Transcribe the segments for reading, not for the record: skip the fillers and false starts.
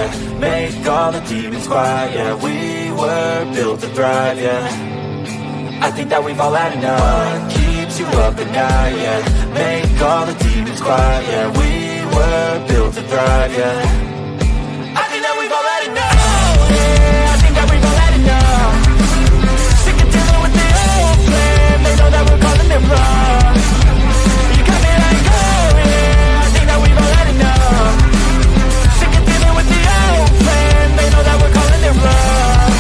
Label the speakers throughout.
Speaker 1: yeah. Make all the demons quiet, yeah. We were built to thrive, yeah. I think that we've all had enough. What keeps you up at night, yeah. Make all the demons quiet, yeah. We were built to thrive, yeah. I think that we've all had enough, yeah. I think that we've all had enough. Sick of dealing with the old plan. They know that we're calling it wrong. You got me like, oh yeah. I think that we've all had enough. Sick of dealing with the old plan. They know that we're calling it wrong.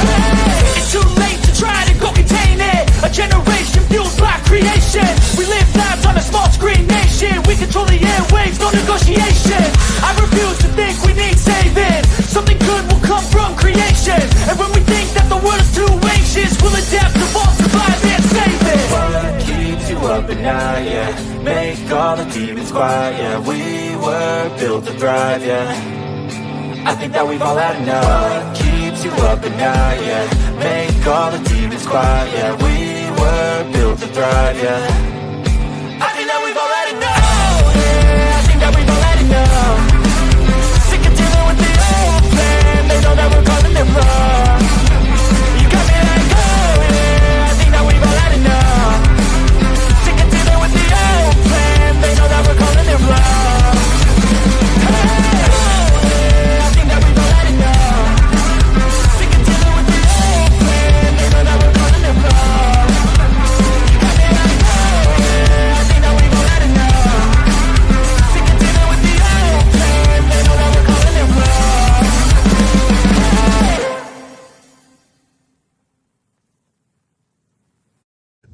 Speaker 1: Hey, it's too late to try to go contain it. A generation fueled by creation. We live lives on a small screen nation. We control the airwaves, no negotiation. I refuse to think we need saving. Something good will come from creation. And when we think that the world is too anxious, we'll adapt, evolve, survive, and save it. What keeps you up at night, yeah. Make all the demons quiet, yeah. We were built to thrive, yeah. I think that we've all had enough. What keeps you up at night, yeah. Make all the demons quiet, yeah. We were built to thrive, yeah. I think that we've all had enough, yeah. I think that we've all had enough. Sick of dealing with the old plan. They know that we're calling it wrong. You got me like, oh yeah. I think that we've all had enough. Sick of dealing with the old plan. They know that we're calling it wrong. Hey, oh yeah. I think that we've all had enough. Sick of dealing with the old plan. They know that we're calling it wrong. You got me like, oh yeah. I think that we've all had enough. Sick of dealing with the old plan. They know that we're calling it wrong.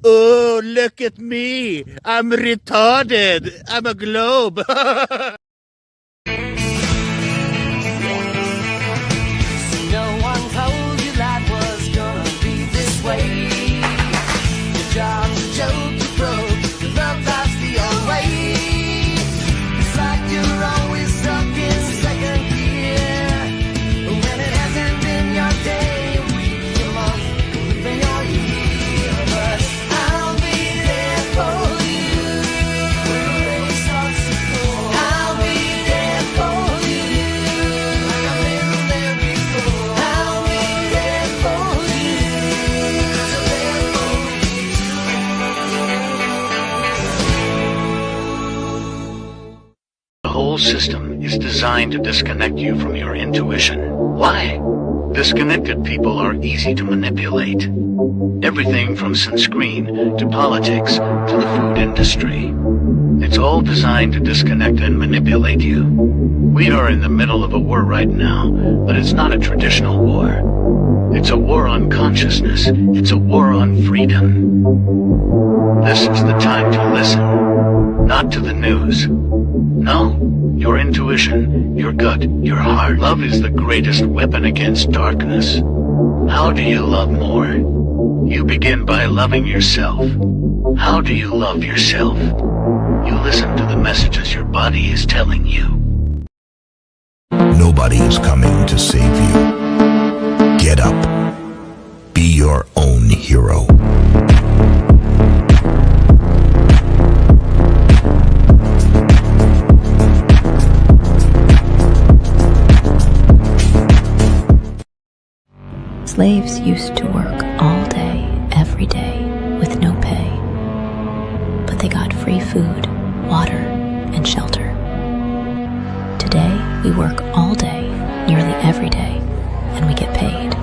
Speaker 2: Oh, look at me. I'm retarded. I'm a globe.
Speaker 3: No one told you life was gonna be this way. Your job's a joke, you broke. Your love life's the old way. It's like you're always stuck in second gear. When it hasn't been your day, a week, a month, even your year. But I'll be there for you when the rain starts to pour. I'll be there for you like I've been there before. I'll be there for you 'cause I'm there for you too.
Speaker 4: The whole system is designed to disconnect you from your intuition. Why? Disconnected people are easy to manipulate. Everything from sunscreen to politics to the food industry. It's all designed to disconnect and manipulate you. We are in the middle of a war right now, but it's not a traditional war. It's a war on consciousness. It's a war on freedom. This is the time to listen, not to the news. No, your intuition, your gut, your heart. Love is the greatest weapon against darkness. How do you love more? You begin by loving yourself. How do you love yourself? You listen to the messages your body is telling you.
Speaker 5: Nobody is coming to save you. Get up. Be your own hero.
Speaker 6: Slaves used to work all day, every day, with no pay. But they got free food, water, and shelter. Today, we work all day, nearly every day, and we get paid.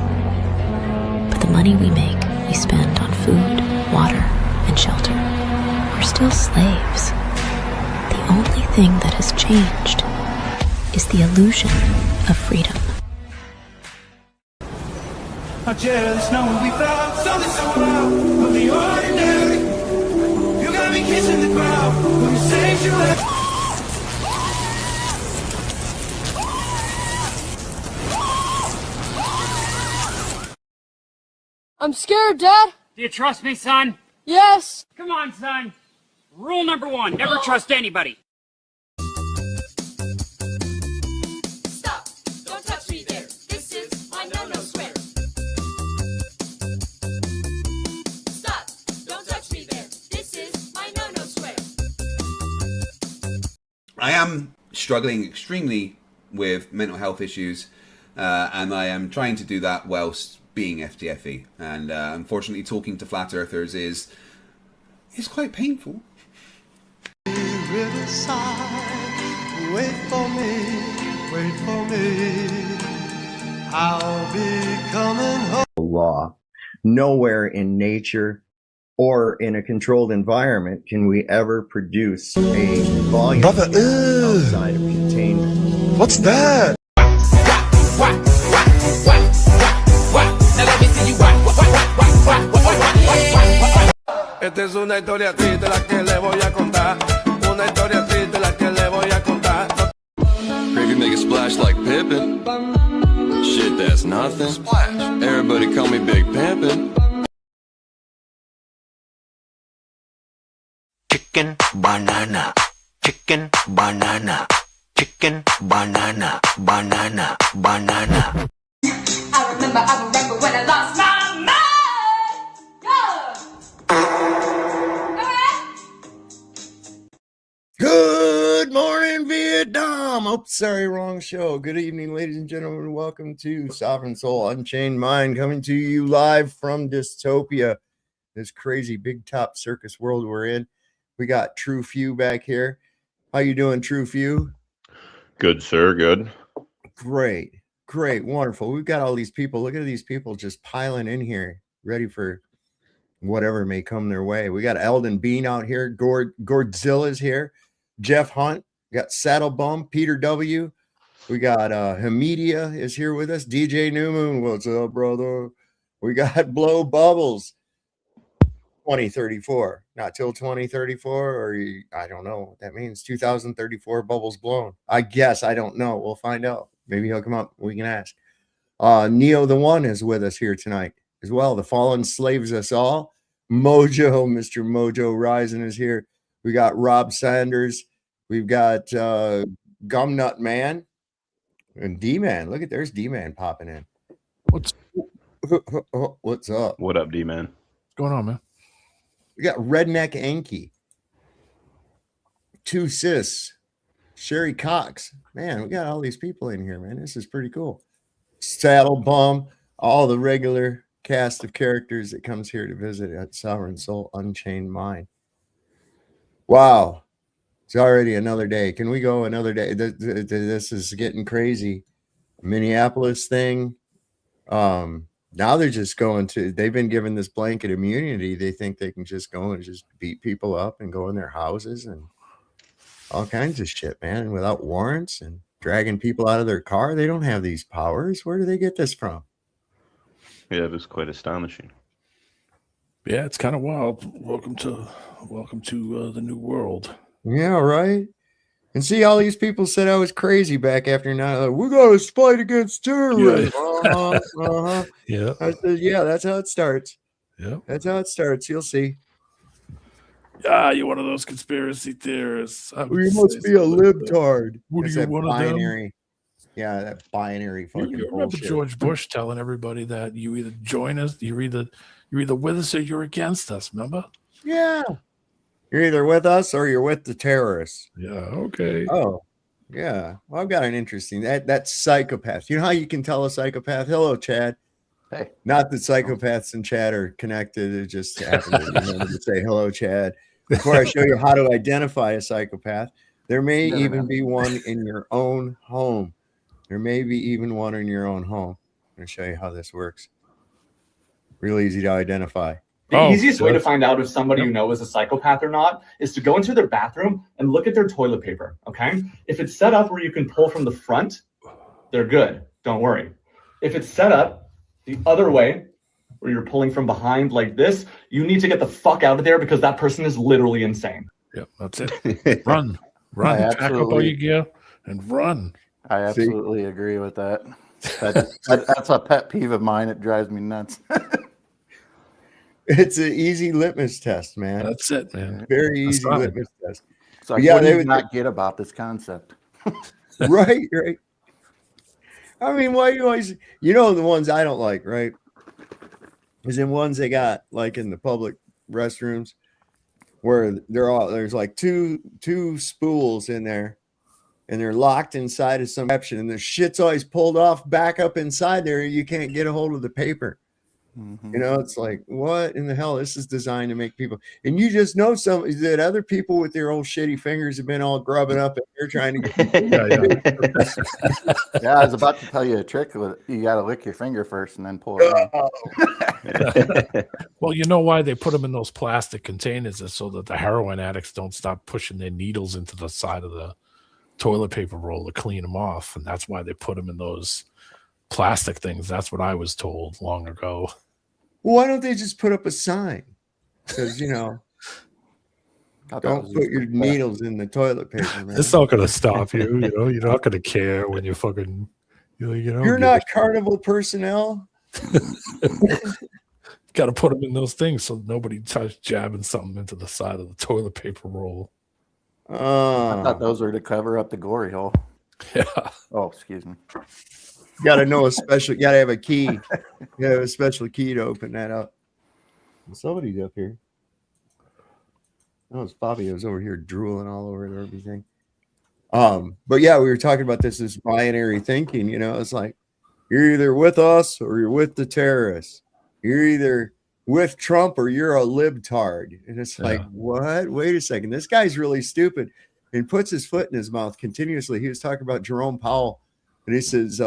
Speaker 6: But the money we make, we spend on food, water, and shelter. We're still slaves. The only thing that has changed is the illusion of freedom.
Speaker 1: I just know we found something so out of the ordinary. You got me kissing the ground when you say you left.
Speaker 7: I'm scared, Dad.
Speaker 8: Do you trust me, son?
Speaker 7: Yes.
Speaker 8: Come on, son. Rule number 1, never trust anybody.
Speaker 9: Stop! Don't touch me there. This is my no-no square. Stop! Don't touch me there. This is my no-no square.
Speaker 10: I am struggling extremely with mental health issues, and I am trying to do that whilst being FTFE. And unfortunately, talking to flat earthers is quite painful.
Speaker 3: Riverside, wait for me, I'll be coming home.
Speaker 11: Law. Nowhere in nature or in a controlled environment can we ever produce a volume outside of containment.
Speaker 5: What's that?
Speaker 3: Esta es una historia triste la que le voy a contar. Una historia triste la que le voy a contar.
Speaker 12: Gravy make a splash like Pippin. Shit, that's nothing. Splash. Everybody call me Big Pimpin'.
Speaker 5: Chicken, banana. Chicken, banana. Chicken, banana. Banana, banana.
Speaker 9: I remember when I lost my mind.
Speaker 11: Good morning, Vietnam. Oh, sorry, wrong show. Good evening, ladies and gentlemen. Welcome to Sovereign Soul Unchained Mind, coming to you live from dystopia, this crazy big top circus world we're in. We got True Few back here. How you doing, True Few?
Speaker 13: Good, sir. Good.
Speaker 11: Great, wonderful. We've got all these people. Look at these people just piling in here, ready for whatever may come their way. We got Eldon Bean out here. Gordzilla's here. Jeff Hunt. We got Saddle Bum. Peter W. We got Hamidia is here with us. DJ New Moon. What's up, brother? We got Blow Bubbles. 2034. Not till 2034, or I don't know what that means. 2034 bubbles blown. I guess. I don't know. We'll find out. Maybe he'll come up. We can ask. Neo the One is with us here tonight as well. The Fallen Slaves Us All. Mojo, Mr. Mojo Rising is here. We got Rob Sanders. We've got Gumnut Man and D-Man. Look at, there's D-Man popping in. What's up?
Speaker 13: What up, D-Man?
Speaker 14: What's going on, man?
Speaker 11: We got Redneck Anki. Two Sis. Sherry Cox. Man, we got all these people in here, man. This is pretty cool. Saddle Bum. All the regular cast of characters that comes here to visit at Sovereign Soul Unchained Mind. Wow. It's already another day. Can we go another day? This is getting crazy. Minneapolis thing. Now they're just going to, they've been given this blanket immunity. They think they can just go and just beat people up and go in their houses and all kinds of shit, man, without warrants and dragging people out of their car. They don't have these powers. Where do they get this from?
Speaker 13: Yeah, it was quite astonishing.
Speaker 14: Yeah, it's kind of wild. Welcome to the new world.
Speaker 11: Yeah, right. And see, all these people said I was crazy back after 9/11. We got to fight against terrorism.
Speaker 14: Yeah. Yeah.
Speaker 11: I said, yeah, that's how it starts.
Speaker 14: Yeah.
Speaker 11: That's how it starts. You'll see.
Speaker 14: You're one of those conspiracy theorists.
Speaker 11: You must be a libtard.
Speaker 14: What are you, one
Speaker 11: binary?
Speaker 14: of them?
Speaker 11: Yeah, that binary fucking
Speaker 14: You remember
Speaker 11: bullshit.
Speaker 14: George Bush telling everybody that you either join us, you're either with us or you're against us, remember?
Speaker 11: Yeah. You're either with us or you're with the terrorists.
Speaker 14: Yeah, okay.
Speaker 11: Oh, yeah. Well, I've got an interesting that psychopath. You know how you can tell a psychopath? Hello, Chad.
Speaker 15: Hey.
Speaker 11: Not that psychopaths and Chad are connected. It just happened to say hello, Chad. Before I show you how to identify a psychopath, there may even be one in your own home. There may be even one in your own home. I'm going to show you how this works. Real easy to identify.
Speaker 16: The easiest way to find out if somebody you know is a psychopath or not is to go into their bathroom and look at their toilet paper, okay? If it's set up where you can pull from the front, they're good. Don't worry. If it's set up the other way, where you're pulling from behind like this, you need to get the fuck out of there because that person is literally insane.
Speaker 14: Yep, that's it. Run. Pack up all your gear and run.
Speaker 15: I absolutely agree with that. That's a pet peeve of mine. It drives me nuts.
Speaker 11: It's an easy litmus test, man.
Speaker 14: That's it, man.
Speaker 11: Very easy litmus test.
Speaker 15: So what do you not get about this concept?
Speaker 11: Right. I mean, why you always, the ones I don't like, right? Is in ones they got like in the public restrooms where there's like two spools in there, and they're locked inside of some caption, and the shit's always pulled off back up inside there. You can't get a hold of the paper.
Speaker 15: Mm-hmm.
Speaker 11: You know, it's like, what in the hell? This is designed to make people, and you just know that other people with their old shitty fingers have been all grubbing up, and they're trying to get.
Speaker 15: Yeah, I was about to tell you a trick. You got to lick your finger first and then pull it out.
Speaker 14: Well, you know why they put them in those plastic containers is so that the heroin addicts don't stop pushing their needles into the side of the toilet paper roll to clean them off, and that's why they put them in those plastic things. That's what I was told long ago.
Speaker 11: Well, why don't they just put up a sign? Because, you know, don't put your needles in the toilet paper, man.
Speaker 14: It's not going to stop you. You know, you're not going to care when you're fucking,
Speaker 11: you're not carnival personnel.
Speaker 14: Got to put them in those things so nobody starts jabbing something into the side of the toilet paper roll.
Speaker 15: I thought those were to cover up the glory hole.
Speaker 14: Yeah.
Speaker 15: Oh, excuse me.
Speaker 11: Got to know got to have a key. You have a special key to open that up. Somebody's up here. Oh, it's Fabio's over here drooling all over everything. But yeah, we were talking about this binary thinking. You know, it's like you're either with us or you're with the terrorists. You're either with Trump or you're a libtard. And it's like, what? Wait a second. This guy's really stupid, and puts his foot in his mouth continuously. He was talking about Jerome Powell, and he says,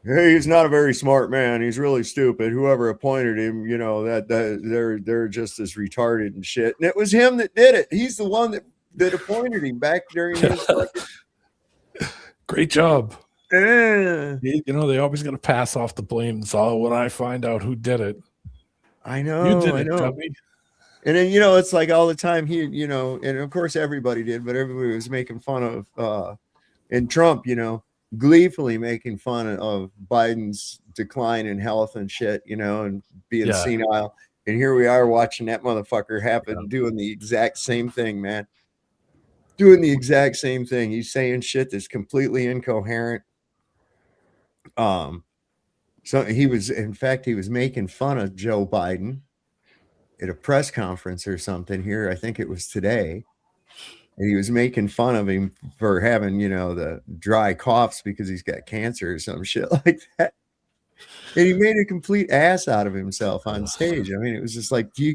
Speaker 11: hey, he's not a very smart man. He's really stupid. Whoever appointed him, you know, that they're just as retarded and shit. And it was him that did it. He's the one that appointed him back during his
Speaker 14: Great job.
Speaker 11: You
Speaker 14: know, they always got to pass off the blame. It's all when I find out who did it.
Speaker 11: I know.
Speaker 14: You did
Speaker 11: I
Speaker 14: it,
Speaker 11: know.
Speaker 14: dummy.
Speaker 11: And then, you know, it's like all the time he, you know, and of course everybody did, but everybody was making fun of and Trump, you know, gleefully making fun of Biden's decline in health and shit, you know, and being senile. And here we are watching that motherfucker happen, doing the exact same thing, man. Doing the exact same thing. He's saying shit that's completely incoherent. So he was making fun of Joe Biden at a press conference or something here. I think it was today. And he was making fun of him for having, you know, the dry coughs because he's got cancer or some shit like that. And he made a complete ass out of himself on stage. I mean, it was just like, do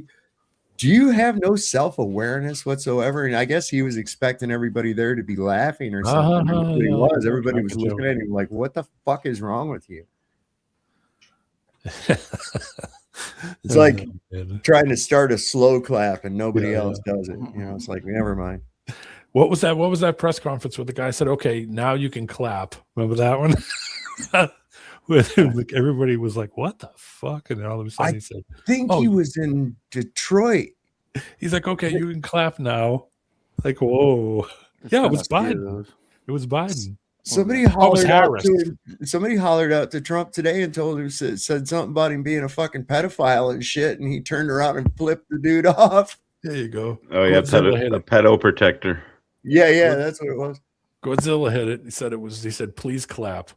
Speaker 11: you have no self-awareness whatsoever? And I guess he was expecting everybody there to be laughing or something. He was. Everybody was looking at him like, what the fuck is wrong with you? It's like trying to start a slow clap and nobody else does it. You know, it's like, never mind.
Speaker 14: What was that press conference where the guy said, okay, now you can clap? Remember that one? Like everybody was like, what the fuck? And then all of a sudden he said,
Speaker 11: I think he was in Detroit.
Speaker 14: He's like, okay, you can clap now. Like, whoa. Yeah, it was Biden. It was Biden.
Speaker 11: Somebody hollered out to him. Somebody hollered out to Trump today and told him, said something about him being a fucking pedophile and shit. And he turned around and flipped the dude off.
Speaker 14: There you go.
Speaker 13: Oh, yeah, a pedo protector.
Speaker 11: Yeah, that's what it was.
Speaker 14: Godzilla hit it. He said, please clap.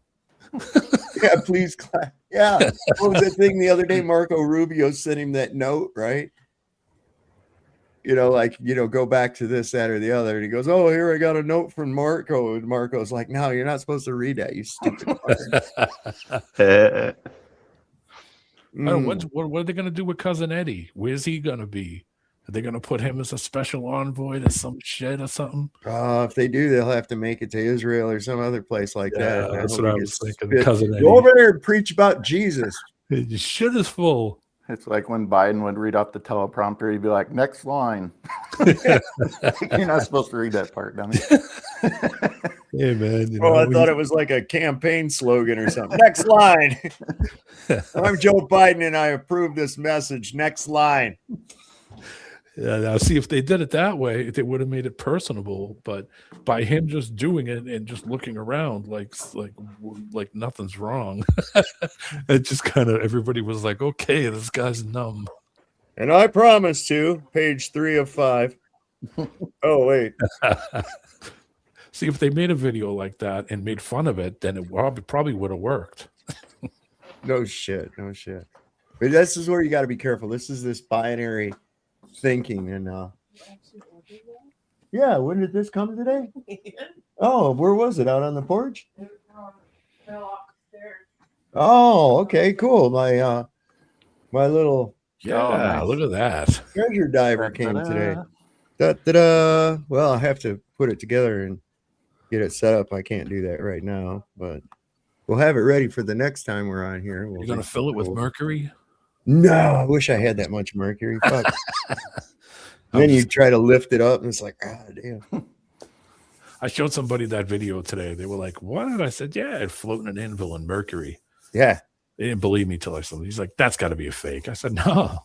Speaker 11: Yeah, please clap. Yeah. What was that thing the other day? Marco Rubio sent him that note, right? You know, like, you know, go back to this, that, or the other. And he goes, oh, here I got a note from Marco. And Marco's like, no, you're not supposed to read that, you stupid fucker.
Speaker 14: What are they going to do with Cousin Eddie? Where's he going to be? Are they going to put him as a special envoy to some shit or something?
Speaker 11: If they do, they'll have to make it to Israel or some other place like that.
Speaker 14: That's what I was thinking. Cousin Eddie.
Speaker 11: Go over there and preach about Jesus.
Speaker 14: Your shit is full.
Speaker 15: It's like when Biden would read off the teleprompter, he'd be like, next line. You're not supposed to read that part, dummy.
Speaker 14: Hey, man.
Speaker 11: I thought it was like a campaign slogan or something. Next line. I'm Joe Biden and I approve this message. Next line.
Speaker 14: Yeah, now see, if they did it that way, they would have made it personable. But by him just doing it and just looking around like nothing's wrong, it just kind of everybody was like, okay, this guy's numb.
Speaker 11: And I promise to, page 3 of 5. Oh, wait.
Speaker 14: See, if they made a video like that and made fun of it, then it probably would have worked.
Speaker 11: No shit. But this is where you got to be careful. This is this binary thinking. And yeah, when did this come today? Oh, where was it? Out on the porch? Oh, okay, cool. My little
Speaker 14: Yeah, look at that.
Speaker 11: treasure diver came today. Da-da-da. Well, I have to put it together and get it set up. I can't do that right now, but we'll have it ready for the next time we're on here.
Speaker 14: You're going to fill it with mercury?
Speaker 11: No, I wish I had that much mercury. Fuck. Then you try to lift it up and it's like, God damn.
Speaker 14: I showed somebody that video today. They were like, what? And I said, yeah, I'd float in an anvil in mercury.
Speaker 11: Yeah.
Speaker 14: They didn't believe me till I saw it. He's like, that's got to be a fake. I said, no,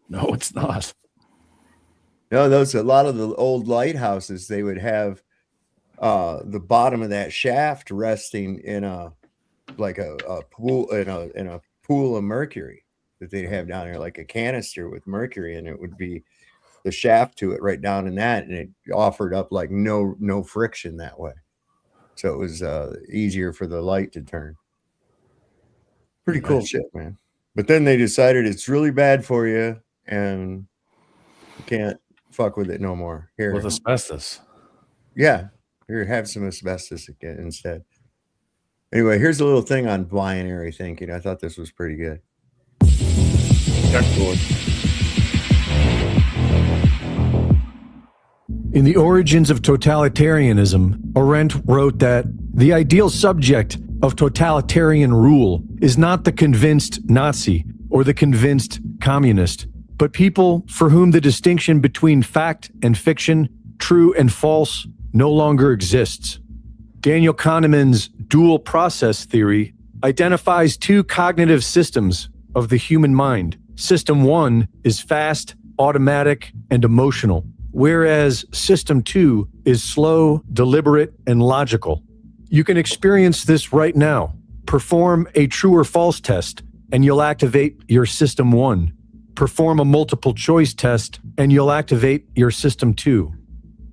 Speaker 14: it's not.
Speaker 11: No, a lot of the old lighthouses, they would have the bottom of that shaft resting in a pool in a pool of mercury that they'd have down there, like a canister with mercury, and it would be the shaft to it right down in that, and it offered up like no friction that way, so it was easier for the light to turn. Pretty cool shit, man. But then they decided it's really bad for you and you can't fuck with it no more. Here
Speaker 14: with asbestos.
Speaker 11: Yeah, here, have some asbestos again instead. Anyway, here's a little thing on binary thinking. I thought this was pretty good.
Speaker 17: In The Origins of Totalitarianism, Arendt wrote that the ideal subject of totalitarian rule is not the convinced Nazi or the convinced communist, but people for whom the distinction between fact and fiction, true and false, no longer exists. Daniel Kahneman's dual process theory identifies two cognitive systems of the human mind. System 1 is fast, automatic, and emotional, whereas System 2 is slow, deliberate, and logical. You can experience this right now. Perform a true or false test, and you'll activate your System 1. Perform a multiple choice test, and you'll activate your System 2.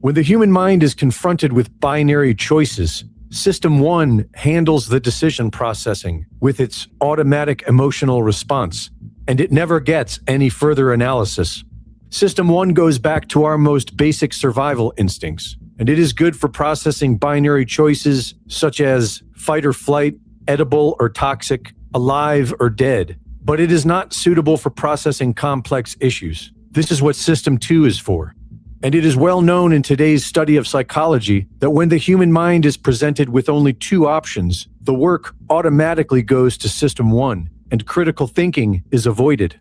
Speaker 17: When the human mind is confronted with binary choices, System 1 handles the decision processing with its automatic emotional response, and it never gets any further analysis. System 1 goes back to our most basic survival instincts, and it is good for processing binary choices such as fight or flight, edible or toxic, alive or dead, but it is not suitable for processing complex issues. This is what System 2 is for. And it is well known in today's study of psychology that when the human mind is presented with only two options, the work automatically goes to System 1, and critical thinking is avoided.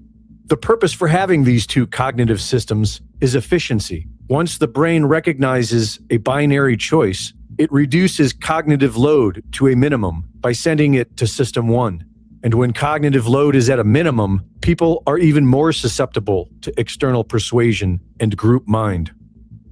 Speaker 17: The purpose for having these two cognitive systems is efficiency. Once the brain recognizes a binary choice, it reduces cognitive load to a minimum by sending it to System 1. And when cognitive load is at a minimum, people are even more susceptible to external persuasion and group mind.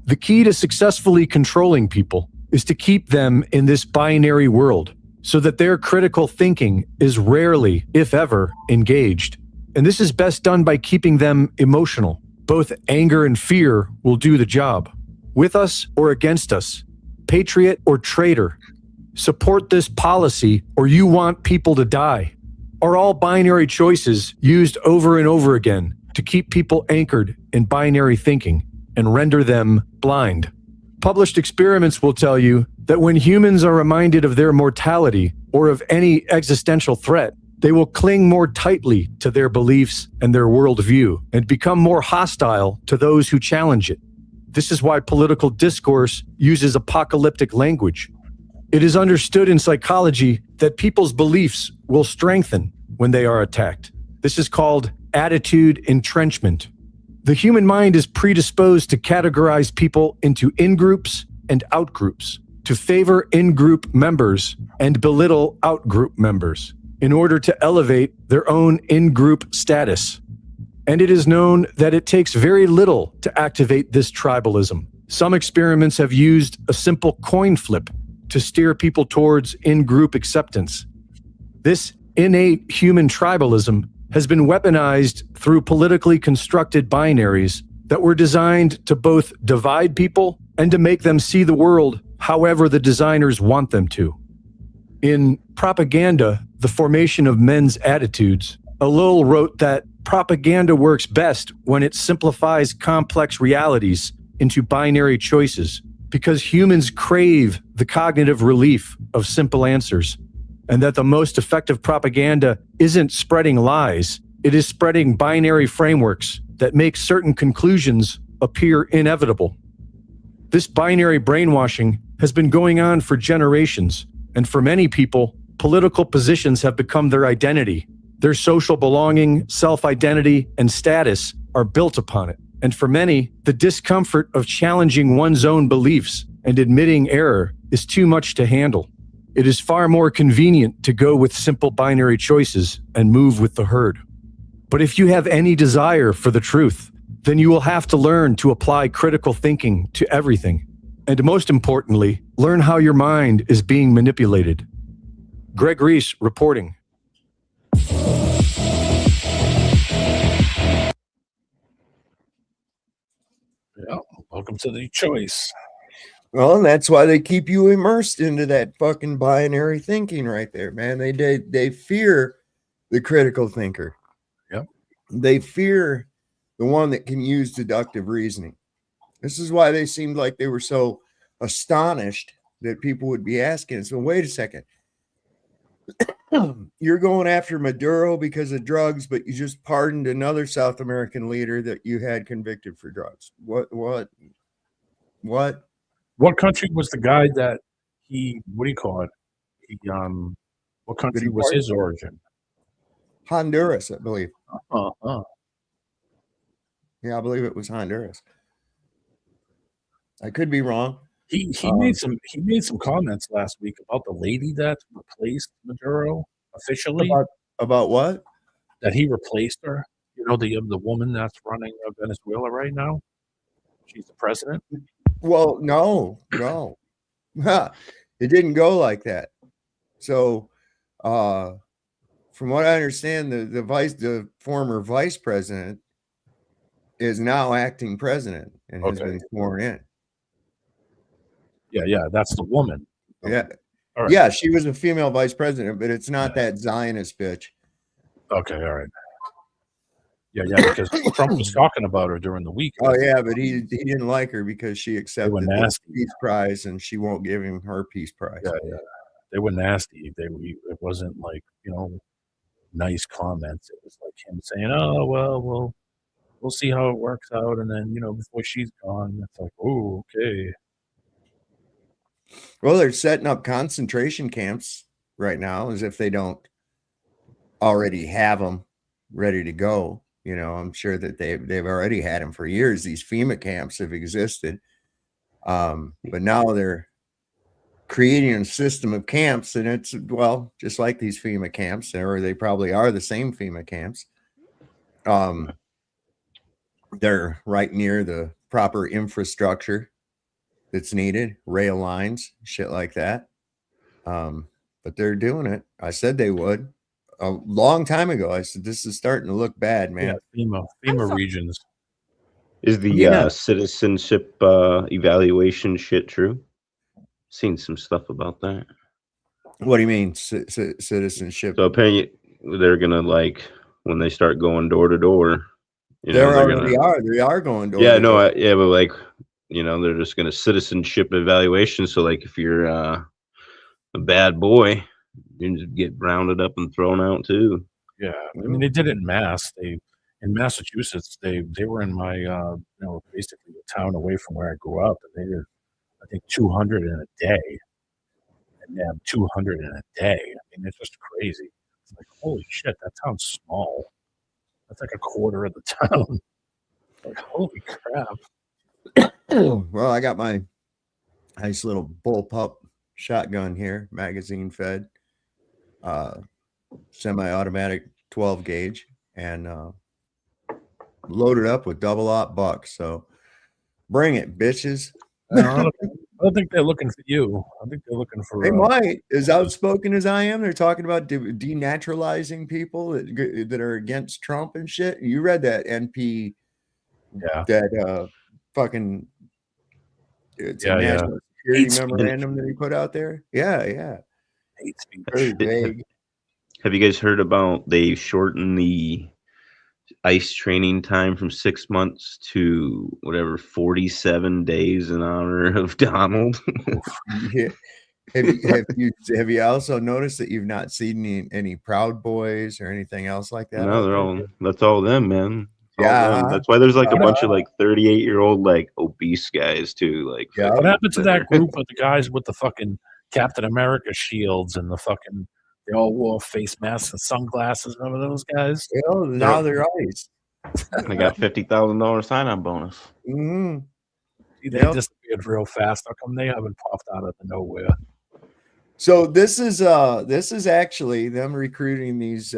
Speaker 17: The key to successfully controlling people is to keep them in this binary world so that their critical thinking is rarely, if ever, engaged. And this is best done by keeping them emotional. Both anger and fear will do the job. With us or against us, patriot or traitor, support this policy or you want people to die, are all binary choices used over and over again to keep people anchored in binary thinking and render them blind. Published experiments will tell you that when humans are reminded of their mortality or of any existential threat, they will cling more tightly to their beliefs and their worldview and become more hostile to those who challenge it. This is why political discourse uses apocalyptic language. It is understood in psychology that people's beliefs will strengthen when they are attacked. This is called attitude entrenchment. The human mind is predisposed to categorize people into in-groups and out-groups, to favor in-group members and belittle out-group members in order to elevate their own in-group status. And it is known that it takes very little to activate this tribalism. Some experiments have used a simple coin flip to steer people towards in-group acceptance. This innate human tribalism has been weaponized through politically constructed binaries that were designed to both divide people and to make them see the world however the designers want them to. In Propaganda, the Formation of Men's Attitudes, Ellul wrote that propaganda works best when it simplifies complex realities into binary choices, because humans crave the cognitive relief of simple answers, and that the most effective propaganda isn't spreading lies, it is spreading binary frameworks that make certain conclusions appear inevitable. This binary brainwashing has been going on for generations, and for many people, political positions have become their identity. Their social belonging, self-identity, and status are built upon it. And for many, the discomfort of challenging one's own beliefs and admitting error is too much to handle. It is far more convenient to go with simple binary choices and move with the herd. But if you have any desire for the truth, then you will have to learn to apply critical thinking to everything. And most importantly, learn how your mind is being manipulated. Greg Reese reporting.
Speaker 14: Yeah, welcome to the choice.
Speaker 11: Well, that's why they keep you immersed into that fucking binary thinking right there, man. They fear the critical thinker.
Speaker 14: Yep.
Speaker 11: They fear the one that can use deductive reasoning. This is why they seemed like they were so astonished that people would be asking. So wait a second. You're going after Maduro because of drugs, but you just pardoned another South American leader that you had convicted for drugs. What
Speaker 14: country was the guy that what do you call it? What country was his origin?
Speaker 11: Honduras, I believe.
Speaker 14: Uh-huh.
Speaker 11: Yeah, I believe it was Honduras. I could be wrong.
Speaker 14: He made some comments last week about the lady that replaced Maduro officially.
Speaker 11: About what?
Speaker 14: That he replaced her. You know, the woman that's running Venezuela right now. She's the president.
Speaker 11: Well, no. It didn't go like that. So, from what I understand, the former vice president is now acting president and has been sworn in.
Speaker 14: Yeah, that's the woman.
Speaker 11: Yeah.
Speaker 14: All right.
Speaker 11: Yeah, she was a female vice president, but it's not that Zionist bitch.
Speaker 14: Okay, all right. Yeah, because Trump was talking about her during the week.
Speaker 11: Oh yeah, but he didn't like her because she accepted the Peace Prize and she won't give him her Peace Prize.
Speaker 14: Yeah. They were nasty. It wasn't like, nice comments. It was like him saying, "Oh, well, we'll see how it works out," and then before she's gone, it's like, "Oh, okay."
Speaker 11: Well, they're setting up concentration camps right now as if they don't already have them ready to go. I'm sure that they've already had them for years. These FEMA camps have existed. But now they're creating a system of camps, and it's, well, just like these FEMA camps, or they probably are the same FEMA camps. They're right near the proper infrastructure that's needed, rail lines, shit like that. But they're doing it. I said they would a long time ago. I said, this is starting to look bad, man.
Speaker 14: Yeah, FEMA regions.
Speaker 13: Is the citizenship evaluation shit true? Seen some stuff about that.
Speaker 11: What do you mean, citizenship?
Speaker 13: So apparently they're gonna, like, when they start going door to door,
Speaker 11: they are going door
Speaker 13: to
Speaker 11: door.
Speaker 13: But like, they're just gonna citizenship evaluation. So like, if you're a bad boy, you just get rounded up and thrown out too.
Speaker 14: Yeah, I mean, they did it in Mass. In Massachusetts, they were in my basically a town away from where I grew up, and they did, I think, 200 in a day, and then 200 in a day. I mean, it's just crazy. It's like, holy shit, that town's small. That's like a quarter of the town. Like, holy crap.
Speaker 11: Well, I got my nice little bullpup shotgun here, magazine fed, semi-automatic 12 gauge, and loaded up with double-aught bucks. So bring it, bitches.
Speaker 14: I don't think they're looking for you. I think they're looking for.
Speaker 11: They might, as outspoken as I am. They're talking about denaturalizing people that are against Trump and shit. You read that NP?
Speaker 14: Yeah.
Speaker 11: That fucking. It's a national security memorandum that he put out there. Yeah.
Speaker 14: Hate speech.
Speaker 11: Very vague.
Speaker 13: Have you guys heard about they shortened the ice training time from 6 months to whatever 47 days in honor of Donald.
Speaker 11: Yeah. Have you also noticed that you've not seen any Proud Boys or anything else like that
Speaker 13: No,
Speaker 11: out
Speaker 13: they're
Speaker 11: there?
Speaker 13: all that's all them, man. It's all
Speaker 11: Yeah,
Speaker 13: them. That's why there's like a
Speaker 11: uh,
Speaker 13: bunch of like 38-year-old like obese guys too. Like
Speaker 11: Yeah.
Speaker 14: What
Speaker 13: fucking
Speaker 14: happened to that group of the guys with the fucking Captain America shields and the fucking they all wore face masks and sunglasses? Remember those guys?
Speaker 11: Well, now they're ice.
Speaker 13: They got $50,000 sign-on bonus.
Speaker 11: Mm-hmm.
Speaker 14: They disappeared real fast. How come they haven't popped out of nowhere?
Speaker 11: So this is actually them recruiting these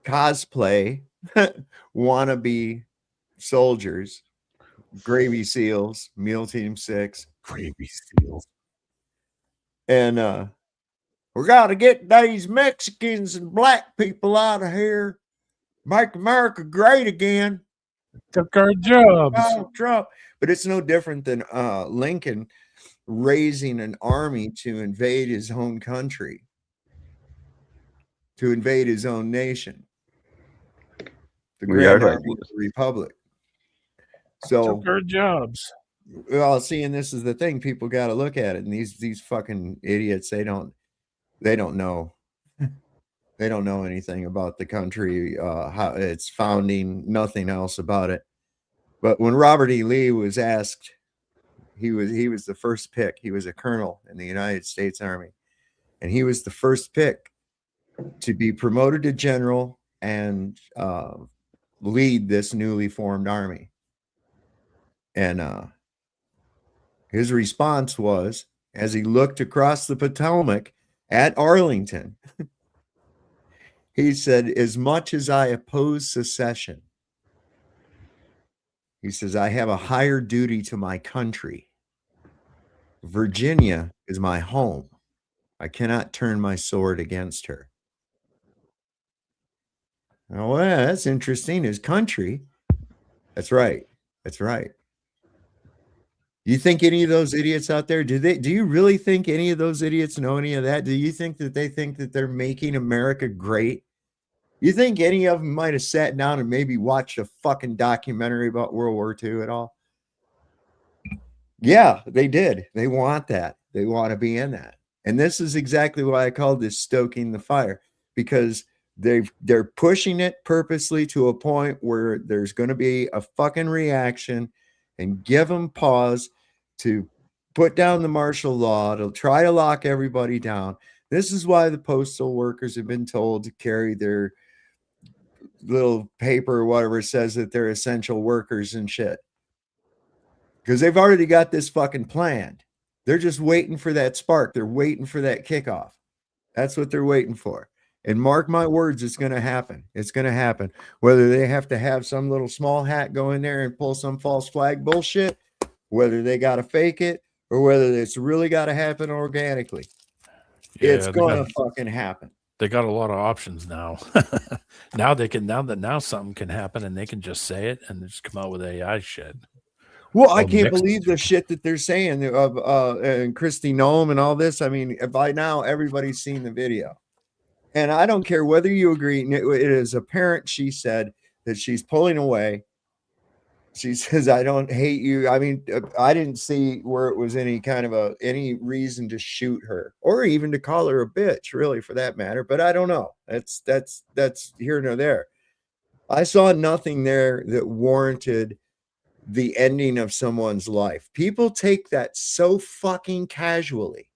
Speaker 11: cosplay wannabe soldiers, Gravy SEALs, Meal Team 6,
Speaker 14: Gravy SEALs,
Speaker 11: and we got to get these Mexicans and black people out of here, make America great again.
Speaker 14: Took our jobs.
Speaker 11: Oh, Trump. But it's no different than Lincoln raising an army to invade his own country, to invade his own nation, the Grand Army of the Republic. So
Speaker 14: Took our jobs.
Speaker 11: Well, see, and this is the thing, people got to look at it, and these fucking idiots, they don't know. They don't know anything about the country, how its founding, nothing else about it. But when Robert E. Lee was asked, he was the first pick. He was a colonel in the United States Army, and he was the first pick to be promoted to general and lead this newly formed army. And his response was, as he looked across the Potomac at Arlington, he said, as much as I oppose secession, he says, I have a higher duty to my country. Virginia is my home. I cannot turn my sword against her. Oh, well, that's interesting. His country. That's right. That's right. You think any of those idiots out there, do you really think any of those idiots know any of that? Do you think that they think that they're making America great? You think any of them might have sat down and maybe watched a fucking documentary about World War II at all? Yeah, they did. They want that. They want to be in that. And this is exactly why I called this Stoking the Fire, because they're pushing it purposely to a point where there's going to be a fucking reaction and give them pause to put down the martial law, to try to lock everybody down. This is why the postal workers have been told to carry their little paper or whatever says that they're essential workers and shit. Because they've already got this fucking planned. They're just waiting for that spark. They're waiting for that kickoff. That's what they're waiting for. And mark my words, it's going to happen. It's going to happen. Whether they have to have some little small hat go in there and pull some false flag bullshit, whether they got to fake it, or whether it's really got to happen organically.
Speaker 14: Yeah,
Speaker 11: it's going to fucking happen.
Speaker 14: They got a lot of options now. now something can happen and they can just say it and just come out with AI shit.
Speaker 11: Well, I can't believe the shit that they're saying of and Christy Noem and all this. I mean, by now everybody's seen the video. And I don't care whether you agree. It is apparent, she said, that she's pulling away. She says, I don't hate you. I mean, I didn't see where it was any kind of any reason to shoot her or even to call her a bitch, really, for that matter. But I don't know. That's here nor there. I saw nothing there that warranted the ending of someone's life. People take that so fucking casually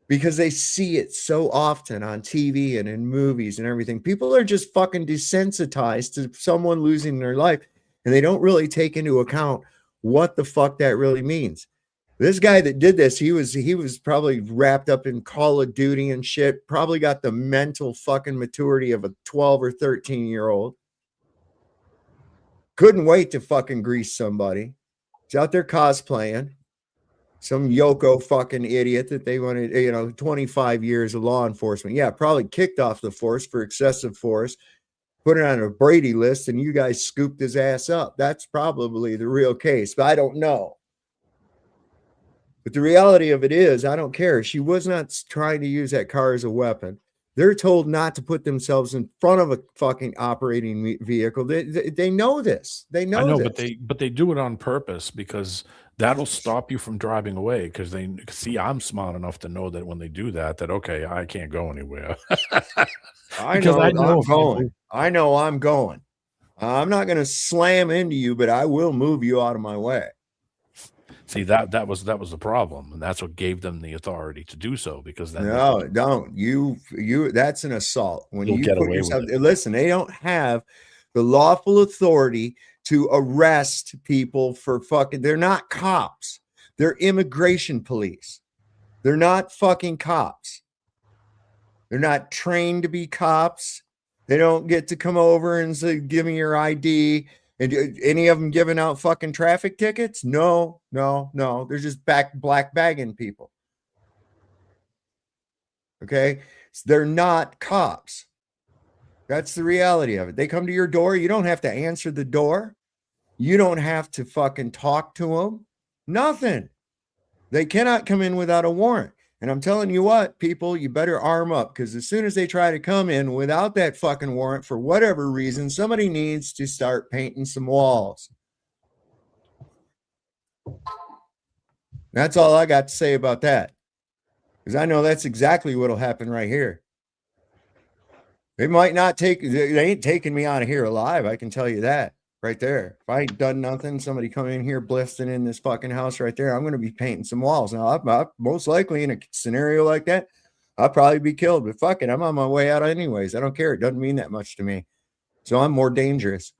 Speaker 11: because they see it so often on TV and in movies and everything. People are just fucking desensitized to someone losing their life, and they don't really take into account what the fuck that really means. This guy that did this, he was probably wrapped up in Call of Duty and shit, probably got the mental fucking maturity of a 12 or 13-year-old. Couldn't wait to fucking grease somebody. He's out there cosplaying. Some Yoko fucking idiot that they wanted, 25 years of law enforcement. Yeah, probably kicked off the force for excessive force, put it on a Brady list, and you guys scooped his ass up. That's probably the real case, but I don't know. But the reality of it is, I don't care. She was not trying to use that car as a weapon. They're told not to put themselves in front of a fucking operating vehicle. They know this. They know,
Speaker 14: I know,
Speaker 11: this.
Speaker 14: but they do it on purpose because that'll stop you from driving away. Because they see I'm smart enough to know that when they do that, that okay, I can't go anywhere.
Speaker 11: I know I'm going. I know I'm going. I'm not going to slam into you, but I will move you out of my way.
Speaker 14: See that was the problem, and that's what gave them the authority to do so. Because then
Speaker 11: no, don't you that's an assault when you
Speaker 14: get
Speaker 11: put
Speaker 14: away
Speaker 11: yourself.
Speaker 14: with it.
Speaker 11: Listen, they don't have the lawful authority to arrest people for fucking. They're not cops. They're immigration police. They're not fucking cops. They're not trained to be cops. They don't get to come over and say, "Give me your ID." And any of them giving out fucking traffic tickets? No. They're just black bagging people. Okay? So they're not cops. That's the reality of it. They come to your door. You don't have to answer the door. You don't have to fucking talk to them. Nothing. They cannot come in without a warrant. And I'm telling you what, people, you better arm up, because as soon as they try to come in without that fucking warrant for whatever reason, somebody needs to start painting some walls. That's all I got to say about that, because I know that's exactly what'll happen right here. They might not they ain't taking me out of here alive. I can tell you that right there. If I ain't done nothing, somebody come in here blisting in this fucking house right there, I'm going to be painting some walls. Now, I most likely in a scenario like that, I'll probably be killed, but fuck it, I'm on my way out anyways. I don't care. It doesn't mean that much to me. So I'm more dangerous.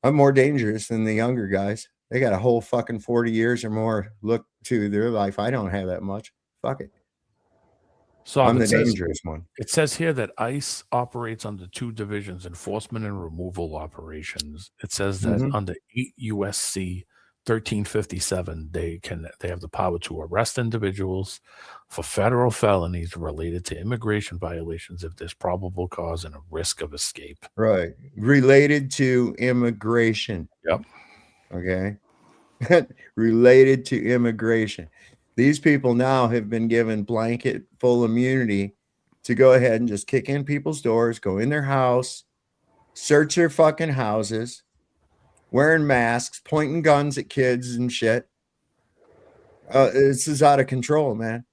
Speaker 11: I'm more dangerous than the younger guys. They got a whole fucking 40 years or more look to their life. I don't have that much. Fuck it.
Speaker 14: So
Speaker 11: I'm the dangerous one.
Speaker 14: It says here that ICE operates under two divisions: enforcement and removal operations. It says that under 8 USC 1357, they have the power to arrest individuals for federal felonies related to immigration violations if there's probable cause and a risk of escape.
Speaker 11: Right. Related to immigration.
Speaker 14: Yep.
Speaker 11: Okay. Related to immigration. These people now have been given blanket full immunity to go ahead and just kick in people's doors, go in their house, search their fucking houses, wearing masks, pointing guns at kids and shit. This is out of control, man.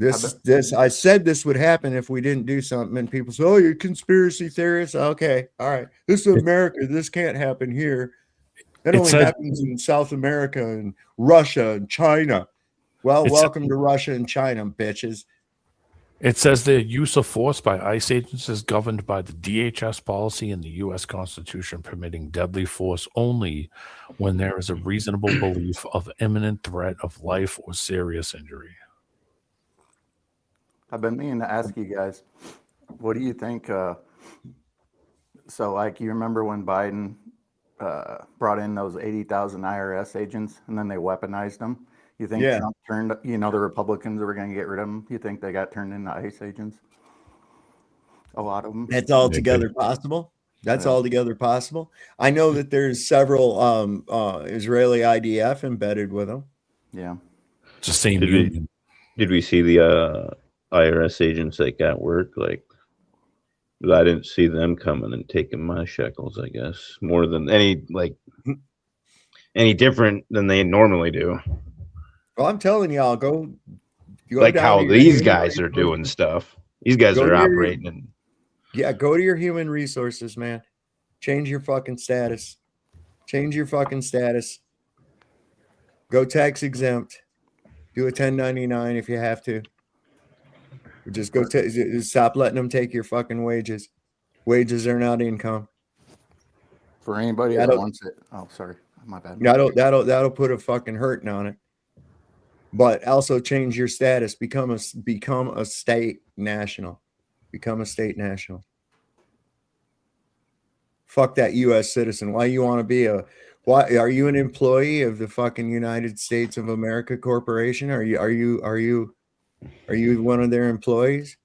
Speaker 11: I said this would happen if we didn't do something, and people say, "Oh, you're conspiracy theorists." Okay, all right. This is America. This can't happen here. That only happens in South America and Russia and China. Well, welcome to Russia and China, bitches.
Speaker 14: It says the use of force by ICE agents is governed by the DHS policy and the U.S. Constitution, permitting deadly force only when there is a reasonable belief of imminent threat of life or serious injury.
Speaker 15: I've been meaning to ask you guys, what do you think? So, like, you remember when Biden brought in those 80,000 IRS agents and then they weaponized them? You think Trump turned, the Republicans were going to get rid of them? You think they got turned into ICE agents? A lot of them.
Speaker 11: That's altogether possible. That's altogether possible. I know that there's several Israeli IDF embedded with them.
Speaker 15: Yeah.
Speaker 14: It's the same.
Speaker 13: Did we see the IRS agents that got work? Like, I didn't see them coming and taking my shekels, I guess, more than any different than they normally do.
Speaker 11: Well, I'm telling y'all, go
Speaker 13: like how these guys are doing stuff. These guys are operating.
Speaker 11: Go to your human resources, man. Change your fucking status. Change your fucking status. Go tax exempt. Do a 1099 if you have to. Just go stop letting them take your fucking wages. Wages are not income.
Speaker 15: For anybody that wants it. Oh, sorry. My bad.
Speaker 11: That'll put a fucking hurting on it. But also change your status. Become a state national. Become a state national. Fuck that U.S. citizen. Why you want to be why are you an employee of the fucking United States of America Corporation? Are you one of their employees?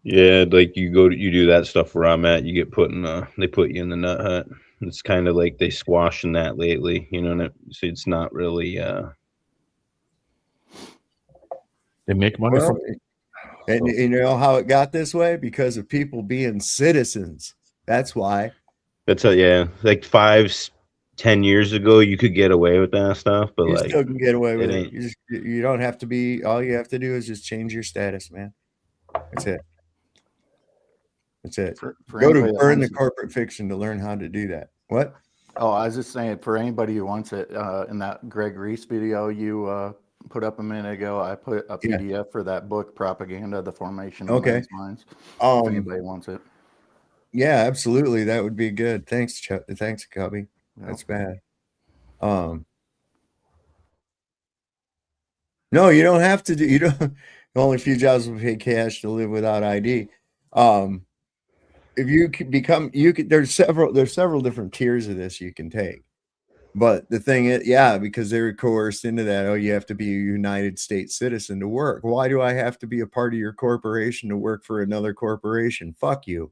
Speaker 13: Yeah, like you do that stuff where I'm at, you get they put you in the nut hut. It's kind of like they squashing that lately, so it's not really
Speaker 14: they make money from
Speaker 11: And you know how it got this way? Because of people being citizens. That's why.
Speaker 13: That's like 5-10 years ago, you could get away with that stuff, but
Speaker 11: You
Speaker 13: like
Speaker 11: still can get away with it.
Speaker 13: ain't.
Speaker 11: You don't have to be. All you have to do is just change your status, man. That's it. That's it.
Speaker 15: For
Speaker 11: Go to
Speaker 15: anybody that
Speaker 11: Burn the
Speaker 15: wants it.
Speaker 11: Corporate Fiction to learn how to do that. What?
Speaker 15: Oh, I was just saying, for anybody who wants it, in that Greg Reese video you put up a minute ago, I put a PDF for that book, Propaganda, The Formation of Men's Minds. If anybody wants it.
Speaker 11: Yeah, absolutely. That would be good. Thanks, thanks, Cubby. That's bad. No, you don't have to do. You don't. Only a few jobs will pay cash to live without ID. If you could become, there's several different tiers of this you can take. But the thing is, because they were coerced into that. Oh, you have to be a United States citizen to work. Why do I have to be a part of your corporation to work for another corporation? Fuck you.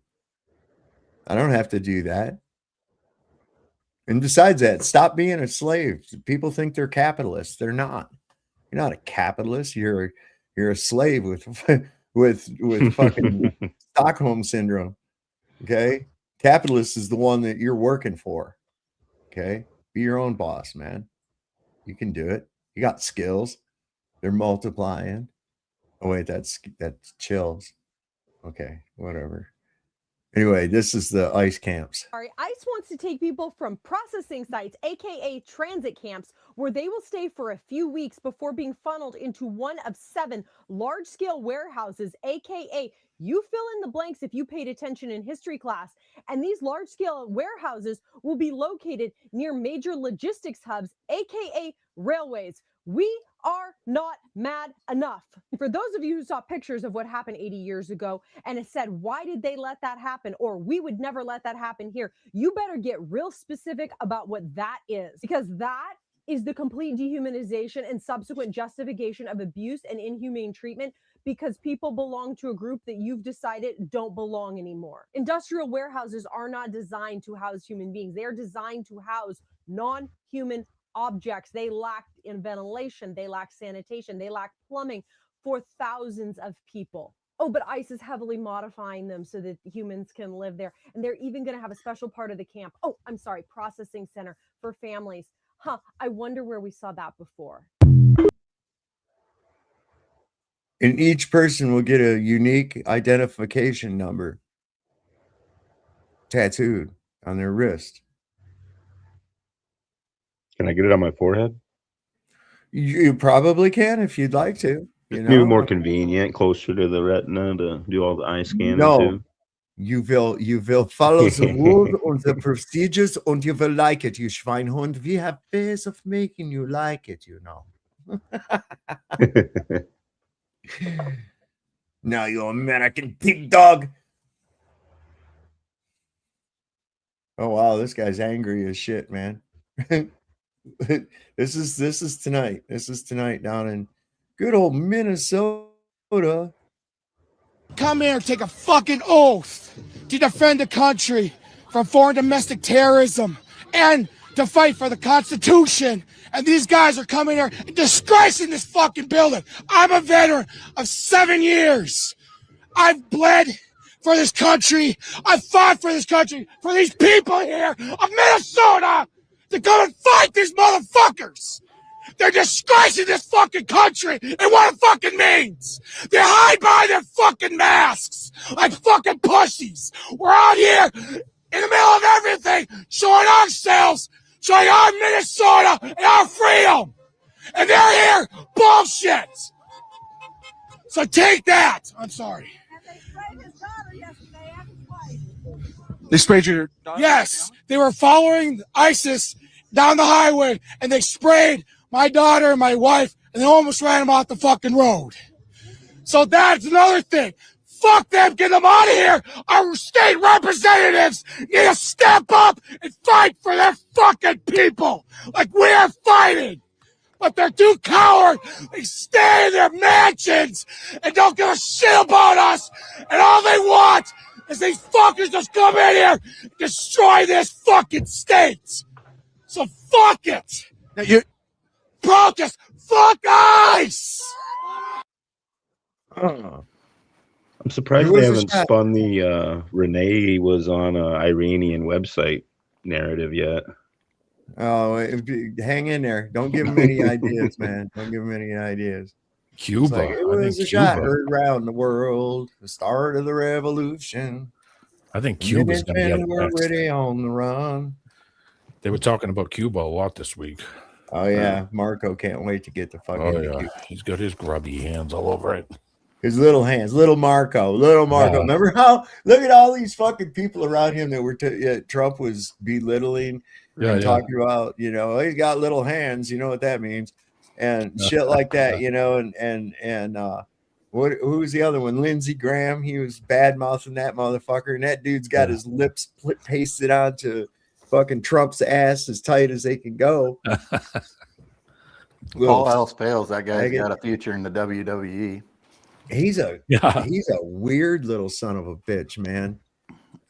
Speaker 11: I don't have to do that. And besides that, stop being a slave. People think they're capitalists. They're not. You're not a capitalist. You're a slave with fucking Stockholm syndrome. Okay, capitalist is the one that you're working for. Okay, be your own boss, man. You can do it. You got skills. They're multiplying. Oh wait, that's chills. Okay, whatever. Anyway, this is the ICE camps.
Speaker 18: Sorry, ICE wants to take people from processing sites, aka transit camps, where they will stay for a few weeks before being funneled into one of 7 large-scale warehouses, aka you fill in the blanks if you paid attention in history class. And these large-scale warehouses will be located near major logistics hubs, aka railways. We are not mad enough. For those of you who saw pictures of what happened 80 years ago and have said, why did they let that happen? Or we would never let that happen here. You better get real specific about what that is, because that is the complete dehumanization and subsequent justification of abuse and inhumane treatment because people belong to a group that you've decided don't belong anymore. Industrial warehouses are not designed to house human beings. They are designed to house non-human objects. They lack in ventilation, they lack sanitation, they lack plumbing for thousands of people. Oh, but ICE is heavily modifying them so that humans can live there. And they're even going to have a special part of the camp. Oh, I'm sorry, processing center for families. Huh, I wonder where we saw that before.
Speaker 11: And each person will get a unique identification number tattooed on their wrist.
Speaker 13: Can I get it on my forehead?
Speaker 11: You probably can if you'd like to.
Speaker 13: Maybe more convenient, closer to the retina to do all the eye scanning too.
Speaker 11: You will follow the rules and the procedures and you will like it, you Schweinhund. We have ways of making you like it, you know. Now you American pig dog. Oh wow, this guy's angry as shit, man. This is tonight. This is tonight down in good old Minnesota.
Speaker 19: Come here and take a fucking oath to defend the country from foreign domestic terrorism and to fight for the Constitution. And these guys are coming here and disgracing this fucking building. I'm a veteran of 7 years. I've bled for this country. I fought for this country, for these people here of Minnesota to come and fight these motherfuckers. They're disgracing this fucking country and what it fucking means. They hide behind their fucking masks like fucking pussies. We're out here in the middle of everything, showing ourselves, showing our Minnesota and our freedom. And they're here, bullshit. So take that. I'm sorry. They sprayed your daughter? Yes. They were following ISIS down the highway and they sprayed my daughter and my wife and they almost ran them off the fucking road. So that's another thing. Fuck them, get them out of here. Our state representatives need to step up and fight for their fucking people like we are fighting. But they're too coward. They stay in their mansions and don't give a shit about us. And all they want is these fuckers just come in here and destroy this fucking state. So fuck it. Now you protest. Fuck ICE.
Speaker 13: I'm surprised
Speaker 11: Who
Speaker 13: they
Speaker 11: was the
Speaker 13: haven't
Speaker 11: shot?
Speaker 13: spun the Renee was on a Iranian website narrative yet.
Speaker 11: Oh, hang in there. Don't give him any ideas, man. Don't give him any ideas.
Speaker 14: Cuba.
Speaker 11: It's like, it
Speaker 14: I
Speaker 11: was
Speaker 14: think
Speaker 11: a shot
Speaker 14: Cuba.
Speaker 11: heard around the world, the start of the revolution.
Speaker 14: I think Cuba's going to get it
Speaker 11: We're
Speaker 14: next.
Speaker 11: already on the run.
Speaker 14: They were talking about Cuba a lot this week.
Speaker 11: Oh yeah, Marco can't wait to get the fuck
Speaker 14: Oh
Speaker 11: into
Speaker 14: yeah,
Speaker 11: Cuba.
Speaker 14: he's got his grubby hands all over it.
Speaker 11: His little hands, little Marco.
Speaker 14: Yeah.
Speaker 11: Remember how? Look at all these fucking people around him that were Trump was belittling and talking about. You know, he's got little hands. You know what that means, and shit like that. You know, and who was the other one? Lindsey Graham. He was bad mouthing that motherfucker, and that dude's got his lips pasted onto fucking Trump's ass as tight as they can go.
Speaker 15: All else fails, that guy's got a future in the WWE.
Speaker 11: He's a weird little son of a bitch, man.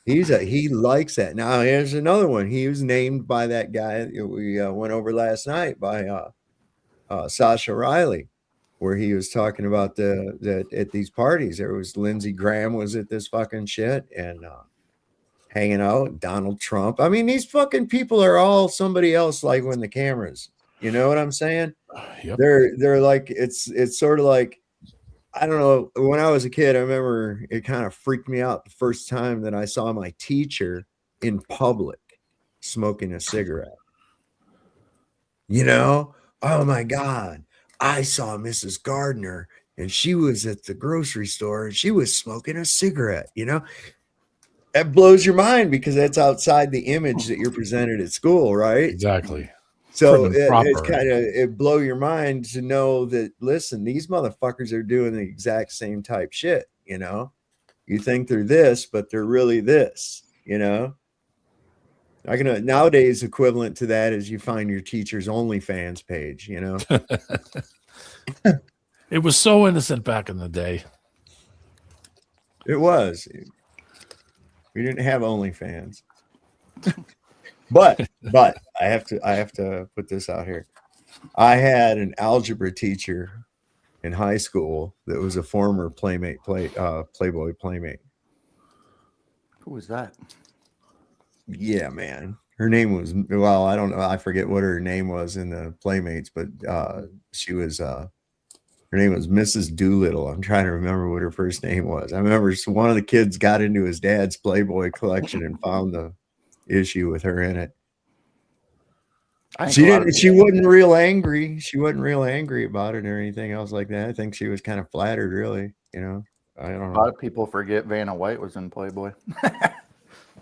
Speaker 11: He likes that. Now here's another one. He was named by that guy we went over last night by Sasha Riley, where he was talking about that at these parties. There was Lindsey Graham was at this fucking shit and hanging out. Donald Trump. I mean, these fucking people are all somebody else. Like when the cameras, you know what I'm saying?
Speaker 14: Yep.
Speaker 11: They're like it's sort of like. I don't know. When I was a kid, I remember it kind of freaked me out the first time that I saw my teacher in public smoking a cigarette. You know, oh my God, I saw Mrs. Gardner and she was at the grocery store and she was smoking a cigarette. You know, that blows your mind because that's outside the image that you're presented at school, right?
Speaker 14: Exactly.
Speaker 11: So it's kind of it blow your mind to know that listen, these motherfuckers are doing the exact same type shit. You know, you think they're this, but they're really this. You know, nowadays equivalent to that is you find your teacher's OnlyFans page. You know,
Speaker 14: it was so innocent back in the day.
Speaker 11: It was. We didn't have OnlyFans. But I have to put this out here. I had an algebra teacher in high school that was a former Playboy Playmate.
Speaker 15: Who was that?
Speaker 11: Yeah, man. Her name was I don't know. I forget what her name was in the Playmates, but she was her name was Mrs. Doolittle. I'm trying to remember what her first name was. I remember one of the kids got into his dad's Playboy collection and found the issue with her in it. She wasn't real angry. She wasn't real angry about it or anything else like that. I think she was kind of flattered, really. You know, I don't know.
Speaker 15: A lot of people forget Vanna White was in Playboy.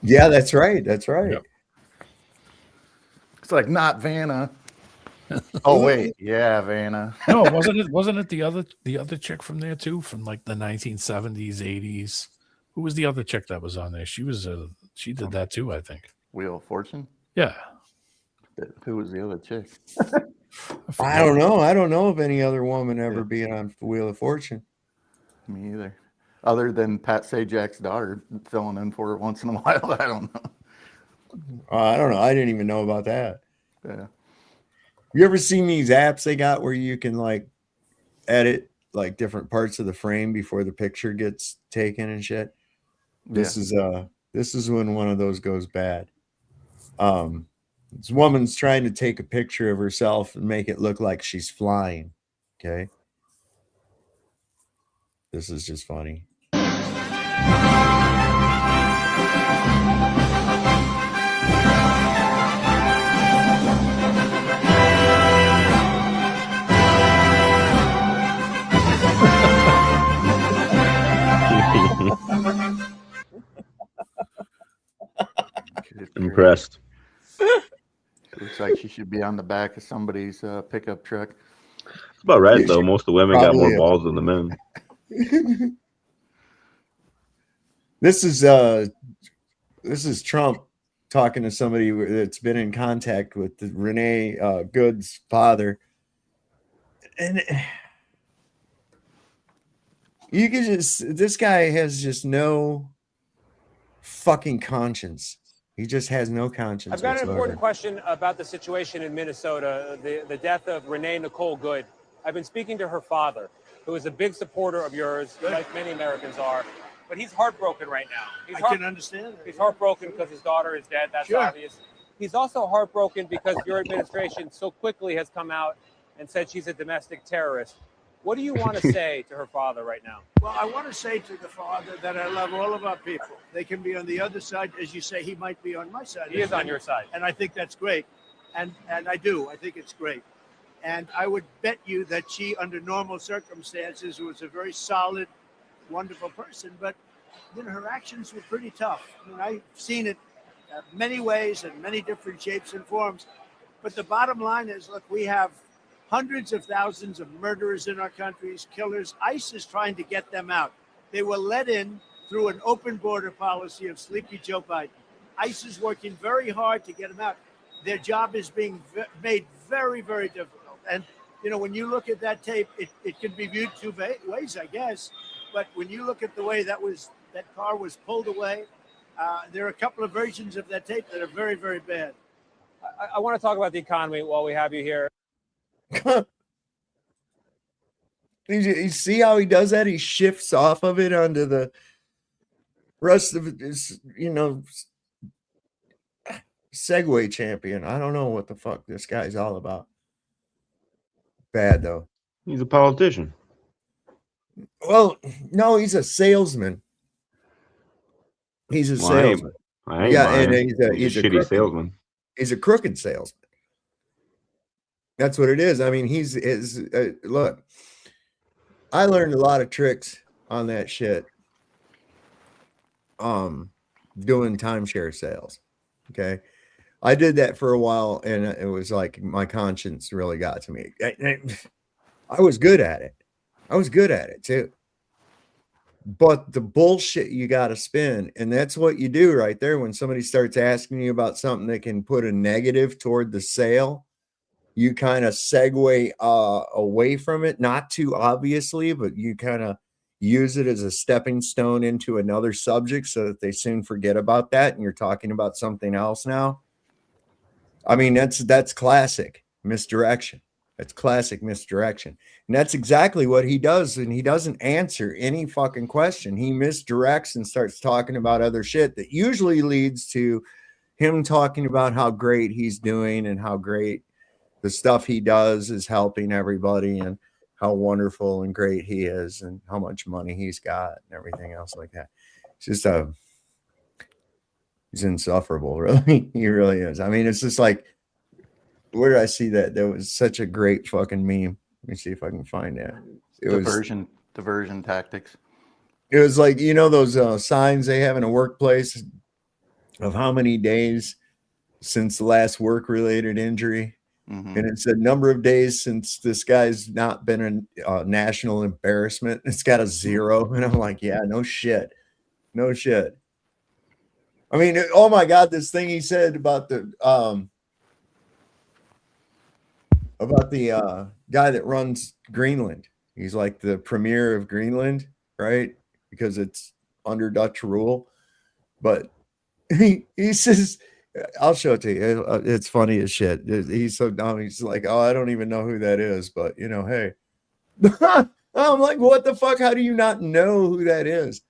Speaker 11: Yeah, that's right. That's right.
Speaker 15: Yep. It's like not Vanna. Oh wait, yeah, Vanna.
Speaker 14: No, wasn't it the other chick from there too, from like the 1970s, 80s? Who was the other chick that was on there? She did that too, I think.
Speaker 15: Wheel of Fortune?
Speaker 14: Yeah.
Speaker 15: Who was the other chick?
Speaker 11: I don't know. I don't know of any other woman ever being on Wheel of Fortune.
Speaker 15: Me either. Other than Pat Sajak's daughter filling in for her once in a while. I don't know.
Speaker 11: I don't know. I didn't even know about that.
Speaker 15: Yeah.
Speaker 11: You ever seen these apps they got where you can like edit like different parts of the frame before the picture gets taken and shit? This is when one of those goes bad. This woman's trying to take a picture of herself and make it look like she's flying. Okay. This is just funny.
Speaker 13: Impressed.
Speaker 15: Looks like she should be on the back of somebody's pickup truck.
Speaker 13: It's about right, though. Most of the women got more balls than the men.
Speaker 11: This is Trump talking to somebody that's been in contact with the Renee Good's father. And you can this guy has just no fucking conscience. He just has no conscience.
Speaker 20: I've got an important question about the situation in Minnesota, the death of Renee Nicole Good. I've been speaking to her father. who is a big supporter of yours, like many Americans are. But he's heartbroken right now.
Speaker 21: I can understand that.
Speaker 20: He's heartbroken because his daughter is dead. That's obvious. He's also heartbroken because your administration so quickly has come out and said she's a domestic terrorist. What do you want to say to her father right now?
Speaker 21: Well, I want to say to the father that I love all of our people. They can be on the other side. As you say, he might be on my side.
Speaker 20: He is on your side.
Speaker 21: And I think that's great. And I do. I think it's great. And I would bet you that she, under normal circumstances, was a very solid, wonderful person. But, you know, her actions were pretty tough. I mean, I've seen it many ways and many different shapes and forms. But the bottom line is, look, we have hundreds of thousands of murderers in our countries, killers. ICE is trying to get them out. They were let in through an open border policy of Sleepy Joe Biden. ICE is working very hard to get them out. Their job is being made very, very difficult. And, you know, when you look at that tape, it can be viewed two ways, I guess. But when you look at the way that car was pulled away, there are a couple of versions of that tape that are very, very bad.
Speaker 20: I want to talk about the economy while we have you here.
Speaker 11: You see how he does that? He shifts off of it onto the rest of his, you know, Segway champion. I don't know what the fuck this guy's all about. Bad though.
Speaker 13: He's a politician.
Speaker 11: Well, no, he's a salesman. He's a salesman.
Speaker 13: I ain't
Speaker 11: yeah,
Speaker 13: lying.
Speaker 11: and he's a
Speaker 13: shitty salesman.
Speaker 11: He's a crooked salesman. That's what it is. I mean, look, I learned a lot of tricks on that shit. Doing timeshare sales. Okay. I did that for a while, and it was like my conscience really got to me. I was good at it. I was good at it too. But the bullshit you got to spin, and that's what you do right there when somebody starts asking you about something that can put a negative toward the sale. You kind of segue away from it, not too obviously, but you kind of use it as a stepping stone into another subject so that they soon forget about that and you're talking about something else now. I mean, that's classic misdirection. That's classic misdirection. And that's exactly what he does. And he doesn't answer any fucking question. He misdirects and starts talking about other shit that usually leads to him talking about how great he's doing and how great the stuff he does is helping everybody and how wonderful and great he is and how much money he's got and everything else like that. It's just he's insufferable, really. He really is. I mean, it's just like, where did I see that? There was such a great fucking meme. Let me see if I can find that.
Speaker 15: Diversion tactics.
Speaker 11: It was like, you know, those signs they have in a workplace of how many days since the last work-related injury.
Speaker 15: Mm-hmm.
Speaker 11: And it's a number of days since this guy's not been a national embarrassment. It's got a 0. And I'm like, yeah, no shit. No shit. I mean, oh my God, this thing he said about the guy that runs Greenland. He's like the premier of Greenland, right? Because it's under Dutch rule. But he says, I'll show it to you. It's funny as shit. He's so dumb. He's like, oh, I don't even know who that is. But, you know, hey. I'm like, what the fuck? How do you not know who that is?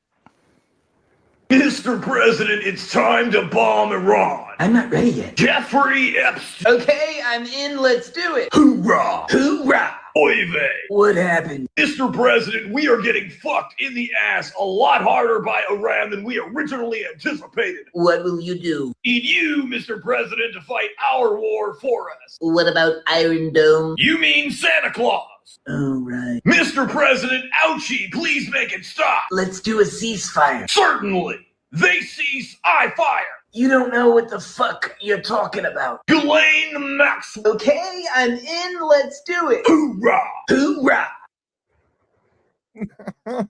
Speaker 22: Mr. President, it's time to bomb Iran.
Speaker 23: I'm not ready yet.
Speaker 22: Jeffrey Epstein.
Speaker 23: Okay, I'm in. Let's do it.
Speaker 22: Hoorah!
Speaker 23: Hoorah!
Speaker 22: Oy vey.
Speaker 23: What happened?
Speaker 22: Mr. President, we are getting fucked in the ass a lot harder by Iran than we originally anticipated.
Speaker 23: What will you do?
Speaker 22: Need you, Mr. President, to fight our war for us.
Speaker 23: What about Iron Dome?
Speaker 22: You mean Santa Claus.
Speaker 23: Oh, right.
Speaker 22: Mr. President, ouchie, please make it stop.
Speaker 23: Let's do a ceasefire.
Speaker 22: Certainly. They cease, I fire.
Speaker 23: You don't know what the fuck you're talking about.
Speaker 22: Ghislaine Maxwell.
Speaker 23: Okay, I'm in. Let's do it.
Speaker 22: Hoorah!
Speaker 23: Hoorah!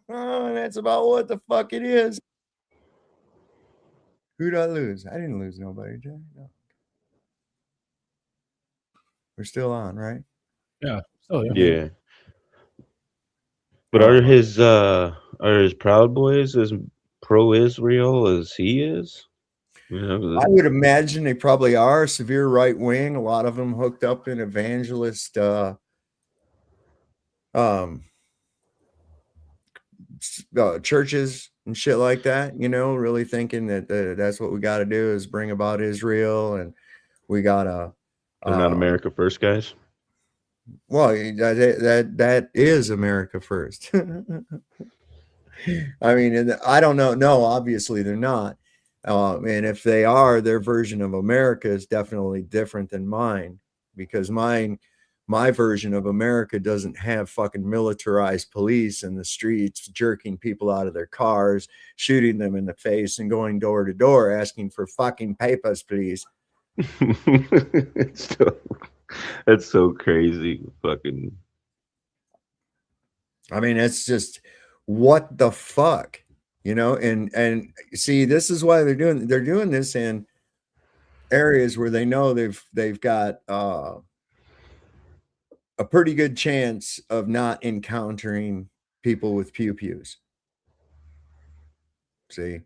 Speaker 11: That's about what the fuck it is. Who'd I lose? I didn't lose nobody, Jay. No. We're still on, right?
Speaker 14: Yeah. Oh,
Speaker 13: yeah. But are his Proud Boys as pro-Israel as he is? You know,
Speaker 11: I would imagine they probably are severe right wing. A lot of them hooked up in evangelist churches and shit like that, you know, really thinking that that's what we got to do is bring about Israel, and we got to.
Speaker 13: They're not America first, guys.
Speaker 11: Well, that is America first. I mean, and I don't know. No, obviously they're not. And if they are, their version of America is definitely different than mine, because my version of America doesn't have fucking militarized police in the streets jerking people out of their cars, shooting them in the face, and going door to door asking for fucking papers, please.
Speaker 13: It's so crazy. Fucking.
Speaker 11: I mean, it's just what the fuck, you know? And see, this is why they're doing this in areas where they know they've got a pretty good chance of not encountering people with pew-pews. See,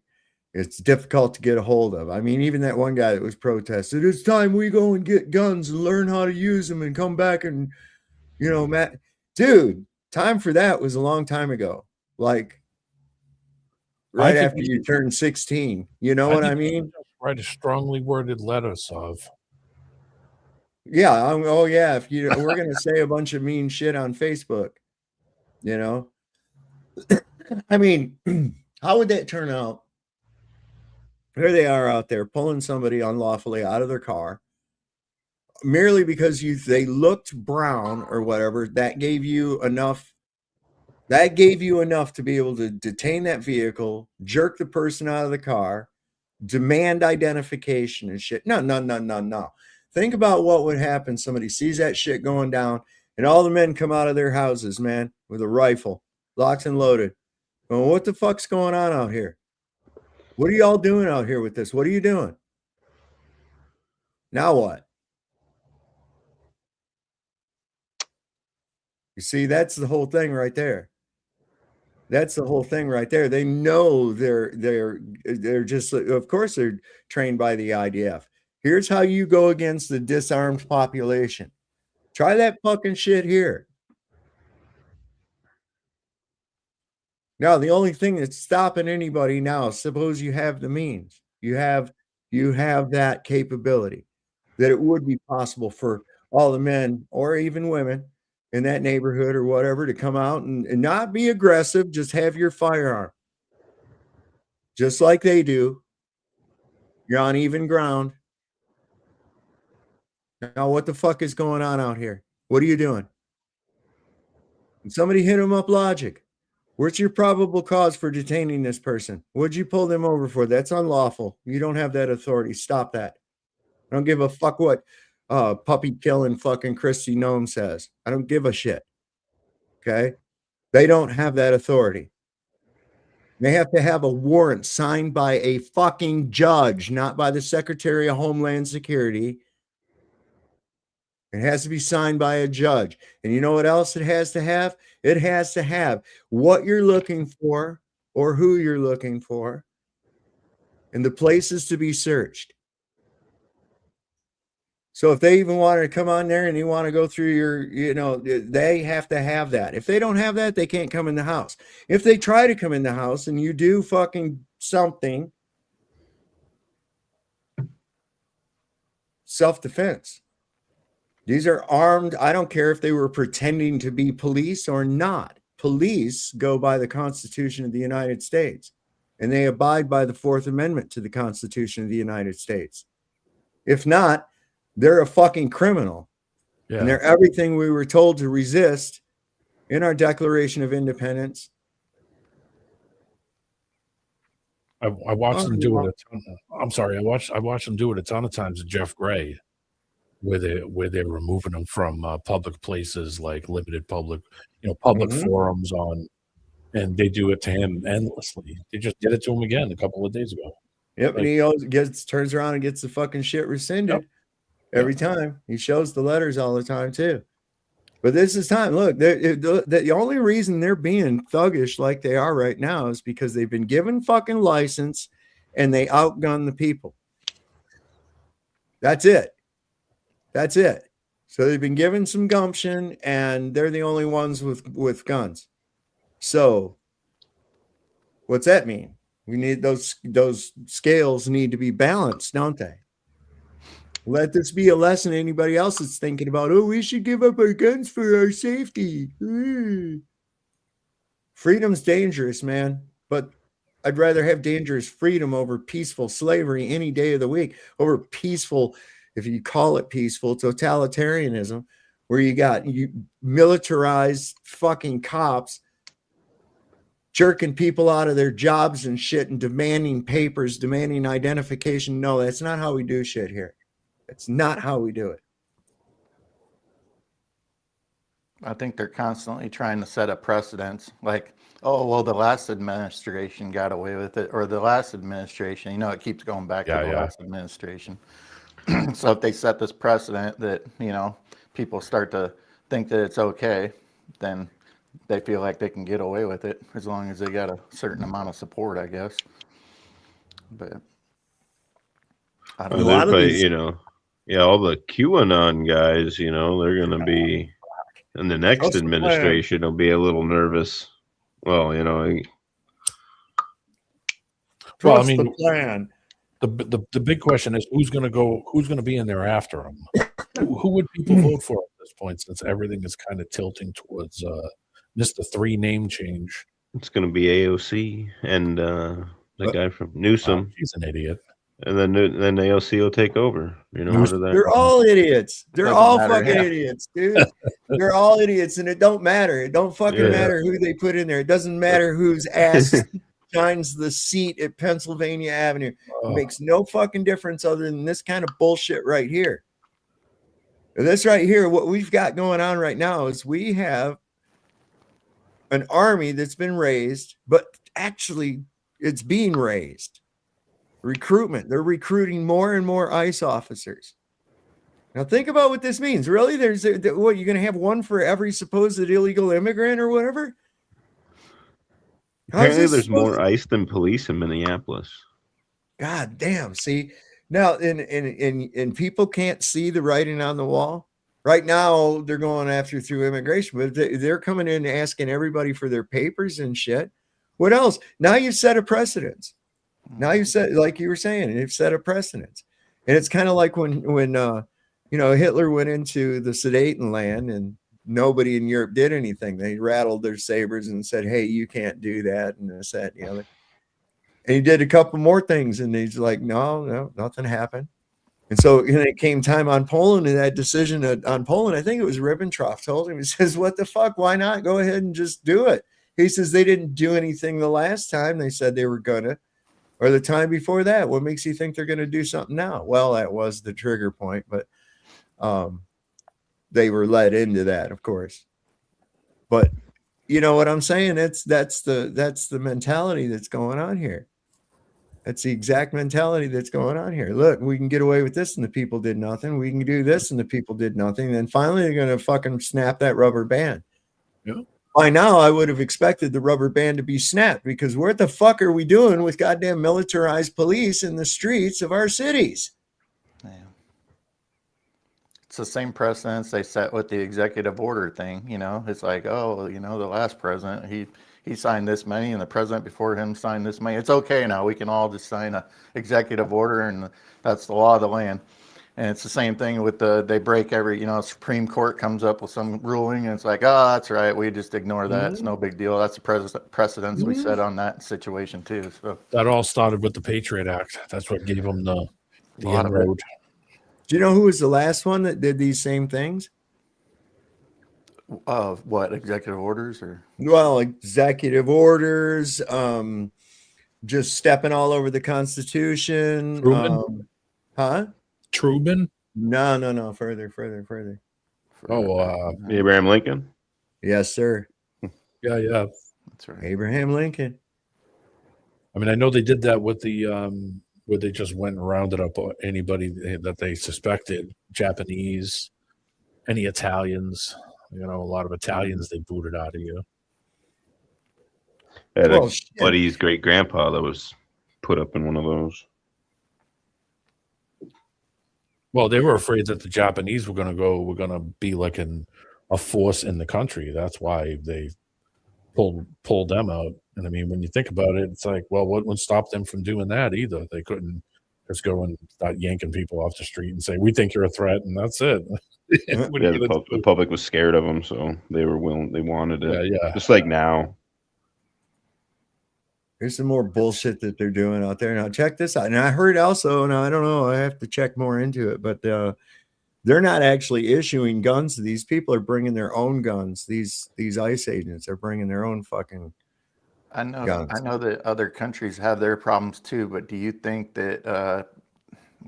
Speaker 11: it's difficult to get a hold of. I mean, even that one guy that was protested, it's time we go and get guns and learn how to use them and come back and, you know, Matt, dude, time for that was a long time ago. Like right after you turn 16, you know what I mean?
Speaker 14: Write a strongly worded letter, Sov.
Speaker 11: Yeah. Oh yeah. If you, we're going to say a bunch of mean shit on Facebook, you know, I mean, how would that turn out? Here they are out there pulling somebody unlawfully out of their car merely because they looked brown or whatever. That gave you enough to be able to detain that vehicle, jerk the person out of the car, demand identification and shit. No. Think about what would happen. Somebody sees that shit going down and all the men come out of their houses, man, with a rifle, locked and loaded. Well, what the fuck's going on out here? What are y'all doing out here with this? What are you doing? Now what? You see, that's the whole thing right there. That's the whole thing right there. They know they're just, of course, they're trained by the IDF. Here's how you go against the disarmed population. Try that fucking shit here. Now, the only thing that's stopping anybody now, suppose you have the means, you have that capability, that it would be possible for all the men or even women in that neighborhood or whatever to come out and not be aggressive, just have your firearm. Just like they do. You're on even ground. Now, what the fuck is going on out here? What are you doing? And somebody hit them up logic. What's your probable cause for detaining this person? What'd you pull them over for? That's unlawful. You don't have that authority. Stop that. I don't give a fuck what puppy killing fucking Christy Nome says. I don't give a shit. Okay? They don't have that authority. They have to have a warrant signed by a fucking judge, not by the Secretary of Homeland Security. It has to be signed by a judge. And you know what else it has to have? It has to have what you're looking for or who you're looking for and the places to be searched. So if they even want to come on there and you want to go through your, you know, they have to have that. If they don't have that, they can't come in the house. If they try to come in the house and you do fucking something, self-defense. These are armed. I don't care if they were pretending to be police or not. Police go by the Constitution of the United States, and they abide by the Fourth Amendment to the Constitution of the United States. If not, they're a fucking criminal. Yeah. And they're everything we were told to resist in our Declaration of Independence.
Speaker 14: I watched them do it a ton. I'm sorry. I watched them do it a ton of times with Jeff Gray, where they're removing them from public places like limited public, public forums and they do it to him endlessly. They just did it to him again a couple of days ago.
Speaker 11: Yep, and he always turns around and gets the fucking shit rescinded every time. He shows the letters all the time too. But this is time. Look, the only reason they're being thuggish like they are right now is because they've been given fucking license and they outgun the people. That's it. That's it. So they've been given some gumption and they're the only ones with guns. So What's that mean? We need those scales need to be balanced, don't they? Let this be a lesson to anybody else that's thinking about, oh, we should give up our guns for our safety. Freedom's dangerous, man. But I'd rather have dangerous freedom over peaceful slavery any day of the week, over peaceful, if you call it peaceful, totalitarianism, where you got militarized fucking cops jerking people out of their jobs and shit and demanding papers, demanding identification. No, that's not how we do shit here. That's not how we do it.
Speaker 15: I think they're constantly trying to set up precedents. Like, oh, well, the last administration got away with it, or the last administration, you know, it keeps going back to the last administration. So if they set this precedent that, you know, people start to think that it's okay, then they feel like they can get away with it as long as they got a certain amount of support, I guess. But I don't know.
Speaker 13: You know, yeah, all the QAnon guys, you know, they're going to be, in the next administration, will be a little nervous. Well, you know,
Speaker 14: well, I mean, the big question is who's going to be in there after him? Who would people vote for at this point, since everything is kind of tilting towards just the 3 name change?
Speaker 13: It's going to be AOC and the guy from Newsom.
Speaker 14: He's an idiot.
Speaker 13: And then AOC will take over. You know,
Speaker 11: they're all idiots. They're all fucking idiots, dude. They're all idiots, and it don't matter. It don't fucking matter who they put in there. It doesn't matter whose ass shines the seat at Pennsylvania Avenue. It makes no fucking difference other than this kind of bullshit right here. This right here, what we've got going on right now is we have an army that's been raised, but actually it's being raised. Recruitment. They're recruiting more and more ICE officers. Now think about what this means. Really? What, you're going to have one for every supposed illegal immigrant or whatever?
Speaker 13: Apparently there's more ICE than police in Minneapolis.
Speaker 11: God damn. See, now and people can't see the writing on the wall. Right now they're going after through immigration, but they're coming in and asking everybody for their papers and shit. What else? Now you've set a precedence. Now you said, like you were saying, you've set a precedence. And it's kind of like when you know, Hitler went into the Sudetenland and nobody in Europe did anything. They rattled their sabers and said, hey, you can't do that. And this, that, and the other. And he did a couple more things. And he's like, no, nothing happened. And so it came time on Poland, and that decision on Poland, I think it was Ribbentrop told him, he says, what the fuck? Why not? Go ahead and just do it. He says, they didn't do anything the last time they said they were going to. Or the time before that. What makes you think they're going to do something now? Well, that was the trigger point, but they were led into that, of course. But you know what I'm saying? That's the mentality that's going on here. That's the exact mentality that's going on here. Look, we can get away with this, and the people did nothing. We can do this, and the people did nothing. Then finally, they're going to fucking snap that rubber band.
Speaker 14: Yeah.
Speaker 11: By now, I would have expected the rubber band to be snapped, because what the fuck are we doing with goddamn militarized police in the streets of our cities?
Speaker 15: Yeah. It's the same precedents they set with the executive order thing. You know, it's like, oh, you know, the last president, he signed this many, and the president before him signed this many. It's okay now. We can all just sign a executive order, and that's the law of the land. And it's the same thing with they break every, you know, Supreme Court comes up with some ruling, and it's like, oh, that's right. We just ignore that. It's no big deal. That's the precedence we set on that situation too. So
Speaker 14: that all started with the Patriot Act. That's what gave them the inroad.
Speaker 11: Do you know who was the last one that did these same things?
Speaker 15: What, executive orders or?
Speaker 11: Well, executive orders, just stepping all over the Constitution. Huh?
Speaker 14: Truman?
Speaker 11: No. Further.
Speaker 13: Abraham Lincoln?
Speaker 11: Yes, sir.
Speaker 14: Yeah.
Speaker 15: That's right.
Speaker 11: Abraham Lincoln.
Speaker 14: I mean, I know they did that with the where they just went and rounded up anybody that they suspected, Japanese, any Italians. You know, a lot of Italians they booted out of you.
Speaker 13: I had a buddy's great grandpa that was put up in one of those.
Speaker 14: Well, they were afraid that the Japanese were going to be like a force in the country. That's why they pulled them out. And I mean, when you think about it, it's like, well, what would stop them from doing that either? They couldn't just go and start yanking people off the street and say, "We think you're a threat," and that's it. What are
Speaker 13: Yeah,
Speaker 14: you gonna
Speaker 13: the
Speaker 14: do?
Speaker 13: public was scared of them, so they were willing. They wanted it.
Speaker 14: Yeah.
Speaker 13: Just like now.
Speaker 11: There's some more bullshit that they're doing out there. Now check this out. And I heard also, and I don't know, I have to check more into it, but they're not actually issuing guns to these people. Are bringing their own guns. These ICE agents are bringing their own fucking guns.
Speaker 15: I know that other countries have their problems too, but do you think that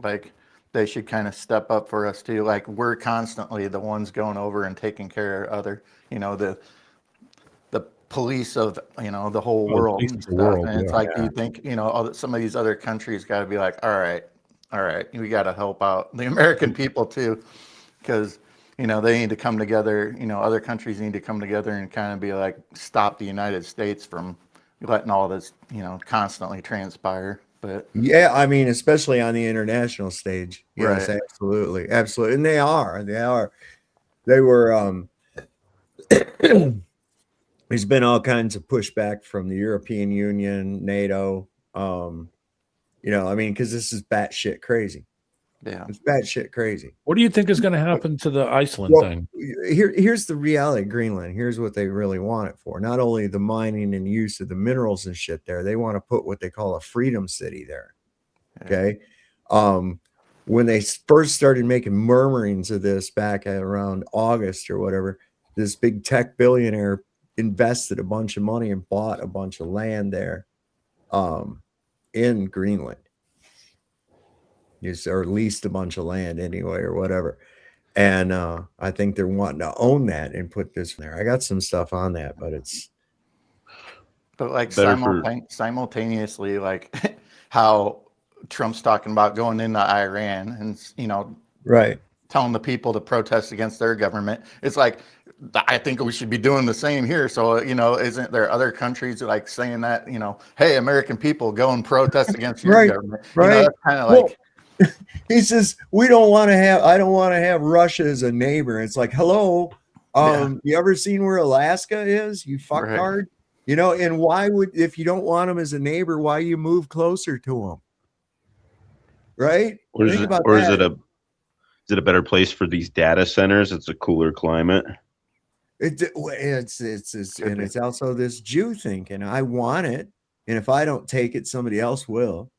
Speaker 15: like they should kind of step up for us too? Like we're constantly the ones going over and taking care of other, the police of the whole world and stuff. And it's like, do you think some of these other countries got to be like, all right, we got to help out the American people too, because they need to come together. Other countries need to come together and kind of be like, stop the United States from letting all this constantly transpire. But
Speaker 11: yeah, I mean, especially on the international stage. Yes,
Speaker 15: Right.
Speaker 11: absolutely, and they were there's been all kinds of pushback from the European Union, NATO. I mean, because this is batshit crazy.
Speaker 15: Yeah,
Speaker 11: it's batshit crazy.
Speaker 14: What do you think is going to happen to the Iceland thing?
Speaker 11: Here's the reality of Greenland. Here's what they really want it for. Not only the mining and use of the minerals and shit there, they want to put what they call a freedom city there. Okay. When they first started making murmurings of this back at around August or whatever, this big tech billionaire invested a bunch of money and bought a bunch of land there in Greenland. Or leased a bunch of land anyway or whatever. And I think they're wanting to own that and put this there. I got some stuff on that, but it's
Speaker 15: like simultaneously, like how Trump's talking about going into Iran and
Speaker 11: right,
Speaker 15: telling the people to protest against their government. It's like, I think we should be doing the same here. So isn't there other countries like saying that hey, American people, go and protest against your government?
Speaker 11: Right.
Speaker 15: That's kind of like.
Speaker 11: He says, I don't want to have Russia as a neighbor. It's like, hello, you ever seen where Alaska is? You fucktard. And why if you don't want them as a neighbor, why you move closer to them? Right?
Speaker 13: Or is it a better place for these data centers? It's a cooler climate.
Speaker 11: It's also this Jew thinking, I want it, and if I don't take it, somebody else will.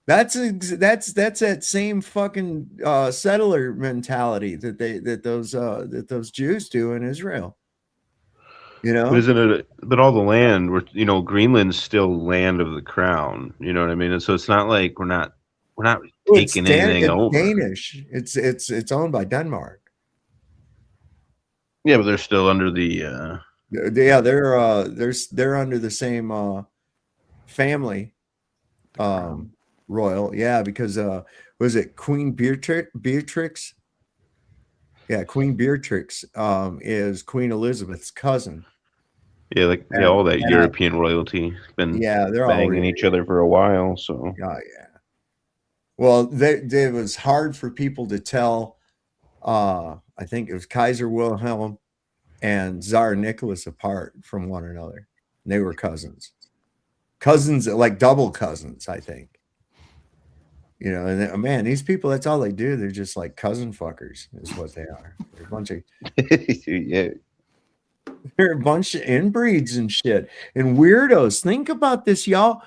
Speaker 11: That's that same fucking settler mentality that those Jews do in Israel.
Speaker 13: But isn't it? But all the land, Greenland's still land of the crown. You know what I mean? And so it's not like we're not taking anything over.
Speaker 11: Danish. It's owned by Denmark.
Speaker 13: Yeah, but they're still under the.
Speaker 11: They're under the same family. Royal, yeah, because was it Queen Beatrix? Yeah, Queen Beatrix is Queen Elizabeth's cousin.
Speaker 13: Yeah, all that European royalty been
Speaker 11: they're
Speaker 13: banging
Speaker 11: all
Speaker 13: each other for a while. So
Speaker 11: yeah. Well, it was hard for people to tell. I think it was Kaiser Wilhelm and Tsar Nicholas apart from one another. They were cousins, like double cousins, I think. And man, these people, that's all they do. They're just like cousin fuckers is what they are. They're a bunch of they're a bunch of inbreeds and shit and weirdos. Think about this, y'all.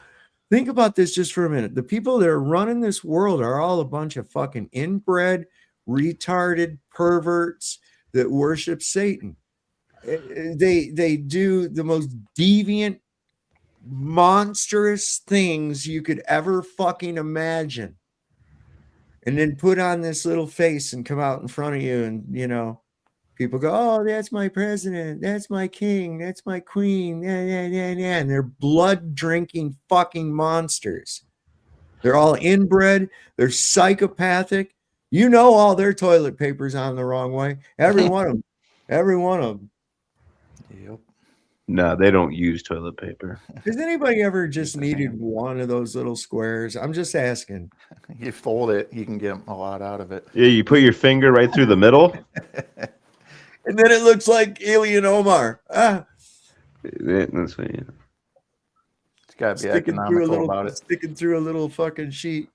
Speaker 11: Think about this just for a minute. The people that are running this world are all a bunch of fucking inbred, retarded perverts that worship Satan. They do the most deviant, monstrous things you could ever fucking imagine, and then put on this little face and come out in front of you, and people go, oh, that's my president, that's my king, that's my queen, and they're blood drinking fucking monsters. They're all inbred, they're psychopathic. All their toilet paper's on the wrong way, every one of them.
Speaker 15: Yep.
Speaker 13: No, they don't use toilet paper.
Speaker 11: Has anybody ever just needed one of those little squares? I'm just asking.
Speaker 15: You fold it, you can get a lot out of it.
Speaker 13: Yeah, you put your finger right through the middle.
Speaker 11: And then it looks like Alien Omar.
Speaker 13: That's what, yeah.
Speaker 15: It's got to be economical about it.
Speaker 11: Sticking through a little fucking sheet.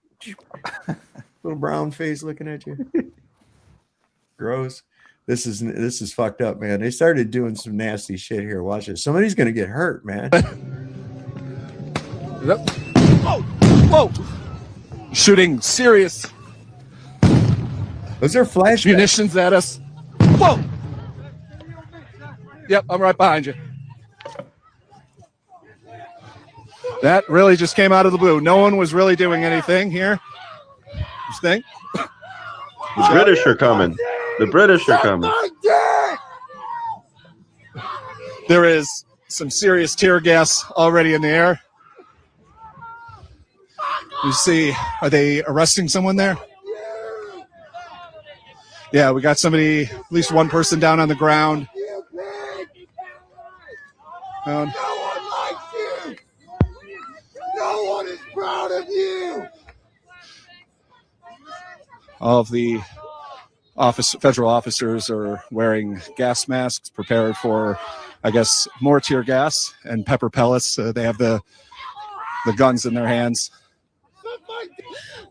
Speaker 11: Little brown face looking at you. Gross. This is fucked up, man. They started doing some nasty shit here. Watch it. Somebody's gonna get hurt, man.
Speaker 2: Yep. Whoa! Shooting serious.
Speaker 11: Was there flash
Speaker 2: munitions at us? Whoa! Yep, I'm right behind you. That really just came out of the blue. No one was really doing anything here. You think?
Speaker 13: The British are coming. The British are coming.
Speaker 2: There is some serious tear gas already in the air. You see, are they arresting someone there? Yeah, we got somebody, at least one person down on the ground.
Speaker 19: No one likes you. No one is proud of you.
Speaker 2: All of the federal officers are wearing gas masks, prepared for, I guess, more tear gas and pepper pellets. They have the guns in their hands.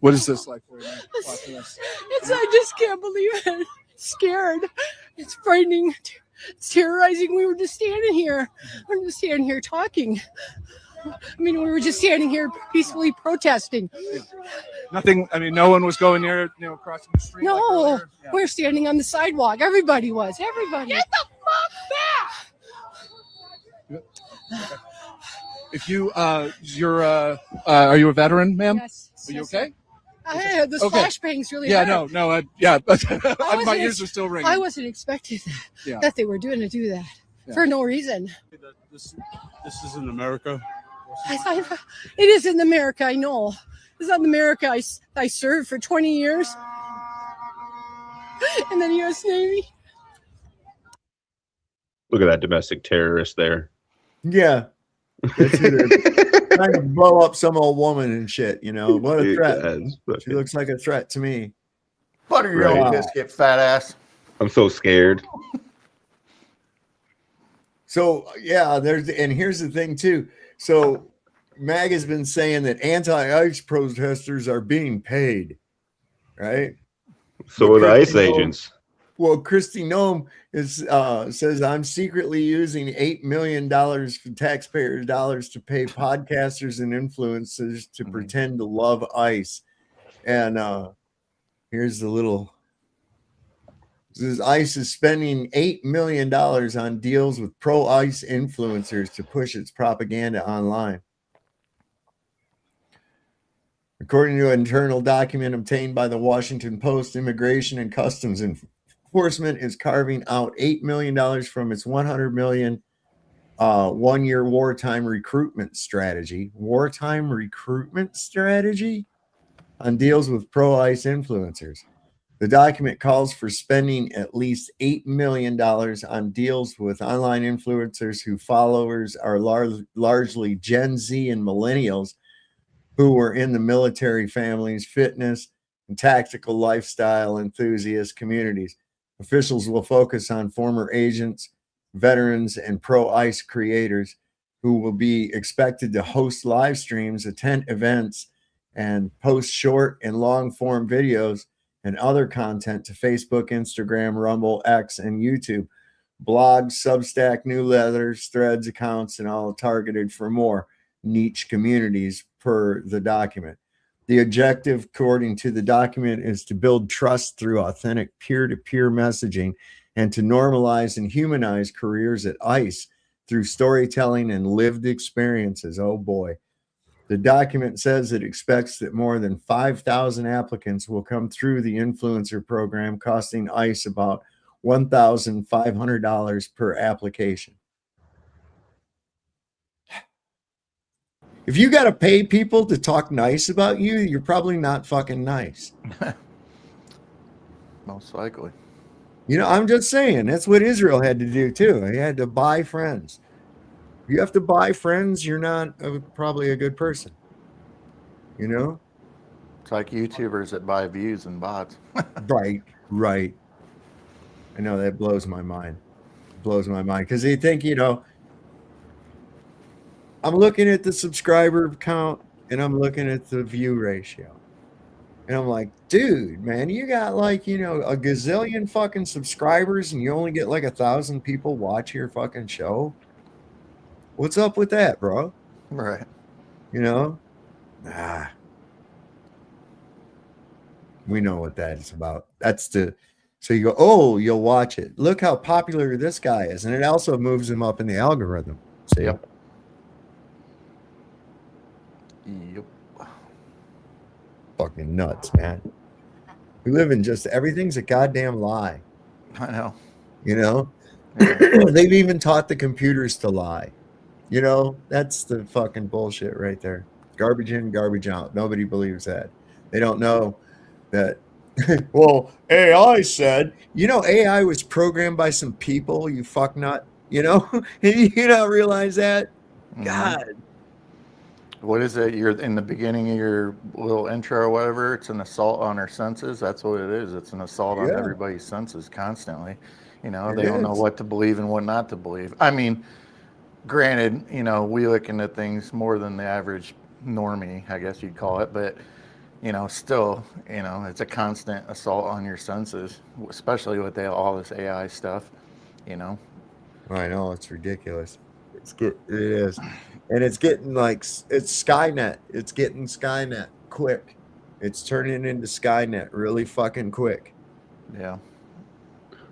Speaker 2: What is this like for you?
Speaker 7: I just can't believe it. Scared. It's frightening. It's terrorizing. We were just standing here. We're just standing here talking. I mean, we were just standing here peacefully protesting.
Speaker 2: Nothing. I mean, no one was going near, crossing the street.
Speaker 7: No, we're standing on the sidewalk. Everybody was. Everybody. Get the fuck back!
Speaker 2: If you, are you a veteran, ma'am?
Speaker 7: Yes.
Speaker 2: Are you okay?
Speaker 7: I had those flashbangs really
Speaker 2: Yeah,
Speaker 7: hard.
Speaker 2: but my ears are still ringing.
Speaker 7: I wasn't expecting that they were doing that for no reason.
Speaker 4: This is in America.
Speaker 7: It is in America, I know. This is not America. I served for 20 years in the U.S. Navy.
Speaker 13: Look at that domestic terrorist there.
Speaker 11: Yeah. Trying to blow up some old woman and shit, What a threat. She looks like a threat to me.
Speaker 15: Butter your own biscuit, fat ass.
Speaker 13: I'm so scared.
Speaker 11: So here's the thing too. So MAG has been saying that anti-ICE protesters are being paid, right?
Speaker 13: So are the ICE agents.
Speaker 11: Well, Kristi Noem says, I'm secretly using $8 million for taxpayer dollars to pay podcasters and influencers to pretend to love ICE. And here's the little. This is ICE is spending $8 million on deals with pro-ICE influencers to push its propaganda online. According to an internal document obtained by the Washington Post, Immigration and Customs Enforcement is carving out $8 million from its $100 million one-year wartime recruitment strategy. Wartime recruitment strategy on deals with pro-ICE influencers. The document calls for spending at least $8 million on deals with online influencers whose followers are largely Gen Z and millennials who were in the military families, fitness, and tactical lifestyle enthusiast communities. Officials will focus on former agents, veterans, and pro-ICE creators who will be expected to host live streams, attend events, and post short and long-form videos and other content to Facebook, Instagram, Rumble, X, and YouTube, blogs, Substack, newsletters, threads, accounts, and all targeted for more niche communities per the document. The objective, according to the document, is to build trust through authentic peer-to-peer messaging and to normalize and humanize careers at ICE through storytelling and lived experiences. Oh boy. The document says it expects that more than 5,000 applicants will come through the influencer program, costing ICE about $1,500 per application. If you got to pay people to talk nice about you, you're probably not fucking nice.
Speaker 15: Most likely.
Speaker 11: I'm just saying, that's what Israel had to do too. They had to buy friends. If you have to buy friends, you're not probably a good person.
Speaker 15: It's like YouTubers that buy views and bots.
Speaker 11: Right. I know that blows my mind. Because they think, I'm looking at the subscriber count and I'm looking at the view ratio. And I'm like, dude, man, you got like, you know, a gazillion fucking subscribers and you only get like 1,000 people watch your fucking show. What's up with that, bro?
Speaker 15: Right.
Speaker 11: You know? We know what that is about. So you go, oh, you'll watch it. Look how popular this guy is. And it also moves him up in the algorithm. See?
Speaker 15: Yep.
Speaker 11: Fucking nuts, man. We live in just everything's a goddamn lie.
Speaker 15: I know.
Speaker 11: You know? They've even taught the computers to lie. You know, that's the fucking bullshit right there. Garbage in, garbage out. Nobody believes that. They don't know that. Well, AI said, you know, AI was programmed by some people, you fuck nut. You know? You don't realize that? God.
Speaker 15: What is it? You're in the beginning of your little intro or whatever. It's an assault on our senses. That's what it is. It's an assault on
Speaker 11: Yeah.
Speaker 15: everybody's senses constantly. You know,
Speaker 11: It
Speaker 15: they don't know
Speaker 11: is.
Speaker 15: what to believe and what not to believe. I mean, granted, you know, we look into things more than the average normie, I guess you'd call it. But, you know, still, you know, it's a constant assault on your senses, especially with all this AI stuff, you know.
Speaker 11: I know, it's ridiculous. It is. And it's getting like, it's Skynet. It's getting Skynet quick. It's turning into Skynet really fucking quick.
Speaker 15: Yeah.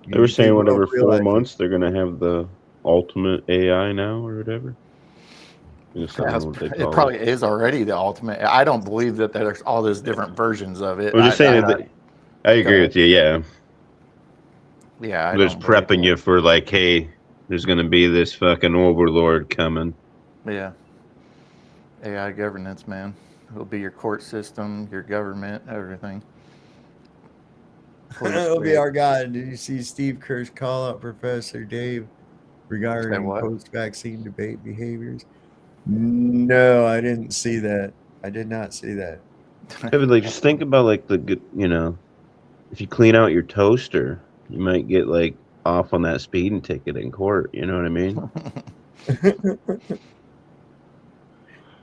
Speaker 13: They were saying
Speaker 11: People don't
Speaker 13: whatever 4
Speaker 11: realize it.
Speaker 13: months they're gonna have the ultimate AI now or whatever. I guess I don't know what they
Speaker 15: It
Speaker 13: call
Speaker 15: probably is already the ultimate. I don't believe that there's all those different versions of it.
Speaker 13: I'm just saying that I agree with you. Yeah,
Speaker 15: Yeah, I
Speaker 13: just
Speaker 15: don't believe
Speaker 13: prepping you for like, hey, there's gonna be this fucking overlord coming.
Speaker 15: Yeah. AI governance, man. It'll be your court system, your government, everything.
Speaker 11: It'll be our guy. Did you see Steve Kerr's call out Professor Dave regarding
Speaker 15: what?
Speaker 11: post-vaccine debate behaviors? No, I didn't see that. I did not see that.
Speaker 13: Yeah, but like, just think about like the good, you know, if you clean out your toaster, you might get like off on that speeding ticket in court. You know what I mean?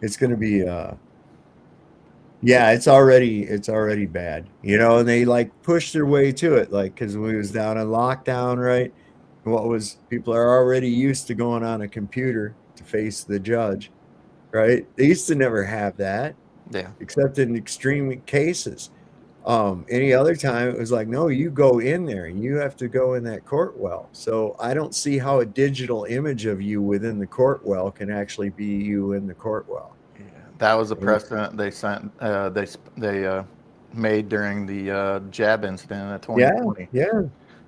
Speaker 11: It's going to be yeah, it's already bad, you know, and they like push their way to it, like, because we was down in lockdown, right? People are already used to going on a computer to face the judge, right? They used to never have that.
Speaker 15: Yeah.
Speaker 11: Except in extreme cases. Any other time it was like, no, you go in there and you have to go in that court well. So I don't see how a digital image of you within the court well can actually be you in the court well.
Speaker 15: That was a precedent they sent. They made during the jab incident in 2020.
Speaker 11: Yeah.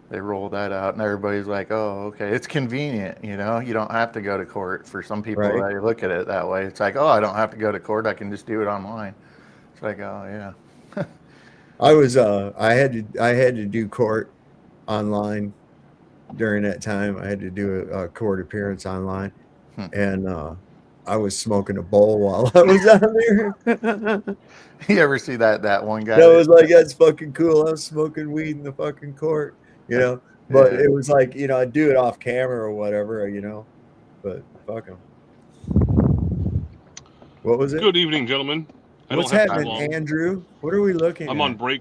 Speaker 15: They rolled that out, and everybody's like, "Oh, okay, it's convenient." You know, you don't have to go to court. For some people,
Speaker 11: Right.
Speaker 15: they look at it that way. It's like, "Oh, I don't have to go to court. I can just do it online." It's like, "Oh, yeah."
Speaker 11: I had to do court online during that time. I had to do a court appearance online, and I was smoking a bowl while I was out there.
Speaker 15: You ever see that one guy?
Speaker 11: That was like, that's fucking cool. I was smoking weed in the fucking court, you know. But
Speaker 15: Yeah.
Speaker 11: it was like, you know, I'd do it off camera or whatever, you know. But fuck him. What was it?
Speaker 1: Good evening, gentlemen.
Speaker 11: What's
Speaker 1: don't have too
Speaker 11: happening,
Speaker 1: long.
Speaker 11: Andrew? What are we looking
Speaker 1: I'm
Speaker 11: at?
Speaker 1: on break.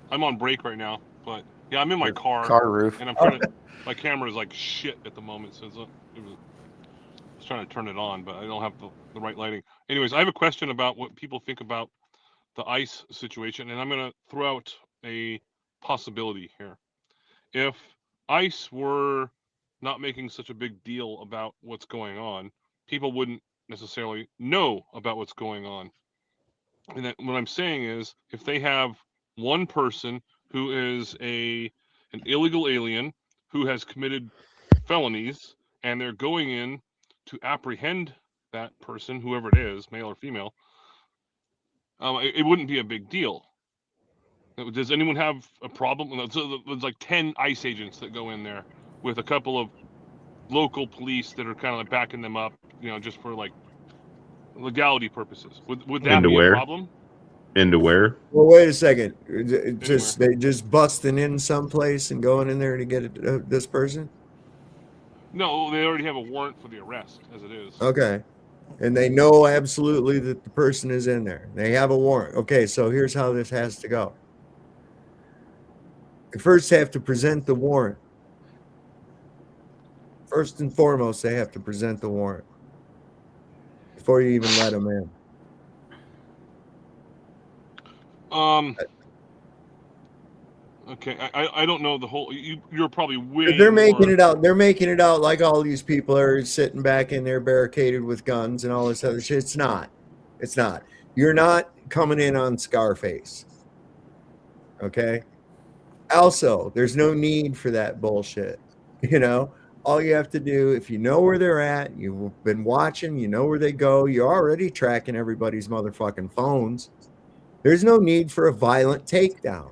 Speaker 1: I'm on break right now, but yeah, I'm in my car.
Speaker 15: Car roof.
Speaker 1: And I'm trying to. My camera is like shit at the moment, so I was trying to turn it on, but I don't have the right lighting. Anyways, I have a question about what people think about the ICE situation, and I'm going to throw out a possibility here. If ICE were not making such a big deal about what's going on, people wouldn't necessarily know about what's going on. And that, what I'm saying is, if they have one person who is an illegal alien who has committed felonies, and they're going in to apprehend that person, whoever it is, male or female, it wouldn't be a big deal. Does anyone have a problem? So there's like 10 ICE agents that go in there with a couple of local police that are kind of like backing them up, you know, just for like legality purposes. Would that be a problem?
Speaker 13: Into where?
Speaker 11: Well, wait a second. They just busting in someplace and going in there to get this person?
Speaker 1: No, they already have a warrant for the arrest as it is.
Speaker 11: Okay. and they know absolutely that the person is in there. They have a warrant. Okay, so here's how this has to go. They first have to present the warrant. First and foremost, they have to present the warrant before you even let them in.
Speaker 1: Okay, I don't know the whole. You're probably way.
Speaker 11: They're making
Speaker 1: more-
Speaker 11: it out. They're making it out like all these people are sitting back in there barricaded with guns and all this other shit. It's not. It's not. You're not coming in on Scarface. Okay. Also, there's no need for that bullshit. You know, all you have to do, if you know where they're at, you've been watching, you know where they go, you're already tracking everybody's motherfucking phones. There's no need for a violent takedown.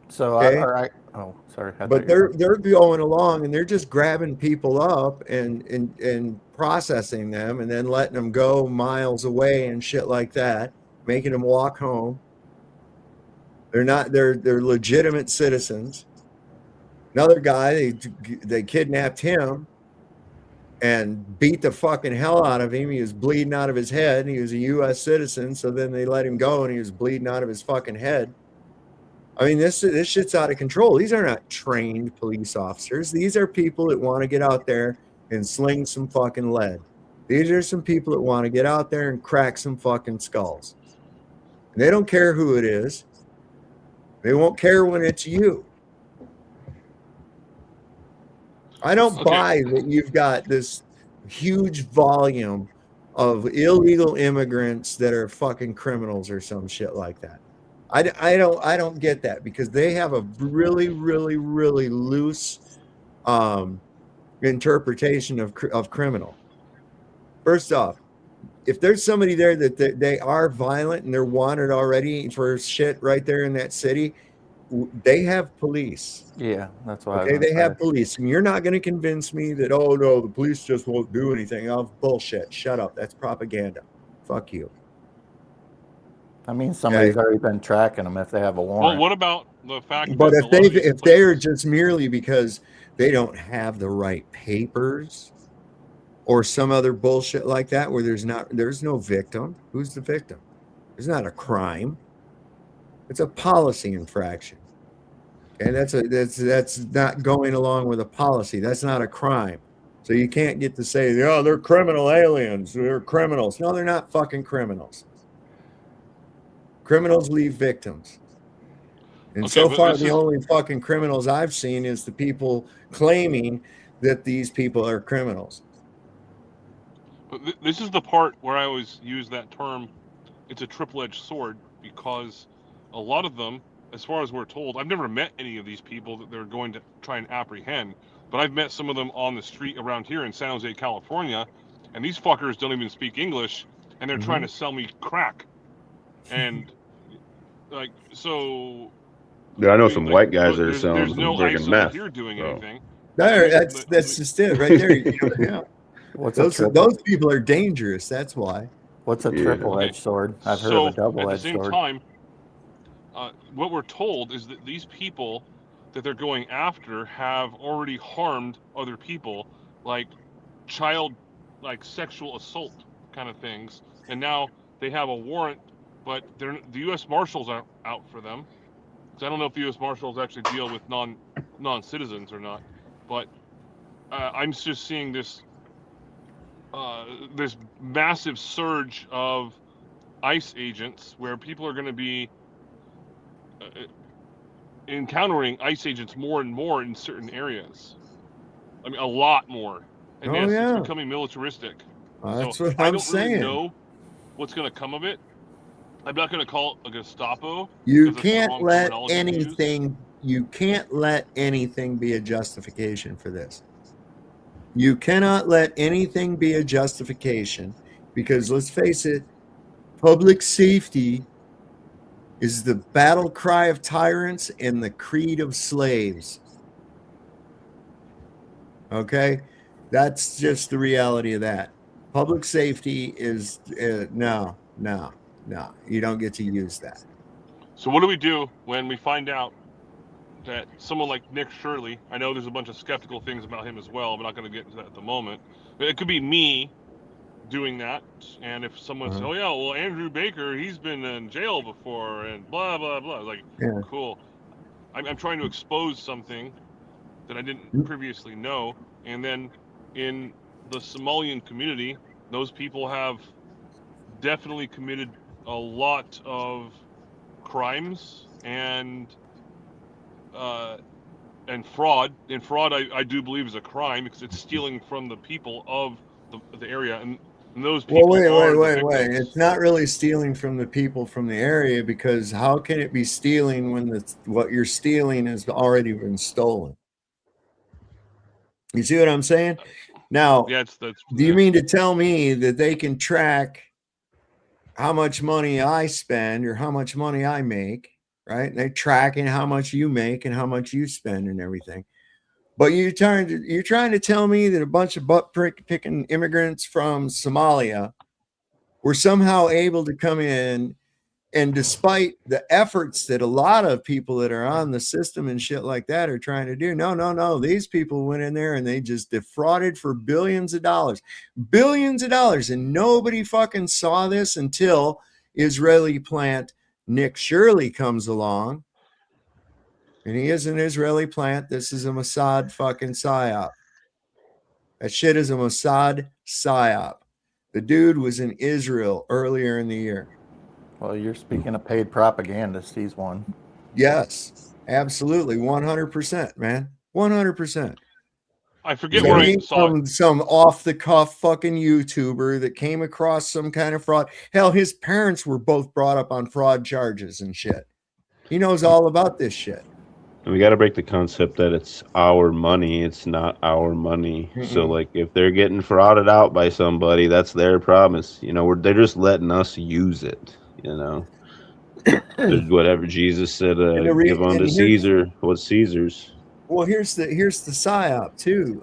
Speaker 15: So
Speaker 11: Okay?
Speaker 15: oh, sorry. I
Speaker 11: But
Speaker 15: thought you
Speaker 11: they're going along and they're just grabbing people up and processing them and then letting them go miles away and shit like that, making them walk home. They're legitimate citizens. Another guy, they kidnapped him and beat the fucking hell out of him. He was bleeding out of his head. He was a U.S. citizen, so then they let him go and he was bleeding out of his fucking head. I mean, this shit's out of control. These are not trained police officers. These are people that want to get out there and sling some fucking lead. These are some people that want to get out there and crack some fucking skulls. And they don't care who it is. They won't care when it's you. I don't buy that you've got this huge volume of illegal immigrants that are fucking criminals or some shit like that. I don't get that because they have a really, really, really loose interpretation of criminal. First off, if there's somebody there that they are violent and they're wanted already for shit right there in that city, they have police.
Speaker 15: Yeah, that's why.
Speaker 11: Okay, they have police, and you're not going to convince me that, oh no, the police just won't do anything. Oh, bullshit! Shut up. That's propaganda. Fuck you.
Speaker 15: I mean, somebody's already been tracking them if they have a warrant.
Speaker 1: Well, what about the fact?
Speaker 11: But
Speaker 1: that
Speaker 11: if they're just merely because they don't have the right papers or some other bullshit like that, where there's no victim. Who's the victim? It's not a crime. It's a policy infraction. And that's not going along with a policy. That's not a crime. So you can't get to say, oh, they're criminal aliens. They're criminals. No, they're not fucking criminals. Criminals leave victims. And
Speaker 1: Okay,
Speaker 11: so
Speaker 1: but
Speaker 11: far,
Speaker 1: this
Speaker 11: the
Speaker 1: is-
Speaker 11: only fucking criminals I've seen is the people claiming that these people are criminals.
Speaker 1: This is the part where I always use that term. It's a triple-edged sword because a lot of them, as far as we're told, I've never met any of these people that they're going to try and apprehend, but I've met some of them on the street around here in San Jose, California, and these fuckers don't even speak English, and they're trying to sell me crack. And like, so
Speaker 13: Yeah, I know some white guys that are
Speaker 1: there's
Speaker 13: selling some
Speaker 1: no
Speaker 13: freaking
Speaker 1: ICE
Speaker 13: meth.
Speaker 1: over here doing
Speaker 13: so.
Speaker 1: anything.
Speaker 11: There, that's just it right there. Yeah.
Speaker 15: What's
Speaker 11: Those people are dangerous. That's why.
Speaker 15: What's a triple-edged sword? I've heard
Speaker 1: So
Speaker 15: of a double-edged
Speaker 1: at the same
Speaker 15: sword.
Speaker 1: time, what we're told is that these people that they're going after have already harmed other people, like sexual assault kind of things, and now they have a warrant, but the U.S. Marshals aren't out for them. So I don't know if the U.S. Marshals actually deal with non-citizens or not, but I'm just seeing this massive surge of ICE agents where people are going to be encountering ICE agents more and more in certain areas. I mean, a lot more. And
Speaker 11: Oh, yeah.
Speaker 1: it's becoming militaristic.
Speaker 11: That's
Speaker 1: so
Speaker 11: what
Speaker 1: I
Speaker 11: I'm
Speaker 1: don't
Speaker 11: saying.
Speaker 1: really know what's going to come of it. I'm not going to call it a Gestapo.
Speaker 11: You
Speaker 1: because that's the
Speaker 11: can't
Speaker 1: wrong
Speaker 11: let
Speaker 1: terminology to use.
Speaker 11: anything. You can't let anything be a justification for this. You cannot let anything be a justification because let's face it, public safety is the battle cry of tyrants and the creed of slaves. Okay? That's just the reality of that. Public safety is no. You don't get to use that.
Speaker 1: So what do we do when we find out that someone like Nick Shirley, I know there's a bunch of skeptical things about him as well, but not going to get into that at the moment. But it could be me doing that, and if someone says, "Oh yeah, well Andrew Baker, he's been in jail before," and blah blah blah, like,
Speaker 11: Yeah.
Speaker 1: cool. I'm trying to expose something that I didn't previously know, and then in the Somalian community, those people have definitely committed a lot of crimes and fraud. And fraud, I do believe, is a crime because it's stealing from the people of the area, and those
Speaker 11: Well,
Speaker 1: people are the victims.
Speaker 11: It's not really stealing from the people from the area, because how can it be stealing when what you're stealing has already been stolen? You see what I'm saying? Now,
Speaker 1: Yeah,
Speaker 11: do you mean to tell me that they can track how much money I spend or how much money I make, right? And they're tracking how much you make and how much you spend and everything. But you're trying to tell me that a bunch of butt picking immigrants from Somalia were somehow able to come in, and despite the efforts that a lot of people that are on the system and shit like that are trying to do, no, these people went in there and they just defrauded for billions of dollars, and nobody fucking saw this until Israeli plant Nick Shirley comes along. And he is an Israeli plant. This is a Mossad fucking psyop. That shit is a Mossad psyop. The dude was in Israel earlier in the year.
Speaker 15: Well, you're speaking of paid propagandists. He's one.
Speaker 11: Yes, absolutely. 100%, man. 100%.
Speaker 1: I forget where I saw it.
Speaker 11: Some off the cuff fucking YouTuber that came across some kind of fraud. Hell, his parents were both brought up on fraud charges and shit. He knows all about this shit.
Speaker 13: And we got to break the concept that it's our money. It's not our money. So, like, if they're getting frauded out by somebody, that's their promise. You know, they're just letting us use it. You know, whatever Jesus said, give unto Caesar what's Caesar's.
Speaker 11: Well, here's the psyop too.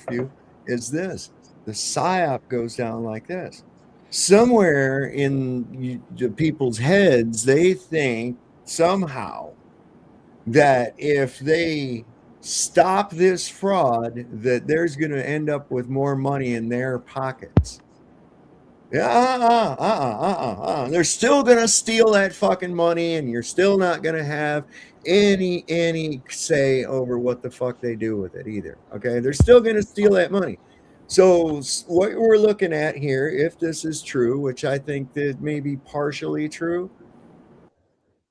Speaker 11: Few is this. The psyop goes down like this. Somewhere in the people's heads, they think somehow that if they stop this fraud, that there's going to end up with more money in their pockets. Yeah, They're still going to steal that fucking money, and you're still not going to have any say over what the fuck they do with it either. Okay, they're still going to steal that money. So what we're looking at here, if this is true, which I think that may be partially true,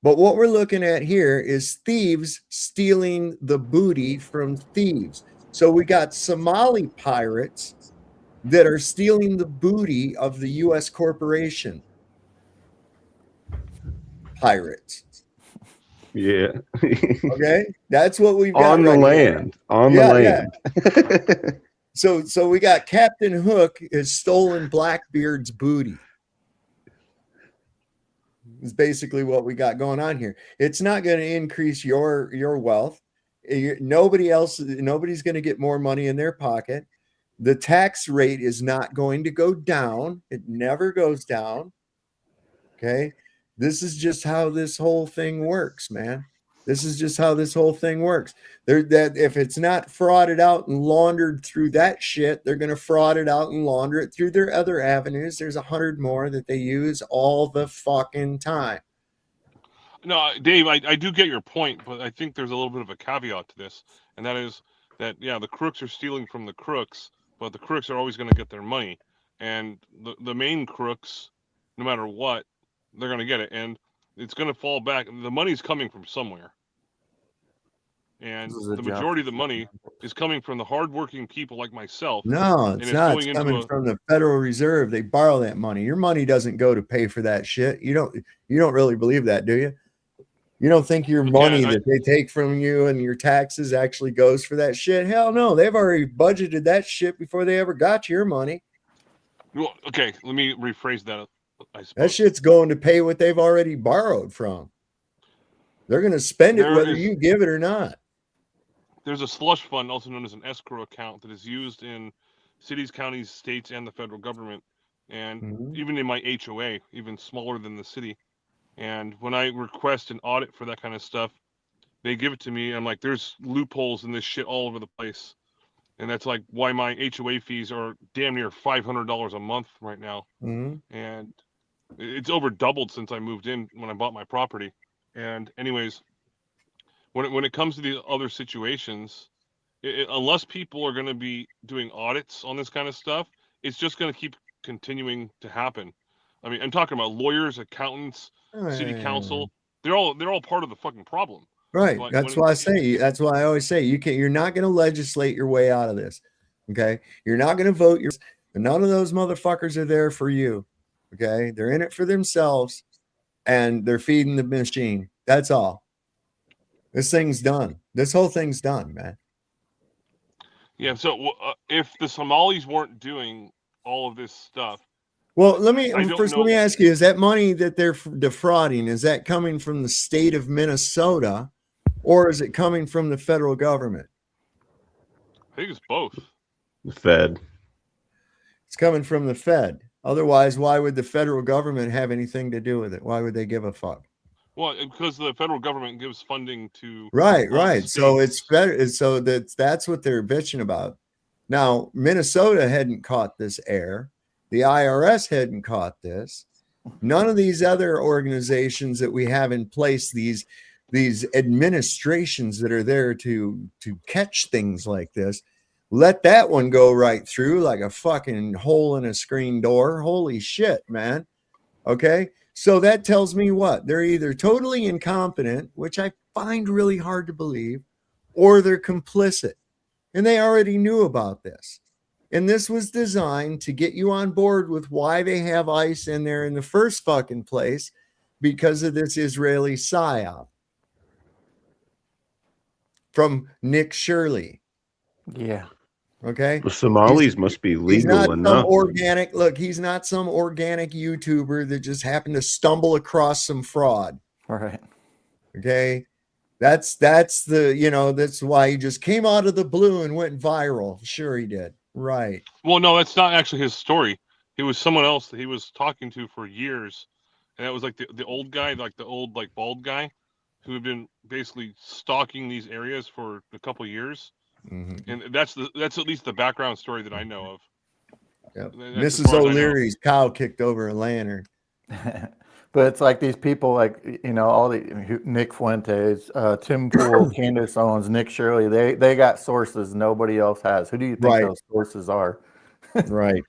Speaker 11: but what we're looking at here is thieves stealing the booty from thieves. So we got Somali pirates that are stealing the booty of the U.S. corporation. Pirates.
Speaker 13: Yeah.
Speaker 11: Okay, that's what we've got
Speaker 13: on the land. On the land.
Speaker 11: So we got Captain Hook has stolen Blackbeard's booty. Is basically what we got going on here. It's not going to increase your wealth. Nobody's going to get more money in their pocket. The tax rate is not going to go down. It never goes down. Okay. This is just how this whole thing works, man. This is just how this whole thing works. That if it's not frauded out and laundered through that shit, they're going to fraud it out and launder it through their other avenues. There's 100 more that they use all the fucking time.
Speaker 1: No, Dave, I do get your point, but I think there's a little bit of a caveat to this, and that is that, yeah, the crooks are stealing from the crooks, but the crooks are always going to get their money. And the main crooks, no matter what, they're going to get it. And it's going to fall back. The money's coming from somewhere. And the majority of the money is coming from the hardworking people like myself.
Speaker 11: No, it's not. It's coming from the Federal Reserve. They borrow that money. Your money doesn't go to pay for that shit. You don't really believe that, do you? You don't think your money that they take from you and your taxes actually goes for that shit? Hell no. They've already budgeted that shit before they ever got your money.
Speaker 1: Well, okay, let me rephrase that.
Speaker 11: That shit's going to pay what they've already borrowed from. They're going to spend it whether you give it or not.
Speaker 1: There's a slush fund, also known as an escrow account, that is used in cities, counties, states, and the federal government. And even in my HOA, even smaller than the city. And when I request an audit for that kind of stuff, they give it to me. I'm like, there's loopholes in this shit all over the place, and that's like why my HOA fees are damn near $500 a month right now, and it's over doubled since I moved in when I bought my property. And anyways, when it comes to the other situations, unless people are going to be doing audits on this kind of stuff, it's just going to keep continuing to happen. I mean, I'm talking about lawyers, accountants, city council. They're all part of the fucking problem.
Speaker 11: Right.
Speaker 1: But
Speaker 11: That's why I say. That's why I always say you can't. You're not going to legislate your way out of this. Okay. You're not going to vote. None of those motherfuckers are there for you. Okay. They're in it for themselves, and they're feeding the machine. That's all. This thing's done. This whole thing's done, man.
Speaker 1: Yeah. So if the Somalis weren't doing all of this stuff,
Speaker 11: well, let me ask you: is that money that they're defrauding, is that coming from the state of Minnesota, or is it coming from the federal government?
Speaker 1: I think it's both.
Speaker 13: The Fed.
Speaker 11: It's coming from the Fed. Otherwise, why would the federal government have anything to do with it? Why would they give a fuck?
Speaker 1: Well, because the federal government gives funding to
Speaker 11: right. So it's better. So that's what they're bitching about. Now, Minnesota hadn't caught this error. The IRS hadn't caught this. None of these other organizations that we have in place, these administrations that are there to catch things like this, let that one go right through like a fucking hole in a screen door. Holy shit, man. Okay. So that tells me what? They're either totally incompetent, which I find really hard to believe, or they're complicit. And they already knew about this. And this was designed to get you on board with why they have ICE in there in the first fucking place, because of this Israeli psyop. From Nick Shirley.
Speaker 15: Yeah.
Speaker 11: Okay.
Speaker 13: The Somalis must be
Speaker 11: He's not
Speaker 13: legal enough.
Speaker 11: He's not some organic YouTuber that just happened to stumble across some fraud.
Speaker 15: Right.
Speaker 11: Okay. That's that's why he just came out of the blue and went viral. Sure he did. Right.
Speaker 1: Well, no, that's not actually his story. It was someone else that he was talking to for years. And that was like the old guy, like the old bald guy who had been basically stalking these areas for a couple of years. And that's at least the background story that I know of.
Speaker 11: Yep.
Speaker 1: That's
Speaker 11: Mrs. O'Leary's cow kicked over a lantern.
Speaker 15: But it's like these people, like, all the Nick Fuentes, Tim Pool, Candace Owens, Nick Shirley, they got sources nobody else has. Who do you think those sources are?
Speaker 11: Right.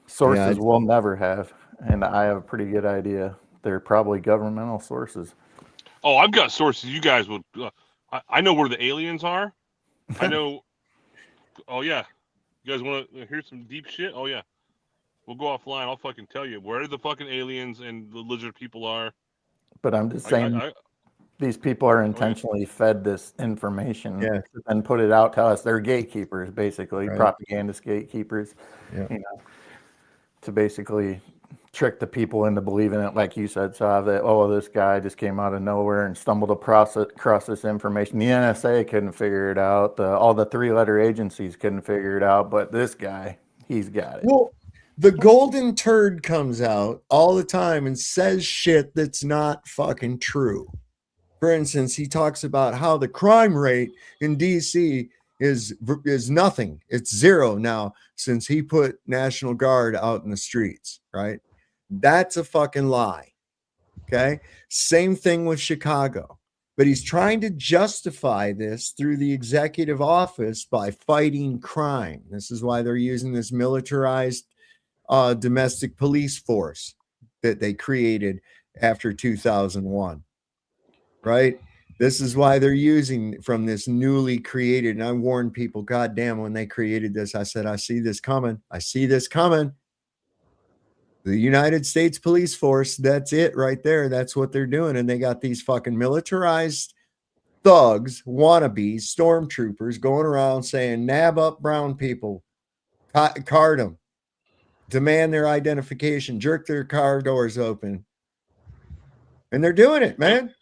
Speaker 15: Sources we'll never have. And I have a pretty good idea. They're probably governmental sources.
Speaker 1: Oh, I've got sources. You guys will. I know where the aliens are. I know. Oh yeah, you guys want to hear some deep shit? Oh yeah, we'll go offline. I'll fucking tell you where the fucking aliens and the lizard people are.
Speaker 15: But I'm just saying, these people are intentionally fed this information and put it out to us. They're gatekeepers, basically, propagandist gatekeepers.
Speaker 11: Yeah.
Speaker 15: To basically trick the people into believing it, like you said, Sav, that this guy just came out of nowhere and stumbled across this information. The NSA couldn't figure it out. All the three-letter agencies couldn't figure it out, but this guy, he's got it.
Speaker 11: Well, the golden turd comes out all the time and says shit that's not fucking true. For instance, he talks about how the crime rate in DC is nothing. It's zero now since he put National Guard out in the streets, right? That's a fucking lie. Okay. Same thing with Chicago. But he's trying to justify this through the executive office by fighting crime. This is why they're using this militarized domestic police force that they created after 2001. Right. This is why they're using from this newly created. And I warned people, goddamn, when they created this, I said, I see this coming. I see this coming. The United States Police Force, that's it right there. That's what they're doing. And they got these fucking militarized thugs, wannabes, stormtroopers going around saying, nab up brown people, card them, demand their identification, jerk their car doors open. And they're doing it, man.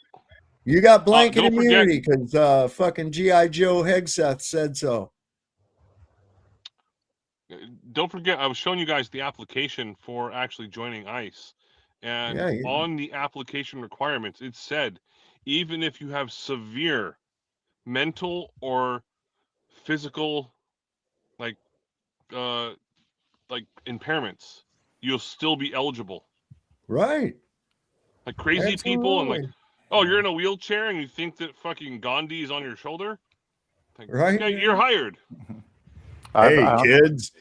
Speaker 11: You got blanket immunity because fucking G.I. Joe Hegseth said so.
Speaker 1: Don't forget, I was showing you guys the application for actually joining ICE. And on the application requirements, it said, even if you have severe mental or physical like impairments, you'll still be eligible.
Speaker 11: Right.
Speaker 1: Like crazy people and like,
Speaker 11: Absolutely.
Speaker 1: oh, you're in a wheelchair and you think that fucking Gandhi is on your shoulder? Like,
Speaker 11: Right.
Speaker 1: yeah, you're hired.
Speaker 11: Hey, kids,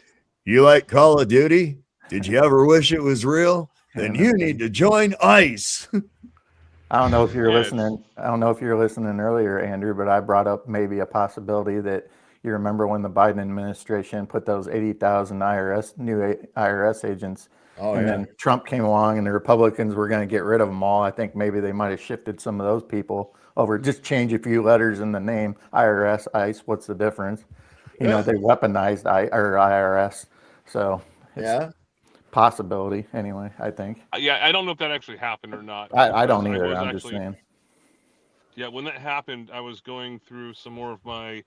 Speaker 11: you like Call of Duty? Did you ever wish it was real? Then you need to join ICE.
Speaker 15: I don't know if you're
Speaker 1: Yeah,
Speaker 15: listening. I don't know if you're listening earlier, Andrew, but I brought up maybe a possibility that you remember when the Biden administration put those 80,000 new IRS agents,
Speaker 11: Oh,
Speaker 15: and
Speaker 11: yeah.
Speaker 15: then Trump came along and the Republicans were going to get rid of them all. I think maybe they might have shifted some of those people over. Just change a few letters in the name. IRS, ICE. What's the difference? You know, they weaponized IRS, so it's
Speaker 11: Yeah.
Speaker 15: possibility anyway. I think.
Speaker 1: Yeah, I don't know if that actually happened or not.
Speaker 15: I don't
Speaker 1: because
Speaker 15: either.
Speaker 1: was
Speaker 15: I'm just saying.
Speaker 1: Yeah, when that happened, I was going through some more of my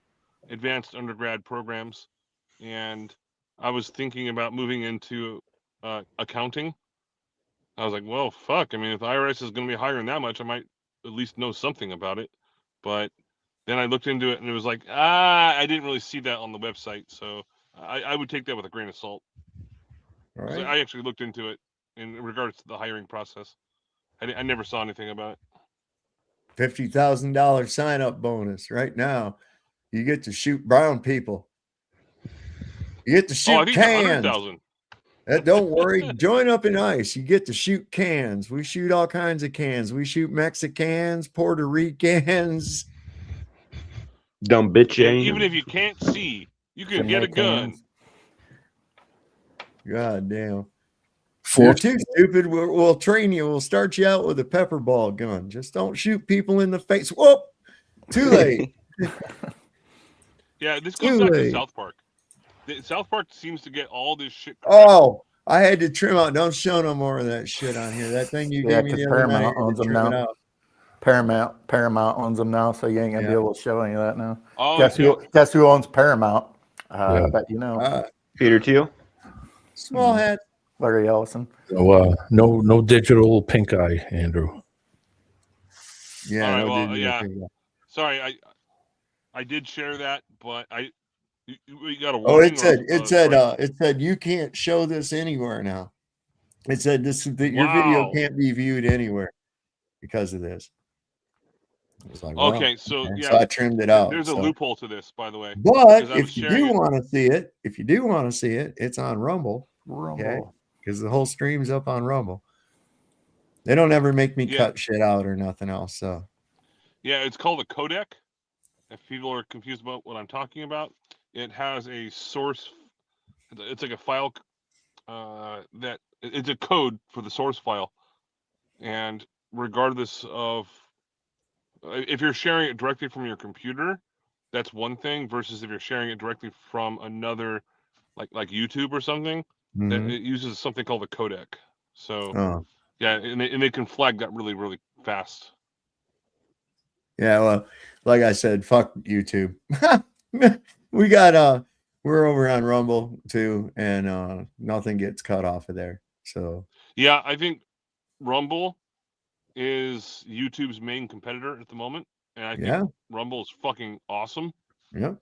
Speaker 1: advanced undergrad programs, and I was thinking about moving into accounting. I was like, well, fuck. I mean, if the IRS is going to be hiring that much, I might at least know something about it. But then I looked into it, and it was like, I didn't really see that on the website, so I would take that with a grain of salt.
Speaker 11: All
Speaker 1: 'Cause
Speaker 11: right.
Speaker 1: I actually looked into it in regards to the hiring process. I never saw anything about it.
Speaker 11: $50,000 sign up bonus right now. You get to shoot brown people. You get to
Speaker 1: I
Speaker 11: shoot
Speaker 1: think it's
Speaker 11: cans.
Speaker 1: 100,000.
Speaker 11: Don't worry. Join up in ICE. You get to shoot cans. We shoot all kinds of cans. We shoot Mexicans, Puerto Ricans.
Speaker 13: Dumb bitch.
Speaker 1: And even if you can't see, you can get a gun.
Speaker 11: God damn. You're too stupid. We'll train you. We'll start you out with a pepper ball gun. Just don't shoot people in the face. Whoop! Too late.
Speaker 1: Yeah, this goes
Speaker 11: Too
Speaker 1: back
Speaker 11: late.
Speaker 1: to South Park. South Park seems to get all this shit.
Speaker 11: Oh, I had to trim out. Don't show no more of that shit on here. That thing you
Speaker 15: Yeah,
Speaker 11: gave me
Speaker 15: because
Speaker 11: the other night.
Speaker 15: Paramount owns them
Speaker 11: trim it
Speaker 15: now.
Speaker 11: out.
Speaker 15: Paramount owns them now, so you ain't gonna be able to show any of that now.
Speaker 1: Oh,
Speaker 15: Guess who owns Paramount? I bet you know.
Speaker 13: Peter Thiel.
Speaker 11: Small hat.
Speaker 15: Larry Ellison.
Speaker 14: So no digital pink eye, Andrew.
Speaker 11: Yeah,
Speaker 1: All right,
Speaker 11: no
Speaker 1: well,
Speaker 11: digital
Speaker 1: yeah.
Speaker 11: pink eye.
Speaker 1: Sorry, I did share that, but we got a
Speaker 11: Oh,
Speaker 1: warning.
Speaker 11: it said you can't show this anywhere now. It said your video
Speaker 1: Wow.
Speaker 11: can't be viewed anywhere because of this. It's like, well,
Speaker 1: Okay, so yeah,
Speaker 11: so I trimmed it out.
Speaker 1: There's a
Speaker 11: so.
Speaker 1: loophole to this, by the way.
Speaker 11: But
Speaker 1: because I was
Speaker 11: if you
Speaker 1: sharing
Speaker 11: do
Speaker 1: it-
Speaker 11: want to see it, it's on Rumble. Okay,
Speaker 15: Rumble.
Speaker 11: because the whole stream's up on Rumble. They don't ever make me
Speaker 1: Yeah.
Speaker 11: cut shit out or nothing else. So
Speaker 1: Yeah, it's called a codec. If people are confused about what I'm talking about, it has a source. It's like a file that it's a code for the source file, and regardless of if you're sharing it directly from your computer, that's one thing. Versus if you're sharing it directly from another, like YouTube or something, that
Speaker 11: Mhm.
Speaker 1: it uses something called a codec. So
Speaker 11: Oh.
Speaker 1: yeah, and they can flag that really really fast.
Speaker 11: yeah, well, like I said, fuck YouTube. we got we're over on Rumble too, and nothing gets cut off of there. So
Speaker 1: Yeah, I think Rumble is YouTube's main competitor at the moment, and I think
Speaker 11: Yeah.
Speaker 1: Rumble is fucking awesome.
Speaker 11: Yep.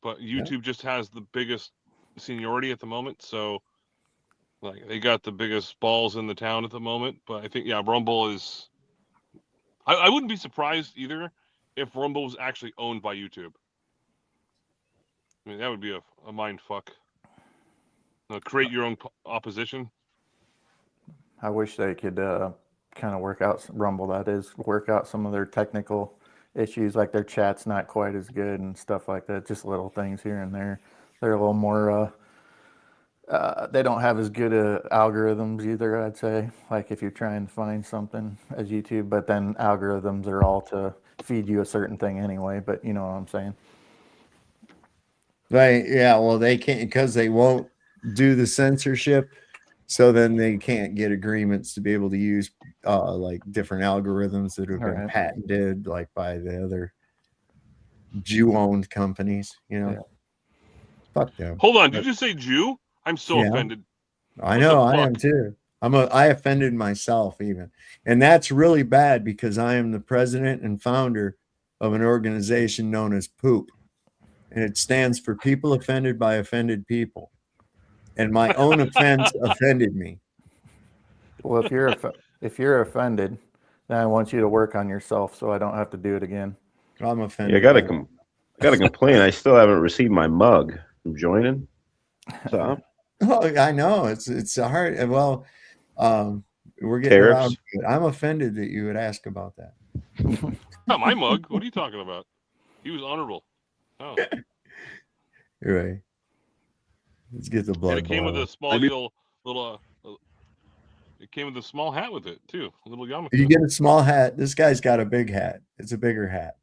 Speaker 1: But YouTube just has the biggest seniority at the moment, so like they got the biggest balls in the town at the moment. But I think Rumble is. I wouldn't be surprised either if Rumble was actually owned by YouTube. I mean, that would be a mind fuck. Create your own opposition.
Speaker 15: I wish they could kind of work out Rumble. That is, work out some of their technical issues, like their chat's not quite as good and stuff like that. Just little things here and there. They're a little more. They don't have as good algorithms either, I'd say. Like if you're trying to find something as YouTube, but then algorithms are all to feed you a certain thing anyway. But you know what I'm saying?
Speaker 11: Right. Yeah. Well, they can't because they won't do the censorship. So then they can't get agreements to be able to use like different algorithms that have been
Speaker 15: Right.
Speaker 11: patented, like by the other Jew-owned companies. You know, fuck them.
Speaker 1: Hold on, did you say Jew? I'm so
Speaker 11: Yeah.
Speaker 1: offended.
Speaker 11: I
Speaker 1: What
Speaker 11: know.
Speaker 1: the
Speaker 11: I
Speaker 1: fuck?
Speaker 11: am too. I offended myself even. And that's really bad because I am the president and founder of an organization known as POOP. And it stands for People Offended by Offended People. And my own offense offended me.
Speaker 15: Well, if you're offended, then I want you to work on yourself so I don't have to do it again.
Speaker 11: I'm
Speaker 13: Yeah,
Speaker 11: offended.
Speaker 13: I gotta complain. I still haven't received my mug from joining. So
Speaker 11: Oh, I know it's a hard. Well, we're getting
Speaker 13: Tariffs.
Speaker 11: around to it. I'm offended that you would ask about that.
Speaker 1: Not my mug. What are you talking about? He was honorable. Oh.
Speaker 11: You're right. Let's get the blood.
Speaker 1: And it came with
Speaker 11: boiling.
Speaker 1: a small little. It came with a small hat with it too. A little yarmulke.
Speaker 11: You get a small hat. This guy's got a big hat. It's a bigger hat.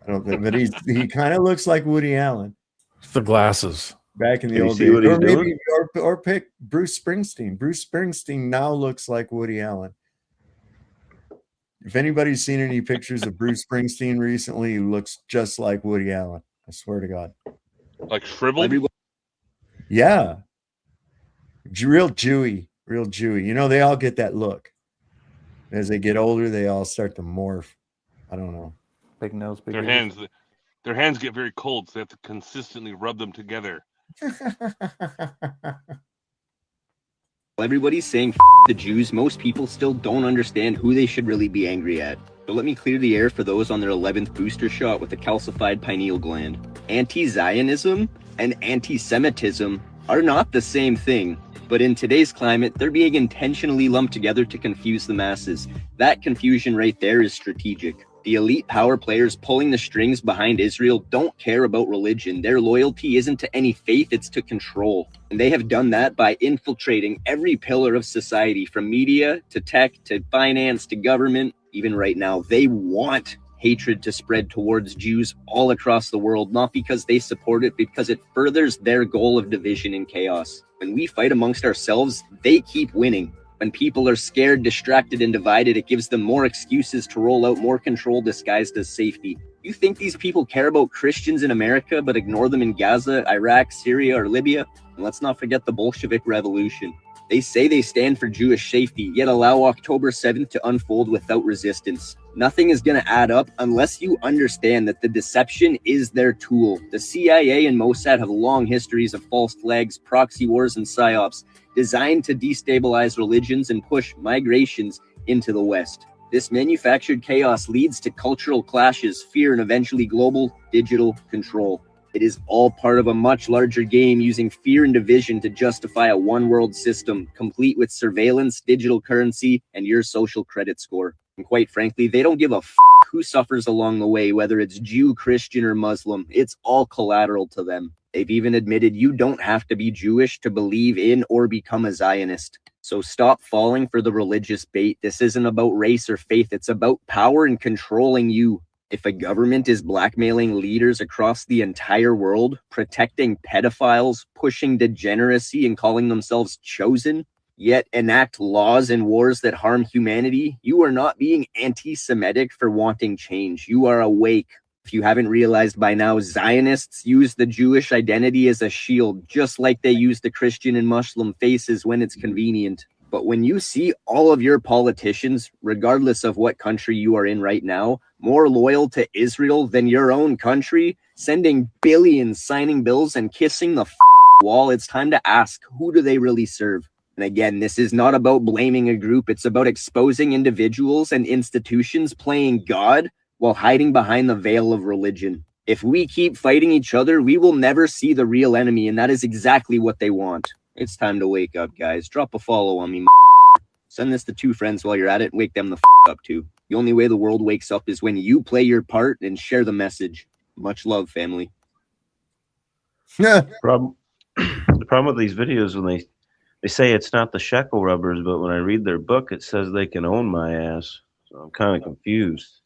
Speaker 11: I don't think, but he kind of looks like Woody Allen.
Speaker 14: It's the glasses.
Speaker 11: Back in the
Speaker 13: Can you
Speaker 11: old
Speaker 13: see
Speaker 11: days,
Speaker 13: what he's
Speaker 11: or maybe
Speaker 13: doing?
Speaker 11: or pick Bruce Springsteen. Bruce Springsteen now looks like Woody Allen. If anybody's seen any pictures of Bruce Springsteen recently, he looks just like Woody Allen. I swear to God.
Speaker 1: Like shriveled.
Speaker 11: Yeah. Real Jewy. You know, they all get that look. As they get older, they all start to morph. I don't know.
Speaker 15: Big nose, big
Speaker 1: Their
Speaker 15: ears.
Speaker 1: hands get very cold, so they have to consistently rub them together.
Speaker 6: Everybody's saying the Jews. Most people still don't understand who they should really be angry at. So let me clear the air for those on their 11th booster shot with a calcified pineal gland. Anti-Zionism and anti-Semitism are not the same thing, but in today's climate, they're being intentionally lumped together to confuse the masses. That confusion right there is strategic. The elite power players pulling the strings behind Israel don't care about religion. Their loyalty isn't to any faith, it's to control. And they have done that by infiltrating every pillar of society, from media to tech to finance to government. Even right now, they want hatred to spread towards Jews all across the world, not because they support it, because it furthers their goal of division and chaos. When we fight amongst ourselves, they keep winning. When people are scared, distracted, and divided, it gives them more excuses to roll out more control disguised as safety. You think these people care about Christians in America, but ignore them in Gaza, Iraq, Syria, or Libya? And let's not forget the Bolshevik Revolution. They say they stand for Jewish safety, yet allow October 7th to unfold without resistance. Nothing is going to add up unless you understand that the deception is their tool. The CIA and Mossad have long histories of false flags, proxy wars, and psyops designed to destabilize religions and push migrations into the West. This manufactured chaos leads to cultural clashes, fear, and eventually global digital control. It is all part of a much larger game using fear and division to justify a one-world system, complete with surveillance, digital currency, and your social credit score. And quite frankly, they don't give a who suffers along the way, whether it's Jew, Christian, or Muslim. It's all collateral to them. They've even admitted you don't have to be Jewish to believe in or become a Zionist. So stop falling for the religious bait. This isn't about race or faith. It's about power and controlling you. If a government is blackmailing leaders across the entire world, protecting pedophiles, pushing degeneracy, and calling themselves chosen, yet enact laws and wars that harm humanity, you are not being anti-Semitic for wanting change. You are awake. If you haven't realized by now, Zionists use the Jewish identity as a shield, just like they use the Christian and Muslim faces when it's convenient. But when you see all of your politicians, regardless of what country you are in right now, more loyal to Israel than your own country, sending billions, signing bills, and kissing the wall, it's time to ask, who do they really serve? And again, this is not about blaming a group. It's about exposing individuals and institutions playing God while hiding behind the veil of religion. If we keep fighting each other, we will never see the real enemy, and that is exactly what they want. It's time to wake up, guys. Drop a follow on me. Send this to 2 friends while you're at it. Wake them the up too. The only way the world wakes up is when you play your part and share the message. Much love, family.
Speaker 13: The problem with these videos when they say it's not the shekel rubbers, but when I read their book, it says they can own my ass. So I'm kind of confused.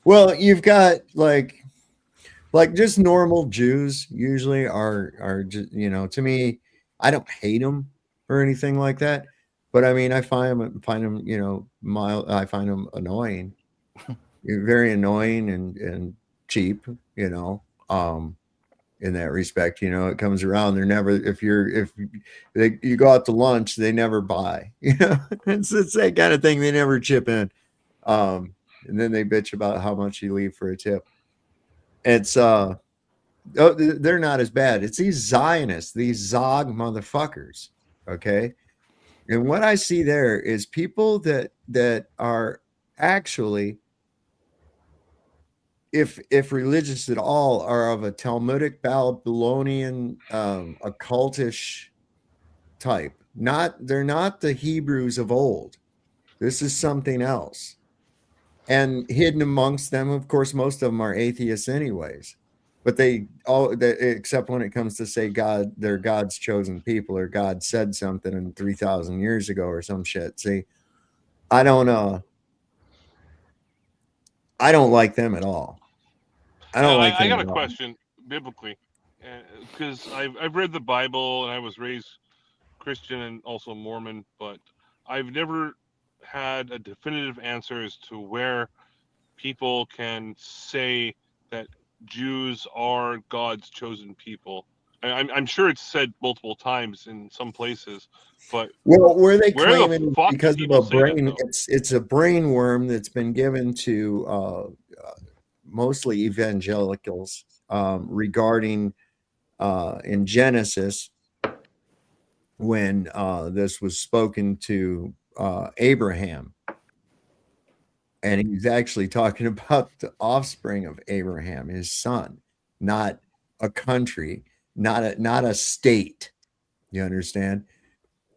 Speaker 11: Well, you've got like just normal Jews usually are just, you know, to me, I don't hate them or anything like that, but I mean, I find them, you know, I find them annoying, very annoying and cheap, you know, in that respect. You know, it comes around. They're never, if you go out to lunch, they never buy, you know, it's that kind of thing. They never chip in. And then they bitch about how much you leave for a tip. It's, they're not as bad. It's these Zionists, these Zog motherfuckers. Okay. And what I see there is people that are actually, if religious at all, are of a Talmudic Babylonian occultish type. They're not the Hebrews of old. This is something else. And hidden amongst them, of course, most of them are atheists anyways. But they except when it comes to say God, they're God's chosen people, or God said something in 3,000 years ago or some shit. See, I don't like them at all.
Speaker 1: I got a question biblically, because I've read the Bible and I was raised Christian and also Mormon, but I've never had a definitive answer as to where people can say that Jews are God's chosen people. I'm sure it's said multiple times in some places, but
Speaker 11: where they
Speaker 1: where
Speaker 11: claiming
Speaker 1: the fuck
Speaker 11: because
Speaker 1: do
Speaker 11: of
Speaker 1: people
Speaker 11: a
Speaker 1: say that,
Speaker 11: brain,
Speaker 1: though?
Speaker 11: it's a brain worm that's been given to mostly evangelicals regarding in Genesis when this was spoken to Abraham, and he's actually talking about the offspring of Abraham, his son, not a country, not a state. You understand?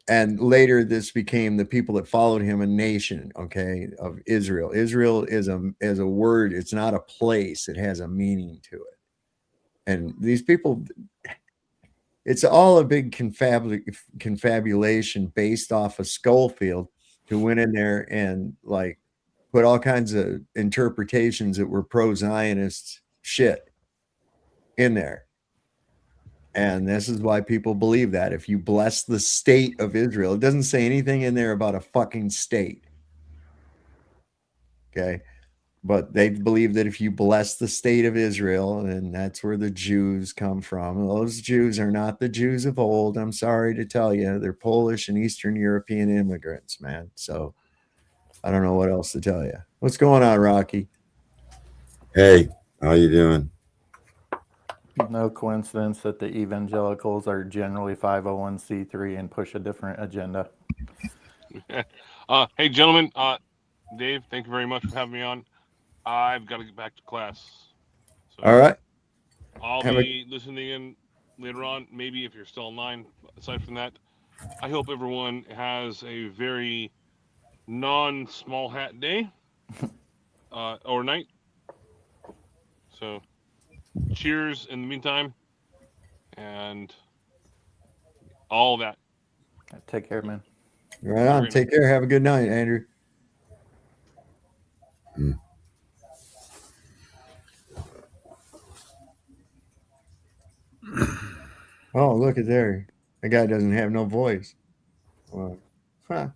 Speaker 11: And later this became the people that followed him a nation, okay, of Israel. Israel is a word, it's not a place, it has a meaning to it. And these people, it's all a big confabulation based off of Schofield, who went in there and like put all kinds of interpretations that were pro-Zionist shit in there. And this is why people believe that if you bless the state of Israel, it doesn't say anything in there about a fucking state. Okay. But they believe that if you bless the state of Israel, and that's where the Jews come from. Those Jews are not the Jews of old. I'm sorry to tell you. They're Polish and Eastern European immigrants, man. So I don't know what else to tell you. What's going on, Rocky?
Speaker 3: Hey, how you doing?
Speaker 15: No coincidence that the evangelicals are generally 501c3 and push a different agenda.
Speaker 1: Hey, gentlemen, Dave, thank you very much for having me on. I've got to get back to class. So
Speaker 11: all right.
Speaker 1: I'll be listening in later on, maybe if you're still online. Aside from that, I hope everyone has a very non-small hat day or night. So cheers in the meantime, and all that.
Speaker 15: Take care, man.
Speaker 11: Right on. Take care. Have a good night, Andrew. Oh, look at there. The guy doesn't have no voice. Well, huh.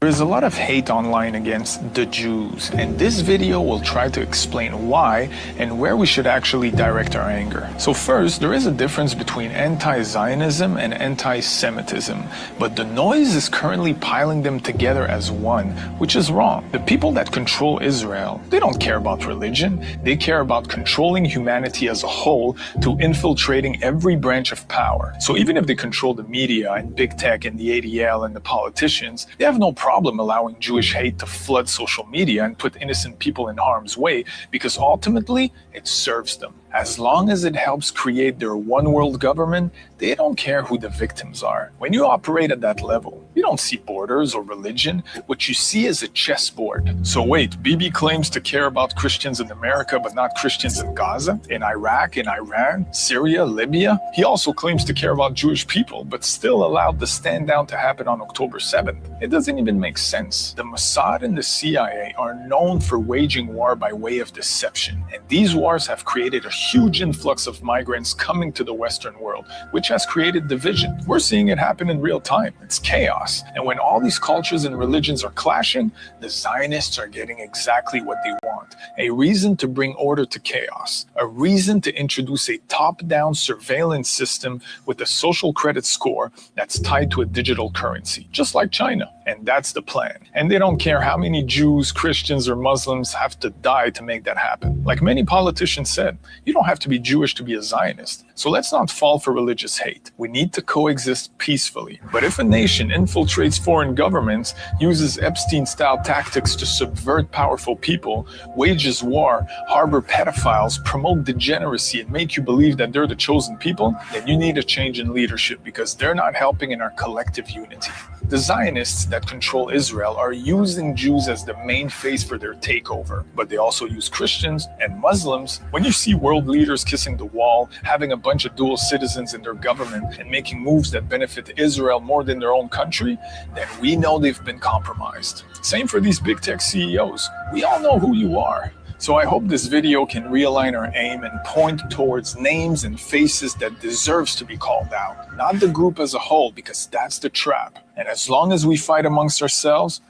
Speaker 8: There's a lot of hate online against the Jews, and this video will try to explain why and where we should actually direct our anger. So first, there is a difference between anti-Zionism and anti-Semitism, but the noise is currently piling them together as one, which is wrong. The people that control Israel, they don't care about religion, they care about controlling humanity as a whole to infiltrating every branch of power. So even if they control the media and big tech and the ADL and the politicians, they have no problem allowing Jewish hate to flood social media and put innocent people in harm's way, because ultimately it serves them. As long as it helps create their one world government, they don't care who the victims are. When you operate at that level, you don't see borders or religion. What you see is a chessboard. So wait, Bibi claims to care about Christians in America, but not Christians in Gaza, in Iraq, in Iran, Syria, Libya? He also claims to care about Jewish people, but still allowed the stand down to happen on October 7th. It doesn't even make sense. The Mossad and the CIA are known for waging war by way of deception, and these wars have created a huge influx of migrants coming to the Western world, which has created division. We're seeing it happen in real time. It's chaos. And when all these cultures and religions are clashing, the Zionists are getting exactly what they want. A reason to bring order to chaos. A reason to introduce a top-down surveillance system with a social credit score that's tied to a digital currency, just like China. And that's the plan. And they don't care how many Jews, Christians, or Muslims have to die to make that happen. Like many politicians said, you don't have to be Jewish to be a Zionist. So let's not fall for religious hate. We need to coexist peacefully. But if a nation infiltrates foreign governments, uses Epstein-style tactics to subvert powerful people, wages war, harbor pedophiles, promote degeneracy, and make you believe that they're the chosen people, then you need a change in leadership because they're not helping in our collective unity. The Zionists that control Israel are using Jews as the main face for their takeover, but they also use Christians and Muslims. When you see world leaders kissing the wall, having a bunch of dual citizens in their government, and making moves that benefit Israel more than their own country, then we know they've been compromised. Same for these big tech CEOs. We all know who you are. So I hope this video can realign our aim and point towards names and faces that deserves to be called out, not the group as a whole, because that's the trap. And as long as we fight amongst ourselves,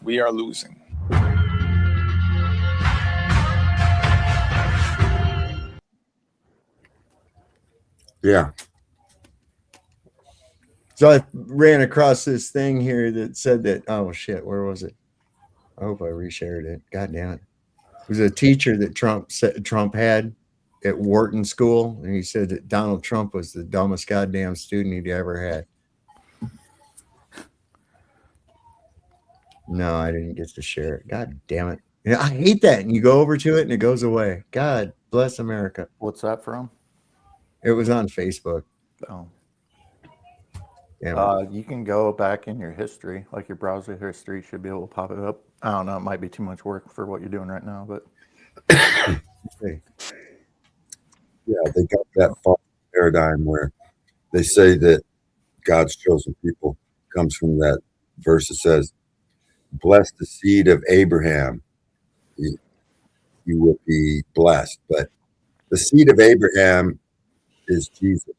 Speaker 8: we are losing.
Speaker 11: Yeah. So I ran across this thing here that said that, oh shit, where was it? I hope I reshared it. God damn it. It was a teacher that Trump had at Wharton School, and he said that Donald Trump was the dumbest goddamn student he'd ever had. No, I didn't get to share it. God damn it. Yeah, I hate that. And you go over to it and it goes away. God bless America.
Speaker 15: What's that from?
Speaker 11: It was on Facebook.
Speaker 15: Oh.
Speaker 11: Yeah.
Speaker 15: You can go back in your history, like your browser history should be able to pop it up. I don't know. It might be too much work for what you're doing right now, but.
Speaker 11: Okay.
Speaker 3: Yeah, they got that false paradigm where they say that God's chosen people comes from that verse that says, bless the seed of Abraham, you will be blessed. But the seed of Abraham is Jesus,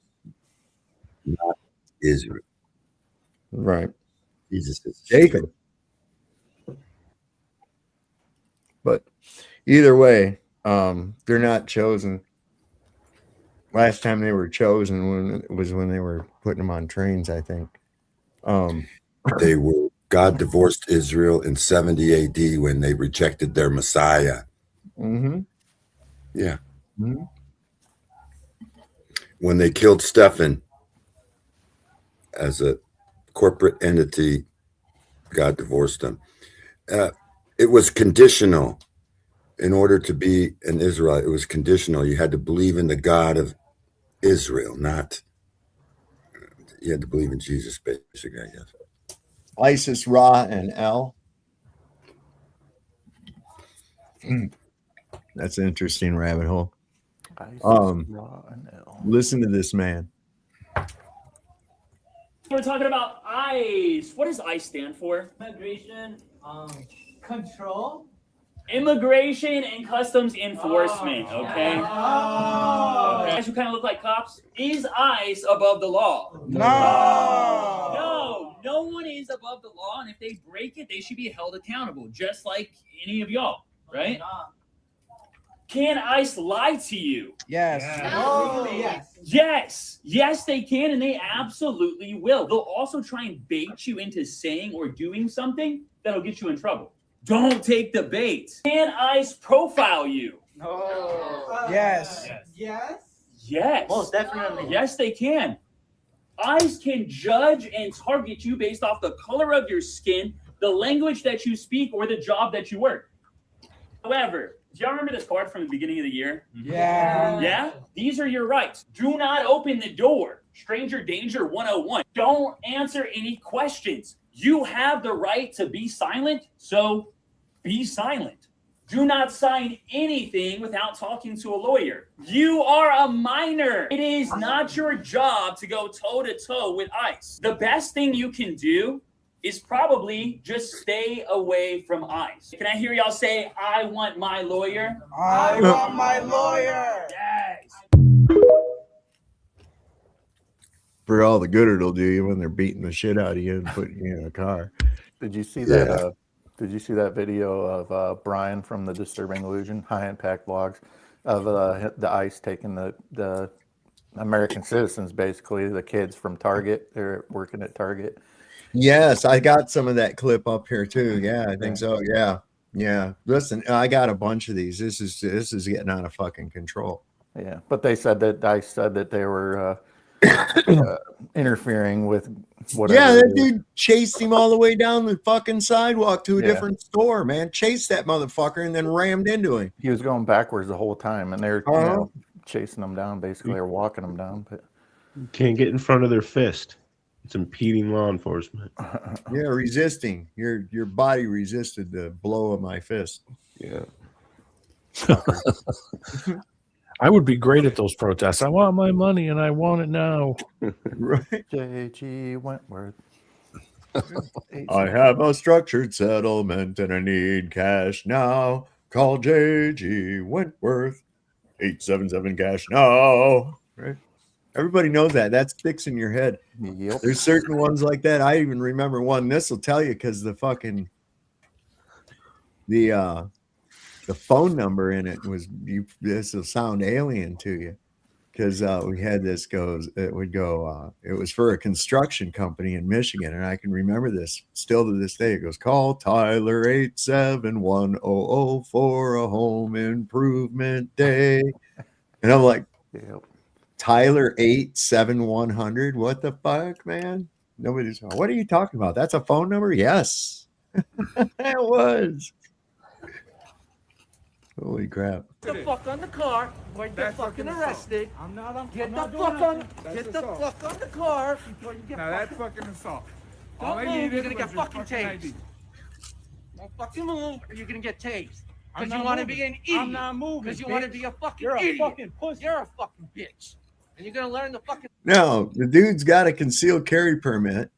Speaker 3: not Israel.
Speaker 11: Right.
Speaker 3: Jesus is
Speaker 11: Jacob. But either way, they're not chosen. Last time they were chosen was when they were putting them on trains, I think.
Speaker 3: God divorced Israel in 70 AD when they rejected their Messiah.
Speaker 11: Mm-hmm.
Speaker 3: Yeah.
Speaker 11: Mm-hmm.
Speaker 3: When they killed Stephen as a corporate entity, God divorced them. It was conditional. In order to be an Israelite, it was conditional. You had to believe in the God of Israel, not you had to believe in Jesus, basically, I guess.
Speaker 11: Isis, Ra, and El. That's an interesting rabbit hole.
Speaker 15: Isis, Ra, and El.
Speaker 11: Listen to this man.
Speaker 5: We're talking about ICE. What does ICE stand for? Immigration control. Immigration and Customs Enforcement. Okay. Guys who kind of look like cops. Is ICE above the law? No. No one is above the law, and if they break it, they should be held accountable, just like any of y'all, right? Can ICE lie to you?
Speaker 10: Yes.
Speaker 5: Yes, they can, and they absolutely will. They'll also try and bait you into saying or doing something that'll get you in trouble. Don't take the bait. Can ICE profile you?
Speaker 10: No. Yes.
Speaker 5: Yes.
Speaker 10: Most definitely.
Speaker 5: Yes, they can. ICE can judge and target you based off the color of your skin, the language that you speak, or the job that you work. However, do y'all remember this card from the beginning of the year?
Speaker 10: Yeah.
Speaker 5: Yeah? These are your rights. Do not open the door. Stranger danger 101. Don't answer any questions. You have the right to be silent, so be silent. Do not sign anything without talking to a lawyer. You are a minor. It is not your job to go toe-to-toe with ICE. The best thing you can do is probably just stay away from ICE. Can I hear y'all say, I want my lawyer?
Speaker 10: I want my lawyer.
Speaker 5: Yes.
Speaker 11: for all the good it'll do you when they're beating the shit out of you and putting you in a car.
Speaker 15: Did you see
Speaker 11: Yeah.
Speaker 15: that? Did you see that video of Brian from the Disturbing Illusion High Impact Blogs of the ICE taking the American citizens, basically the kids from Target? They're working at Target.
Speaker 11: Yes, I got some of that clip up here too. Yeah, I think so. Yeah. Listen, I got a bunch of these. This is getting out of fucking control.
Speaker 15: Yeah, but they said that ICE said that they were interfering with whatever.
Speaker 11: Yeah, that dude chased him all the way down the fucking sidewalk to a different store, man. Chased that motherfucker and then rammed into him.
Speaker 15: He was going backwards the whole time, and they're chasing them down, basically, or walking them down. But
Speaker 13: Can't get in front of their fist. It's impeding law enforcement.
Speaker 11: Yeah, resisting. Your body resisted the blow of my fist.
Speaker 13: Yeah.
Speaker 14: I would be great at those protests. I want my money and I want it now.
Speaker 11: Right.
Speaker 15: J.G. Wentworth.
Speaker 11: I have a structured settlement and I need cash now. Call J.G. Wentworth. 877 cash now. Right. Everybody knows that. That sticks in your head.
Speaker 15: Yep.
Speaker 11: There's certain ones like that. I even remember one. This will tell you because the phone number in it was this will sound alien to you because we had this it was for a construction company in Michigan, and I can remember this still to this day. It goes, call Tyler 87100 for a home improvement day. And I'm like,
Speaker 15: yep.
Speaker 11: Tyler 87100, what the fuck, man? Nobody's, what are you talking about? That's a phone number? Yes. It was. Holy crap.
Speaker 23: Get the fuck on the car before you get fucking arrested. Get the fuck on the car before you get
Speaker 9: that's fucking assault.
Speaker 23: Don't move, you're gonna get fucking tased. Don't fucking move or you're gonna get tased. Because you want to be an idiot.
Speaker 9: I'm not moving.
Speaker 23: Because you want to be a fucking
Speaker 9: You're
Speaker 23: idiot.
Speaker 9: a fucking pussy.
Speaker 23: You're a fucking bitch. And you're gonna learn the fucking.
Speaker 11: No, the dude's got a concealed carry permit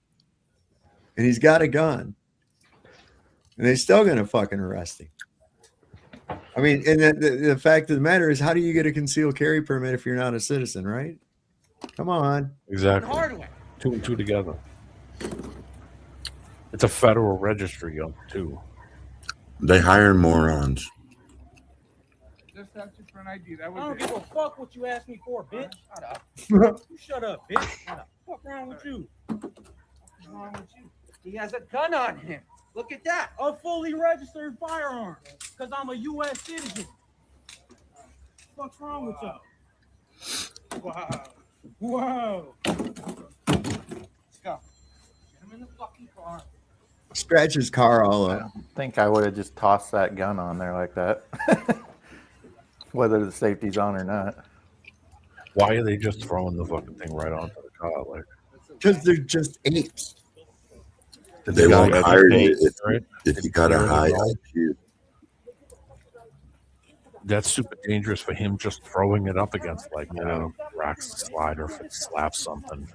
Speaker 11: and he's got a gun. And they're still gonna fucking arrest him. I mean, and the fact of the matter is, how do you get a concealed carry permit if you're not a citizen, right? Come on.
Speaker 14: Exactly. Two and two together. It's a federal registry of too.
Speaker 3: They hire morons.
Speaker 9: Just ask you for an ID. That
Speaker 20: I
Speaker 9: was
Speaker 20: don't
Speaker 9: it.
Speaker 20: give a fuck what you asked me for, bitch. Shut up. You shut up, bitch. Shut up. What's wrong with you? What's wrong with you?
Speaker 23: He has a gun on him. Look at that.
Speaker 20: A fully registered firearm. Because I'm a U.S. citizen. What's wrong with you? Wow. Wow. Let's go. Get him in the fucking car.
Speaker 11: Scratch his car all up.
Speaker 15: I think I would have just tossed that gun on there like that. Whether the safety's on or not.
Speaker 14: Why are they just throwing the fucking thing right onto the car? Like,
Speaker 11: because they're just apes.
Speaker 3: They won't hire you
Speaker 14: right?
Speaker 3: if you got a high IQ.
Speaker 14: That's super dangerous for him just throwing it up against, like, racks to slide or if it slaps something.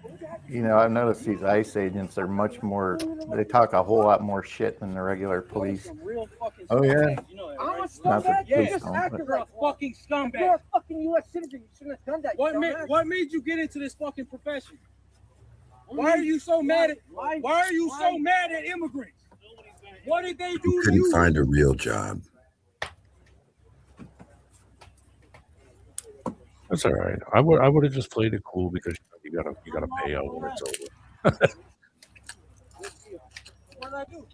Speaker 15: You know, I've noticed these ICE agents are much more, they talk a whole lot more shit than the regular police.
Speaker 11: Oh, yeah.
Speaker 23: I'm a
Speaker 15: Not that
Speaker 23: scumbag.
Speaker 15: police
Speaker 23: Just
Speaker 15: don't,
Speaker 23: act
Speaker 15: but-
Speaker 23: you're a fucking scumbag. You're a fucking U.S. citizen. You shouldn't have done that.
Speaker 20: What made you get into this fucking profession? Why are you so mad at so mad at immigrants? What did they do to
Speaker 3: Couldn't
Speaker 20: you?
Speaker 3: find a real job.
Speaker 14: That's all right. I would have just played it cool because you gotta pay out when it's over.
Speaker 20: What did I do?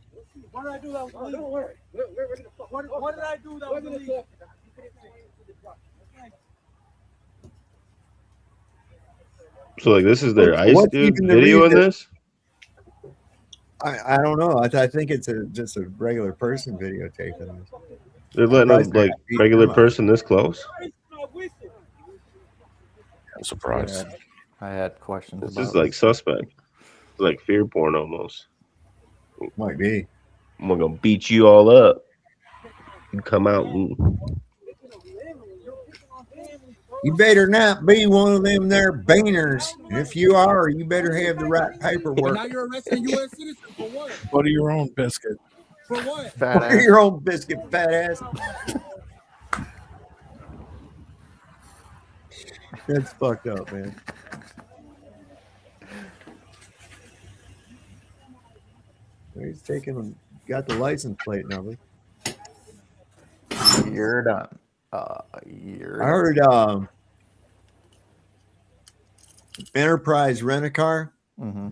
Speaker 20: What did I do that was illegal? Don't worry. What did I do that was illegal?
Speaker 13: So, like, this is their ICE
Speaker 11: What's
Speaker 13: dude
Speaker 11: even the
Speaker 13: video in
Speaker 11: reason-
Speaker 13: this?
Speaker 11: I don't know. I think it's just a regular person videotaping this.
Speaker 13: They're letting them, like, regular person this close?
Speaker 14: I'm surprised.
Speaker 15: Yeah, I had questions
Speaker 13: This
Speaker 15: about
Speaker 13: is like suspect. It's like fear porn almost.
Speaker 11: Might be.
Speaker 13: I'm gonna beat you all up. You come out and
Speaker 11: You better not be one of them there beaners. If you are, you better have the right paperwork.
Speaker 9: Now you're arresting U.S. citizens for what?
Speaker 14: Butter your own biscuit.
Speaker 9: For what?
Speaker 15: Fat
Speaker 11: Butter
Speaker 15: ass.
Speaker 11: your own biscuit, fat ass. That's fucked up, man. taking, got the license plate number.
Speaker 15: You're done.
Speaker 11: I heard Enterprise Rent-A-Car.
Speaker 15: Mm-hmm.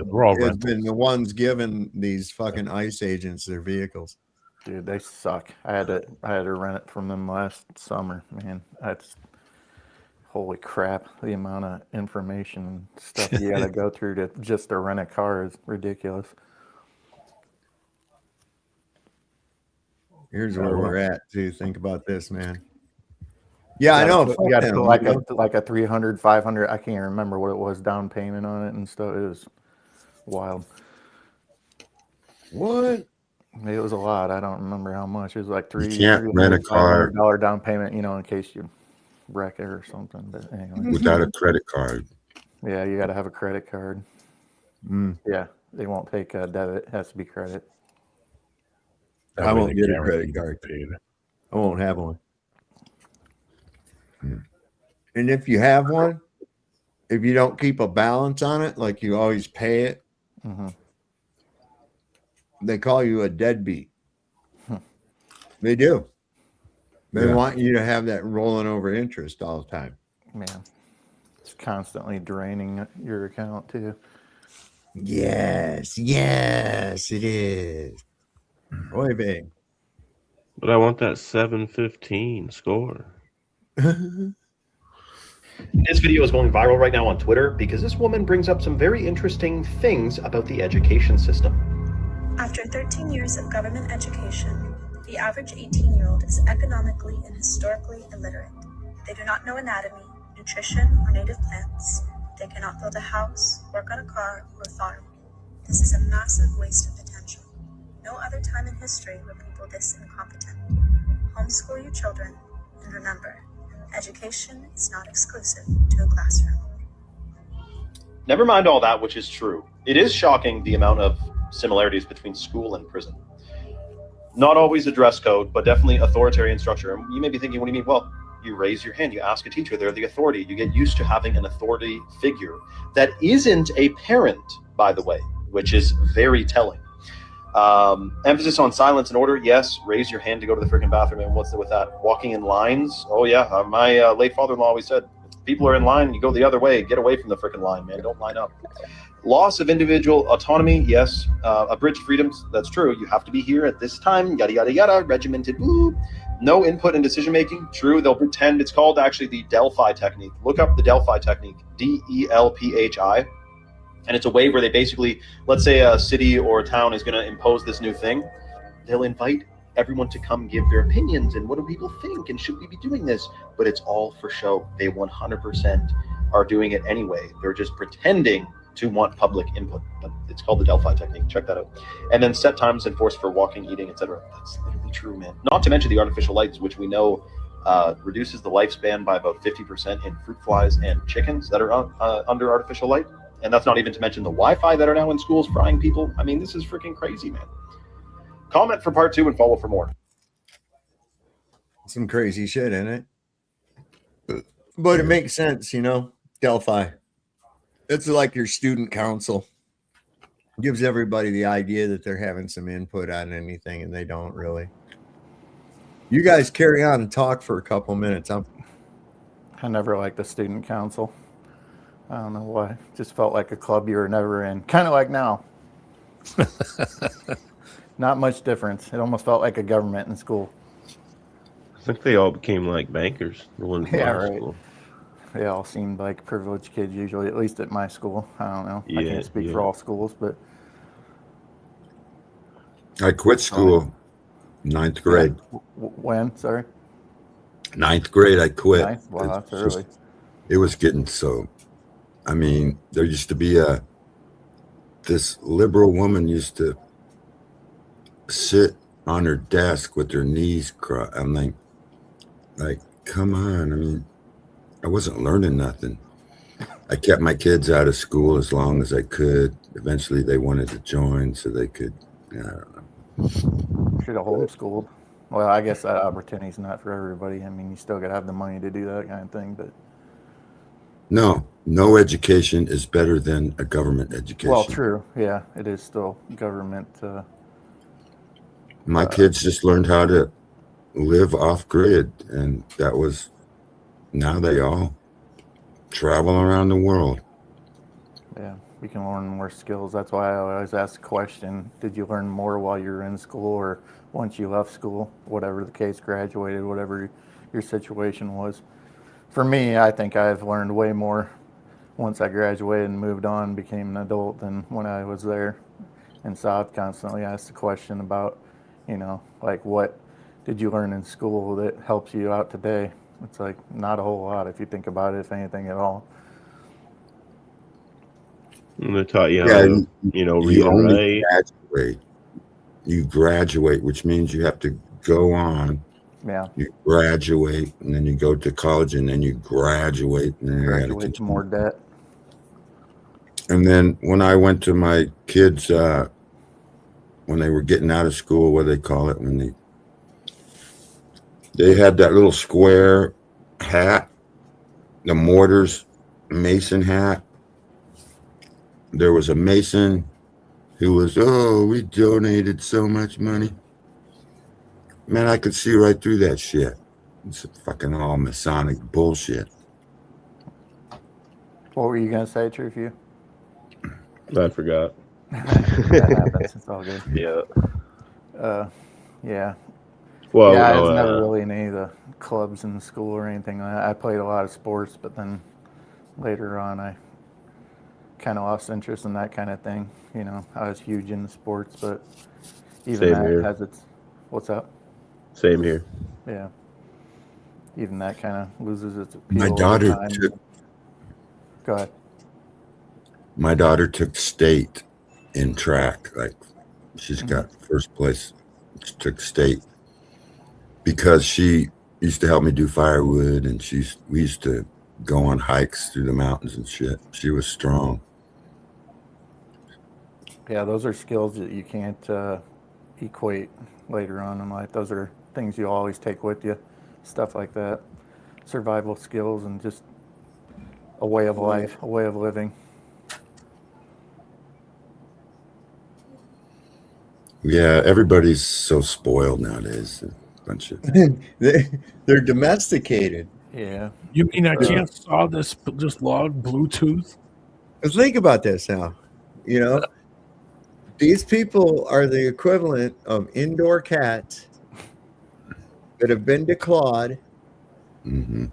Speaker 14: We're all
Speaker 11: it's been the ones giving these fucking ICE agents their vehicles.
Speaker 15: Dude, they suck. I had to rent it from them last summer. Man, that's holy crap! The amount of information and stuff you got to go through to rent a car is ridiculous.
Speaker 11: Here's where we're at too. Think about this, man. Yeah, I know.
Speaker 15: You got to put like a 300, 500. I can't remember what it was down payment on it and stuff. It was wild.
Speaker 11: What?
Speaker 15: It was a lot. I don't remember how much. It was like
Speaker 3: You can't rent a car
Speaker 15: $500 down payment, in case you wreck it or something. But anyway,
Speaker 3: without a credit card.
Speaker 15: Yeah, you got to have a credit card. Yeah, they won't take debit. It has to be credit.
Speaker 11: I won't get a credit card. I won't have one. And if you have one, if you don't keep a balance on it, like you always pay it, they call you a deadbeat. They do. They want you to have that rolling over interest all the time.
Speaker 15: Yeah. It's constantly draining your account too.
Speaker 11: Yes, it is. Boy, big.
Speaker 13: But I want that 715 score.
Speaker 12: This video is going viral right now on Twitter because this woman brings up some very interesting things about the education system.
Speaker 16: After 13 years of government education, the average 18-year-old is economically and historically illiterate. They do not know anatomy, nutrition, or native plants. They cannot build a house, work on a car, or farm. This is a massive waste of potential. No other time in history were people this incompetent. Homeschool your children, and remember, education is not exclusive to a classroom.
Speaker 12: Never mind all that, which is true. It is shocking the amount of similarities between school and prison. Not always a dress code, but definitely authoritarian structure. And you may be thinking, what do you mean? Well, you raise your hand, you ask a teacher, they're the authority. You get used to having an authority figure that isn't a parent, by the way, which is very telling. Emphasis on silence and order. Yes, raise your hand to go to the freaking bathroom. And what's with that? Walking in lines. Oh yeah, my late father-in-law always said, if people are in line, you go the other way. Get away from the freaking line, man. Don't line up. Loss of individual autonomy. Yes. Abridged freedoms. That's true. You have to be here at this time. Yada yada yada. Regimented. Woo. No input in decision making. True. They'll pretend it's called actually the Delphi technique. Look up the Delphi technique. DELPHI. And it's a way where they basically, let's say a city or a town is going to impose this new thing. They'll invite everyone to come give their opinions and what do people think and should we be doing this? But it's all for show. They 100% are doing it anyway. They're just pretending to want public input. But it's called the Delphi technique. Check that out. And then set times enforced for walking, eating, etc. That's literally true, man. Not to mention the artificial lights, which we know reduces the lifespan by about 50% in fruit flies and chickens that are under artificial light. And that's not even to mention the Wi-Fi that are now in schools frying people. I mean, this is freaking crazy, man. Comment for part 2 and follow for more.
Speaker 11: Some crazy shit in it. But it makes sense, Delphi. It's like your student council. Gives everybody the idea that they're having some input on anything, and they don't really. You guys carry on and talk for a couple minutes.
Speaker 15: I never liked the student council. I don't know why. Just felt like a club you were never in. Kind of like now. Not much difference. It almost felt like a government in school.
Speaker 13: I think they all became like bankers. The ones in our school.
Speaker 15: They all seemed like privileged kids usually, at least at my school. I don't know. I can't speak for all schools, but
Speaker 3: I quit school 9th grade.
Speaker 15: When? Sorry?
Speaker 3: 9th grade, I quit.
Speaker 15: Ninth? Wow, that's early.
Speaker 3: It was getting so. I mean, there used to be this liberal woman used to sit on her desk with her knees crossed. I'm like, come on. I mean, I wasn't learning nothing. I kept my kids out of school as long as I could. Eventually, they wanted to join so they could. I don't know.
Speaker 15: Should have homeschooled. Well, I guess that opportunity's not for everybody. I mean, you still got to have the money to do that kind of thing, but.
Speaker 3: No education is better than a government education.
Speaker 15: Well, true. Yeah, it is still government.
Speaker 3: My kids just learned how to live off grid, and that was, now they all travel around the world.
Speaker 15: Yeah, we can learn more skills. That's why I always ask the question, did you learn more while you were in school or once you left school? Whatever the case, graduated, whatever your situation was. For me, I think I've learned way more once I graduated and moved on, became an adult, than when I was there. And so I've constantly asked the question about, like, what did you learn in school that helps you out today? It's like, not a whole lot if you think about it, if anything at all.
Speaker 13: And they taught you how to, read
Speaker 3: you
Speaker 13: and
Speaker 3: only
Speaker 13: write.
Speaker 3: graduate. You graduate, which means you have to go on.
Speaker 15: Yeah.
Speaker 3: You graduate, and then you go to college, and then you graduate, and then you gotta
Speaker 15: Graduate to
Speaker 3: continue.
Speaker 15: more debt.
Speaker 3: And then when I went to my kids, when they were getting out of school, what do they call it? When they had that little square hat, the mortar's mason hat. There was a mason who was, we donated so much money. Man, I could see right through that shit. It's fucking all Masonic bullshit.
Speaker 15: What were you going to say, True for you?
Speaker 13: I forgot.
Speaker 15: That happens. It's all good.
Speaker 13: Yeah.
Speaker 15: Yeah.
Speaker 13: Well,
Speaker 15: yeah, I was never really in any of the clubs in school or anything. I played a lot of sports, but then later on, I kind of lost interest in that kind of thing. I was huge into sports, but even
Speaker 13: Same
Speaker 15: that
Speaker 13: here.
Speaker 15: has its. What's up?
Speaker 13: Same here.
Speaker 15: Yeah. Even that kind of loses its appeal.
Speaker 3: My
Speaker 15: over
Speaker 3: daughter
Speaker 15: time.
Speaker 3: took.
Speaker 15: Go ahead.
Speaker 3: My daughter took state in track. Like, she's got first place. She took state because she used to help me do firewood, and we used to go on hikes through the mountains and shit. She was strong.
Speaker 15: Yeah, those are skills that you can't equate later on in life. Those are things you always take with you, stuff like that. Survival skills and just a way of life, a way of living.
Speaker 3: Yeah, everybody's so spoiled nowadays. A bunch of
Speaker 11: They're domesticated.
Speaker 15: Yeah.
Speaker 14: You mean I can't saw this log Bluetooth?
Speaker 11: But think about this now. These people are the equivalent of indoor cats that have been declawed.
Speaker 3: Mm-hmm.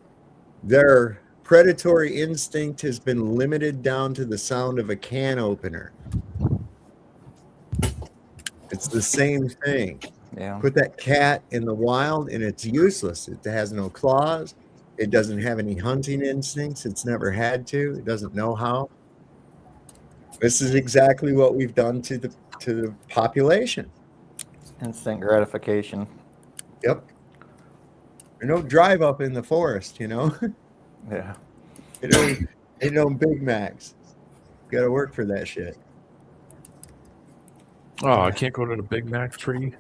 Speaker 11: Their predatory instinct has been limited down to the sound of a can opener. It's the same thing.
Speaker 15: Yeah.
Speaker 11: Put that cat in the wild and it's useless. It has no claws. It doesn't have any hunting instincts. It's never had to. It doesn't know how. This is exactly what we've done to the population.
Speaker 15: Instant gratification.
Speaker 11: Yep. There's no drive up in the forest,
Speaker 15: Yeah.
Speaker 11: Ain't no Big Macs. You got to work for that shit.
Speaker 14: Oh, I can't go to the Big Mac tree.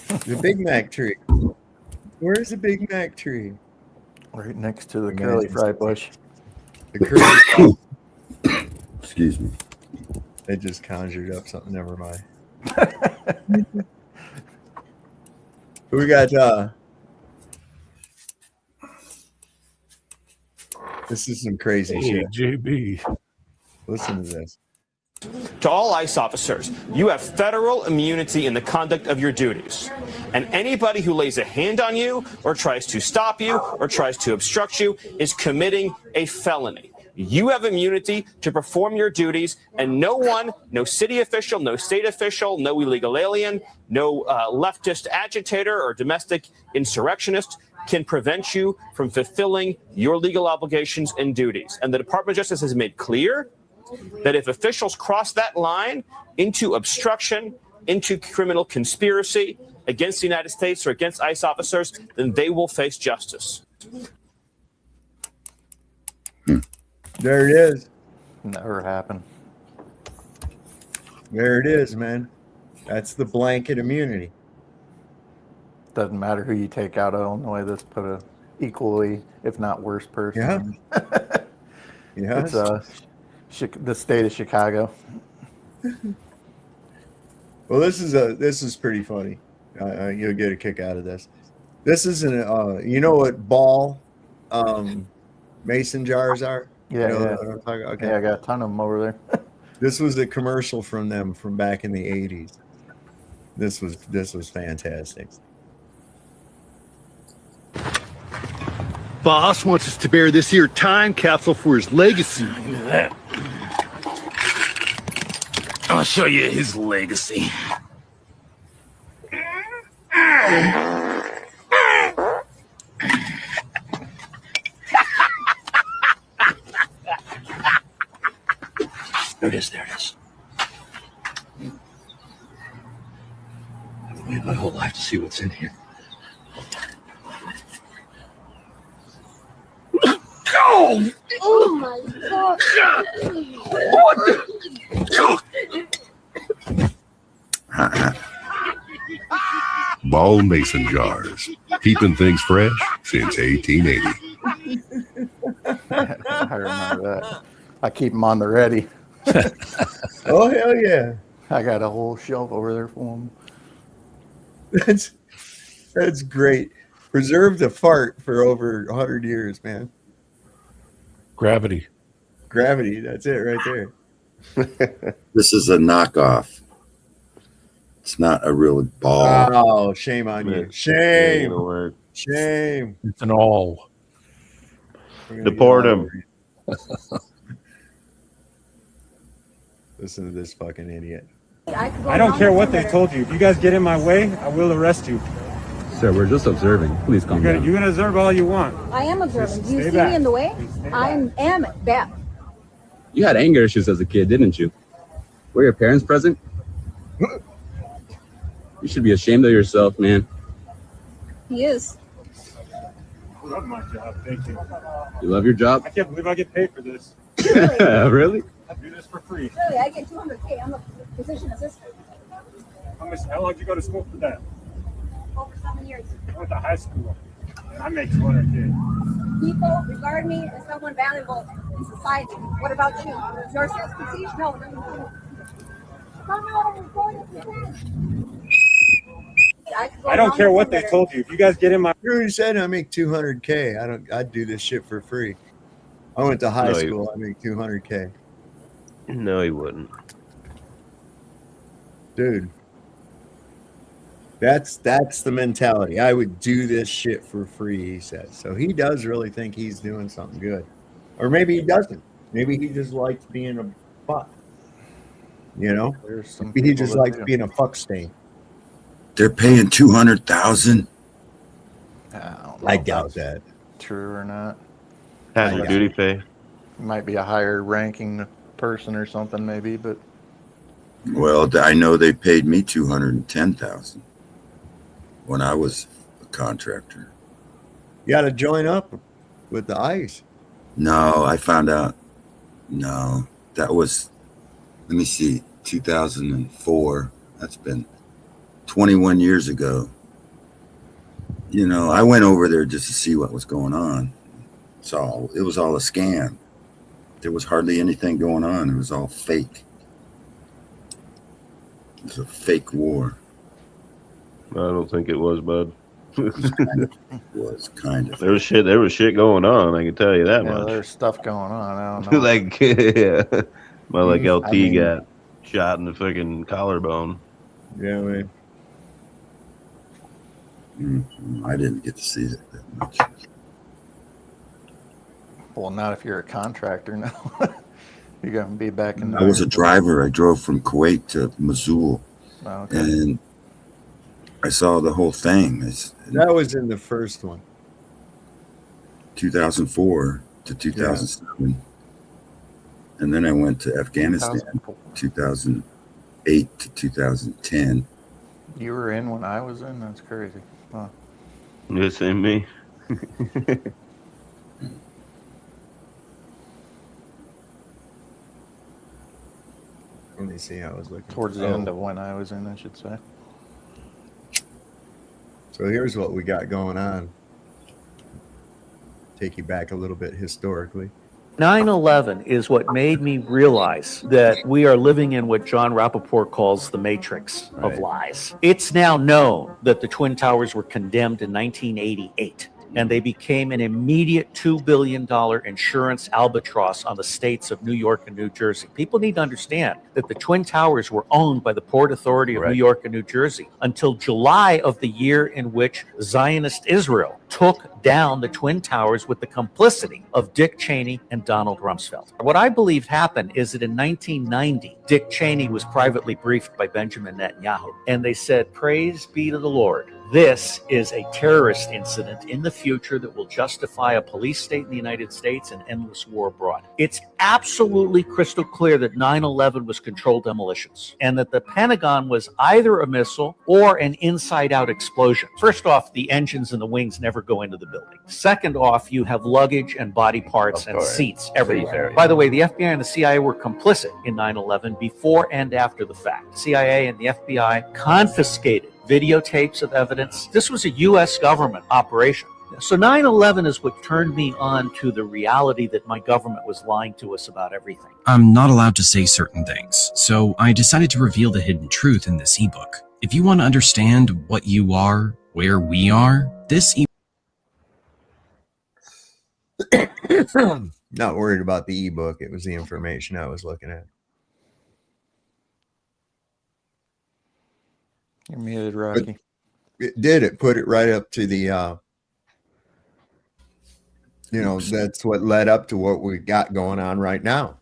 Speaker 11: The Big Mac tree. Where's the Big Mac tree?
Speaker 15: Right next to the curly fry bush.
Speaker 11: The curly.
Speaker 3: Excuse me.
Speaker 11: They just conjured up something. Never mind. We got. This is some crazy shit.
Speaker 14: JB.
Speaker 11: Listen to this.
Speaker 17: To all ICE officers, you have federal immunity in the conduct of your duties. And anybody who lays a hand on you or tries to stop you or tries to obstruct you is committing a felony. You have immunity to perform your duties, and no one, no city official, no state official, no illegal alien, no leftist agitator or domestic insurrectionist can prevent you from fulfilling your legal obligations and duties. And the Department of Justice has made clear that if officials cross that line into obstruction, into criminal conspiracy against the United States or against ICE officers, then they will face justice.
Speaker 11: There it is.
Speaker 15: Never happened.
Speaker 11: There it is, man. That's the blanket immunity.
Speaker 15: Doesn't matter who you take out of Illinois, this put a equally, if not worse person.
Speaker 11: Yeah. Yes.
Speaker 15: It's the state of Chicago.
Speaker 11: Well, this is pretty funny. You'll get a kick out of this. This isn't you know what ball mason jars are?
Speaker 15: Yeah,
Speaker 11: You know
Speaker 15: yeah.
Speaker 11: what I'm talking about? Okay.
Speaker 15: Yeah, I got a ton of them over there.
Speaker 11: This was a commercial from them from back in the 80s. This was fantastic.
Speaker 18: Boss wants us to bear this here time capsule for his legacy.
Speaker 21: Look at that. I'll show you his legacy. There it is, there it is. I've waited my whole life to see what's in here. Oh!
Speaker 22: Oh my god.
Speaker 18: What
Speaker 24: Ball mason jars, keeping things fresh since 1880.
Speaker 15: I remember that. I keep them on the ready.
Speaker 11: Oh, hell yeah.
Speaker 15: I got a whole shelf over there for them.
Speaker 11: That's great. Preserved a fart for over 100 years, man.
Speaker 14: Gravity.
Speaker 11: Gravity, that's it right there.
Speaker 3: This is a knockoff. It's not a real ball.
Speaker 11: Oh, shame on you. Shame. Shame.
Speaker 14: It's an all.
Speaker 13: Deport him.
Speaker 11: Listen to this fucking idiot.
Speaker 25: I don't care what they told you. If you guys get in my way, I will arrest you.
Speaker 26: Sir, we're just observing. Please calm down.
Speaker 25: You can observe all you want.
Speaker 22: I am observing. Do you
Speaker 25: Stay
Speaker 22: see
Speaker 25: back.
Speaker 22: me in the way? I am back.
Speaker 26: You had anger issues as a kid, didn't you? Were your parents present? You should be ashamed of yourself, man.
Speaker 22: He is.
Speaker 25: I love my job. Thank you.
Speaker 26: You love your job?
Speaker 25: I can't believe I get paid for this.
Speaker 26: Really?
Speaker 25: I do this for free.
Speaker 22: Really, I get $200K. I'm a physician assistant.
Speaker 25: How long did you go to school for that?
Speaker 22: Over 7 years.
Speaker 25: I went to high school. And I make $200K.
Speaker 22: People regard me as someone valuable in society. What about you? Your sense of prestige? No, no.
Speaker 25: I don't care what they told you. If you guys get in my
Speaker 11: You already said I make 200K. I'd do this shit for free. I went to high school. I make 200K.
Speaker 13: No, he wouldn't.
Speaker 11: Dude. That's the mentality. I would do this shit for free, he says. So he does really think he's doing something good. Or maybe he doesn't. Maybe he just likes being a fuck. You know? Maybe he just likes being a fuck stain.
Speaker 3: They're paying 200,000.
Speaker 11: I doubt that.
Speaker 15: True or not?
Speaker 13: Hazard duty pay.
Speaker 15: Might be a higher ranking person or something, maybe, but
Speaker 3: Well, I know they paid me 210,000 when I was a contractor.
Speaker 11: You got to join up with the ICE.
Speaker 3: No, I found out. No, that was, let me see, 2004. That's been 21 years ago. You know, I went over there just to see what was going on. It was all a scam. There was hardly anything going on. It was all fake. It was a fake war.
Speaker 13: I don't think it was, bud.
Speaker 3: It was kind of.
Speaker 13: There was shit going on. I can tell you that much.
Speaker 15: there's stuff going on. I don't know.
Speaker 13: Like, yeah, well, like LT
Speaker 15: I mean-
Speaker 13: got shot in the fucking collarbone.
Speaker 11: Yeah, man.
Speaker 3: I didn't get to see it that much.
Speaker 15: Well, not if you're a contractor now. You're gonna be back in.
Speaker 3: I was a driver. I drove from Kuwait to Mosul,
Speaker 15: Oh, okay.
Speaker 3: and I saw the whole thing.
Speaker 11: That was in the first one.
Speaker 3: 2004 to 2007, and then I went to Afghanistan, 2008 to 2010.
Speaker 15: You were in when I was in. That's crazy. Huh.
Speaker 13: You seen me?
Speaker 11: Let me see. I was looking
Speaker 15: Towards the end of when I was in, I should say.
Speaker 11: So here's what we got going on. Take you back a little bit historically.
Speaker 1: 9/11 is what made me realize that we are living in what John Rappaport calls the matrix of lies. It's now known that the Twin Towers were condemned in 1988. And they became an immediate $2 billion insurance albatross on the states of New York and New Jersey. People need to understand that the Twin Towers were owned by the Port Authority of New York and New Jersey until July of the year in which Zionist Israel took down the Twin Towers with the complicity of Dick Cheney and Donald Rumsfeld. What I believe happened is that in 1990, Dick Cheney was privately briefed by Benjamin Netanyahu, and they said, "Praise be to the Lord. This is a terrorist incident in the future that will justify a police state in the United States and endless war abroad." It's absolutely crystal clear that 9/11 was controlled demolitions and that the Pentagon was either a missile or an inside-out explosion. First off, the engines and the wings never go into the building. Second off, you have luggage and body parts and seats everywhere. By the way, the FBI and the CIA were complicit in 9/11 before and after the fact. CIA and the FBI confiscated videotapes of evidence. This was a U.S. government operation. So 9/11 is what turned me on to the reality that my government was lying to us about everything.
Speaker 2: I'm not allowed to say certain things, so I decided to reveal the hidden truth in this ebook. If you want to understand what you are, where we are, this
Speaker 11: Not worried about the ebook. It was the information I was looking at.
Speaker 15: You're muted, Rocky.
Speaker 11: It did. It put it right up to the, that's what led up to what we got going on right now.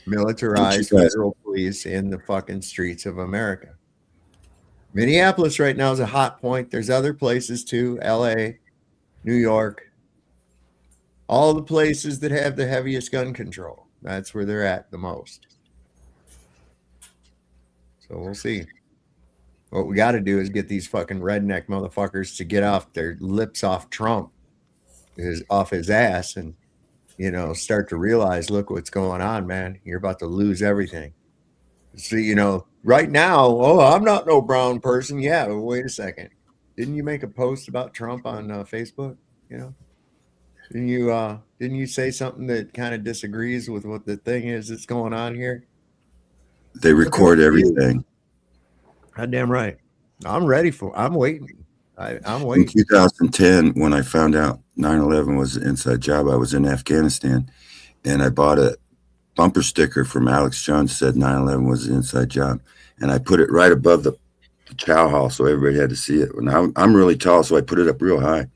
Speaker 11: Militarized federal police in the fucking streets of America. Minneapolis right now is a hot point. There's other places too. LA, New York, all the places that have the heaviest gun control. That's where they're at the most. So we'll see. What we got to do is get these fucking redneck motherfuckers to get off their lips off Trump, off his ass, and, start to realize, look what's going on, man. You're about to lose everything. So, right now, I'm not no brown person. Yeah, well, wait a second. Didn't you make a post about Trump on Facebook? Didn't you say something that kind of disagrees with what the thing is that's going on here?
Speaker 3: They record everything.
Speaker 11: Goddamn right. I'm waiting. I'm waiting.
Speaker 3: In 2010, when I found out 9/11 was an inside job, I was in Afghanistan, and I bought a bumper sticker from Alex Jones that said 9/11 was an inside job, and I put it right above the chow hall so everybody had to see it. And I'm really tall, so I put it up real high.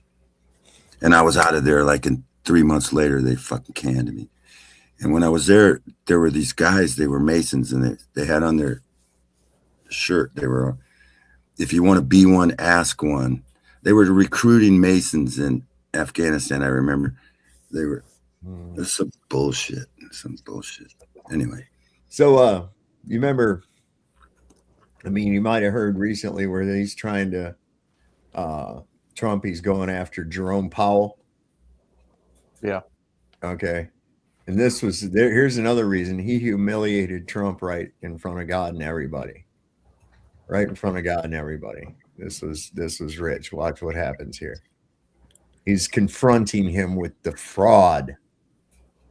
Speaker 3: And I was out of there like in 3 months later, they fucking canned me. And when I was there, there were these guys, they were Masons, and they had on their shirt, they were, if you want to be one, ask one. They were recruiting Masons in Afghanistan. I remember they were, there's some bullshit. Anyway.
Speaker 11: So, you remember, you might have heard recently where he's trying to, Trump, he's going after Jerome Powell.
Speaker 15: Yeah. Okay.
Speaker 11: And this was there. Here's another reason he humiliated Trump right in front of God and everybody. Right in front of God and everybody. This was Rich. Watch what happens here. He's confronting him with the fraud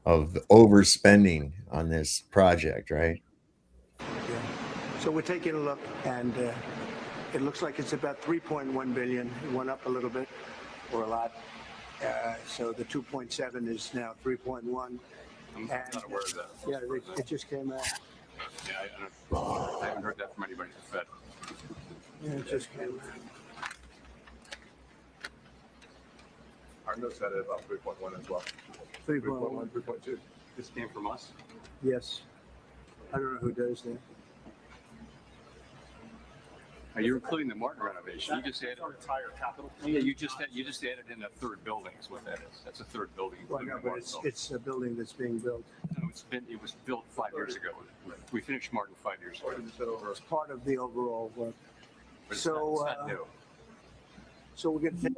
Speaker 11: of overspending on this project, right?
Speaker 4: Yeah. So we're taking a look, and it looks like it's about 3.1 billion. It went up a little bit, or a lot. So the 2.7 is now 3.1.
Speaker 6: I'm not aware of that.
Speaker 4: Yeah, it just came out.
Speaker 6: Yeah, I haven't heard that from anybody at the Fed.
Speaker 4: Yeah, it just came out.
Speaker 6: Our notes had it about 3.1 as well.
Speaker 4: 3.1,
Speaker 6: 3.2. This came from us?
Speaker 4: Yes. I don't know who does that.
Speaker 6: Are you including the Martin renovation? You just added entire capital. Yeah, you just added in a third building. Is what that is. That's a third building.
Speaker 4: Well, no, but it's a building that's being built.
Speaker 6: No, it was built 5 years ago. We finished Martin 5 years ago.
Speaker 4: It's part of the overall work.
Speaker 6: But
Speaker 4: So,
Speaker 6: it's not new.
Speaker 4: So we're going
Speaker 11: to.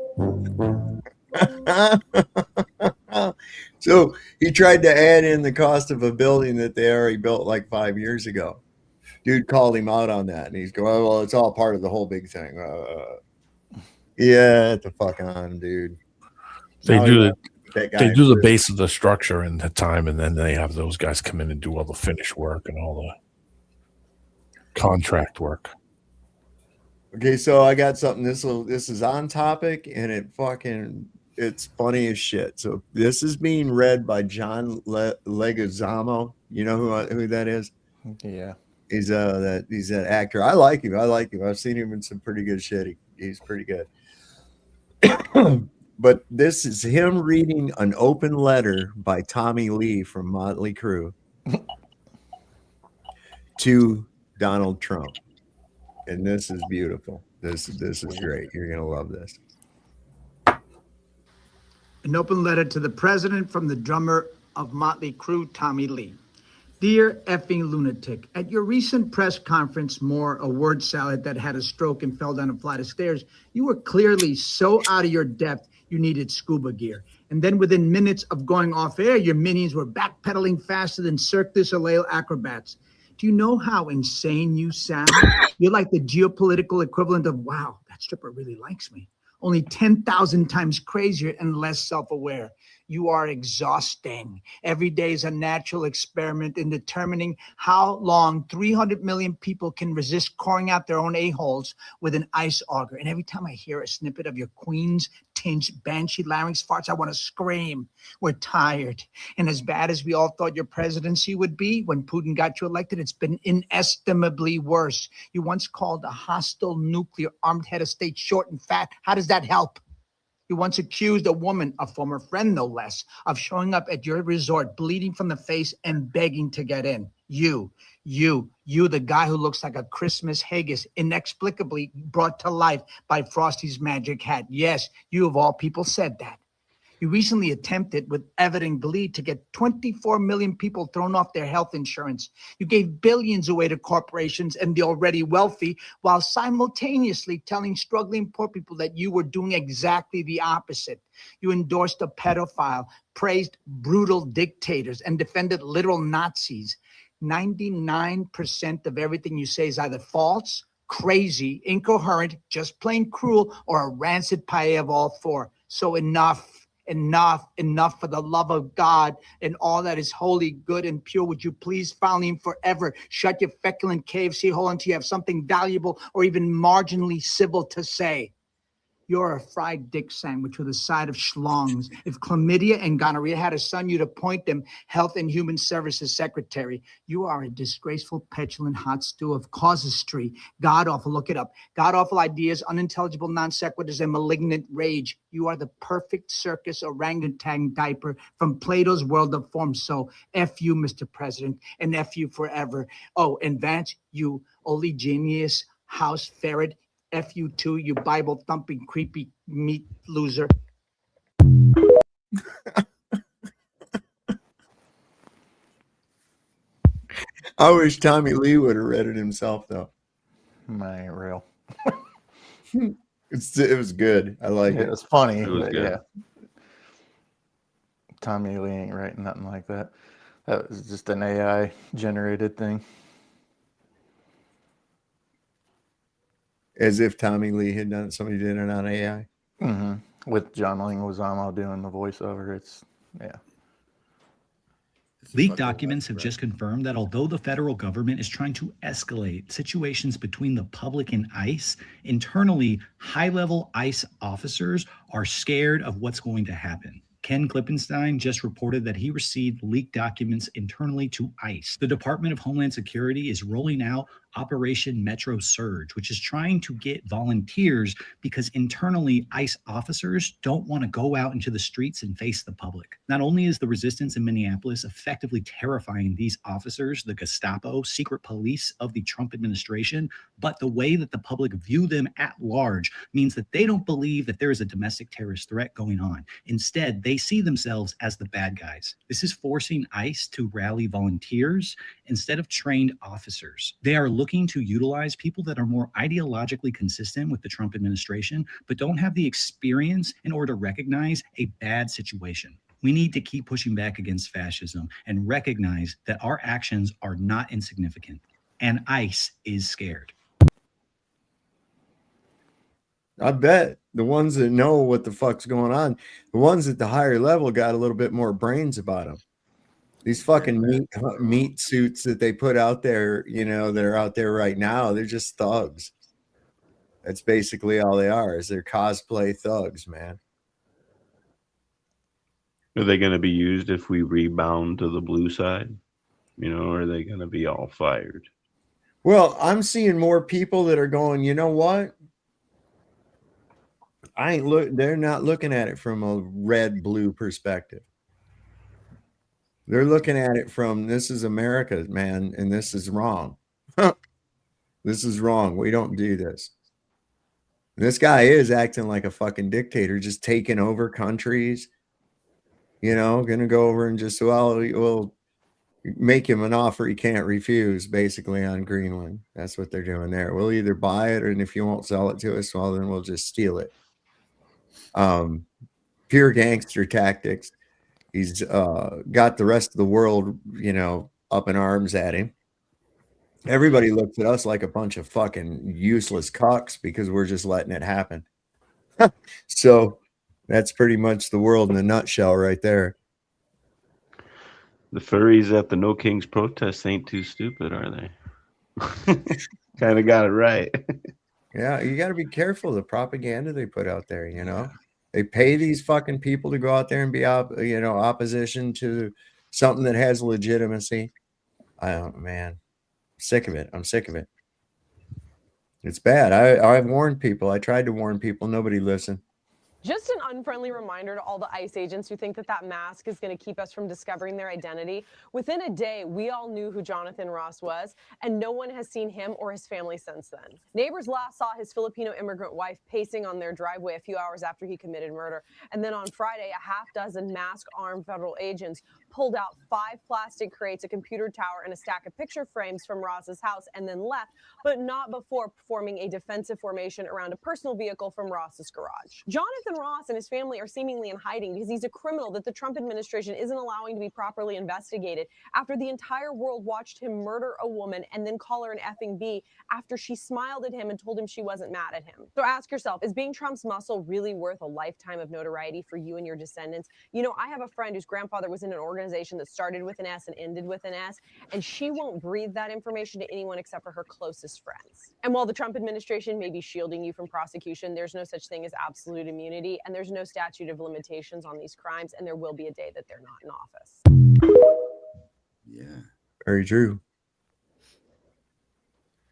Speaker 11: So he tried to add in the cost of a building that they already built like 5 years ago. Dude called him out on that, and he's going, "Well, it's all part of the whole big thing." Yeah, the fuck on, dude.
Speaker 14: They
Speaker 11: that guy.
Speaker 14: They do the base of the structure in the time, and then they have those guys come in and do all the finish work and all the contract work.
Speaker 11: Okay, so I got something. This is on topic, and it's funny as shit. So this is being read by John Leguizamo. You know who that is?
Speaker 15: Yeah.
Speaker 11: He's that actor. I like him. I've seen him in some pretty good shit. He's pretty good. But this is him reading an open letter by Tommy Lee from Motley Crue to Donald Trump. And this is beautiful. This is great. You're gonna love this.
Speaker 5: An open letter to the president from the drummer of Motley Crue, Tommy Lee. Dear effing lunatic, at your recent press conference, more a word salad that had a stroke and fell down a flight of stairs, you were clearly so out of your depth you needed scuba gear. And then within minutes of going off air, your minions were backpedaling faster than Cirque du Soleil acrobats. Do you know how insane you sound? You're like the geopolitical equivalent of, wow, that stripper really likes me. Only 10,000 times crazier and less self-aware. You are exhausting. Every day is a natural experiment in determining how long 300 million people can resist coring out their own a-holes with an ice auger. And every time I hear a snippet of your Queen's tinged banshee larynx farts, I want to scream. We're tired. And as bad as we all thought your presidency would be when Putin got you elected, it's been inestimably worse. You once called a hostile nuclear armed head of state short and fat. How does that help? You once accused a woman, a former friend no less, of showing up at your resort bleeding from the face and begging to get in. You, the guy who looks like a Christmas haggis, inexplicably brought to life by Frosty's magic hat. Yes, you of all people said that. You recently attempted with evident glee to get 24 million people thrown off their health insurance. You gave billions away to corporations and the already wealthy while simultaneously telling struggling poor people that you were doing exactly the opposite. You endorsed a pedophile, praised brutal dictators, and defended literal Nazis. 99% of everything you say is either false, crazy, incoherent, just plain cruel, or a rancid paella of all four. So enough for the love of God and all that is holy, good, and pure. Would you please finally and forever shut your feculent KFC hole until you have something valuable or even marginally civil to say? You're a fried dick sandwich with a side of schlongs. If chlamydia and gonorrhea had a son, you'd appoint them Health and Human Services Secretary. You are a disgraceful, petulant hot stew of casuistry. God-awful, look it up. God-awful ideas, unintelligible non sequiturs, and malignant rage. You are the perfect circus orangutan diaper from Plato's World of Forms. So F you, Mr. President, and F you forever. Oh, and Vance, you oligenius house ferret, F you too, you Bible-thumping, creepy meat loser.
Speaker 11: I wish Tommy Lee would have read it himself, though.
Speaker 15: I ain't real.
Speaker 11: It was good. I like it.
Speaker 15: It was funny.
Speaker 13: It was
Speaker 15: but
Speaker 13: good.
Speaker 15: Yeah. Tommy Lee ain't writing nothing like that. That was just an AI generated thing.
Speaker 11: As if Tommy Lee had done it. Somebody did it on AI.
Speaker 15: Mm-hmm. With John Leguizamo doing the voiceover. It's, yeah.
Speaker 7: Leaked documents have just confirmed that although the federal government is trying to escalate situations between the public and ICE, internally, high-level ICE officers are scared of what's going to happen. Ken Klippenstein just reported that he received leaked documents internally to ICE. The Department of Homeland Security is rolling out Operation Metro Surge, which is trying to get volunteers because internally ICE officers don't want to go out into the streets and face the public. Not only is the resistance in Minneapolis effectively terrifying these officers, the Gestapo, secret police of the Trump administration, but the way that the public view them at large means that they don't believe that there is a domestic terrorist threat going on. Instead, they see themselves as the bad guys. This is forcing ICE to rally volunteers instead of trained officers. They are looking to utilize people that are more ideologically consistent with the Trump administration, but don't have the experience in order to recognize a bad situation. We need to keep pushing back against fascism and recognize that our actions are not insignificant, and ICE is scared.
Speaker 11: I bet. the ones that know what the fuck's going on, the ones at the higher level got a little bit more brains about them. These fucking meat suits that they put out there, that are out there right now, they're just thugs. That's basically all they are, is they're cosplay thugs, man.
Speaker 13: Are they going to be used if we rebound to the blue side? Or are they going to be all fired?
Speaker 11: Well, I'm seeing more people that are going, you know what? They're not looking at it from a red-blue perspective. They're looking at it from, this is America, man, and this is wrong. This is wrong. We don't do this. This guy is acting like a fucking dictator, just taking over countries. Gonna go over and just, we'll make him an offer he can't refuse, basically, on Greenland. That's what they're doing there. We'll either buy it, and if you won't sell it to us, well, then we'll just steal it. Pure gangster tactics. He's got the rest of the world, up in arms at him. Everybody looks at us like a bunch of fucking useless cucks because we're just letting it happen. So that's pretty much the world in a nutshell right there.
Speaker 13: The furries at the No Kings protests ain't too stupid, are they? Kind of got it right.
Speaker 11: Yeah, you got to be careful the propaganda they put out there, They pay these fucking people to go out there and be opposition to something that has legitimacy. Man, sick of it. I'm sick of it. It's bad. I've warned people. I tried to warn people. Nobody listened.
Speaker 8: Just an unfriendly reminder to all the ICE agents who think that mask is going to keep us from discovering their identity. Within a day, we all knew who Jonathan Ross was, and no one has seen him or his family since then. Neighbors last saw his Filipino immigrant wife pacing on their driveway a few hours after he committed murder. And then on Friday, a half dozen mask-armed federal agents pulled out 5 plastic crates, a computer tower, and a stack of picture frames from Ross's house and then left, but not before forming a defensive formation around a personal vehicle from Ross's garage. Jonathan Ross and his family are seemingly in hiding because he's a criminal that the Trump administration isn't allowing to be properly investigated after the entire world watched him murder a woman and then call her an effing B after she smiled at him and told him she wasn't mad at him. So ask yourself, is being Trump's muscle really worth a lifetime of notoriety for you and your descendants? I have a friend whose grandfather was in an organization that started with an S and ended with an S, and she won't breathe that information to anyone except for her closest friends. And while the Trump administration may be shielding you from prosecution, there's no such thing as absolute immunity, and there's no statute of limitations on these crimes, and there will be a day that they're not in office.
Speaker 11: Yeah. Very true.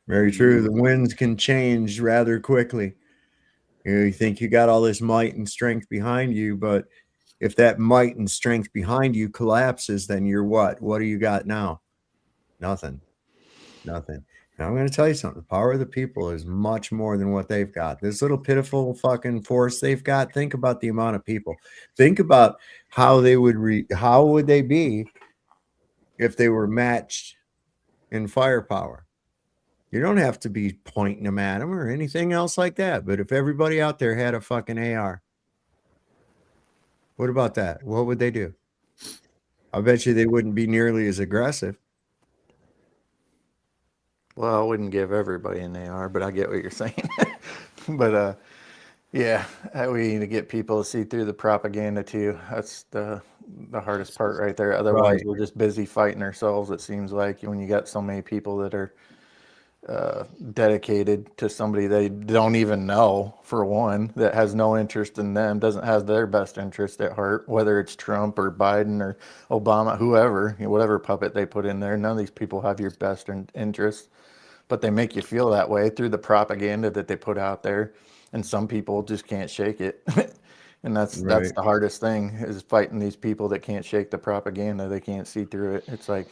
Speaker 11: Very true. The winds can change rather quickly. You think you got all this might and strength behind you, but if that might and strength behind you collapses, then you're what? What do you got now? Nothing. Nothing. Now I'm going to tell you something. The power of the people is much more than what they've got. This little pitiful fucking force they've got. Think about the amount of people. Think about how they would how would they be if they were matched in firepower? You don't have to be pointing them at them or anything else like that. But if everybody out there had a fucking AR, what about that? What would they do? I bet you they wouldn't be nearly as aggressive.
Speaker 15: Well, I wouldn't give everybody an AR, but I get what you're saying. But yeah, we need to get people to see through the propaganda too. That's the hardest part right there. Otherwise, we're just busy fighting ourselves. It seems like when you got so many people that are dedicated to somebody they don't even know, for one, that has no interest in them, doesn't have their best interest at heart, whether it's Trump or Biden or Obama, whoever, whatever puppet they put in there. None of these people have your best interest, but they make you feel that way through the propaganda that they put out there, and some people just can't shake it. And that's the hardest thing, is fighting these people that can't shake the propaganda. They can't see through it. It's like,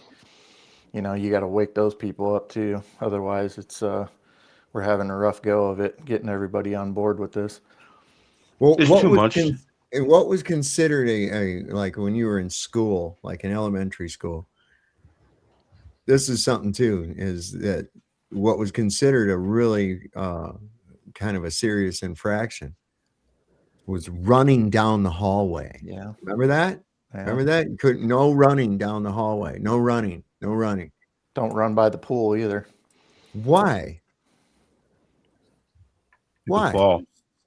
Speaker 15: you got to wake those people up too. Otherwise, it's we're having a rough go of it, getting everybody on board with this.
Speaker 11: Well, what was considered a like when you were in school, like in elementary school? This is something too, is that what was considered a really kind of a serious infraction was running down the hallway.
Speaker 15: Yeah.
Speaker 11: Remember that?
Speaker 15: Yeah.
Speaker 11: Remember that? You couldn't, no running down the hallway. No running. No running.
Speaker 15: Don't run by the pool either.
Speaker 11: Why? Why?
Speaker 13: Fall.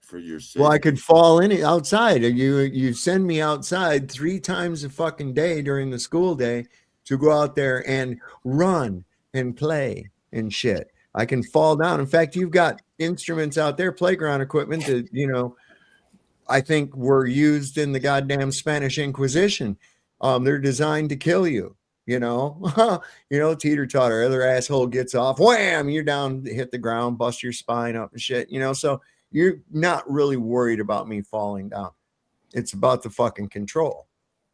Speaker 3: for your safety.
Speaker 11: Well, I could fall in it outside. You send me outside 3 times a fucking day during the school day to go out there and run and play and shit. I can fall down. In fact, you've got instruments out there, playground equipment that, you know, I think were used in the goddamn Spanish Inquisition. They're designed to kill you, you know, teeter totter, other asshole gets off, wham, you're down, hit the ground, bust your spine up and shit, you know, so you're not really worried about me falling down. It's about the fucking control.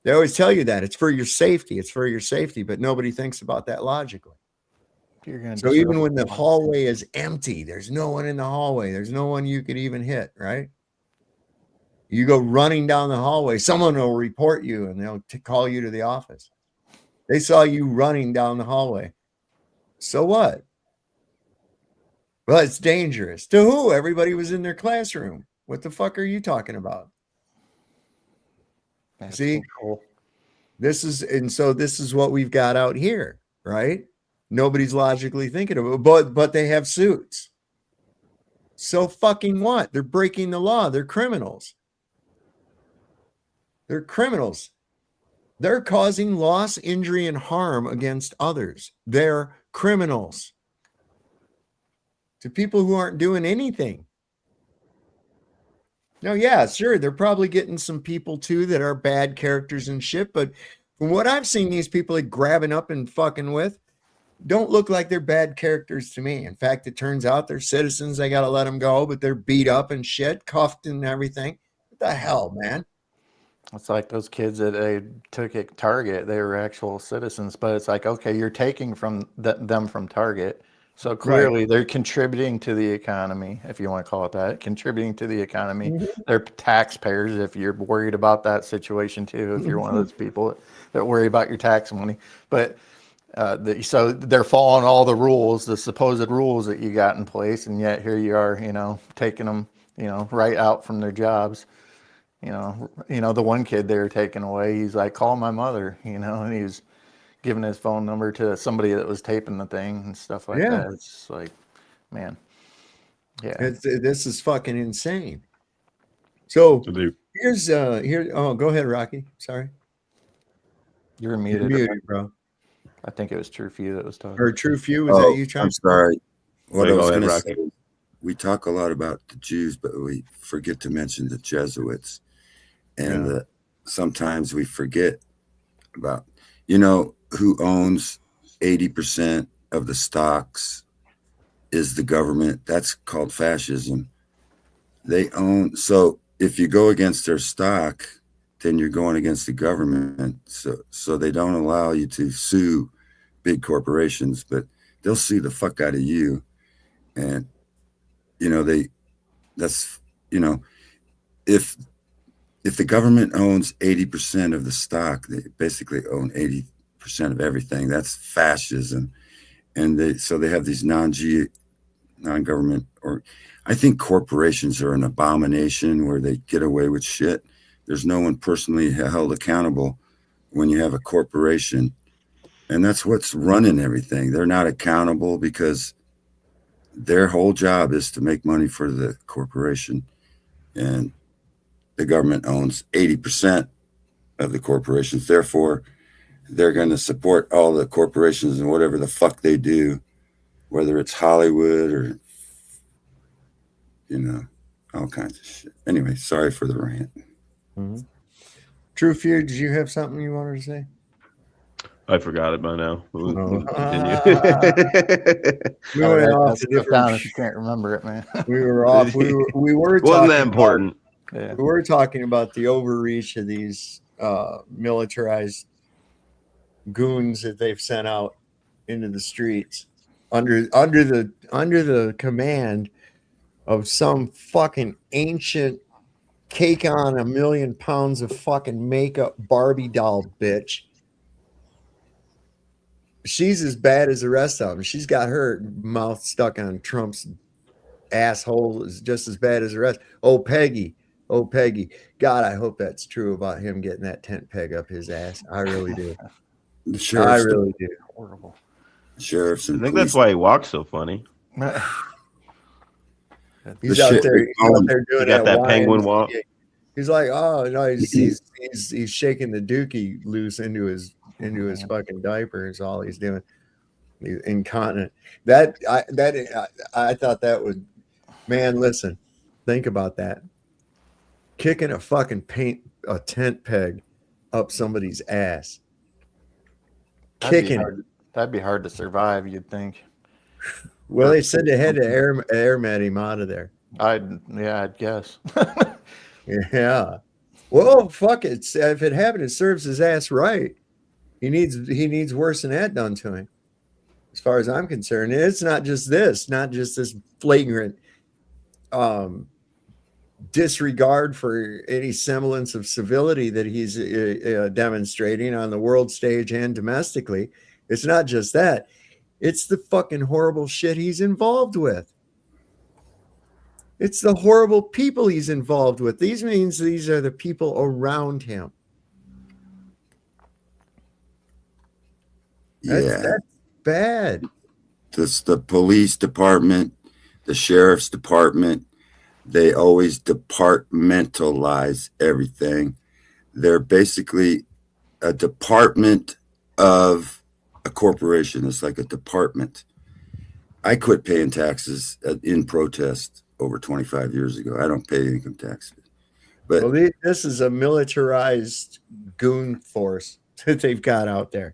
Speaker 11: They always tell you that it's for your safety. It's for your safety, but nobody thinks about that logically. So even when the hallway is empty, there's no one in the hallway. There's no one you could even hit, right? You go running down the hallway, someone will report you and they'll call you to the office. They saw you running down the hallway. So what? Well, it's dangerous. To who? Everybody was in their classroom. What the fuck are you talking about?
Speaker 15: That's
Speaker 11: See,
Speaker 15: so cool.
Speaker 11: this is what we've got out here, right? Nobody's logically thinking of it, but they have suits. So fucking what? They're breaking the law. They're criminals. They're criminals. They're causing loss, injury, and harm against others. They're criminals to people who aren't doing anything. No, yeah, sure. They're probably getting some people too that are bad characters and shit. But from what I've seen, these people like grabbing up and fucking with don't look like they're bad characters to me. In fact, it turns out they're citizens. I got to let them go, but they're beat up and shit, cuffed and everything. What the hell, man?
Speaker 15: It's like those kids that they took at Target. They were actual citizens, but it's like, okay, you're taking from them from Target. So clearly they're contributing to the economy, if you want to call it that, contributing to the economy. They're taxpayers if you're worried about that situation too, if you're one of those people that worry about your tax money. But so they're following all the rules, the supposed rules that you got in place, and yet here you are, taking them, right out from their jobs. The one kid they were taking away, he's like, call my mother, and he was giving his phone number to somebody that was taping the thing and stuff like that. It's like, man, yeah,
Speaker 11: this is fucking insane. So here's oh, go ahead, Rocky. Sorry,
Speaker 15: you're muted,
Speaker 11: bro.
Speaker 15: I think it was True Few that was talking.
Speaker 11: Or True Few, was that you trying?
Speaker 3: I'm sorry. What I was
Speaker 13: go ahead,
Speaker 3: going to
Speaker 13: Rocky.
Speaker 3: say, we talk a lot about the Jews, but we forget to mention the Jesuits. And sometimes we forget about, who owns 80% of the stocks is the government. That's called fascism. They own. So if you go against their stock, then you're going against the government. So they don't allow you to sue big corporations, but they'll sue the fuck out of you. And, if the government owns 80% of the stock, they basically own 80% of everything. That's fascism. And they have these non-government, or I think corporations are an abomination where they get away with shit. There's no one personally held accountable when you have a corporation. And that's what's running everything. They're not accountable because their whole job is to make money for the corporation. And the government owns 80% of the corporations. Therefore, they're going to support all the corporations and whatever the fuck they do, whether it's Hollywood or, all kinds of shit. Anyway, sorry for the rant.
Speaker 11: Mm-hmm. True Fear, did you have something you wanted to say?
Speaker 13: I forgot it by now. We'll continue.
Speaker 11: We went off to different.
Speaker 15: If you can't remember it, man.
Speaker 11: We were off. We were
Speaker 13: Wasn't
Speaker 11: talking
Speaker 13: that important?
Speaker 15: Yeah.
Speaker 11: We were talking about the overreach of these militarized goons that they've sent out into the streets under the command of some fucking ancient cake on a million pounds of fucking makeup Barbie doll bitch. She's as bad as the rest of them. She's got her mouth stuck on Trump's asshole, is just as bad as the rest. Oh, Peggy. God, I hope that's true about him getting that tent peg up his ass. I really do. I really do.
Speaker 15: Horrible.
Speaker 3: Sheriffs and
Speaker 13: I think that's why he walks so funny.
Speaker 11: He's
Speaker 3: The
Speaker 11: out
Speaker 3: shit
Speaker 11: there.
Speaker 3: they
Speaker 11: He's
Speaker 3: call
Speaker 11: out
Speaker 3: him.
Speaker 11: there doing
Speaker 13: He got that penguin
Speaker 11: YMCA.
Speaker 13: walk.
Speaker 11: He's like, oh no, he's shaking the dookie loose into his fucking diaper. Is all he's doing. He's incontinent. I thought that would, man. Listen, think about that. Kicking a tent peg up somebody's ass. Kicking it.
Speaker 15: That'd be hard to survive, you'd think.
Speaker 11: Well, they said they had to air med him out of there.
Speaker 15: I'd guess.
Speaker 11: Yeah. Well, fuck it. If it happened, it serves his ass right. He needs worse than that done to him. As far as I'm concerned, it's not just this flagrant disregard for any semblance of civility that he's demonstrating on the world stage and domestically. It's not just that. It's the fucking horrible shit he's involved with. It's the horrible people he's involved with. These are the people around him. That's bad.
Speaker 3: The police department, the sheriff's department, they always departmentalize everything. They're basically a department of a corporation. It's like a department. I quit paying taxes in protest over 25 years ago. I don't pay income tax. But
Speaker 11: this is a militarized goon force that they've got out there.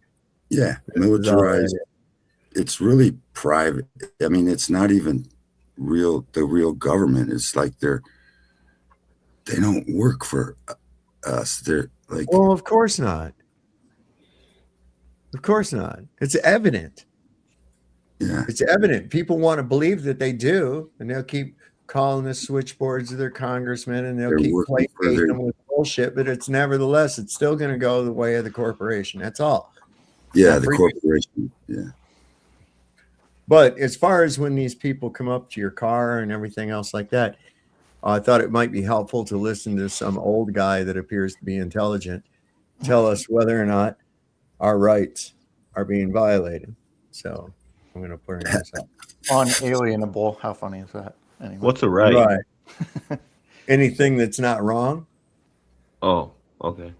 Speaker 3: Yeah, militarized. It's really private. I mean, it's not even the real government. It's like they don't work for us. They're like,
Speaker 11: well, of course not. Of course not. It's evident.
Speaker 3: Yeah,
Speaker 11: it's evident. People want to believe that they do, and they'll keep calling the switchboards of their congressmen, and they'll keep placating them with bullshit. But it's still going to go the way of the corporation. That's all.
Speaker 3: Yeah, the corporation. Yeah.
Speaker 11: But as far as when these people come up to your car and everything else like that, I thought it might be helpful to listen to some old guy that appears to be intelligent tell us whether or not our rights are being violated. So I'm going to put it in a second.
Speaker 15: Unalienable. How funny is that? Anyway.
Speaker 13: What's a right?
Speaker 11: Right. Anything that's not wrong.
Speaker 13: Oh, okay.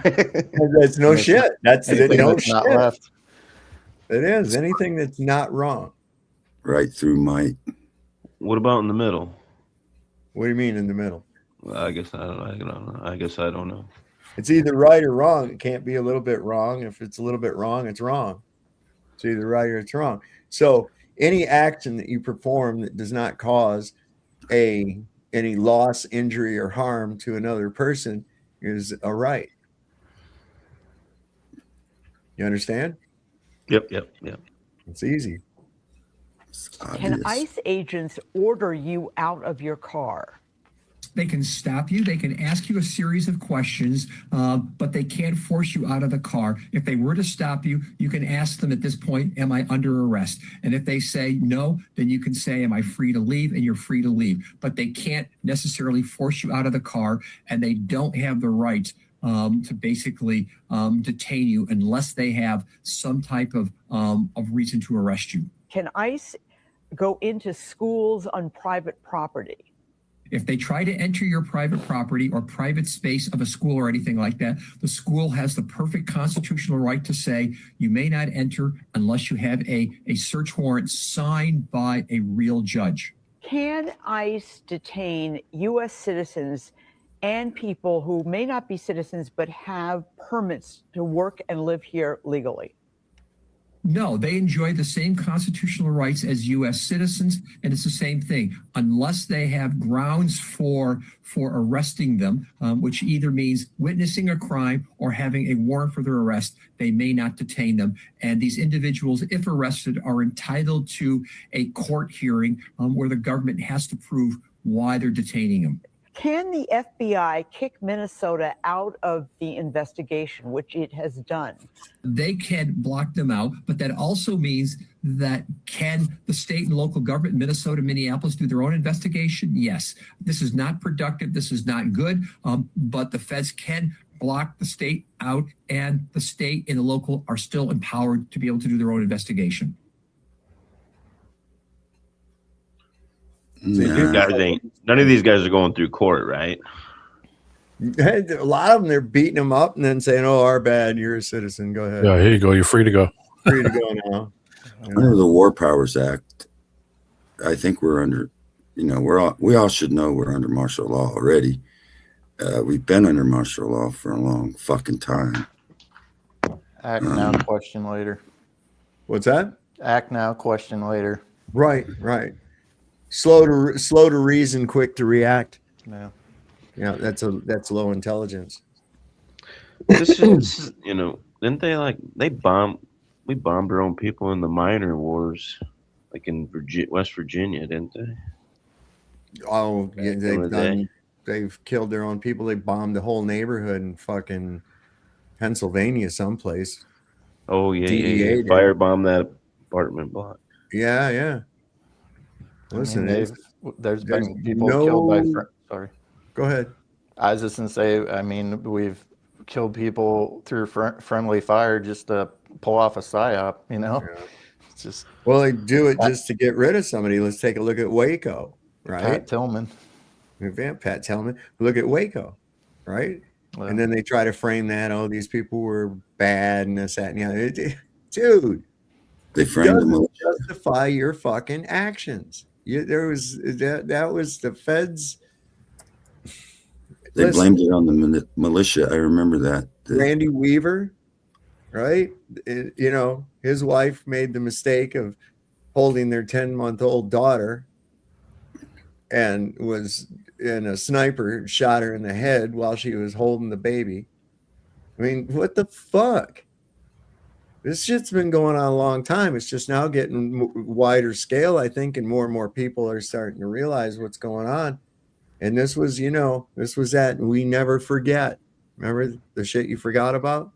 Speaker 11: That's no shit. That's no shit.
Speaker 15: Not left.
Speaker 11: It is anything that's not wrong.
Speaker 3: Right through might.
Speaker 13: What about in the middle?
Speaker 11: What do you mean in the middle?
Speaker 13: Well, I guess I don't know. I guess I don't know.
Speaker 11: It's either right or wrong. It can't be a little bit wrong. If it's a little bit wrong, it's wrong. It's either right or it's wrong. So any action that you perform that does not cause any loss, injury, or harm to another person is a right. You understand?
Speaker 13: Yep.
Speaker 11: It's easy.
Speaker 9: Can ICE agents order you out of your car?
Speaker 10: They can stop you. They can ask you a series of questions, but they can't force you out of the car. If they were to stop you, you can ask them at this point, am I under arrest? And if they say no, then you can say, am I free to leave? And you're free to leave. But they can't necessarily force you out of the car, and they don't have the right to basically detain you unless they have some type of reason to arrest you.
Speaker 9: Can ICE go into schools on private property?
Speaker 10: If they try to enter your private property or private space of a school or anything like that, the school has the perfect constitutional right to say you may not enter unless you have a search warrant signed by a real judge.
Speaker 9: Can ICE detain U.S. citizens and people who may not be citizens but have permits to work and live here legally?
Speaker 10: No, they enjoy the same constitutional rights as U.S. citizens, and it's the same thing. Unless they have grounds for arresting them, which either means witnessing a crime or having a warrant for their arrest, they may not detain them. And these individuals, if arrested, are entitled to a court hearing where the government has to prove why they're detaining them.
Speaker 9: Can the FBI kick Minnesota out of the investigation, which it has done?
Speaker 10: They can block them out, but that also means that can the state and local government, Minnesota, Minneapolis, do their own investigation? Yes. This is not productive. This is not good, but the feds can block the state out, and the state and the local are still empowered to be able to do their own investigation.
Speaker 13: None of these guys are going through court, right?
Speaker 11: A lot of them, they're beating them up and then saying, "Oh, our bad. You're a citizen. Go ahead."
Speaker 14: Yeah, here you go. You're free to go.
Speaker 11: Free to go now.
Speaker 3: Under the War Powers Act, I think we're under. We all should know we're under martial law already. We've been under martial law for a long fucking time.
Speaker 15: Act now, question later.
Speaker 11: What's that?
Speaker 15: Act now, question later.
Speaker 11: Right. Slow to reason, quick to react.
Speaker 15: Yeah.
Speaker 11: Yeah, that's low intelligence.
Speaker 13: This is, didn't they we bombed our own people in the minor wars, like in West Virginia, didn't they?
Speaker 11: Oh, yeah, they've killed their own people. They bombed the whole neighborhood in fucking Pennsylvania someplace.
Speaker 13: Oh yeah,
Speaker 11: DEA
Speaker 13: firebomb that apartment block.
Speaker 11: Yeah. Listen,
Speaker 15: there's been people killed by. Sorry.
Speaker 11: Go ahead.
Speaker 15: I was just gonna say. I mean, we've killed people through friendly fire just to pull off a psyop.
Speaker 11: Yeah.
Speaker 15: It's just.
Speaker 11: Well, they do it just to get rid of somebody. Let's take a look at Waco, right?
Speaker 15: Pat Tillman.
Speaker 11: Pat Tillman. Look at Waco, right? Well, and then they try to frame that. Oh, these people were bad and this, that, and the other. Dude,
Speaker 3: they framed them.
Speaker 11: Justify your fucking actions. That was the feds.
Speaker 3: They blamed it on the militia. I remember that.
Speaker 11: Randy Weaver, right? His wife made the mistake of holding their 10-month-old daughter and a sniper shot her in the head while she was holding the baby. I mean, what the fuck? This shit's been going on a long time. It's just now getting wider scale, I think, and more people are starting to realize what's going on. And this was that we never forget. Remember the shit you forgot about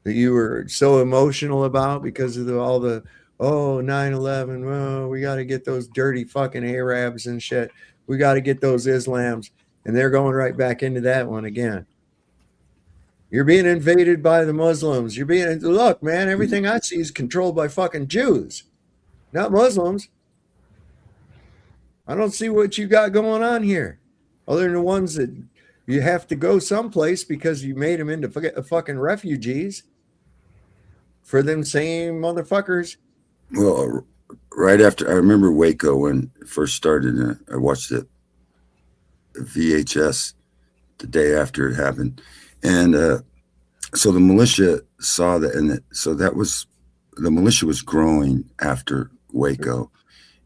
Speaker 11: that you were so emotional about because of all the 9/11. Oh, we got to get those dirty fucking Arabs and shit. We got to get those Islams, and they're going right back into that one again. You're being invaded by the Muslims. Look, man, everything I see is controlled by fucking Jews, not Muslims. I don't see what you got going on here, other than the ones that you have to go someplace because you made them into fucking refugees for them same motherfuckers.
Speaker 3: Well, right after, I remember Waco when it first started. I watched the VHS the day after it happened. And so the militia saw that, and so that was, the militia was growing after Waco.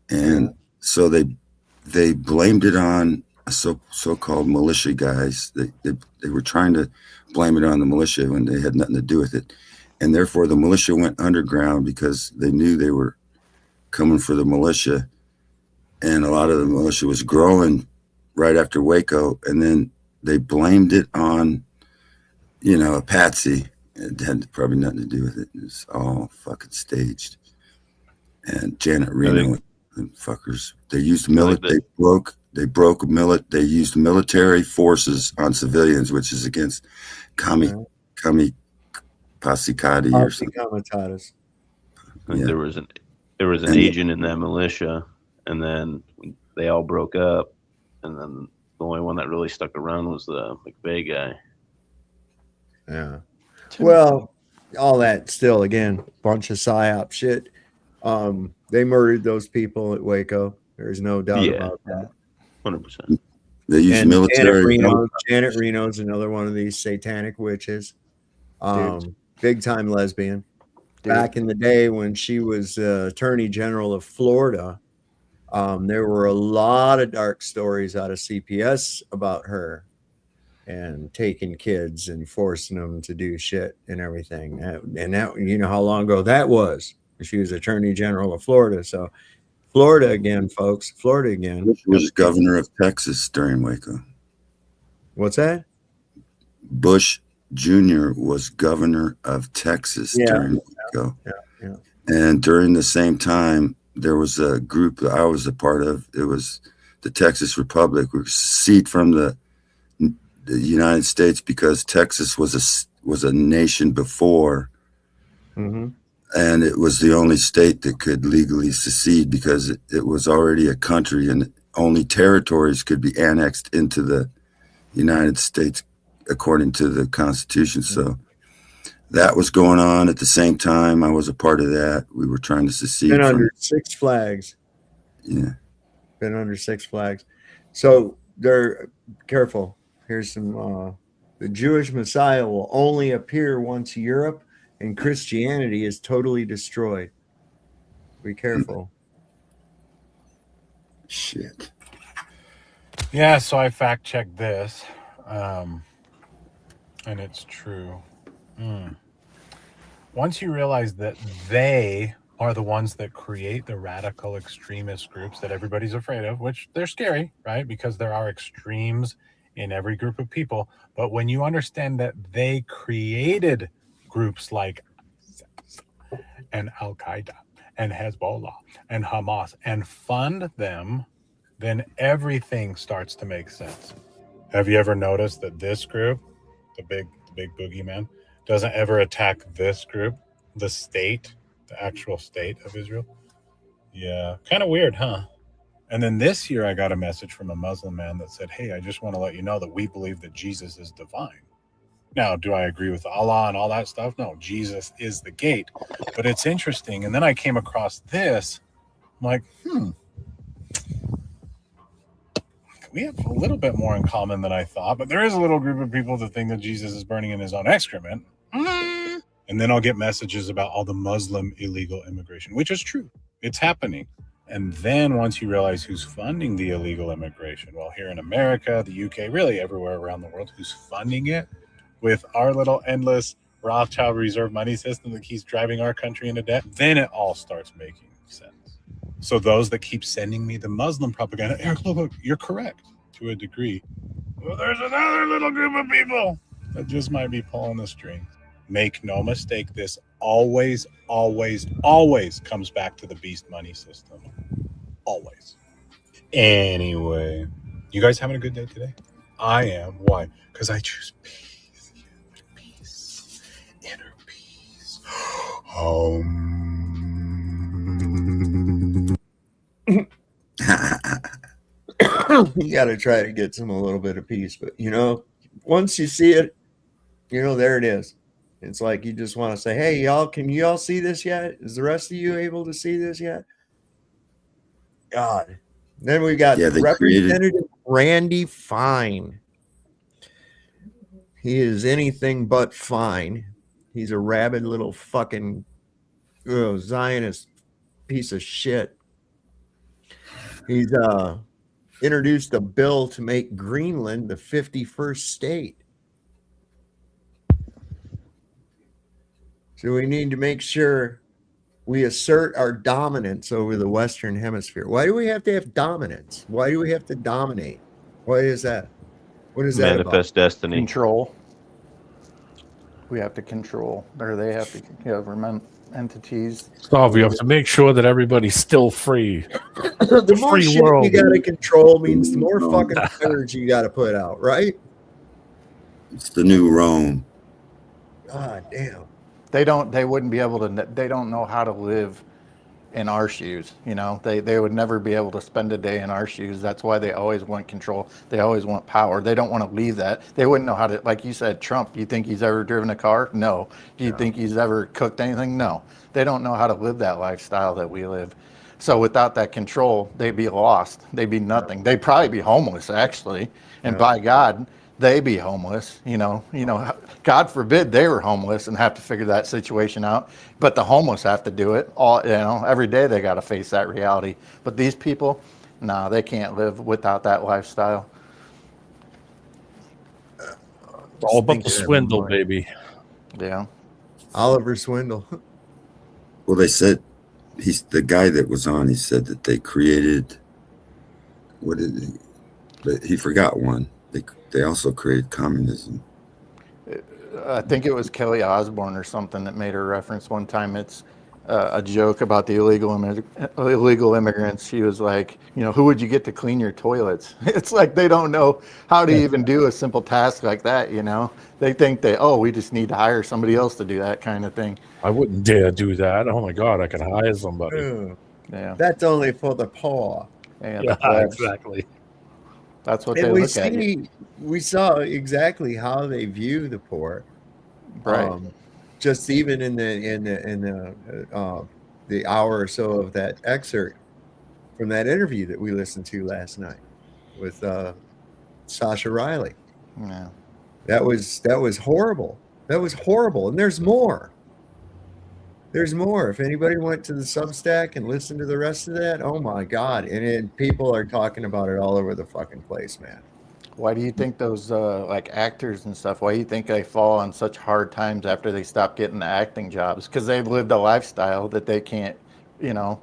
Speaker 3: And so they blamed it on so-called militia guys. They were trying to blame it on the militia when they had nothing to do with it. And therefore the militia went underground because they knew they were coming for the militia. And a lot of the militia was growing right after Waco. And then they blamed it on, a patsy. It had probably nothing to do with it. It was all fucking staged. And Janet Reno and fuckers, they used military, they used military forces on civilians, which is against kami pasikati or something.
Speaker 13: Yeah. There was an agent in that militia, and then they all broke up, and then the only one that really stuck around was the McVeigh guy.
Speaker 11: Yeah. Well, all that still, again, bunch of psyop shit. They murdered those people at Waco. There's no doubt about that.
Speaker 13: 100%.
Speaker 3: They use military.
Speaker 11: Janet Reno's another one of these satanic witches. Big time lesbian. Back in the day when she was Attorney General of Florida, there were a lot of dark stories out of CPS about her and taking kids and forcing them to do shit and everything. And that, you know how long ago that was. She was Attorney General of Florida. So Florida again, folks. Florida again.
Speaker 3: Bush was governor of Texas during Waco.
Speaker 11: What's that?
Speaker 3: Bush Jr. was governor of Texas during Waco.
Speaker 11: Yeah.
Speaker 3: And during the same time, there was a group that I was a part of. It was the Texas Republic. We were seceded from the United States because Texas was a nation before.
Speaker 11: Mm-hmm.
Speaker 3: And it was the only state that could legally secede because it was already a country and only territories could be annexed into the United States according to the Constitution. So that was going on at the same time. I was a part of that. We were trying to secede
Speaker 11: Been
Speaker 3: from.
Speaker 11: under Six Flags.
Speaker 3: Yeah.
Speaker 11: Been under Six Flags. So they're careful. Here's some. The Jewish Messiah will only appear once Europe and Christianity is totally destroyed. Be careful.
Speaker 3: Shit.
Speaker 12: Yeah, so I fact checked this, and it's true. Once you realize that they are the ones that create the radical extremist groups that everybody's afraid of, which they're scary, right? Because there are extremes in every group of people. But when you understand that they created groups like and Al-Qaeda and Hezbollah and Hamas and fund them, then everything starts to make sense. Have you ever noticed that this group, the big boogeyman, doesn't ever attack this group, the state, the actual state of Israel? Yeah, kind of weird, huh? And then this year I got a message from a Muslim man that said, hey, I just want to let you know that we believe that Jesus is divine. Now, do I agree with Allah and all that stuff? No, Jesus is the gate. But it's interesting. And then I came across this. I'm like, we have a little bit more in common than I thought. But there is a little group of people that think that Jesus is burning in his own excrement. And then I'll get messages about all the Muslim illegal immigration, which is true. It's happening. And then once you realize who's funding the illegal immigration, well, here in America, the UK, really everywhere around the world, who's funding it with our little endless Rothschild reserve money system that keeps driving our country into debt, then it all starts making sense. So those that keep sending me the Muslim propaganda, Eric, look, you're correct to a degree. Well, there's another little group of people that just might be pulling the strings. Make no mistake, this always, always, always comes back to the beast money system. Always. Anyway, you guys having a good day today? I am. Why? Because I choose peace. Peace. Inner peace.
Speaker 11: You got to try to get a little bit of peace. But, once you see it, there it is. It's like you just want to say, hey, y'all, can you all see this yet? Is the rest of you able to see this yet? God. Then we got Representative Randy Fine. He is anything but fine. He's a rabid little fucking Zionist piece of shit. He's introduced a bill to make Greenland the 51st state. So we need to make sure we assert our dominance over the Western Hemisphere. Why do we have to have dominance? Why do we have to dominate? Why is that? What is that about?
Speaker 13: Manifest destiny.
Speaker 15: Control. We have to control, or they have to, government entities.
Speaker 14: So we have to make sure that everybody's still free.
Speaker 11: The more
Speaker 14: free
Speaker 11: shit
Speaker 14: world.
Speaker 11: you got to control means the more fucking fires you got to put out, right?
Speaker 3: It's the new Rome.
Speaker 11: God damn.
Speaker 15: They wouldn't be able to, they don't know how to live in our shoes. They would never be able to spend a day in our shoes. That's why they always want control. They always want power. They don't want to leave that. They wouldn't know how to, like you said, Trump, do you think he's ever driven a car? No. Do you think he's ever cooked anything? No. They don't know how to live that lifestyle that we live. So without that control, they'd be lost. They'd be nothing. They'd probably be homeless, actually. And by God, they be homeless, God forbid they were homeless and have to figure that situation out. But the homeless have to do it all, every day they got to face that reality. But these people, they can't live without that lifestyle.
Speaker 14: It's all about the swindle, baby.
Speaker 15: Yeah.
Speaker 11: Oliver Swindle.
Speaker 3: Well, they said he's the guy that was on. He said that they created. What did he? But he forgot one. They also created communism.
Speaker 15: I think it was Kelly Osbourne or something that made a reference one time. It's a joke about the illegal immigrants. She was like, who would you get to clean your toilets? It's like they don't know how to even do a simple task like that, They think we just need to hire somebody else to do that kind of thing.
Speaker 14: I wouldn't dare do that. Oh my God, I can hire somebody.
Speaker 15: Yeah.
Speaker 11: That's only for the poor.
Speaker 15: Yeah,
Speaker 14: Yeah,
Speaker 15: the plebs.
Speaker 14: exactly.
Speaker 15: That's what
Speaker 11: And
Speaker 15: they look at.
Speaker 11: we saw exactly how they view the poor.
Speaker 15: Right.
Speaker 11: Just even in the hour or so of that excerpt from that interview that we listened to last night with Sasha Riley.
Speaker 15: Yeah.
Speaker 11: That was horrible. That was horrible. And there's more. There's more. If anybody went to the Substack and listened to the rest of that, oh my God. And people are talking about it all over the fucking place, man.
Speaker 15: Why do you think those like actors and stuff, why do you think they fall on such hard times after they stop getting the acting jobs? Because they've lived a lifestyle that they can't, you know,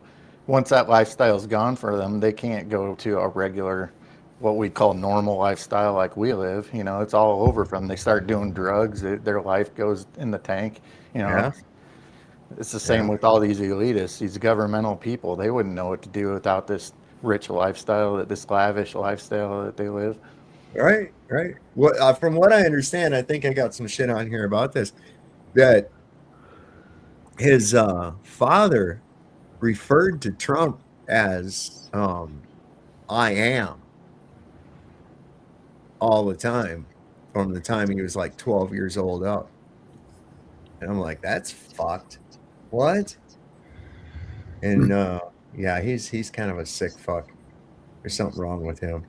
Speaker 15: once that lifestyle's gone for them, they can't go to a regular, what we call normal lifestyle like we live. You know, it's all over from them. They start doing drugs, their life goes in the tank. You know,
Speaker 11: Yeah.
Speaker 15: it's the same with all these elitists, these governmental people. They wouldn't know what to do without this rich lifestyle, this lavish lifestyle that they live.
Speaker 11: Right. What from what I understand, I think I got some shit on here about this, that his father referred to Trump as I am all the time from the time he was like 12 years old up. And I'm like, that's fucked. What? And yeah, he's kind of a sick fuck. There's something wrong with him.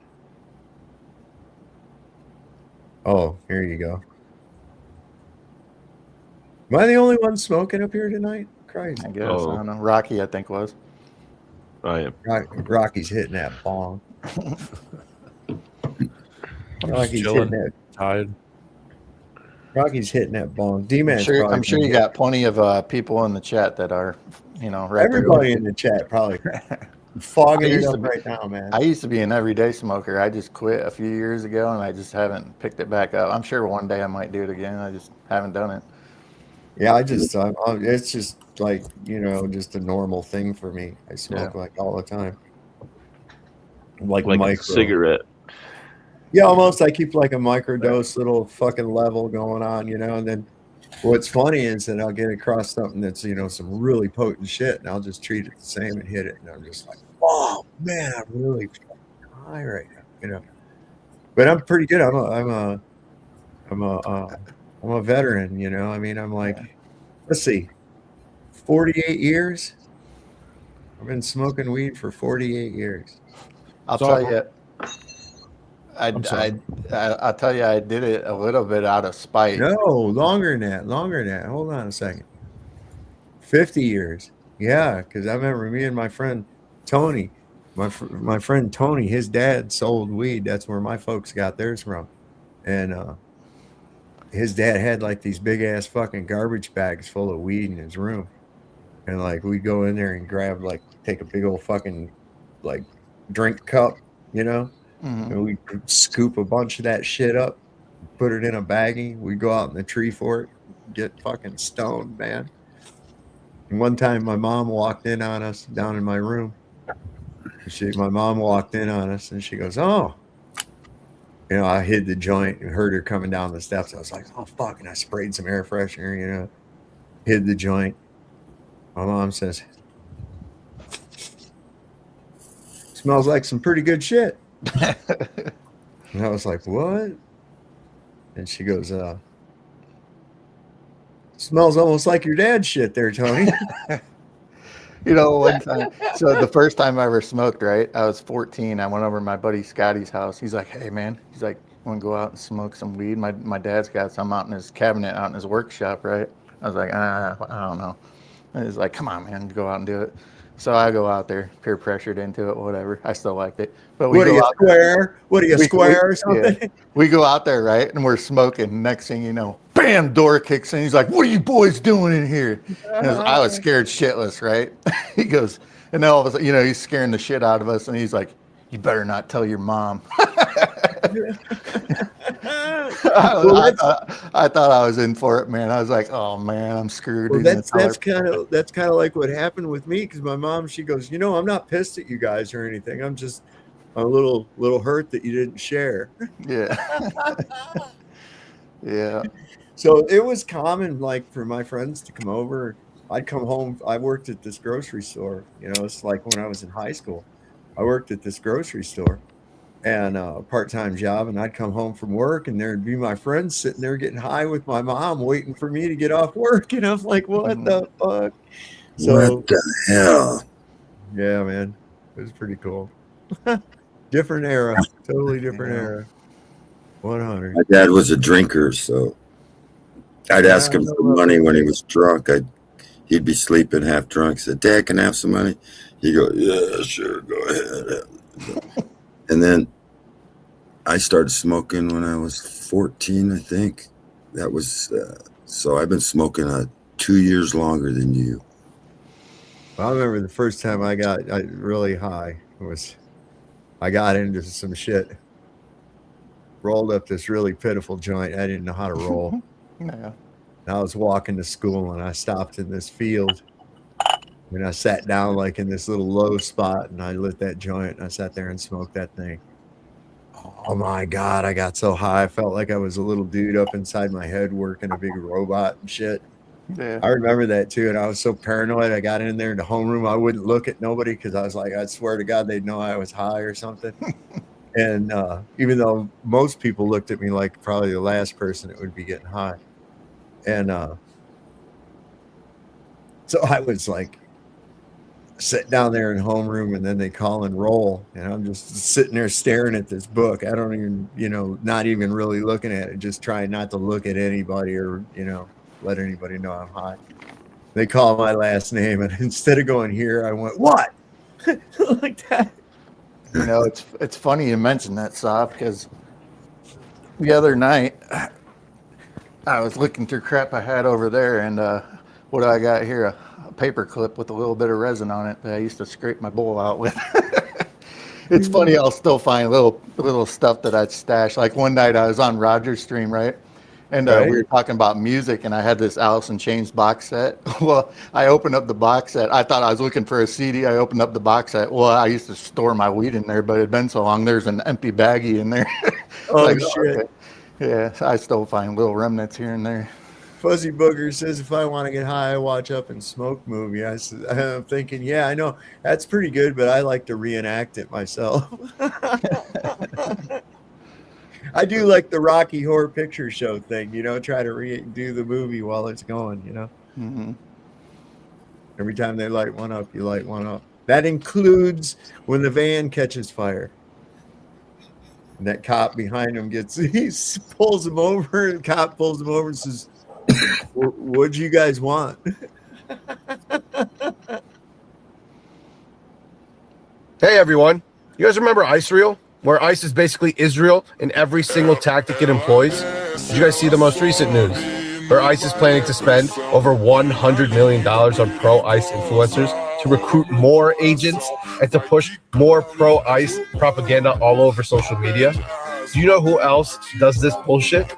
Speaker 11: Oh, here you go. Am I the only one smoking up here tonight? Christ.
Speaker 15: I guess. I don't know. Rocky, I think, was.
Speaker 13: I am.
Speaker 11: Rocky's hitting that bong. Rocky's
Speaker 14: chilling.
Speaker 11: hitting that.
Speaker 14: Tired.
Speaker 11: Rocky's hitting that bong. D-Man's
Speaker 15: I'm sure you got plenty of people in the chat that are, you know, right there.
Speaker 11: Everybody in the chat probably fogging it up right now, man.
Speaker 15: I used to be an everyday smoker. I just quit a few years ago, and I just haven't picked it back up. I'm sure one day I might do it again. I just haven't done it.
Speaker 11: Yeah, it's just like, you know, just a normal thing for me. I smoke like all the time. Like
Speaker 13: a
Speaker 11: micro.
Speaker 13: cigarette.
Speaker 11: Yeah, almost. I keep like a microdose little fucking level going on, you know. And then what's funny is that I'll get across something that's, you know, some really potent shit, and I'll just treat it the same and hit it, and I'm just like, oh man, I'm really high right now, you know. But I'm pretty good. I'm a veteran, you know. I mean, I'm like, let's see, 48 years. I've been smoking weed for 48 years.
Speaker 15: I'll tell you, I'll tell you, I did it a little bit out of spite.
Speaker 11: No, longer than that. Hold on a second. 50 years. Yeah, because I remember me and my friend Tony, my friend Tony, his dad sold weed. That's where my folks got theirs from. And his dad had like these big ass fucking garbage bags full of weed in his room. And like we'd go in there and grab, like, take a big old fucking like drink cup, you know, and we'd scoop a bunch of that shit up, put it in a baggie. We'd go out in the tree fort, get fucking stoned, man. And one time my mom walked in on us down in my room. My mom walked in on us and she goes, oh, you know, I hid the joint and heard her coming down the steps. I was like, oh, fuck. And I sprayed some air freshener, you know, hid the joint. My mom says, smells like some pretty good shit. And I was like, what? And she goes, smells almost like your dad's shit there, Tony.
Speaker 15: You know, one time, so the first time I ever smoked, right? I was 14. I went over to my buddy Scotty's house. He's like, hey, man. He's like, want to go out and smoke some weed? My dad's got some out in his cabinet, out in his workshop, right? I was like, I don't know. And he's like, come on, man, go out and do it. So I go out there, peer pressured into it, whatever. I still liked it. But we
Speaker 11: What are you, square? What are you, square or something?
Speaker 15: Yeah. We go out there, right? And we're smoking. Next thing you know, bam, door kicks in. He's like, what are you boys doing in here? And I was scared shitless, right? He goes, and then all of a sudden, you know, he's scaring the shit out of us. And he's like, you better not tell your mom. I thought I was in for it, man. I was like, oh man, I'm screwed.
Speaker 11: Well, that's kind of like what happened with me, because my mom, she goes, you know, I'm not pissed at you guys or anything. I'm just a little hurt that you didn't share.
Speaker 15: Yeah. Yeah.
Speaker 11: So it was common, like, for my friends to come over. I'd come home. I worked at this grocery store, you know, it's like when I was in high school. I worked at this grocery store and a part-time job, and I'd come home from work and there'd be my friends sitting there getting high with my mom waiting for me to get off work, and I'm like, what the fuck? So
Speaker 3: What the hell?
Speaker 11: yeah, man, it was pretty cool. Different era, totally different era. 100.
Speaker 3: My dad was a drinker, so I'd ask him for money when he was drunk. He'd be sleeping half drunk. I said, Dad, can I have some money? He'd go, yeah, sure, go ahead. And then I started smoking when I was 14, I think. That was, so I've been smoking 2 years longer than you.
Speaker 11: I remember the first time I got really high I got into some shit, rolled up this really pitiful joint. I didn't know how to roll.
Speaker 15: Yeah.
Speaker 11: I was walking to school and I stopped in this field and I sat down like in this little low spot and I lit that joint and I sat there and smoked that thing. Oh my God, I got so high. I felt like I was a little dude up inside my head working a big robot and shit.
Speaker 15: Yeah.
Speaker 11: I remember that too. And I was so paranoid. I got in there in the homeroom. I wouldn't look at nobody because I was like, I swear to God, they'd know I was high or something. And even though most people looked at me like probably the last person that would be getting high. And so I was like sit down there in homeroom and then they call and roll. And I'm just sitting there staring at this book. I don't even, not even really looking at it, just trying not to look at anybody or, let anybody know I'm high. They call my last name. And instead of going here, I went, what? Like that.
Speaker 15: It's funny you mentioned that, Saab, because the other night I was looking through crap I had over there, and what do I got here? A paper clip with a little bit of resin on it that I used to scrape my bowl out with. It's funny, I'll still find little stuff that I'd stash. Like one night I was on Roger's stream, right? And we were talking about music, and I had this Alice in Chains box set. Well, I opened up the box set. I thought I was looking for a CD. I opened up the box set. Well, I used to store my weed in there, but it had been so long, there's an empty baggie in there.
Speaker 11: Oh, shit.
Speaker 15: Okay. Yeah, I still find little remnants here and there.
Speaker 11: Fuzzy Booger says, if I want to get high, I watch Up and Smoke movie. I'm thinking, yeah, I know. That's pretty good, but I like to reenact it myself. I do like the Rocky Horror Picture Show thing, try to redo the movie while it's going,
Speaker 15: Mm-hmm.
Speaker 11: Every time they light one up, you light one up. That includes when the van catches fire. And that cop behind him he pulls him over, and the cop pulls him over and says, what'd you guys want?
Speaker 16: Hey, everyone. You guys remember IceReal? Where ICE is basically Israel in every single tactic it employs? Did you guys see the most recent news? Where ICE is planning to spend over $100 million on pro-ICE influencers to recruit more agents and to push more pro-ICE propaganda all over social media. Do you know who else does this bullshit?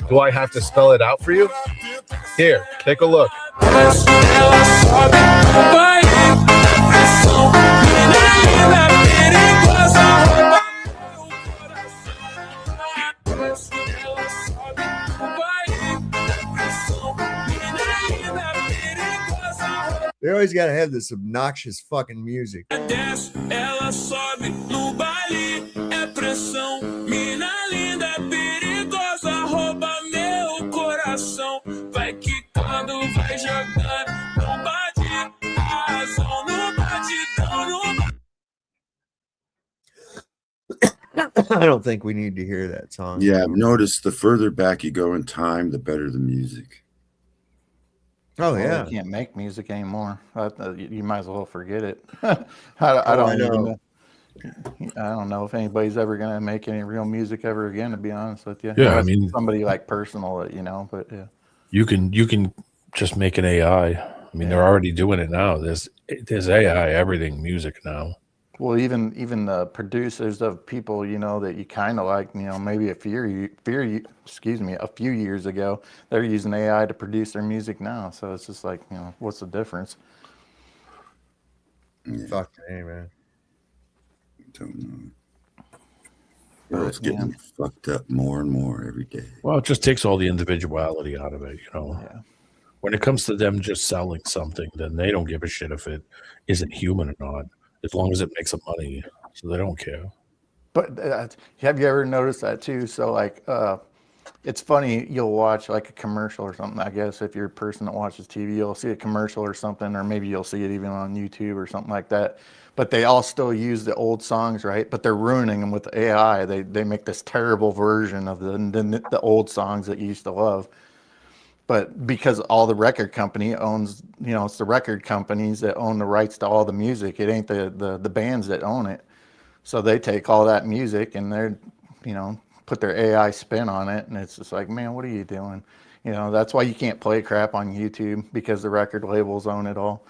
Speaker 16: Do I have to spell it out for you? Here, take a look.
Speaker 11: They always got to have this obnoxious fucking music.
Speaker 17: Ela sobe no baile, é pressão. Mina linda, perigosa, rouba meu coração. Vai quicando, vai jogando, não bate a razão, no batidão, no.
Speaker 11: I don't think we need to hear that song.
Speaker 3: Yeah, I've noticed the further back you go in time, the better the music.
Speaker 11: Oh,
Speaker 15: Well,
Speaker 11: yeah.
Speaker 15: they can't make music anymore. You might as well forget it. I don't know if anybody's ever going to make any real music ever again, to be honest with you.
Speaker 14: Yeah,
Speaker 15: Unless
Speaker 14: I mean,
Speaker 15: it's somebody like personal, but yeah.
Speaker 14: You can just make an AI. I mean, they're already doing it now. There's AI everything music now.
Speaker 15: Well, even the producers of people, that you kind of like, maybe a few years ago, they're using AI to produce their music now. So it's just like, what's the difference?
Speaker 11: Fuck me, man.
Speaker 3: Don't know. Well, it's getting fucked up more and more every day.
Speaker 14: Well, it just takes all the individuality out of it, Yeah. When it comes to them just selling something, then they don't give a shit if it isn't human or not, as long as it makes them money. so they don't care.
Speaker 15: But have you ever noticed that too? So like, it's funny, you'll watch like a commercial or something. I guess if you're a person that watches TV, you'll see a commercial or something, or maybe you'll see it even on YouTube or something like that. But they all still use the old songs, right? But they're ruining them with AI. They make this terrible version of the old songs that you used to love. But because all the record company owns, it's the record companies that own the rights to all the music. It ain't the bands that own it. So they take all that music and they're, put their AI spin on it. And it's just like, man, what are you doing? That's why you can't play crap on YouTube, because the record labels own it all.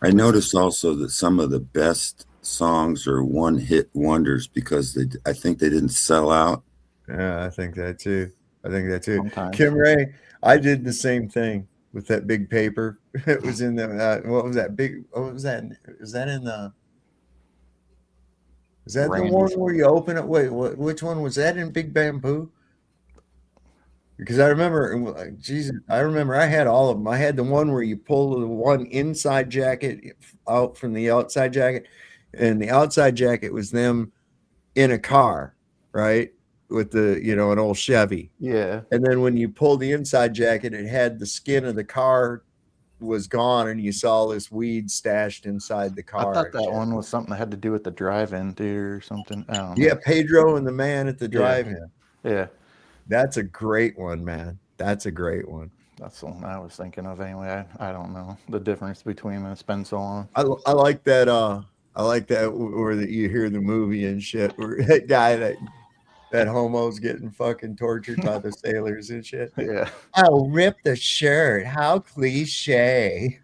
Speaker 3: I noticed also that some of the best songs are one-hit wonders because I think they didn't sell out.
Speaker 11: Yeah, I think that too.
Speaker 15: Sometimes.
Speaker 11: Kim Ray, I did the same thing with that big paper. It was in the what was that big? What was that? Is that in the? Is that
Speaker 15: Randy's.
Speaker 11: the one where you open it? Wait, which one was that in Big Bamboo? Because I remember, Jesus, I remember I had all of them. I had the one where you pull the one inside jacket out from the outside jacket, and the outside jacket was them in a car, right? With the, an old Chevy.
Speaker 15: Yeah.
Speaker 11: And then when you pulled the inside jacket, it had the skin of the car was gone, and you saw this weed stashed inside the car.
Speaker 15: I thought that one was something that had to do with the drive-in theater or something. I don't know.
Speaker 11: Yeah, Pedro and the man at the drive-in.
Speaker 15: Yeah.
Speaker 11: That's a great one, man. That's a great one.
Speaker 15: That's the one I was thinking of anyway. I don't know the difference between them. It's been so long.
Speaker 11: I like that. I like that where you hear the movie and shit. Where that guy that homo's getting fucking tortured by the sailors and shit.
Speaker 15: Yeah.
Speaker 11: I'll rip the shirt. How cliche.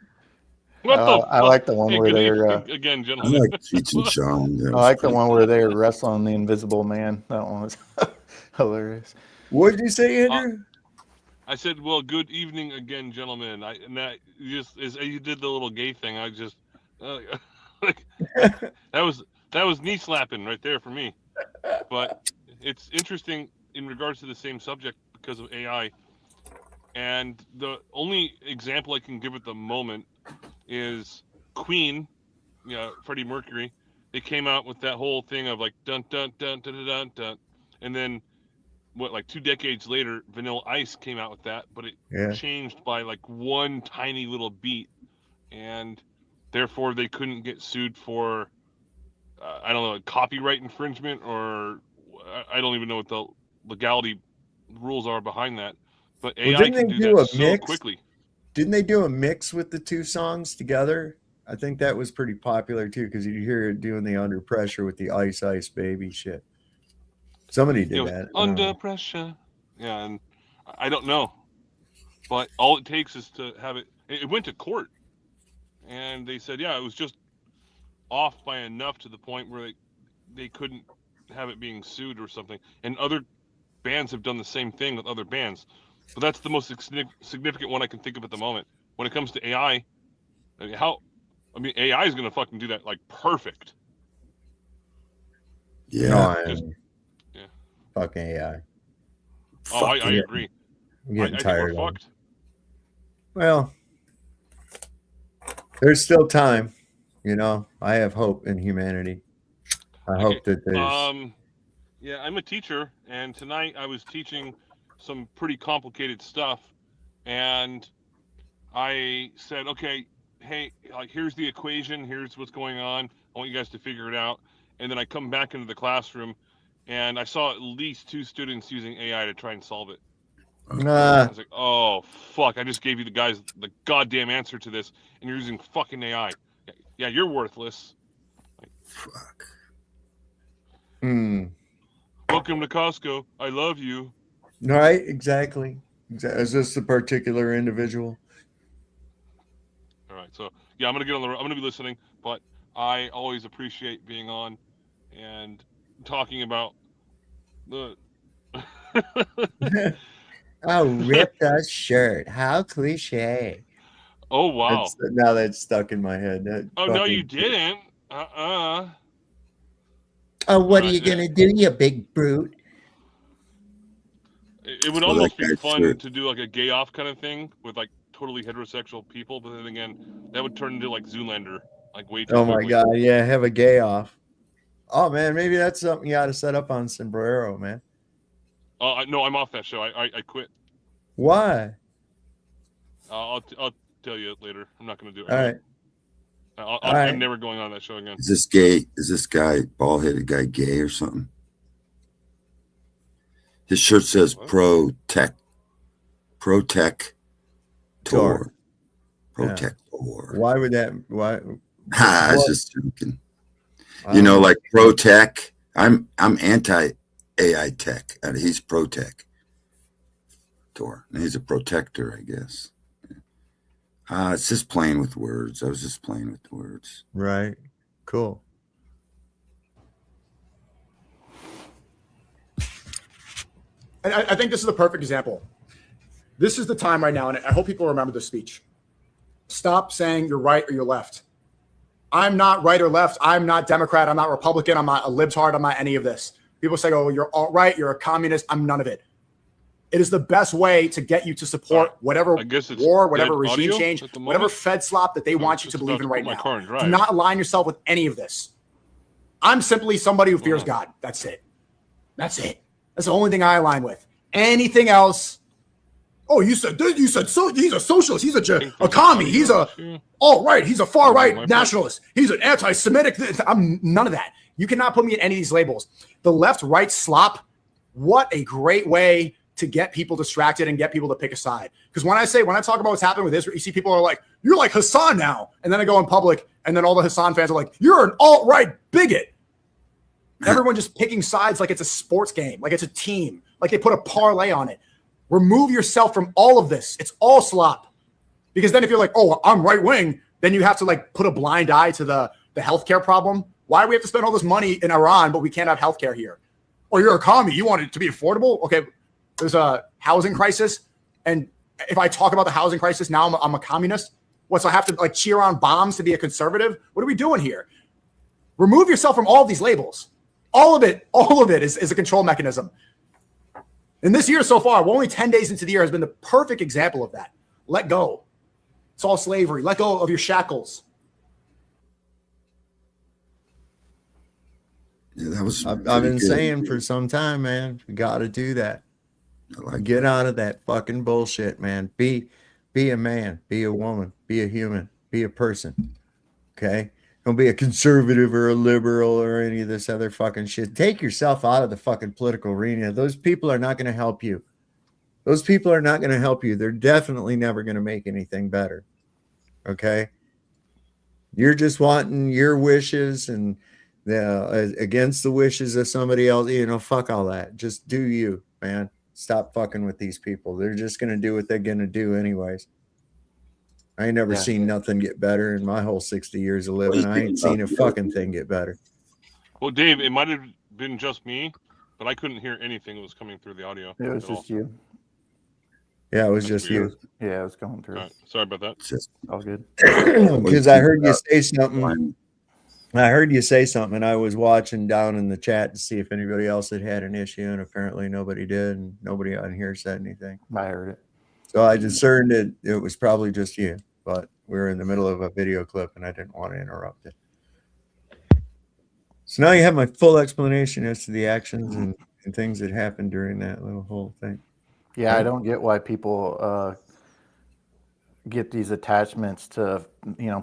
Speaker 18: What the
Speaker 15: I like the one where they're
Speaker 18: again,
Speaker 3: I
Speaker 18: gentlemen.
Speaker 3: like Cheech and Chong.
Speaker 15: I like the one where they're wrestling the Invisible Man. That one was hilarious.
Speaker 11: What did you say, Andrew?
Speaker 18: I said, "Well, good evening again, gentlemen." And that just as you did the little gay thing, I just like that was knee slapping right there for me. But it's interesting in regards to the same subject because of AI. And the only example I can give at the moment is Queen, Freddie Mercury. They came out with that whole thing of like dun dun dun dun dun dun, dun. And then like 2 decades later, Vanilla Ice came out with that, but it changed by like one tiny little beat, and therefore they couldn't get sued for I don't know, copyright infringement, or I don't even know what the legality rules are behind that. But AI can do that so quickly.
Speaker 11: Didn't they do a mix with the two songs together? I think that was pretty popular too, because you hear it doing the Under Pressure with the Ice Ice Baby shit. Somebody did that.
Speaker 18: Under pressure. Yeah, and I don't know. But all it takes is to have it. It went to court. And they said, yeah, it was just off by enough to the point where they couldn't have it being sued or something. And other bands have done the same thing with other bands. But that's the most significant one I can think of at the moment. When it comes to AI, AI is going to fucking do that like perfect.
Speaker 3: Yeah.
Speaker 11: Fucking AI.
Speaker 18: Oh, I agree.
Speaker 11: I'm getting
Speaker 18: I
Speaker 11: tired
Speaker 18: think we're
Speaker 11: of it.
Speaker 18: fucked.
Speaker 11: Well, there's still time. I have hope in humanity. I hope that there's.
Speaker 18: Yeah, I'm a teacher, and tonight I was teaching some pretty complicated stuff, and I said, okay, hey, like here's the equation, here's what's going on. I want you guys to figure it out. And then I come back into the classroom, and I saw at least 2 students using AI to try and solve it. I was like, oh, fuck, I just gave you the goddamn answer to this, and you're using fucking AI. Yeah, you're worthless.
Speaker 3: Fuck.
Speaker 18: Welcome to Costco. I love you.
Speaker 11: Right, exactly. Is this a particular individual?
Speaker 18: All right, so yeah, I'm gonna be listening, but I always appreciate being on and talking about the.
Speaker 11: I'll rip that shirt. How cliche.
Speaker 18: Oh wow!
Speaker 11: Now that's stuck in my head.
Speaker 18: No, you didn't.
Speaker 11: Oh, what are you gonna do, you big brute?
Speaker 18: It would almost be fun to do like a gay off kind of thing with like totally heterosexual people, but then again, that would turn into like Zoolander, like way too.
Speaker 11: Oh my god, yeah, have a gay off. Oh man, maybe that's something you ought to set up on Sombrero, man.
Speaker 18: No, I'm off that show. I quit.
Speaker 11: Why?
Speaker 18: I'll tell you later. I'm not going to do it
Speaker 11: All
Speaker 18: right
Speaker 11: right.
Speaker 18: now.
Speaker 11: All
Speaker 18: I'm
Speaker 11: right.
Speaker 18: never going on that show again.
Speaker 3: Is this gay? Is this guy, bald-headed guy, gay or something? His shirt says Protect Tour. Protector.
Speaker 11: Why would that? Why?
Speaker 3: I was
Speaker 11: what-
Speaker 3: just joking. You know, like pro-tech. I'm anti-AI tech. And he's pro-tech. And he's a protector, I guess. It's just playing with words. I was just playing with words.
Speaker 11: Right. Cool.
Speaker 19: And I think this is the perfect example. This is the time right now, and I hope people remember this speech. Stop saying you're right or you're left. I'm not right or left. I'm not Democrat. I'm not Republican. I'm not a libtard. I'm not any of this. People say, oh, you're all right. You're a communist. I'm none of it. It is the best way to get you to support whatever war, whatever regime change, whatever Fed slop that they want you to believe in right now. Do not align yourself with any of this. I'm simply somebody who fears God. That's it. That's it. That's the only thing I align with. Anything else? Oh, you said so. He's a socialist. He's a commie. He's a alt-right. He's a far-right nationalist. He's an anti-Semitic. I'm none of that. You cannot put me in any of these labels. The left-right slop. What a great way to get people distracted and get people to pick a side. Because when I talk about what's happening with Israel, you see people are like, you're like Hassan now. And then I go in public, and then all the Hassan fans are like, you're an alt-right bigot. Everyone just picking sides like it's a sports game, like it's a team, like they put a parlay on it. Remove yourself from all of this. It's all slop. Because then if you're like, oh, I'm right wing, then you have to like put a blind eye to the healthcare problem. Why do we have to spend all this money in Iran, but we can't have healthcare here? Or you're a commie. You want it to be affordable? Okay, there's a housing crisis. And if I talk about the housing crisis, now I'm a communist. What, so I have to like cheer on bombs to be a conservative? What are we doing here? Remove yourself from all of these labels. All of it is a control mechanism. And this year so far, we're only 10 days into the year, has been the perfect example of that. Let go. It's all slavery. Let go of your shackles.
Speaker 3: Yeah, that was.
Speaker 11: I've been saying for some time, man. We got to do that. Get out of that fucking bullshit, man. Be a man. Be a woman. Be a human. Be a person. Okay. Don't be a conservative or a liberal or any of this other fucking shit. Take yourself out of the fucking political arena. Those people are not going to help you. Those people are not going to help you. They're definitely never going to make anything better. Okay? You're just wanting your wishes and against the wishes of somebody else. You know, fuck all that. Just do you, man. Stop fucking with these people. They're just going to do what they're going to do anyways. I ain't never seen nothing get better in my whole 60 years of living. I ain't seen a fucking thing get better.
Speaker 18: Well, Dave, it might have been just me, but I couldn't hear anything that was coming through the audio.
Speaker 15: It was just you.
Speaker 11: Yeah, it was just you.
Speaker 15: Yeah, it was going through.
Speaker 18: Right. Sorry about that.
Speaker 15: All good.
Speaker 11: Because I heard you say something. I heard you say something, and I was watching down in the chat to see if anybody else had an issue, and apparently nobody did, and nobody on here said anything.
Speaker 15: I heard it.
Speaker 11: So I discerned it was probably just you, but we were in the middle of a video clip, and I didn't want to interrupt it. So now you have my full explanation as to the actions and things that happened during that little whole thing.
Speaker 15: Yeah, I don't get why people get these attachments to,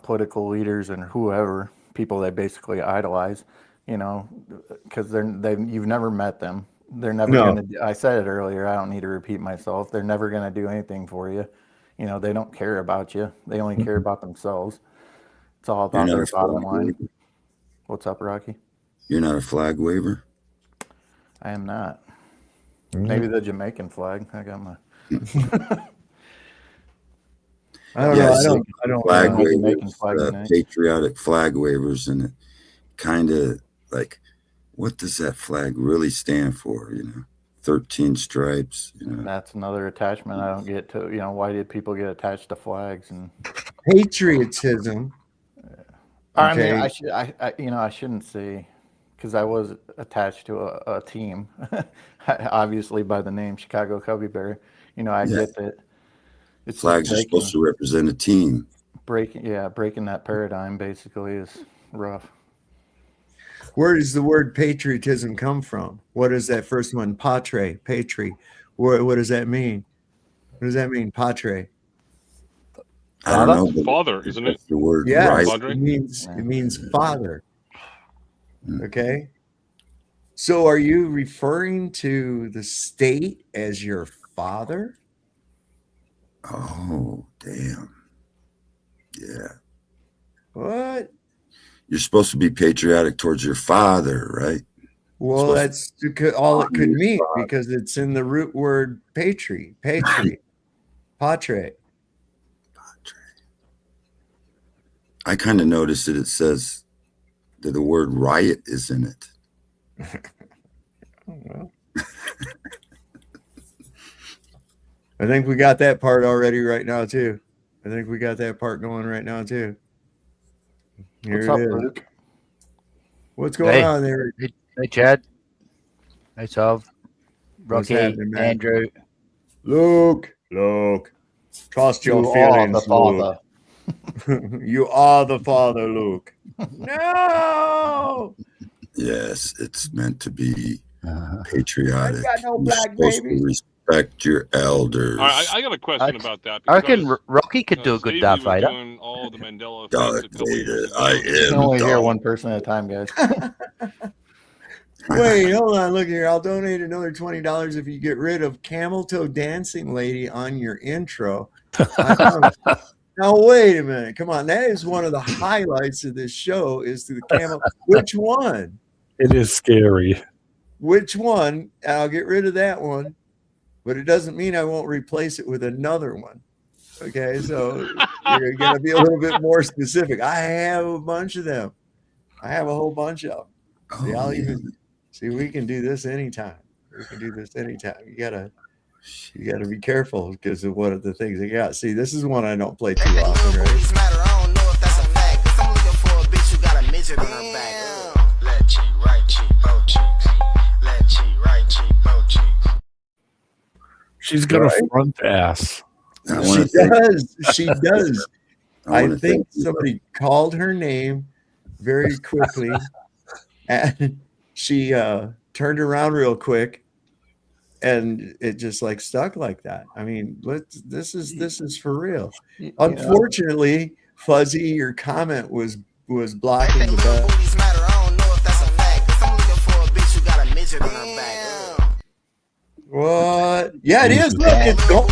Speaker 15: political leaders and whoever, people they basically idolize, because you've never met them. They're never going to, I said it earlier, I don't need to repeat myself. They're never going to do anything for you. They don't care about you. They only care about themselves. It's all about their bottom line. What's up, Rocky?
Speaker 3: You're not a flag waver?
Speaker 15: I am not. Maybe the Jamaican flag. I got my.
Speaker 11: I don't know. I don't
Speaker 3: flag
Speaker 11: know.
Speaker 3: wavers, patriotic flag wavers, and it kind of like, what does that flag really stand for? 13 stripes.
Speaker 15: That's another attachment I don't get to. Why did people get attached to flags and
Speaker 11: patriotism?
Speaker 15: I mean, I shouldn't say, because I was attached to a team, obviously by the name Chicago Cubby Bear. I get that. It's
Speaker 3: flags are supposed to represent a team.
Speaker 15: Breaking that paradigm basically is rough.
Speaker 11: Where does the word patriotism come from? What is that first one? Patre, patri. What does that mean? What does that mean, patre?
Speaker 3: I don't know. but
Speaker 18: Father, isn't it?
Speaker 3: The word
Speaker 11: Yes,
Speaker 3: right.
Speaker 18: Padre?
Speaker 11: it means father. Okay. So are you referring to the state as your father?
Speaker 3: Oh, damn. Yeah.
Speaker 11: What?
Speaker 3: You're supposed to be patriotic towards your father, right?
Speaker 11: Well,
Speaker 3: Supposed
Speaker 11: that's all it could mean because it's in the root word patre.
Speaker 3: I kind of noticed that it says that the word riot is in it.
Speaker 11: Well, I think we got that part already right now too. I think we got that part going right now too. Here
Speaker 20: What's
Speaker 11: it
Speaker 20: up,
Speaker 11: is.
Speaker 20: Luke?
Speaker 11: What's going on there?
Speaker 20: Hey, Chad. Hey, Tov.
Speaker 11: What's
Speaker 20: Rocky,
Speaker 11: happening, man?
Speaker 20: Andrew.
Speaker 11: Luke. Trust your
Speaker 20: You are
Speaker 11: feelings,
Speaker 20: the father.
Speaker 11: Luke. You are the father, Luke. No.
Speaker 3: Yes, it's meant to be patriotic.
Speaker 11: I got no
Speaker 3: You're
Speaker 11: black
Speaker 3: supposed
Speaker 11: babies.
Speaker 3: to respect your elders.
Speaker 18: All right, I got a question about that.
Speaker 20: I reckon
Speaker 18: because,
Speaker 20: Rocky could do a good
Speaker 18: Stacey
Speaker 20: Darth
Speaker 18: was
Speaker 20: Vader.
Speaker 18: doing all the Mandela
Speaker 3: Darth
Speaker 18: effects a couple years ago.
Speaker 3: I
Speaker 15: You can
Speaker 3: am
Speaker 15: only hear
Speaker 3: Darth.
Speaker 15: one person at a time, guys.
Speaker 11: Wait, hold on. Look here. I'll donate another $20 if you get rid of Camel Toe Dancing Lady on your intro. Now, wait a minute. Come on. That is one of the highlights of this show is the camel. Which one?
Speaker 14: It is scary.
Speaker 11: Which one? I'll get rid of that one, but it doesn't mean I won't replace it with another one. Okay, so you're going to be a little bit more specific. I have a bunch of them. I have a whole bunch of them. See, we can do this anytime. We can do this anytime. You gotta be careful because of what are the things they got. See, this is one I don't play too often, right?
Speaker 14: She's got a front ass.
Speaker 11: She does. She does. I think somebody called her name very quickly, and she turned around real quick, and it just like stuck like that. I mean, this is for real. Unfortunately, Fuzzy, your comment was blocking the bell. What? Yeah, it is. Look, it's going.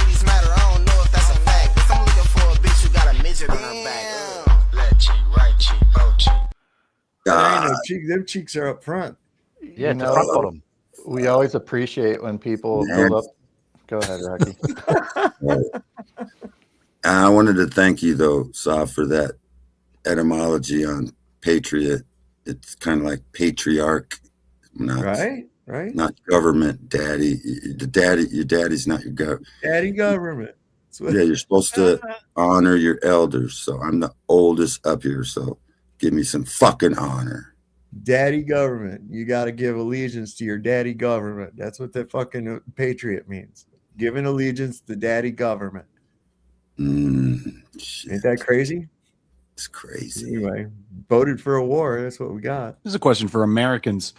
Speaker 11: Them cheeks are up front.
Speaker 20: Yeah, it's a front bottom.
Speaker 15: We always appreciate when people build up. Go ahead, Rocky.
Speaker 3: I wanted to thank you, though, Sa, for that etymology on patriot. It's kind of like patriarch,
Speaker 11: Right.
Speaker 3: not government daddy. Your daddy's not your government.
Speaker 11: Daddy government.
Speaker 3: Yeah, you're supposed to honor your elders. So I'm the oldest up here. So give me some fucking honor.
Speaker 11: Daddy government. You got to give allegiance to your daddy government. That's what that fucking patriot means. Giving allegiance to daddy government. Ain't that crazy?
Speaker 3: It's crazy.
Speaker 11: Anyway, voted for a war. That's what we got.
Speaker 21: Here's a question for Americans.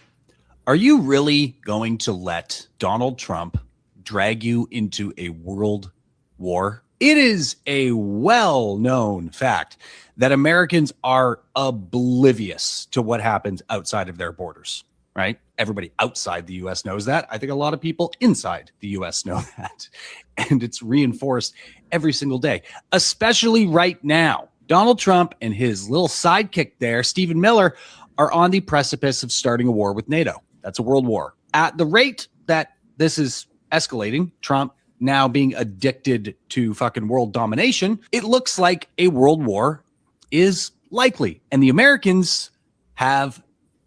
Speaker 21: Are you really going to let Donald Trump drag you into a world war? It is a well-known fact that Americans are oblivious to what happens outside of their borders, right? Everybody outside the U.S. knows that. I think a lot of people inside the U.S. know that. And it's reinforced every single day, especially right now. Donald Trump and his little sidekick there, Stephen Miller, are on the precipice of starting a war with NATO. That's a world war. At the rate that this is escalating, Trump now being addicted to fucking world domination, it looks like a world war is likely. And the Americans have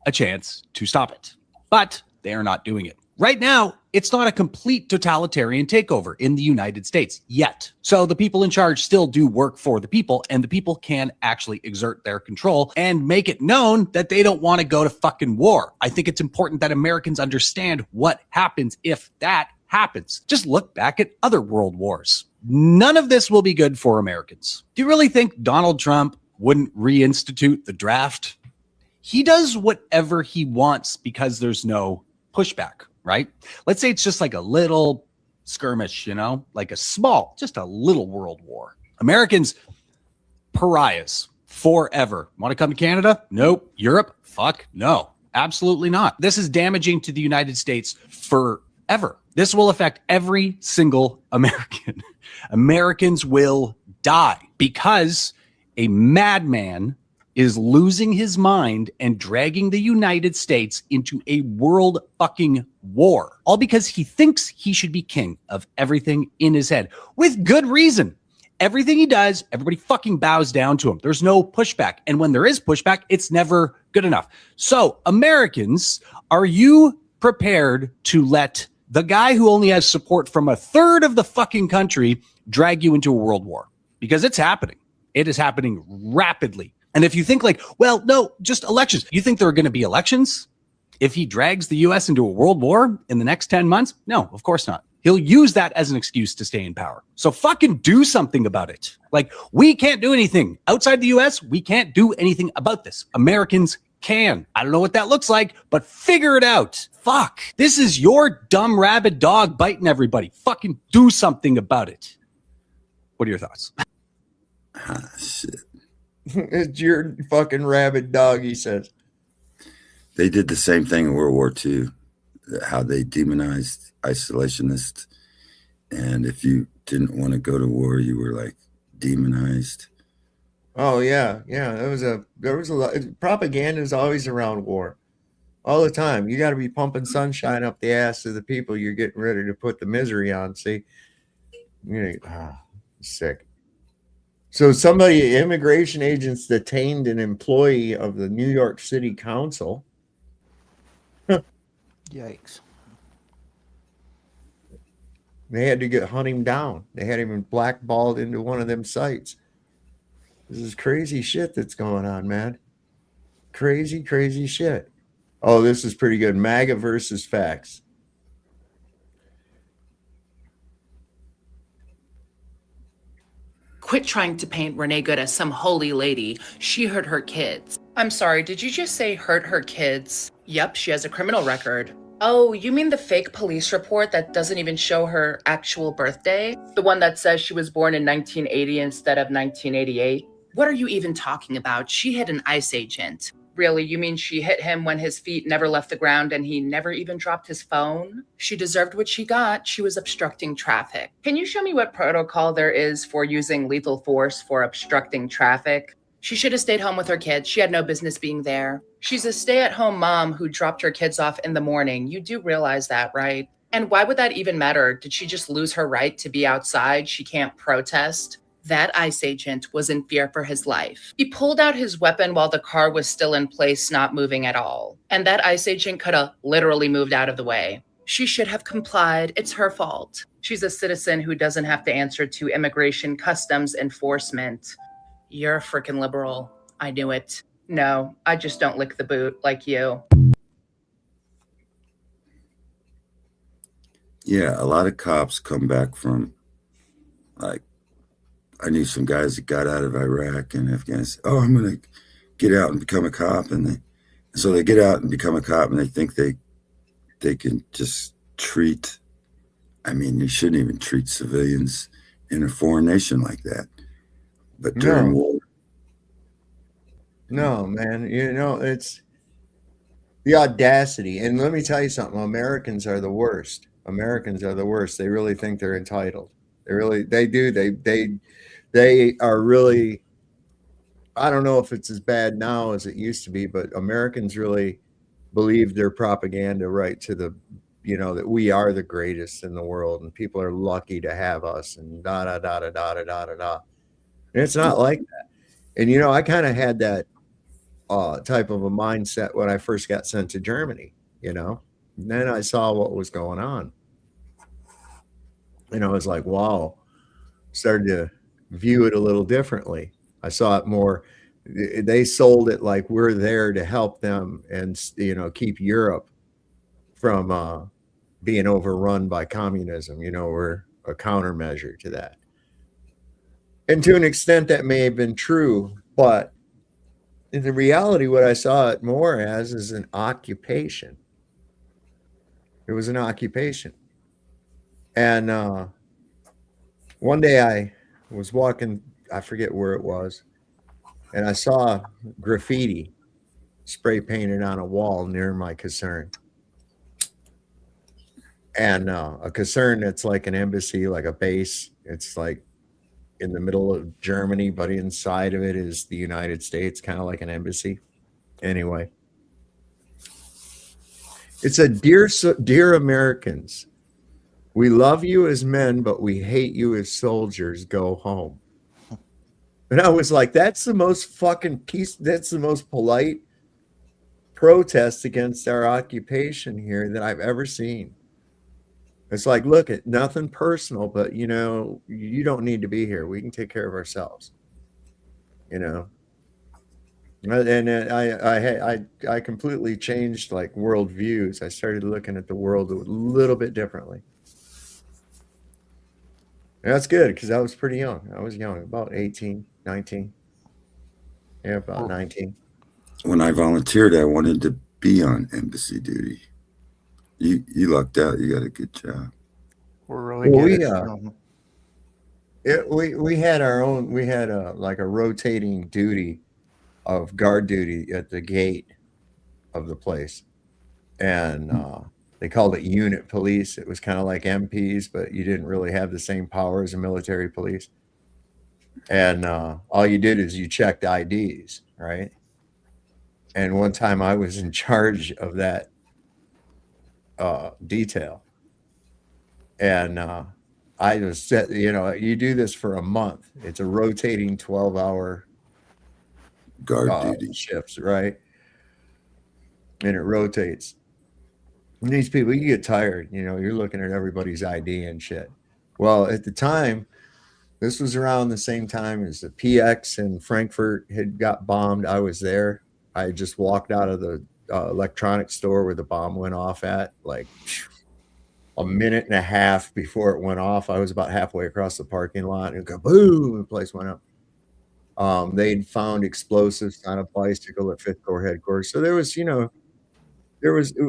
Speaker 21: a chance to stop it. But they are not doing it. Right now, it's not a complete totalitarian takeover in the United States yet. So the people in charge still do work for the people, and the people can actually exert their control and make it known that they don't want to go to fucking war. I think it's important that Americans understand what happens if that happens. Just look back at other world wars. None of this will be good for Americans. Do you really think Donald Trump wouldn't reinstitute the draft? he does whatever he wants because there's no pushback, right? Let's say it's just like a little skirmish, like just a little world war. Americans, pariahs forever. Want to come to Canada? Nope. Europe? Fuck no. Absolutely not. This is damaging to the United States forever. This will affect every single American. Americans will die because a madman is losing his mind and dragging the United States into a world fucking war. All because he thinks he should be king of everything in his head with good reason. Everything he does, everybody fucking bows down to him. There's no pushback. And when there is pushback, it's never good enough. So, Americans, are you prepared to let the guy who only has support from a third of the fucking country drag you into a world war? Because it's happening. It is happening rapidly. And if you think like, well, no, just elections. You think there are going to be elections if he drags the U.S. into a world war in the next 10 months? No, of course not. He'll use that as an excuse to stay in power. So fucking do something about it. Like, we can't do anything. Outside the US, we can't do anything about this. Americans can. I don't know what that looks like, but figure it out. Fuck. This is your dumb rabid dog biting everybody. Fucking do something about it. What are your thoughts?
Speaker 3: Shit.
Speaker 11: It's your fucking rabid dog, he says.
Speaker 3: They did the same thing in World War II, how they demonized isolationists, and if you didn't want to go to war, you were like demonized.
Speaker 11: Oh yeah, there was a lot. Propaganda is always around war, all the time. You got to be pumping sunshine up the ass of the people you're getting ready to put the misery on. See, sick. So immigration agents detained an employee of the New York City Council.
Speaker 20: Yikes.
Speaker 11: They had to hunt him down. They had him blackballed into one of them sites. This is crazy shit that's going on, man. Crazy, crazy shit. Oh, this is pretty good. MAGA versus facts.
Speaker 1: Quit trying to paint Renee Good as some holy lady. She hurt her kids. I'm sorry, did you just say hurt her kids? Yep, she has a criminal record. Oh, you mean the fake police report that doesn't even show her actual birthday? The one that says she was born in 1980 instead of 1988? What are you even talking about? She hit an ICE agent. Really, you mean she hit him when his feet never left the ground and he never even dropped his phone? She deserved what she got. She was obstructing traffic. Can you show me what protocol there is for using lethal force for obstructing traffic? She should have stayed home with her kids. She had no business being there. She's a stay-at-home mom who dropped her kids off in the morning. You do realize that, right? And why would that even matter? Did she just lose her right to be outside? She can't protest? That ICE agent was in fear for his life. He pulled out his weapon while the car was still in place, not moving at all. And that ICE agent could have literally moved out of the way. She should have complied. It's her fault. She's a citizen who doesn't have to answer to immigration customs enforcement. You're a freaking liberal. I knew it. No, I just don't lick the boot like you.
Speaker 3: Yeah, a lot of cops come back from, like, I knew some guys that got out of Iraq and Afghanistan. Oh, I'm going to get out and become a cop. And so they get out and become a cop, and they think they can just treat, I mean, you shouldn't even treat civilians in a foreign nation like that. But during war.
Speaker 11: No, man. It's the audacity. And let me tell you something. Americans are the worst. Americans are the worst. They really think they're entitled. They do. They are really, I don't know if it's as bad now as it used to be, but Americans really believe their propaganda right to the, that we are the greatest in the world and people are lucky to have us and da da da da da da da da da. And it's not like that. And I kind of had that type of a mindset when I first got sent to Germany, and then I saw what was going on. And I was like, wow, started to view it a little differently. I saw it more. They sold it like we're there to help them and, keep Europe from being overrun by communism. We're a countermeasure to that. And to an extent that may have been true, but in the reality, what I saw it more as is an occupation. It was an occupation. And one day I was walking, I forget where it was, and I saw graffiti spray painted on a wall near my caserne. And a caserne that's like an embassy, like a base. It's like in the middle of Germany, but inside of it is the United States, kind of like an embassy. Anyway, it said, dear Americans, we love you as men, but we hate you as soldiers. Go home. And I was like, that's the most fucking peace. That's the most polite protest against our occupation here that I've ever seen. It's like, look, at nothing personal, but you know, you don't need to be here. We can take care of ourselves. You know. And I completely changed like world views. I started looking at the world a little bit differently. And that's good because I was pretty young. I was young, about 18, 19. Yeah, about 19.
Speaker 3: When I volunteered, I wanted to be on embassy duty. You lucked out. You got a good job.
Speaker 15: We're really good at
Speaker 11: we had our own. We had like a rotating duty of guard duty at the gate of the place, and they called it unit police. It was kind of like MPs, but you didn't really have the same power as a military police. And all you did is you checked IDs, right? And one time I was in charge of that detail, and I was set. You know, you do this for a month. It's a rotating 12-hour
Speaker 3: guard duty
Speaker 11: shifts, right? And it rotates. And these people, you get tired. You know, you're looking at everybody's ID and shit. Well, at the time, this was around the same time as the PX in Frankfurt had got bombed. I was there. I just walked out of the electronics store where the bomb went off at, like a minute and a half before it went off. I was about halfway across the parking lot, and go boom, the place went up. They'd found explosives on a bicycle at 5th Corps headquarters. So there was, you know,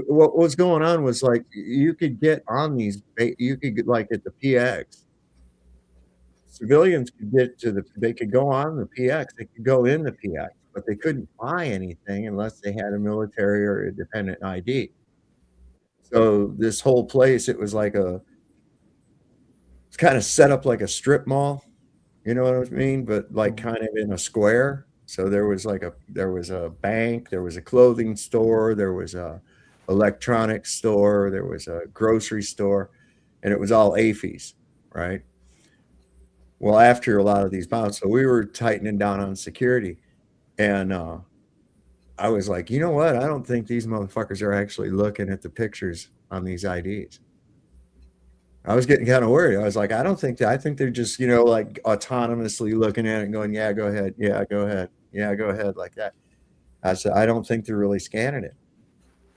Speaker 11: what was going on was like you could get on these, you could get like at the PX. Civilians could get to they could go on the PX, they could go in the PX, but they couldn't buy anything unless they had a military or a dependent ID. So this whole place, it was like it's kind of set up like a strip mall, you know what I mean? But like kind of in a square. So there was a bank, there was a clothing store, there was a electronics store, there was a grocery store, and it was all AFIs, right? Well, after a lot of these bombs, so we were tightening down on security, and I was like, you know what? I don't think these motherfuckers are actually looking at the pictures on these IDs. I was getting kind of worried. I was like, I think they're just, you know, like autonomously looking at it and going, yeah, go ahead. Yeah, go ahead. Yeah, go ahead, like that. I said, I don't think they're really scanning it.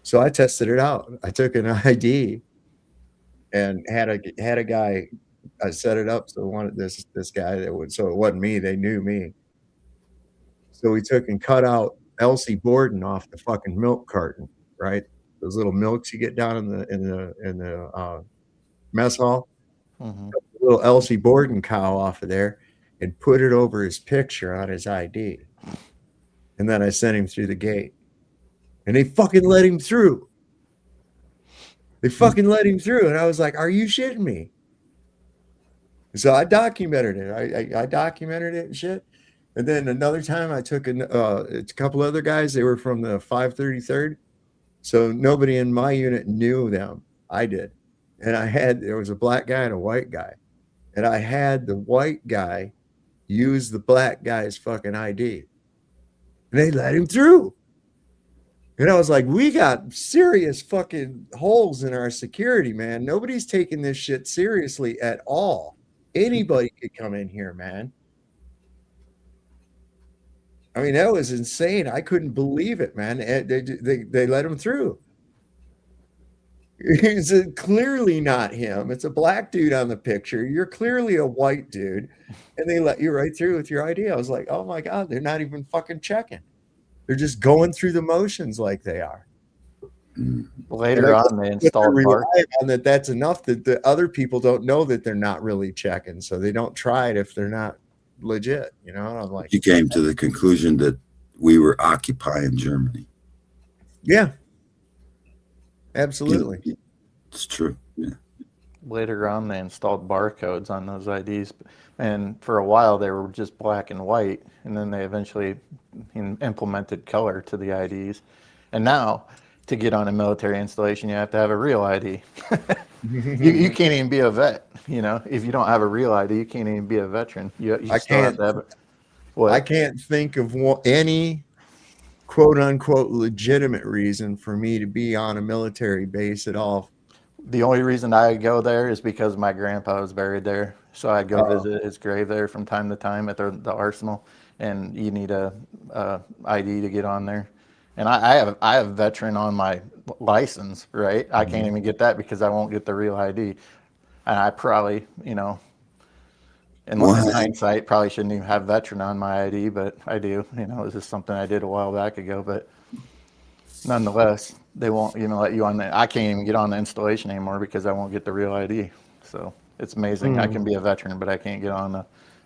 Speaker 11: So I tested it out. I took an ID and had a guy. I set it up so wanted this guy that would, so it wasn't me. They knew me. So we took and cut out Elsie Borden off the fucking milk carton, right? Those little milks you get down in the mess hall.
Speaker 15: Mm-hmm.
Speaker 11: Little Elsie Borden cow off of there, and put it over his picture on his ID. And then I sent him through the gate, and they fucking let him through. They fucking let him through, and I was like, "Are you shitting me?" So I documented it. I documented it and shit. And then another time I took a couple other guys. They were from the 533rd. So nobody in my unit knew them. I did. And there was a black guy and a white guy. And I had the white guy use the black guy's fucking ID. And they let him through. And I was like, we got serious fucking holes in our security, man. Nobody's taking this shit seriously at all. Anybody could come in here, man. I mean, that was insane. I couldn't believe it, man. They let him through. It's clearly not him. It's a black dude on the picture. You're clearly a white dude. And they let you right through with your ID. I was like, oh my God, they're not even fucking checking. They're just going through the motions like they are.
Speaker 15: Later on, they installed
Speaker 11: rely on that. That's enough that the other people don't know that they're not really checking, so they don't try it if they're not legit. You know, I'm like,
Speaker 3: You came to the conclusion that we were occupying Germany.
Speaker 11: yeah, absolutely.
Speaker 3: Yeah, it's true. Yeah.
Speaker 15: Later on, they installed barcodes on those IDs, and for a while they were just black and white, and then they eventually implemented color to the IDs. And now, to get on a military installation, you have to have a real ID. you can't even be a vet. You know, if you don't have a real ID, you can't even be a veteran. You still have to have it.
Speaker 11: I can't think of any quote unquote legitimate reason for me to be on a military base at all.
Speaker 15: The only reason I go there is because my grandpa was buried there. So I'd go visit his grave there from time to time at the arsenal, and you need a ID to get on there. And I have veteran on my license, right? I can't even get that because I won't get the real ID. And I probably, you know, in hindsight, probably shouldn't even have veteran on my ID, but I do. You know, this is something I did a while back ago, but nonetheless, they won't even let you on the. I can't even get on the installation anymore because I won't get the real ID. So it's amazing. I can be a veteran, but I can't get on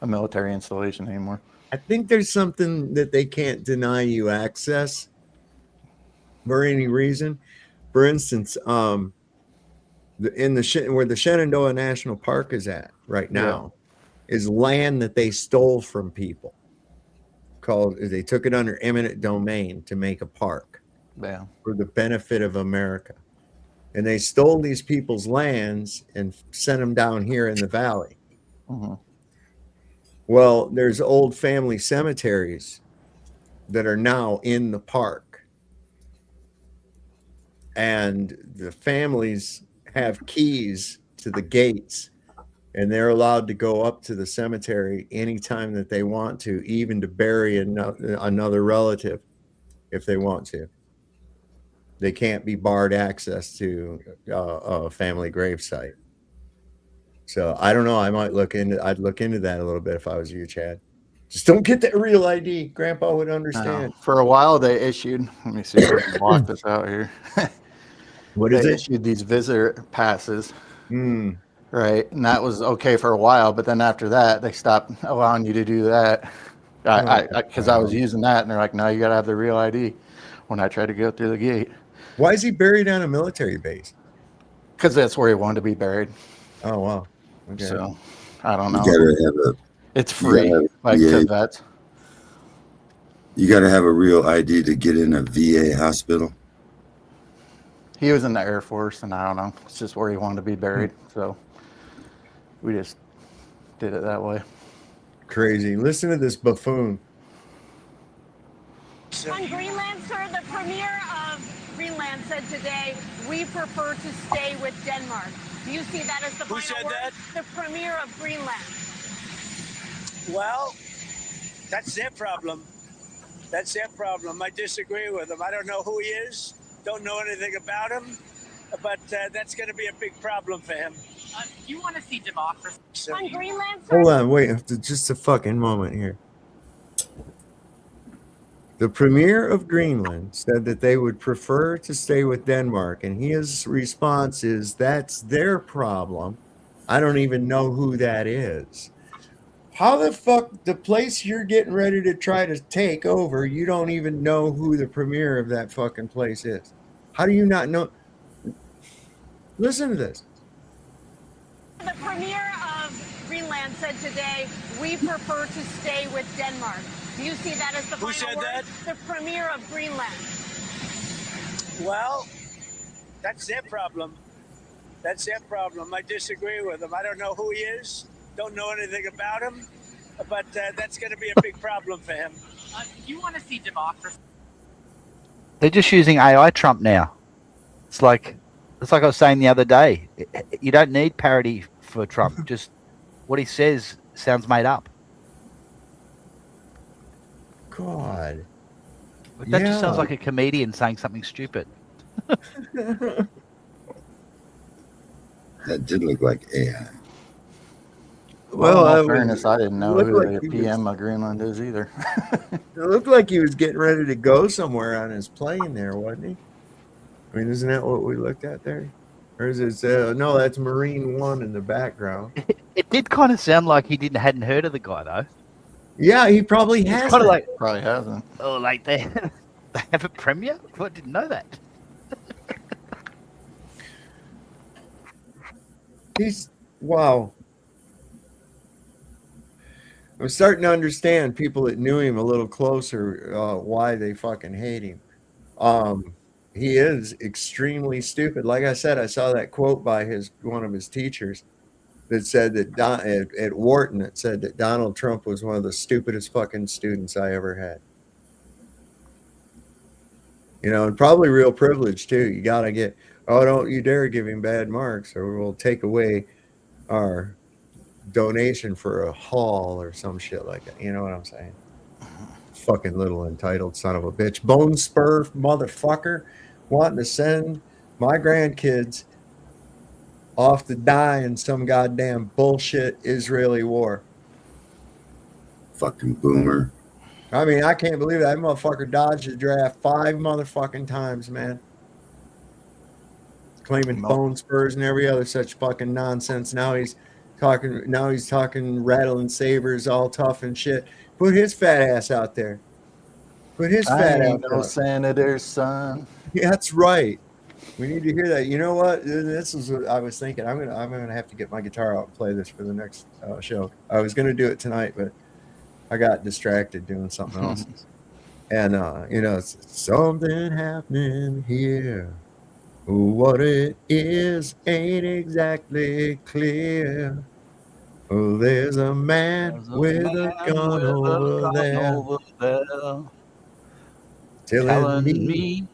Speaker 15: a military installation anymore.
Speaker 11: I think there's something that they can't deny you access for any reason. For instance, where the Shenandoah National Park is at right now is land that they stole from people. They took it under eminent domain to make a park for the benefit of America. And they stole these people's lands and sent them down here in the valley. Well, there's old family cemeteries that are now in the park. And the families have keys to the gates, and they're allowed to go up to the cemetery anytime that they want to, even to bury another relative if they want to. They can't be barred access to a family gravesite. So I don't know. I'd look into that a little bit if I was you, Chad. Just don't get that real ID. Grandpa would understand.
Speaker 15: For a while, they issued. Let me see if I can block this out here.
Speaker 11: What is
Speaker 15: they
Speaker 11: it?
Speaker 15: Issued these visitor passes. Right, and that was okay for a while, but then after that, they stopped allowing you to do that. Because I was using that, and they're like, "No, you got to have the real ID." When I tried to go through the gate.
Speaker 11: Why is he buried on a military base?
Speaker 15: Because that's where he wanted to be buried.
Speaker 11: Oh wow. Okay.
Speaker 15: So I don't know.
Speaker 3: You gotta have
Speaker 15: it's free, to vets.
Speaker 3: You gotta have a real ID to get in a VA hospital.
Speaker 15: He was in the Air Force, and I don't know. It's just where he wanted to be buried. So we just did it that way.
Speaker 11: Crazy. Listen to this buffoon.
Speaker 2: On Greenland, sir, the premier of Greenland said today, we prefer to stay with Denmark. Do you see that as the final
Speaker 4: said
Speaker 2: word?
Speaker 4: that?
Speaker 2: The premier of Greenland.
Speaker 4: Well, that's their problem. That's their problem. I disagree with them. I don't know who he is. Don't know anything about him. But that's going to be a big problem for him.
Speaker 2: You want to see democracy? On Greenland, sir?
Speaker 11: Hold on, wait, just a fucking moment here. The premier of Greenland said that they would prefer to stay with Denmark, and his response is, that's their problem. I don't even know who that is. How the fuck, the place you're getting ready to try to take over, you don't even know who the premier of that fucking place is? How do you not know? Listen to this.
Speaker 2: The premier of Greenland said today, we prefer to stay with Denmark. Do you see that as the final
Speaker 4: said
Speaker 2: word?
Speaker 4: that?
Speaker 2: The premier of Greenland.
Speaker 4: Well, that's their problem. That's their problem. I disagree with them. I don't know who he is. Don't know anything about him. But that's going to be a big problem for him.
Speaker 2: You want to see democracy?
Speaker 20: They're just using AI Trump now. It's like I was saying the other day. You don't need parody for Trump. Just what he says sounds made up.
Speaker 11: God.
Speaker 20: But that just sounds like a comedian saying something stupid.
Speaker 3: That did look like AI.
Speaker 11: Well,
Speaker 15: in
Speaker 11: I
Speaker 15: all fairness, I didn't know
Speaker 11: looked
Speaker 15: who
Speaker 11: like
Speaker 15: the
Speaker 11: he
Speaker 15: PM
Speaker 11: was,
Speaker 15: of Greenland is either.
Speaker 11: it looked like he was getting ready to go somewhere on his plane there, wasn't he? I mean, isn't that what we looked at there? Or is it? No, that's Marine One in the background.
Speaker 20: It did kind of sound like he hadn't heard of the guy though.
Speaker 11: Yeah, he probably
Speaker 20: It's
Speaker 11: hasn't.
Speaker 20: kind of like,
Speaker 15: Probably hasn't.
Speaker 20: oh, like they have a premiere. I didn't know that.
Speaker 11: He's wow. I'm starting to understand people that knew him a little closer why they fucking hate him. He is extremely stupid. Like I said, I saw that quote by one of his teachers that said that at Wharton, it said that Donald Trump was one of the stupidest fucking students I ever had. You know, and probably real privilege too. You gotta get, oh, don't you dare give him bad marks, or we'll take away our donation for a hall or some shit like that. You know what I'm saying? Fucking little entitled son of a bitch. Bone spur motherfucker wanting to send my grandkids off to die in some goddamn bullshit Israeli war.
Speaker 3: Fucking boomer.
Speaker 11: I mean, I can't believe that motherfucker dodged the draft 5 motherfucking times, man. Claiming bone spurs and every other such fucking nonsense. Now he's talking rattling sabers, all tough and shit. Put his fat ass out there. Put his
Speaker 15: I
Speaker 11: fat
Speaker 15: ain't
Speaker 11: ass
Speaker 15: no
Speaker 11: out.
Speaker 15: senator's son.
Speaker 11: Yeah, that's right. We need to hear that. You know what? This is what I was thinking. I'm gonna have to get my guitar out and play this for the next show. I was gonna do it tonight, but I got distracted doing something else. And you know, it's something happening here. What it is ain't exactly clear. Oh, there's a man with a gun over there. Telling me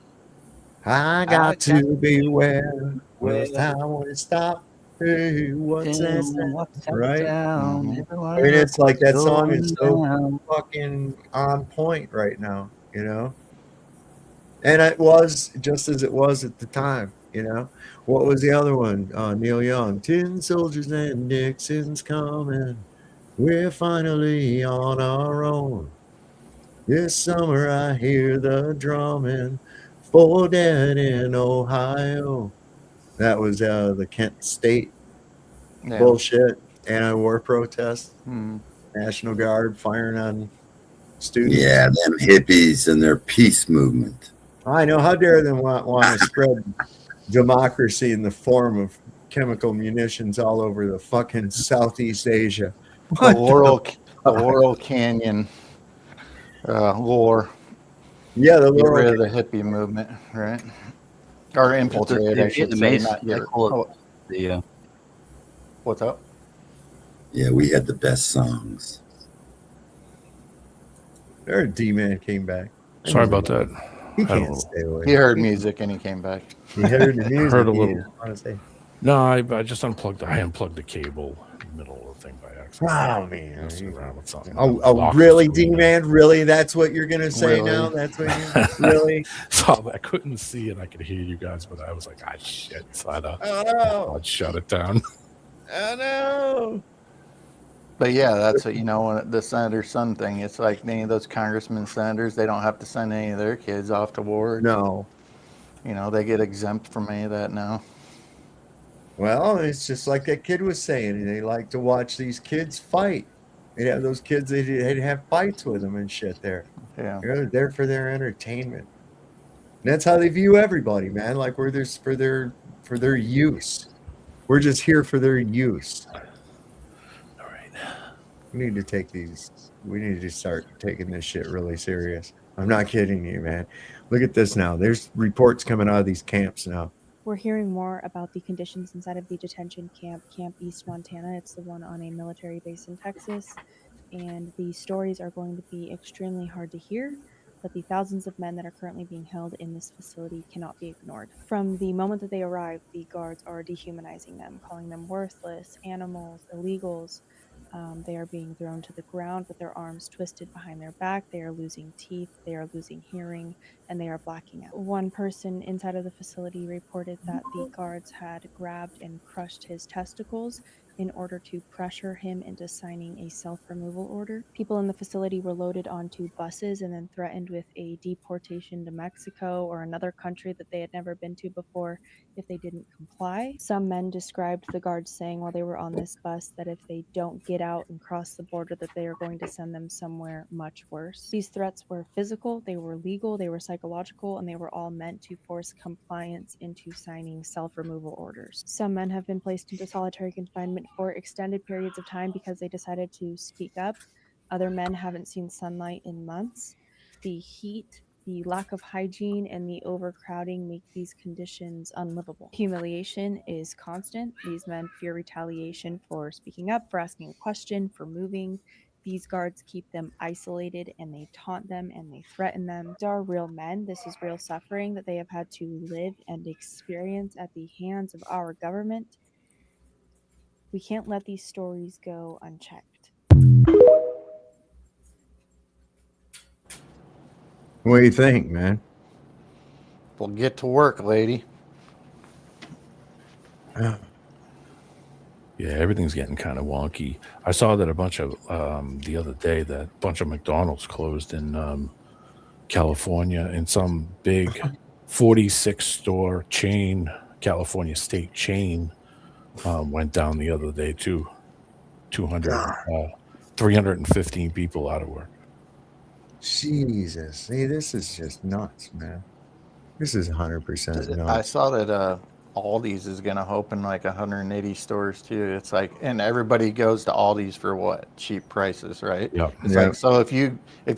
Speaker 11: I got to beware. Well, it's time when it stop. Hey, what's that sound? Right? I mean, it's like that song is so fucking on point right now, you know? And it was just as it was at the time, you know? What was the other one? Neil Young. Tin soldiers and Dixon's coming. We're finally on our own. This summer I hear the drumming for dead in Ohio. That was the Kent State bullshit, anti-war protest, National Guard firing on students.
Speaker 3: Yeah, them hippies and their peace movement.
Speaker 11: I know. How dare them want to spread democracy in the form of chemical munitions all over the fucking Southeast Asia.
Speaker 15: The Laurel Canyon war.
Speaker 11: Yeah, the
Speaker 15: get rid
Speaker 11: Laurel
Speaker 15: of the hippie movement, right? Or infiltrate, I should say. Not get rid. What's up?
Speaker 3: Yeah, we had the best songs.
Speaker 11: Our D-Man came back.
Speaker 14: Sorry about that.
Speaker 11: He can't stay away.
Speaker 15: He heard music and he came back.
Speaker 11: He heard the music.
Speaker 14: Heard a little.
Speaker 11: Honestly.
Speaker 14: No, I just unplugged. I unplugged the cable in the middle of the thing by accident.
Speaker 11: Oh man!
Speaker 14: Messing around with something.
Speaker 11: Oh really, D-Man? Really? That's what you're gonna say now? That's what you really?
Speaker 14: So I couldn't see and I could hear you guys, but I was like, ah, shit. So I'd shut it down.
Speaker 11: Oh no!
Speaker 15: But yeah, that's what, you know, the senator's son thing. It's like any of those congressmen, senators, they don't have to send any of their kids off to war.
Speaker 11: No.
Speaker 15: You know, they get exempt from any of that now.
Speaker 11: Well, it's just like that kid was saying. They like to watch these kids fight. They'd have those kids, they'd have fights with them and shit there.
Speaker 15: Yeah.
Speaker 11: They're there for their entertainment. And that's how they view everybody, man. Like we're there for their use. We're just here for their use.
Speaker 14: All right.
Speaker 11: We need to start taking this shit really serious. I'm not kidding you, man. Look at this now. There's reports coming out of these camps now.
Speaker 6: We're hearing more about the conditions inside of the detention camp, Camp East Montana. It's the one on a military base in Texas. And the stories are going to be extremely hard to hear, but the thousands of men that are currently being held in this facility cannot be ignored. From the moment that they arrive, the guards are dehumanizing them, calling them worthless, animals, illegals. They are being thrown to the ground with their arms twisted behind their back. They are losing teeth, they are losing hearing, and they are blacking out. One person inside of the facility reported that the guards had grabbed and crushed his testicles in order to pressure him into signing a self-removal order. People in the facility were loaded onto buses and then threatened with a deportation to Mexico or another country that they had never been to before if they didn't comply. Some men described the guards saying while they were on this bus that if they don't get out and cross the border that they are going to send them somewhere much worse. These threats were physical, they were legal, they were psychological, and they were all meant to force compliance into signing self-removal orders. Some men have been placed into solitary confinement for extended periods of time because they decided to speak up. Other men haven't seen sunlight in months. The heat, the lack of hygiene, and the overcrowding make these conditions unlivable. Humiliation is constant. These men fear retaliation for speaking up, for asking a question, for moving. These guards keep them isolated and they taunt them and they threaten them. These are real men. This is real suffering that they have had to live and experience at the hands of our government. We can't let these stories go unchecked.
Speaker 11: What do you think, man?
Speaker 15: Well, get to work, lady.
Speaker 14: Yeah, everything's getting kind of wonky. I saw that a bunch of the other day that a bunch of McDonald's closed in California, and some big 46 store chain, California state chain, went down the other day too. 315 people out of work.
Speaker 11: Jesus. See, this is just nuts, man. This is 100% nuts.
Speaker 15: I saw that Aldi's is going to open like 180 stores too. It's like, and everybody goes to Aldi's for what? Cheap prices, right?
Speaker 14: Yep.
Speaker 15: It's like, so if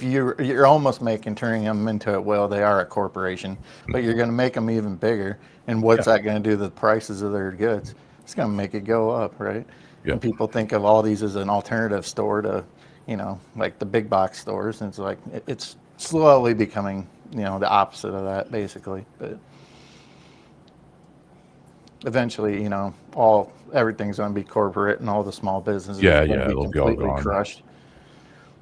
Speaker 15: you're almost turning them into, well, they are a corporation, but you're going to make them even bigger. And what's that going to do to the prices of their goods? It's going to make it go up, right?
Speaker 14: Yep.
Speaker 15: And people think of Aldi's as an alternative store to, like the big box stores. And it's like, it's slowly becoming, the opposite of that basically. But eventually, everything's going to be corporate, and all the small businesses
Speaker 14: Yeah,
Speaker 15: are going to be
Speaker 14: it'll be all
Speaker 15: completely
Speaker 14: gone.
Speaker 15: crushed.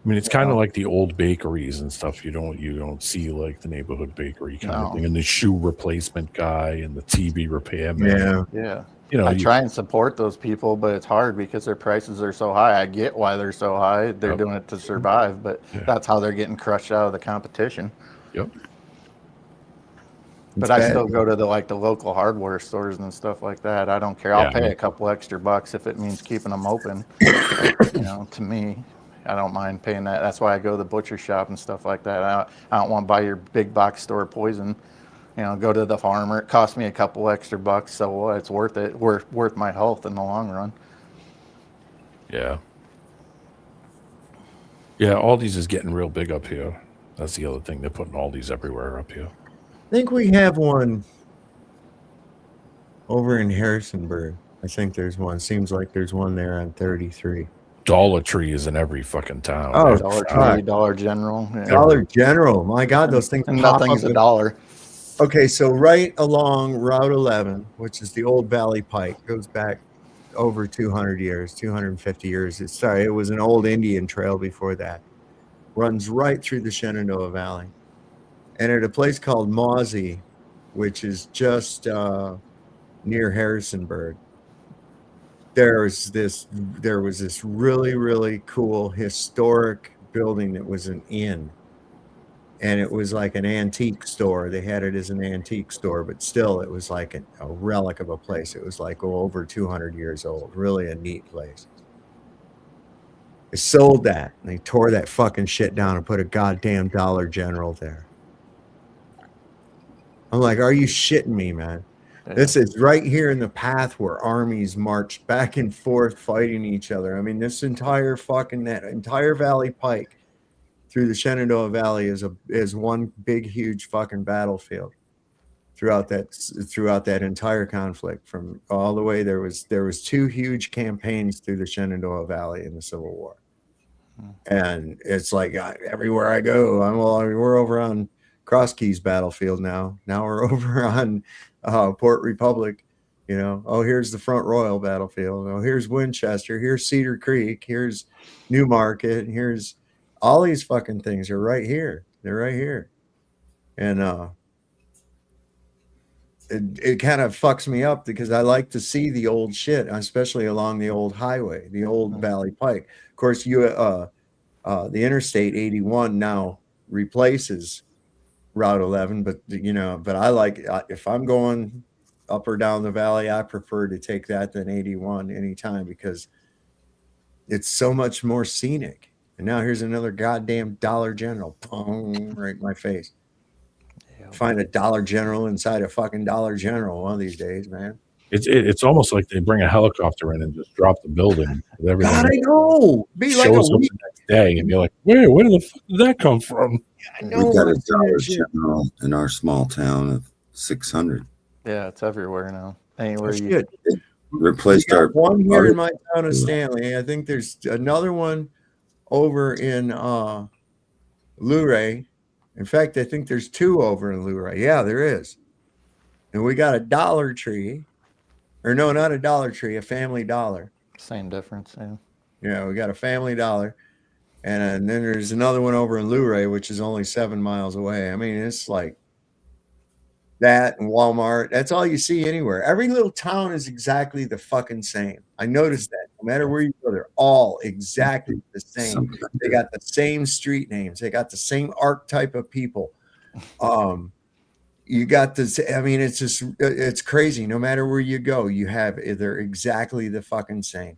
Speaker 14: I mean, it's kind of like the old bakeries and stuff. You don't see like the neighborhood bakery kind of thing, and the shoe replacement guy and the TV repairman.
Speaker 15: Yeah.
Speaker 14: I
Speaker 15: try and support those people, but it's hard because their prices are so high. I get why they're so high. They're doing it to survive, but that's how they're getting crushed out of the competition.
Speaker 14: Yep.
Speaker 15: But I still go to the local hardware stores and stuff like that. I don't care. I'll pay a couple extra bucks if it means keeping them open. To me, I don't mind paying that. That's why I go to the butcher shop and stuff like that. I don't want to buy your big box store poison. Go to the farmer. It costs me a couple extra bucks, so it's worth it. Worth my health in the long run.
Speaker 14: Yeah. Yeah, Aldi's is getting real big up here. That's the other thing. They're putting Aldi's everywhere up here.
Speaker 11: I think we have one over in Harrisonburg. I think there's one. Seems like there's one there on 33.
Speaker 14: Dollar Tree is in every fucking town.
Speaker 11: Oh,
Speaker 15: Dollar Tree, Dollar General. Yeah.
Speaker 11: Dollar General. My God, those things.
Speaker 15: And nothing's a dollar.
Speaker 11: Okay, so right along Route 11, which is the old Valley Pike, goes back over 200 years, 250 years. It was an old Indian trail before that. Runs right through the Shenandoah Valley. And at a place called Mawsey, which is just near Harrisonburg, there was this really, really cool historic building that was an inn. And it was like an antique store. They had it as an antique store, but still it was like a relic of a place. It was like over 200 years old. Really a neat place. They sold that. And they tore that fucking shit down and put a goddamn Dollar General there. I'm like, are you shitting me, man? Yeah. This is right here in the path where armies marched back and forth fighting each other. I mean, that entire Valley Pike through the Shenandoah Valley is one big, huge fucking battlefield throughout that entire conflict. From all the way, there was 2 huge campaigns through the Shenandoah Valley in the Civil War. And it's like everywhere I go, we're over on Cross Keys battlefield now. Now we're over on Port Republic. Here's the Front Royal battlefield. Here's Winchester. Here's Cedar Creek. Here's Newmarket. Here's all these fucking things are right here. They're right here. And it kind of fucks me up because I like to see the old shit, especially along the old highway, the old Valley Pike. Of course, the Interstate 81 now replaces Route 11, but but I like if I'm going up or down the valley, I prefer to take that than 81 anytime because it's so much more scenic. And now here's another goddamn Dollar General, boom, right in my face. Find a Dollar General inside a fucking Dollar General one of these days, man.
Speaker 14: It's almost like they bring a helicopter in and just drop the building. With everything
Speaker 11: God, I know. Be like a
Speaker 14: shows up
Speaker 11: week.
Speaker 14: the next day, and you're like, "Wait, where the fuck did that come from?"
Speaker 3: We got a Dollar General in our small town of 600.
Speaker 15: Yeah, it's everywhere now. Anywhere you
Speaker 11: Shit.
Speaker 3: Replaced
Speaker 11: We got
Speaker 3: our
Speaker 11: one here in my town of Stanley. I think there's another one over in Luray. In fact, I think there's two over in Luray. Yeah, there is. And we got a Dollar Tree. Or no, not a Dollar Tree, a Family Dollar.
Speaker 15: Same difference, yeah.
Speaker 11: Yeah, we got a Family Dollar. And then there's another one over in Luray, which is only 7 miles away. I mean, it's like that and Walmart. That's all you see anywhere. Every little town is exactly the fucking same. I noticed that. No matter where you go, they're all exactly the same. They got the same street names. They got the same archetype of people. You got this. I mean, it's crazy. No matter where you go, they're exactly the fucking same.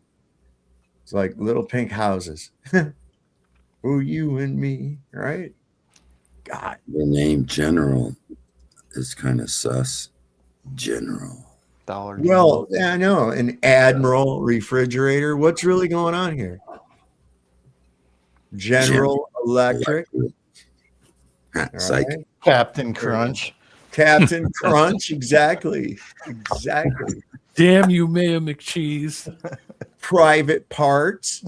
Speaker 11: It's like little pink houses. Who, you and me, right? God.
Speaker 3: The name General is kind of sus. General.
Speaker 15: Dollar
Speaker 11: Well, I know. An Admiral refrigerator. What's really going on here? General Electric.
Speaker 3: Psych.
Speaker 11: Right.
Speaker 15: Captain Crunch.
Speaker 11: Captain Crunch. Exactly. Exactly.
Speaker 14: Damn you, Mayor McCheese.
Speaker 11: Private Parts.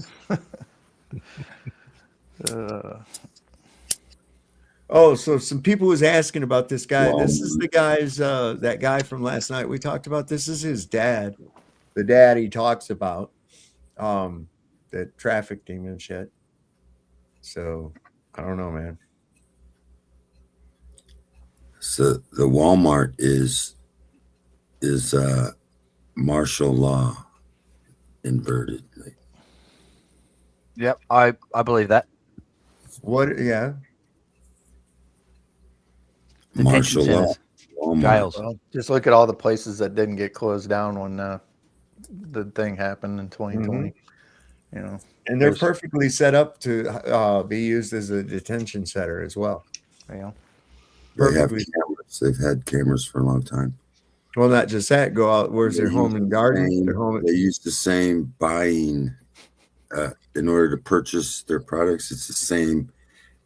Speaker 11: Oh, so some people was asking about this guy.
Speaker 3: Wow.
Speaker 11: This is the guy's that guy from last night we talked about. This is his dad. The dad he talks about. That trafficked him and shit. So I don't know, man.
Speaker 3: So the Walmart is martial law inverted.
Speaker 20: Yep, I believe that.
Speaker 11: What? Yeah.
Speaker 3: Martial law. Walmart.
Speaker 20: Jails.
Speaker 15: Well, just look at all the places that didn't get closed down when the thing happened in 2020. You know,
Speaker 11: And they're perfectly set up to be used as a detention center as well.
Speaker 15: Yeah.
Speaker 3: They have
Speaker 11: Perfectly.
Speaker 3: cameras. They've had cameras for a long time.
Speaker 11: Well, not just that. Go out. Where's their home and garden? Their home.
Speaker 3: They use the same buying in order to purchase their products. It's the same.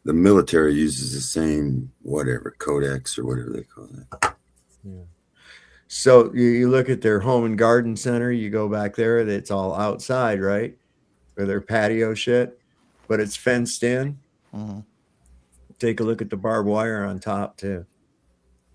Speaker 3: The military uses the same whatever codex or whatever they call it.
Speaker 11: Yeah. So you look at their home and garden center. You go back there. It's all outside, right? Or their patio shit, but it's fenced in.
Speaker 15: Mm-hmm.
Speaker 11: Take a look at the barbed wire on top too.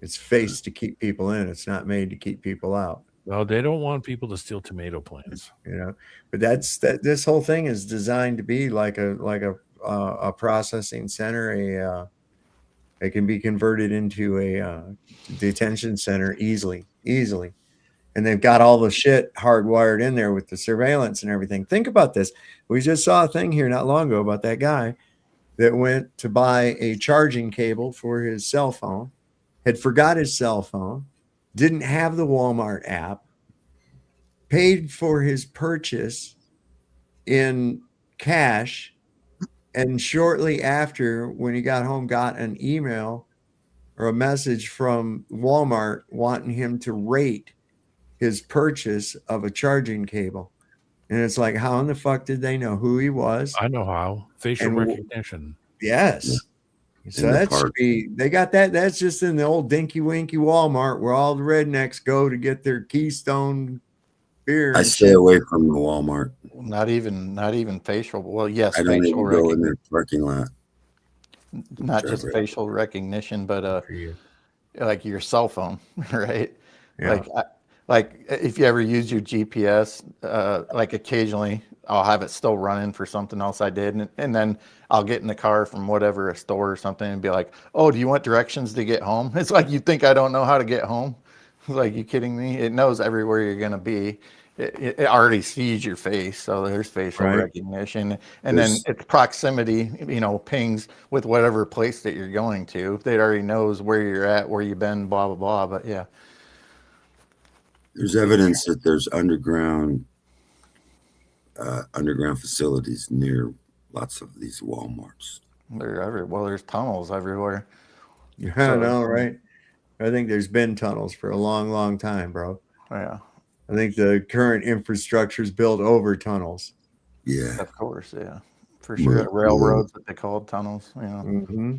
Speaker 11: It's faced to keep people in. It's not made to keep people out.
Speaker 14: No, they don't want people to steal tomato plants.
Speaker 11: You know, but this whole thing is designed to be like a processing center. It can be converted into a detention center easily, and they've got all the shit hardwired in there with the surveillance and everything. Think about this. We just saw a thing here not long ago about that guy that went to buy a charging cable for his cell phone, had forgot his cell phone, didn't have the Walmart app, paid for his purchase in cash, and shortly after, when he got home, got an email or a message from Walmart wanting him to rate his purchase of a charging cable. And it's like, how in the fuck did they know who he was?
Speaker 14: I know how. Facial
Speaker 11: And-
Speaker 14: recognition.
Speaker 11: Yes. So
Speaker 3: In the
Speaker 11: that should
Speaker 3: park.
Speaker 11: be, they got that. That's just in the old dinky winky Walmart where all the rednecks go to get their Keystone beer.
Speaker 3: I
Speaker 11: and
Speaker 3: stay
Speaker 11: shit.
Speaker 3: away from the Walmart.
Speaker 15: Not even facial. Well, yes,
Speaker 3: I don't
Speaker 15: facial
Speaker 3: even go in
Speaker 15: recognition.
Speaker 3: their parking lot.
Speaker 15: Not just
Speaker 3: Drive right.
Speaker 15: facial recognition, but like your cell phone, right?
Speaker 11: Yeah.
Speaker 15: Like if you ever use your GPS, like occasionally I'll have it still running for something else I did, and then I'll get in the car from whatever, a store or something, and be like, "Oh, do you want directions to get home?" It's like you think I don't know how to get home. Like, you kidding me? It knows everywhere you're going to be. It already sees your face, so there's facial
Speaker 11: Right.
Speaker 15: recognition, and then its proximity, pings with whatever place that you're going to. It already knows where you're at, where you've been, blah blah blah. But yeah,
Speaker 3: There's evidence that there's underground facilities near lots of these Walmarts.
Speaker 15: There's tunnels everywhere.
Speaker 11: Yeah,
Speaker 15: So-
Speaker 11: I know, right? I think there's been tunnels for a long, long time, bro.
Speaker 15: Yeah.
Speaker 11: I think the current infrastructure is built over tunnels.
Speaker 3: Yeah.
Speaker 15: Of course, yeah. For sure. Railroads that they called tunnels,
Speaker 11: Mm-hmm.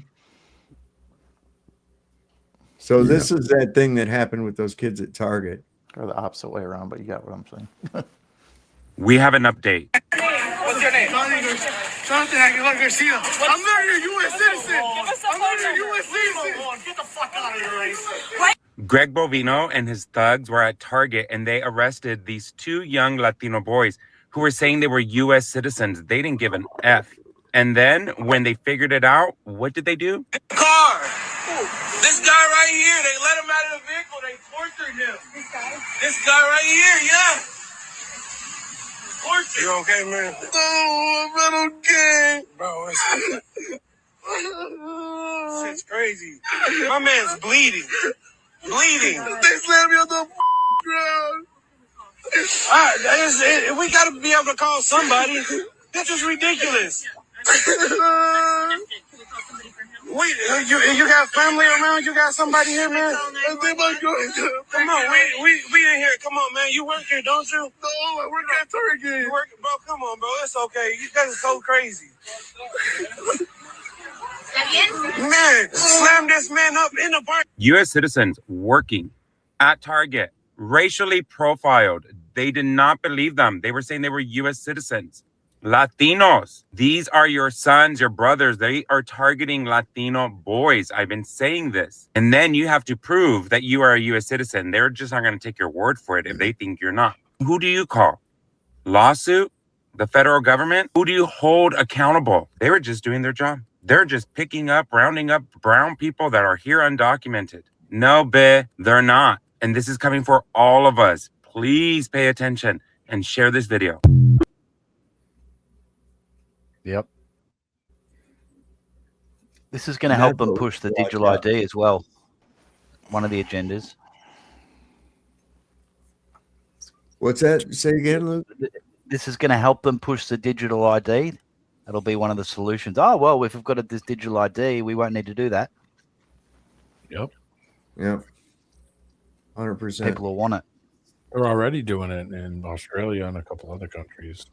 Speaker 11: So this is that thing that happened with those kids at Target.
Speaker 15: Or the opposite way around, but you got what I'm saying.
Speaker 5: We have an update.
Speaker 17: What's your name? Jonathan Aguilar Garcia. I'm not a U.S. citizen. I'm not a U.S. citizen. Get the fuck out of here, race.
Speaker 5: Greg Bovino and his thugs were at Target and they arrested these two young Latino boys who were saying they were U.S. citizens. They didn't give an F. And then when they figured it out, what did they do?
Speaker 17: Car. This guy right here, they let him out of the vehicle. They tortured him. This guy right here, yeah. Tortured. You okay, man? No, I'm not okay. Bro, it's crazy. My man's bleeding. Bleeding. They slammed me on the ground. We gotta be able to call somebody. That's just ridiculous. Wait, you got family around? You got somebody here, man? Come on, we in here. Come on, man. You work here, don't you? No, I work at Target. Bro, come on, bro. It's okay. You guys are so crazy. Man, slam this man up in the park.
Speaker 5: U.S. citizens working at Target, racially profiled. They did not believe them. They were saying they were U.S. citizens. Latinos, these are your sons, your brothers. They are targeting Latino boys. I've been saying this. And then you have to prove that you are a U.S. citizen. They're just not going to take your word for it if they think you're not. Who do you call? Lawsuit? The federal government? Who do you hold accountable? They were just doing their job. They're just picking up, rounding up brown people that are here undocumented. No, they're not. And this is coming for all of us. Please pay attention and share this video.
Speaker 20: Yep. This is going to help them push the digital ID as well. One of the agendas.
Speaker 11: What's that? Say again, Luke?
Speaker 20: This is going to help them push the digital ID. That'll be one of the solutions. Oh, well, if we've got this digital ID, we won't need to do that.
Speaker 14: Yep.
Speaker 11: Yep. 100%.
Speaker 20: People will want it.
Speaker 14: They're already doing it in Australia and a couple other countries.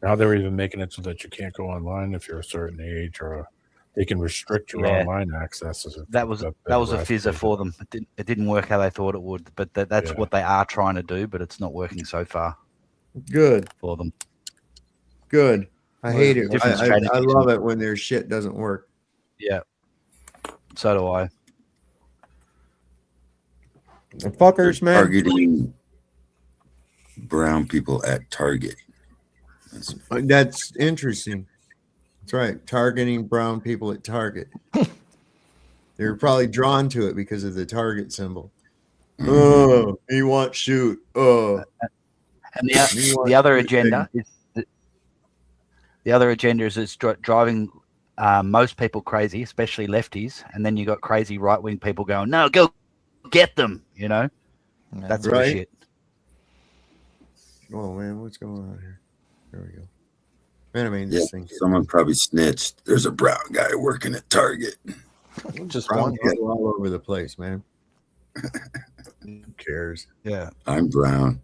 Speaker 14: Now they're even making it so that you can't go online if you're a certain age, or they can restrict your online access.
Speaker 20: That was a fizzer for them. It didn't work how they thought it would, but that's what they are trying to do, but it's not working so far.
Speaker 11: Good
Speaker 20: for them.
Speaker 11: Good. I hate it.
Speaker 20: Different
Speaker 11: I
Speaker 20: strategies.
Speaker 11: love it when their shit doesn't work.
Speaker 20: Yeah. So do I.
Speaker 11: The fuckers, man.
Speaker 3: Targeting brown people at Target.
Speaker 11: That's interesting. That's right. Targeting brown people at Target. They're probably drawn to it because of the Target symbol. Oh, he wants shoot. Oh.
Speaker 20: And the other agenda is it's driving most people crazy, especially lefties, and then you got crazy right wing people going, "No, go get them," you know. That's
Speaker 11: right.
Speaker 20: shit.
Speaker 11: Oh man, what's going on here? There we go. Man, I mean, this thing.
Speaker 3: Someone probably snitched. There's a brown guy working at Target.
Speaker 11: Just brown people all over the place, man. Who cares?
Speaker 20: Yeah,
Speaker 3: I'm brown.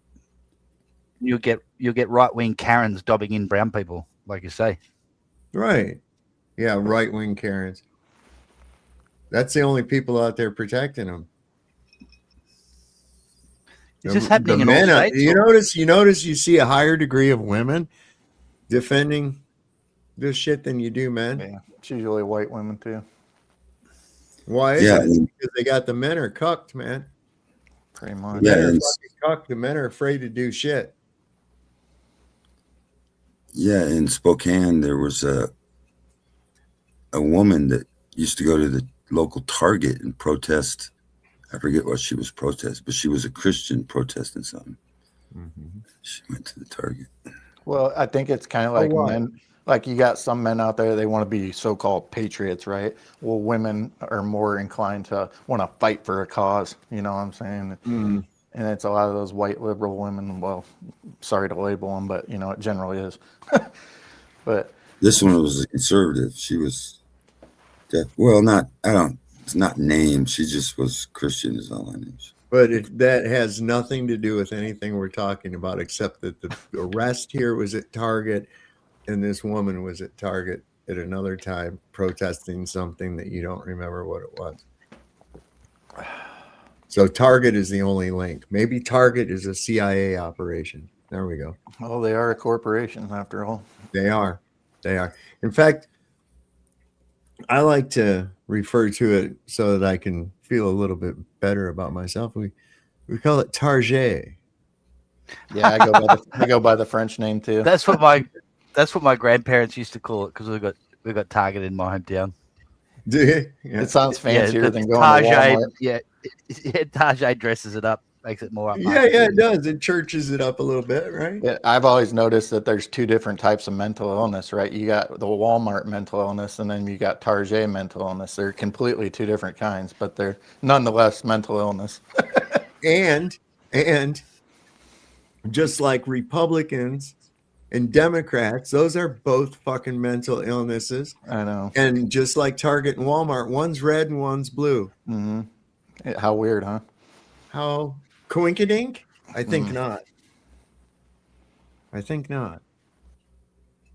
Speaker 20: You'll get right wing Karens dobbing in brown people, like you say.
Speaker 11: Right. Yeah, right wing Karens. That's the only people out there protecting them.
Speaker 20: Is this happening in all states?
Speaker 11: You notice you see a higher degree of women defending this shit than you do men.
Speaker 15: Yeah, it's usually white women too.
Speaker 11: Why is that? Because they got the men are cucked, man.
Speaker 15: Pretty much.
Speaker 11: The men are fucking cucked. The men are afraid to do shit.
Speaker 3: Yeah, in Spokane, there was a woman that used to go to the local Target and protest I forget what she was protesting, but she was a Christian protesting something.
Speaker 11: Mm-hmm.
Speaker 3: She went to the Target.
Speaker 15: Well, I think it's kind of like men. Like you got some men out there, they want to be so-called patriots, right? Well, women are more inclined to want to fight for a cause. You know what I'm saying?
Speaker 11: Mm.
Speaker 15: And it's a lot of those white liberal women. Well, sorry to label them, but you know it generally is. But
Speaker 3: This one was a conservative. She was, it's not named. She just was Christian is all I know.
Speaker 11: But that has nothing to do with anything we're talking about, except that the arrest here was at Target, and this woman was at Target at another time protesting something that you don't remember what it was. So Target is the only link. Maybe Target is a CIA operation. There we go.
Speaker 15: well, they are a corporation after all.
Speaker 11: They are. They are. In fact, I like to refer to it so that I can feel a little bit better about myself. We call it Target.
Speaker 15: Yeah, I go by the French name too.
Speaker 20: That's what my grandparents used to call it because we got Target in my hometown.
Speaker 11: Do you? Yeah.
Speaker 15: It sounds fancier than going
Speaker 20: Target,
Speaker 15: to Walmart.
Speaker 20: Yeah, Target dresses it up, makes it more up.
Speaker 11: Yeah, it does. It churches it up a little bit, right?
Speaker 15: Yeah, I've always noticed that there's two different types of mental illness, right? You got the Walmart mental illness, and then you got Target mental illness. They're completely two different kinds, but they're nonetheless mental illness.
Speaker 11: and just like Republicans and Democrats, those are both fucking mental illnesses.
Speaker 15: I know.
Speaker 11: And just like Target and Walmart, one's red and one's blue.
Speaker 15: Mm-hmm. How weird, huh?
Speaker 11: How coinkydink? I think not. I think not.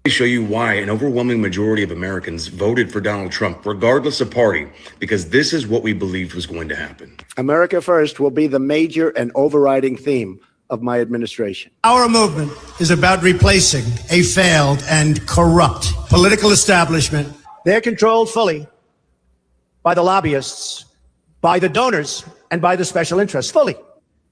Speaker 7: Let me show you why an overwhelming majority of Americans voted for Donald Trump, regardless of party, because this is what we believed was going to happen.
Speaker 4: America First will be the major and overriding theme of my administration.
Speaker 22: Our movement is about replacing a failed and corrupt political establishment.
Speaker 4: They're controlled fully by the lobbyists, by the donors, and by the special interests, fully.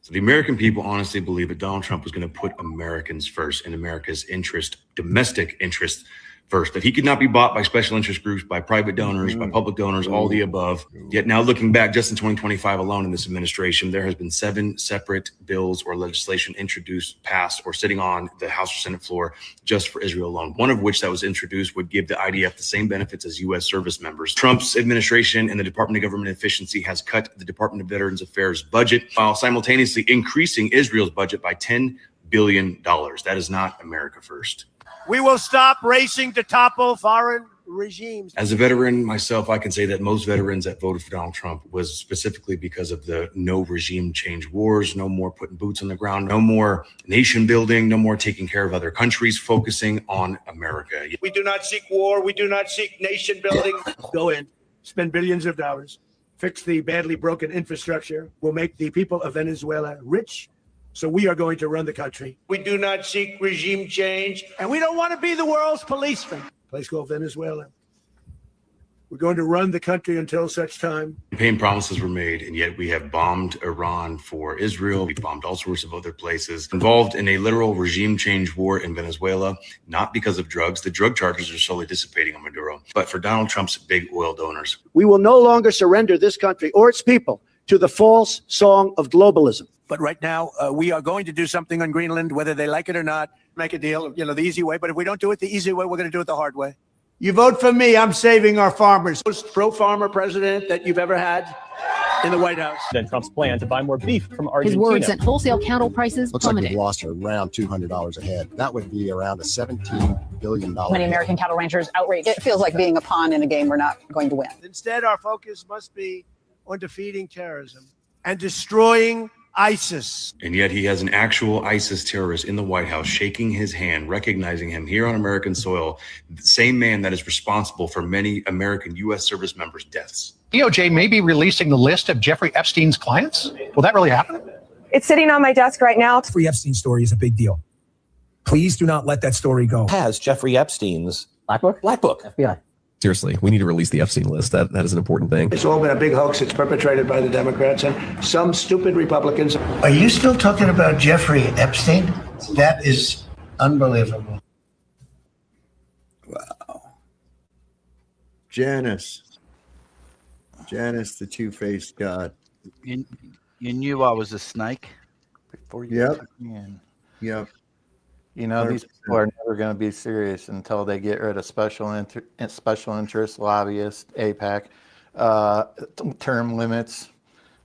Speaker 7: So the American people honestly believe that Donald Trump was going to put Americans first and America's interest, domestic interest first, that he could not be bought by special interest groups, by private donors, by public donors, all the above. Yet now looking back just in 2025 alone in this administration, there has been 7 separate bills or legislation introduced, passed, or sitting on the House or Senate floor just for Israel alone. One of which that was introduced would give the IDF the same benefits as U.S. service members. Trump's administration and the Department of Government Efficiency has cut the Department of Veterans Affairs budget while simultaneously increasing Israel's budget by $10 billion. That is not America first.
Speaker 4: We will stop racing to topple foreign regimes.
Speaker 7: As a veteran myself, I can say that most veterans that voted for Donald Trump was specifically because of the no regime change wars, no more putting boots on the ground, no more nation building, no more taking care of other countries, focusing on America.
Speaker 4: We do not seek war. We do not seek nation building. Go in, spend billions of dollars, fix the badly broken infrastructure. We'll make the people of Venezuela rich. So we are going to run the country. We do not seek regime change, and we don't want to be the world's policeman. Place called Venezuela. We're going to run the country until such time.
Speaker 7: Campaign promises were made, and yet we have bombed Iran for Israel. We've bombed all sorts of other places. Involved in a literal regime change war in Venezuela, not because of drugs. The drug charges are slowly dissipating on Maduro, but for Donald Trump's big oil donors.
Speaker 4: We will no longer surrender this country or its people to the false song of globalism. But right now, we are going to do something on Greenland, whether they like it or not, make a deal, the easy way. But if we don't do it the easy way, we're going to do it the hard way. You vote for me, I'm saving our farmers. Most pro-farmer president that you've ever had in the White House.
Speaker 23: Then Trump's plan to buy more beef from Argentina.
Speaker 24: His word sent wholesale cattle prices
Speaker 25: Looks like
Speaker 24: plummeting.
Speaker 25: we've lost around $200 a head. That would be around a $17 billion.
Speaker 26: Many American cattle ranchers outraged. It feels like being a pawn in a game we're not going to win.
Speaker 4: Instead, our focus must be on defeating terrorism and destroying ISIS.
Speaker 7: And yet he has an actual ISIS terrorist in the White House shaking his hand, recognizing him here on American soil, the same man that is responsible for many American U.S. service members' deaths.
Speaker 27: DOJ may be releasing the list of Jeffrey Epstein's clients. Will that really happen?
Speaker 28: It's sitting on my desk right now.
Speaker 29: Jeffrey Epstein story is a big deal. Please do not let that story go.
Speaker 30: Has Jeffrey Epstein's Black Book? FBI.
Speaker 31: Seriously, we need to release the Epstein list. That is an important thing.
Speaker 4: It's all been a big hoax. It's perpetrated by the Democrats and some stupid Republicans. Are you still talking about Jeffrey Epstein? That is unbelievable.
Speaker 11: Wow. Janice, the two-faced God.
Speaker 20: You knew I was a snake
Speaker 15: before you
Speaker 11: Yep.
Speaker 15: took me in.
Speaker 11: Yep.
Speaker 15: You know,
Speaker 11: 100%.
Speaker 15: these people are never going to be serious until they get rid of special interest lobbyists, APAC, term limits,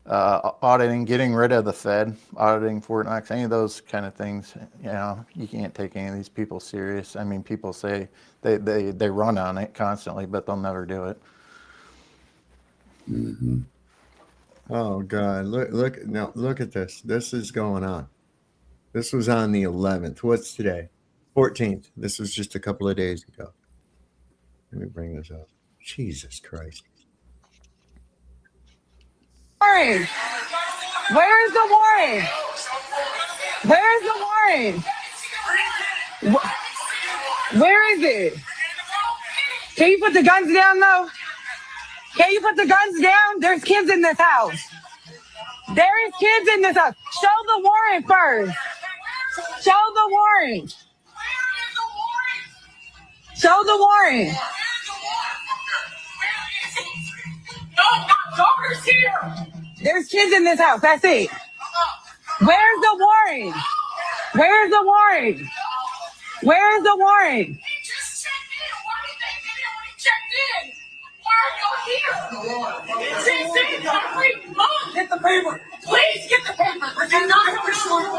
Speaker 15: auditing, getting rid of the Fed, auditing Fort Knox, any of those kind of things. You know, you can't take any of these people serious. I mean, people say they run on it constantly, but they'll never do it.
Speaker 3: Mm-hmm.
Speaker 11: Oh God! Look at this. This is going on. This was on the 11th. What's today? 14th. This was just a couple of days ago. Let me bring this up. Jesus Christ!
Speaker 1: Warren, where is the warrant? Where is the warrant? Where is it? Can you put the guns down, though? Can you put the guns down? There's kids in this house. There is kids in this house. Show the warrant first. Show the warrant. Show the warrant. No, my daughter's here. There's kids in this house. That's it. Where's the warrant? Where's the warrant? Where's the warrant? He just checked in. Why did they get it when he checked in? Why are you here? Get the paper. Please get the paper. He's not coming out.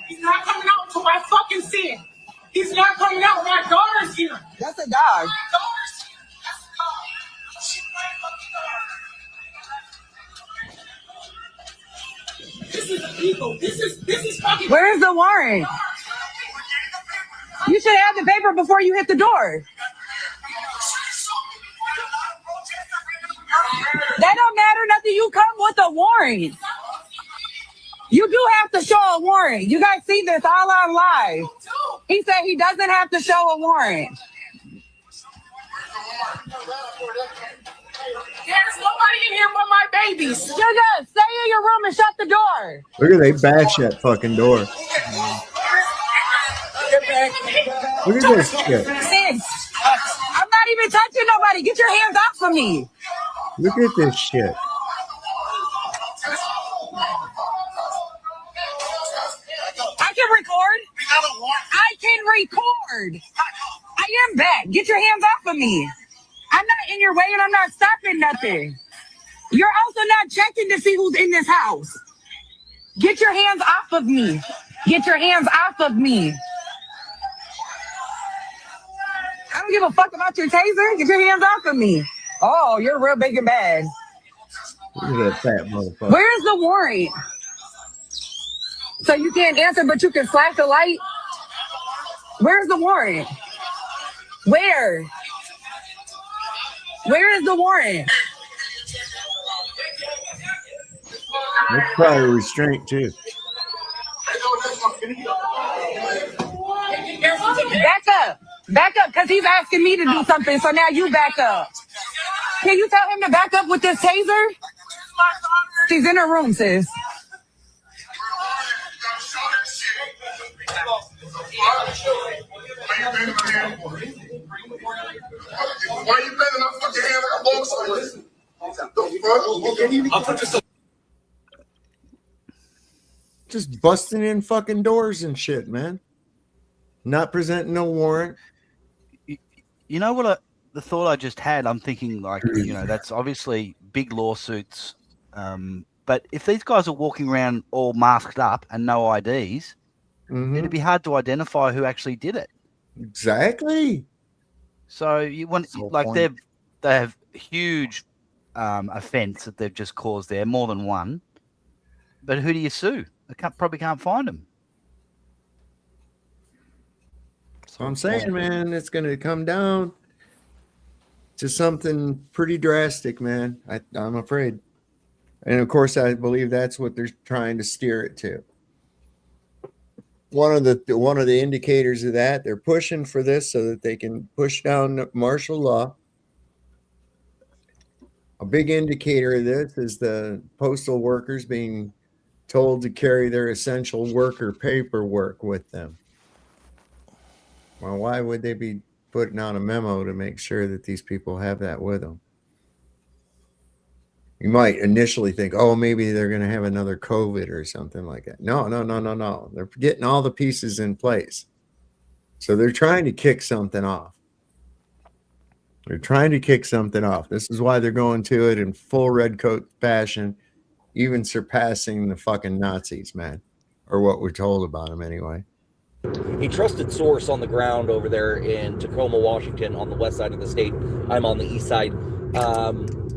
Speaker 1: He's not coming out until I fucking see it. He's not coming out. My daughter's here. That's a dog. My daughter's here. That's a dog. She's my fucking daughter. This is illegal. This is fucking. Where's the warrant? You should have the paper before you hit the door. That don't matter nothing. You come with a warrant. You do have to show a warrant. You guys see this all on live. He said he doesn't have to show a warrant. There's nobody in here but my babies. Just stay in your room and shut the door.
Speaker 11: Look at they bash that fucking door. Look at this shit.
Speaker 1: I'm not even touching nobody. Get your hands off of me.
Speaker 11: Look at this shit.
Speaker 1: I can record. I can record. I am back. Get your hands off of me. I'm not in your way and I'm not stopping nothing. You're also not checking to see who's in this house. Get your hands off of me. Get your hands off of me. I don't give a fuck about your taser. Get your hands off of me. Oh, you're real big and bad.
Speaker 11: Look at that fat motherfucker.
Speaker 1: Where's the warrant? So you can't answer, but you can flash the light? Where's the warrant? Where? Where is the warrant?
Speaker 11: That's probably a restraint too.
Speaker 1: Back up. Back up, because he's asking me to do something, so now you back up. Can you tell him to back up with this taser? She's in her room, sis.
Speaker 17: Why are you bending my fucking hand like a ball somewhere?
Speaker 11: Just busting in fucking doors and shit, man. Not presenting no warrant.
Speaker 20: You know what? The thought I just had, I'm thinking like, you know, that's obviously big lawsuits. But if these guys are walking around all masked up and no IDs, it'd be hard to identify who actually did it.
Speaker 11: Exactly.
Speaker 20: So you want like they have huge offense that they've just caused there, more than one. But who do you sue? They probably can't find them.
Speaker 11: So I'm saying, man, it's going to come down to something pretty drastic, man. I'm afraid. And of course, I believe that's what they're trying to steer it to. One of the indicators of that, they're pushing for this so that they can push down martial law. A big indicator of this is the postal workers being told to carry their essential worker paperwork with them. Well, why would they be putting out a memo to make sure that these people have that with them? You might initially think, oh, maybe they're going to have another COVID or something like that. No. They're getting all the pieces in place. So they're trying to kick something off. This is why they're going to it in full redcoat fashion, even surpassing the fucking Nazis, man, or what we're told about them anyway.
Speaker 30: A trusted source on the ground over there in Tacoma, Washington, on the west side of the state. I'm on the east side.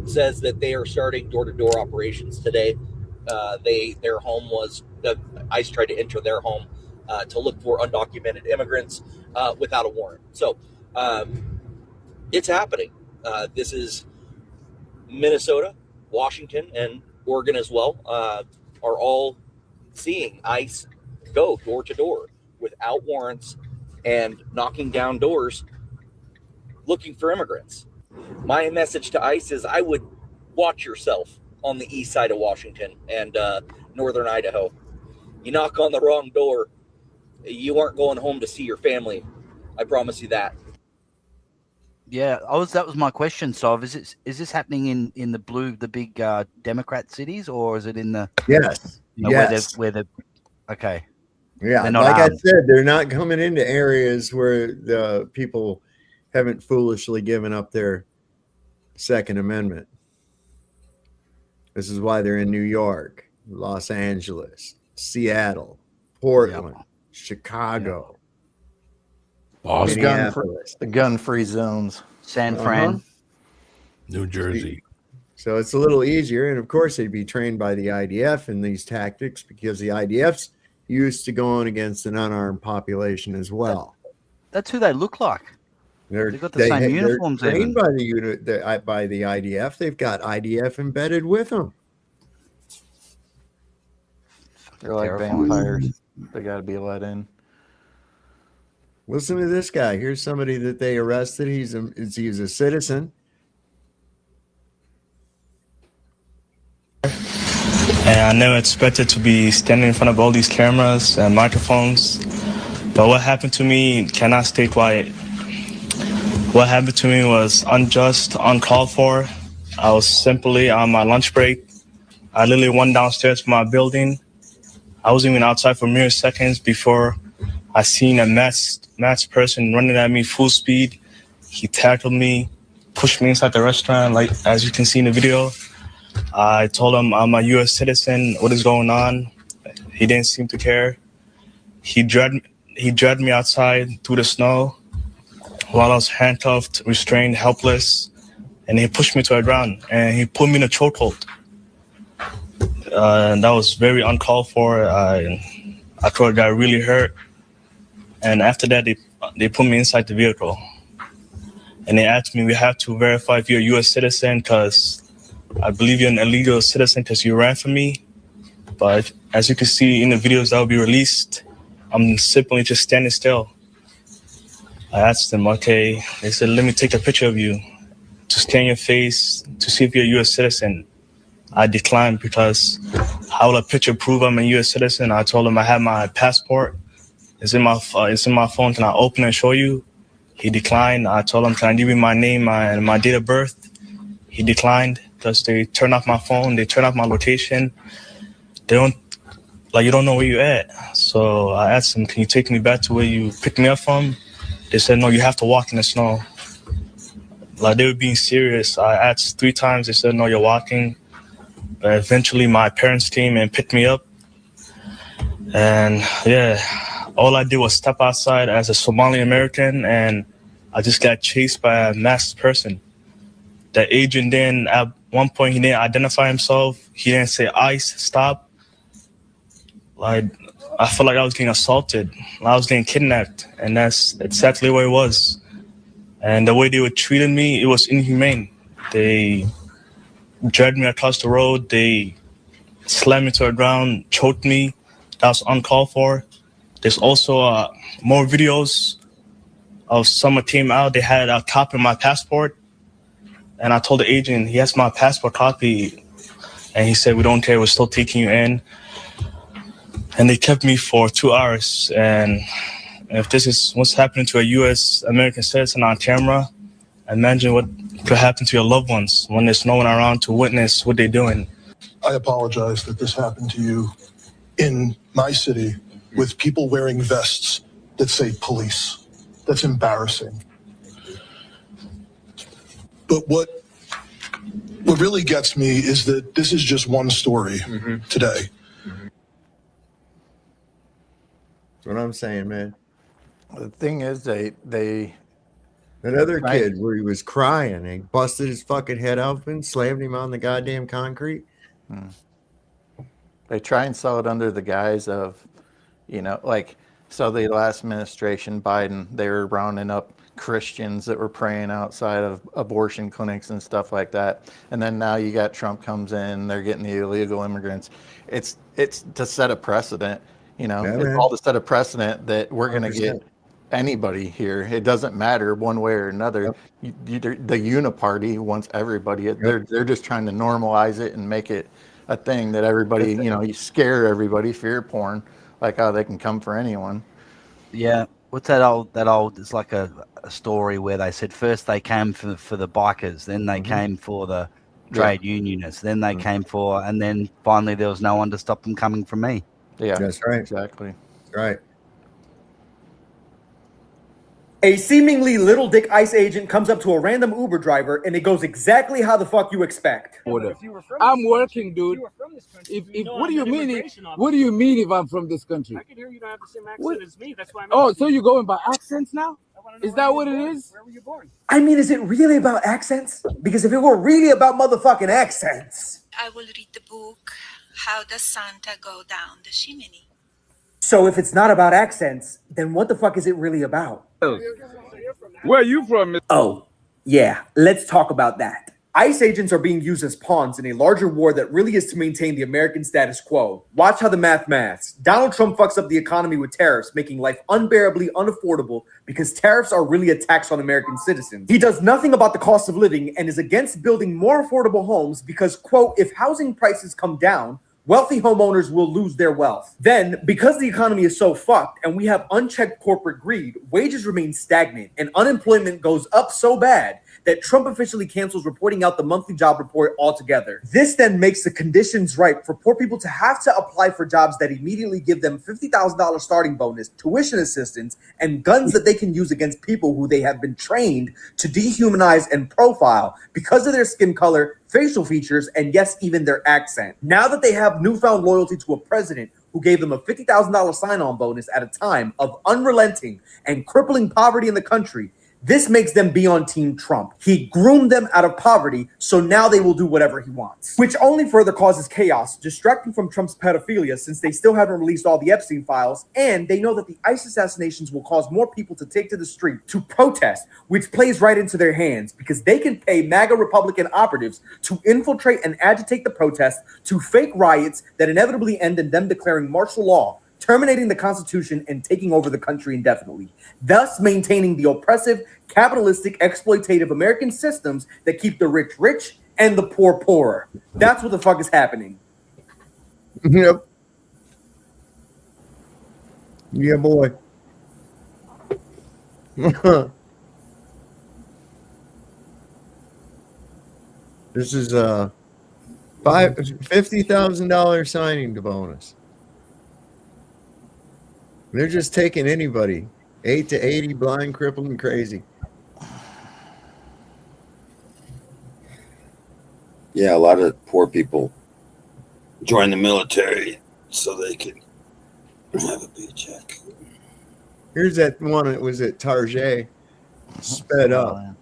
Speaker 30: Says that they are starting door-to-door operations today. Their home was ICE tried to enter their home to look for undocumented immigrants without a warrant. So it's happening. This is Minnesota, Washington, and Oregon as well are all seeing ICE go door to door without warrants and knocking down doors looking for immigrants. My message to ICE is I would watch yourself on the east side of Washington and northern Idaho. You knock on the wrong door, you aren't going home to see your family. I promise you that.
Speaker 20: Yeah, that was my question. So is this happening in the big Democrat cities, or is it in the
Speaker 11: yes.
Speaker 20: where the okay.
Speaker 11: Yeah, like I said, they're not coming into areas where the people haven't foolishly given up their Second Amendment. This is why they're in New York, Los Angeles, Seattle, Portland, Chicago, Minneapolis,
Speaker 15: the gun-free zones,
Speaker 20: San Fran,
Speaker 14: New Jersey.
Speaker 11: So it's a little easier, and of course they'd be trained by the IDF in these tactics because the IDF's used to going against an unarmed population as well.
Speaker 20: That's who they look like. They've got the same uniforms.
Speaker 11: They're trained by the IDF. They've got IDF embedded with them.
Speaker 15: They're like vampires. They got to be let in.
Speaker 11: Listen to this guy. Here's somebody that they arrested. He's a citizen.
Speaker 2: And I never expected to be standing in front of all these cameras and microphones. But what happened to me cannot stay quiet. What happened to me was unjust, uncalled for. I was simply on my lunch break. I literally went downstairs to my building. I wasn't even outside for mere seconds before I seen a masked person running at me full speed. He tackled me, pushed me inside the restaurant, like as you can see in the video. I told him I'm a U.S. citizen. What is going on? He didn't seem to care. He dragged me outside through the snow while I was handcuffed, restrained, helpless, and he pushed me to the ground and he put me in a chokehold. And that was very uncalled for. I thought I got really hurt. And after that, they put me inside the vehicle. And they asked me, we have to verify if you're a U.S. citizen because I believe you're an illegal citizen because you ran from me. But as you can see in the videos that will be released, I'm simply just standing still. I asked them, okay, they said, let me take a picture of you to scan your face to see if you're a U.S. citizen. I declined because how will a picture prove I'm a U.S. citizen? I told him I have my passport. It's in my phone. Can I open and show you? He declined. I told him, can I give you my name and my date of birth? He declined because they turned off my phone. They turned off my location. They don't, you don't know where you're at. So I asked them, can you take me back to where you picked me up from? They said, no, you have to walk in the snow. They were being serious. I asked 3 times. They said, no, you're walking. But eventually my parents came and picked me up. And yeah, all I did was step outside as a Somali American, and I just got chased by a masked person. The agent then, at one point, he didn't identify himself. He didn't say, ICE, stop. I felt like I was getting assaulted. I was getting kidnapped, and that's exactly what it was. And the way they were treating me, it was inhumane. They dragged me across the road. They slammed me to the ground, choked me. That was uncalled for. There's also more videos of someone came out. They had a copy of my passport. And I told the agent, he has my passport copy. And he said, we don't care. We're still taking you in. And they kept me for 2 hours. And if this is what's happening to a U.S. American citizen on camera, Imagine what could happen to your loved ones when there's no one around to witness what they're doing.
Speaker 5: I apologize that this happened to you in my city with people wearing vests that say police. That's embarrassing. But what really gets me is that this is just one story today.
Speaker 11: That's what I'm saying, man.
Speaker 15: The thing is, they
Speaker 11: that other kid where he was crying, he busted his fucking head open, slammed him on the goddamn concrete.
Speaker 15: They try and sell it under the guise of, you know, like, so the last administration, Biden, they were rounding up Christians that were praying outside of abortion clinics and stuff like that. And then now you got Trump comes in, they're getting the illegal immigrants. It's to set a precedent, you know,
Speaker 11: Yeah,
Speaker 15: it's
Speaker 11: man.
Speaker 15: all to set a precedent that we're going to
Speaker 11: 100%.
Speaker 15: get anybody here. It doesn't matter one way or another. The uniparty wants everybody. They're just trying to normalize it and make it a thing that everybody, you know, you scare everybody, fear porn, like how they can come for anyone.
Speaker 20: Yeah. What's that old, it's like a story where they said first they came for the bikers, then they came for the trade unionists, then they came for, and then finally there was no one to stop them coming from me.
Speaker 15: Yeah,
Speaker 11: That's right.
Speaker 15: Exactly.
Speaker 11: That's right.
Speaker 6: A seemingly little dick ICE agent comes up to a random Uber driver and it goes exactly how the fuck you expect.
Speaker 8: I'm working, dude. What do you mean? What do you mean if I'm from this country?
Speaker 9: I can hear you don't have the same accent as me. That's why I'm
Speaker 8: Oh,
Speaker 9: asking
Speaker 8: so
Speaker 9: you.
Speaker 8: you're going by accents now? Is that what it is?
Speaker 9: Where were you born?
Speaker 6: I mean, is it really about accents? Because if it were really about motherfucking accents.
Speaker 10: I will read the book, How Does Santa Go Down the Chimney?
Speaker 6: So if it's not about accents, then what the fuck is it really about?
Speaker 8: Where are you from?
Speaker 6: Oh, yeah, let's talk about that. ICE agents are being used as pawns in a larger war that really is to maintain the American status quo. Watch how the maths. Donald Trump fucks up the economy with tariffs, making life unbearably unaffordable because tariffs are really a tax on American citizens. He does nothing about the cost of living and is against building more affordable homes because, quote, if housing prices come down, wealthy homeowners will lose their wealth. Then, because the economy is so fucked and we have unchecked corporate greed, wages remain stagnant and unemployment goes up so bad that Trump officially cancels reporting out the monthly job report altogether. This then makes the conditions ripe for poor people to have to apply for jobs that immediately give them $50,000 starting bonus, tuition assistance, and guns that they can use against people who they have been trained to dehumanize and profile because of their skin color, facial features, and yes, even their accent. Now that they have newfound loyalty to a president who gave them a $50,000 sign-on bonus at a time of unrelenting and crippling poverty in the country, this makes them be on Team Trump. He groomed them out of poverty, so now they will do whatever he wants. Which only further causes chaos, distracting from Trump's pedophilia since they still haven't released all the Epstein files, and they know that the ICE assassinations will cause more people to take to the street to protest, which plays right into their hands because they can pay MAGA Republican operatives to infiltrate and agitate the protests to fake riots that inevitably end in them declaring martial law, terminating the Constitution and taking over the country indefinitely, thus maintaining the oppressive, capitalistic, exploitative American systems that keep the rich rich and the poor poorer. That's what the fuck is happening.
Speaker 11: Yep. Yeah, boy. This is a $50,000 signing bonus. They're just taking anybody, 8 to 80, blind, crippled, and crazy.
Speaker 3: Yeah, a lot of poor people join the military so they can have a paycheck.
Speaker 11: Here's that one that was at Target, sped up.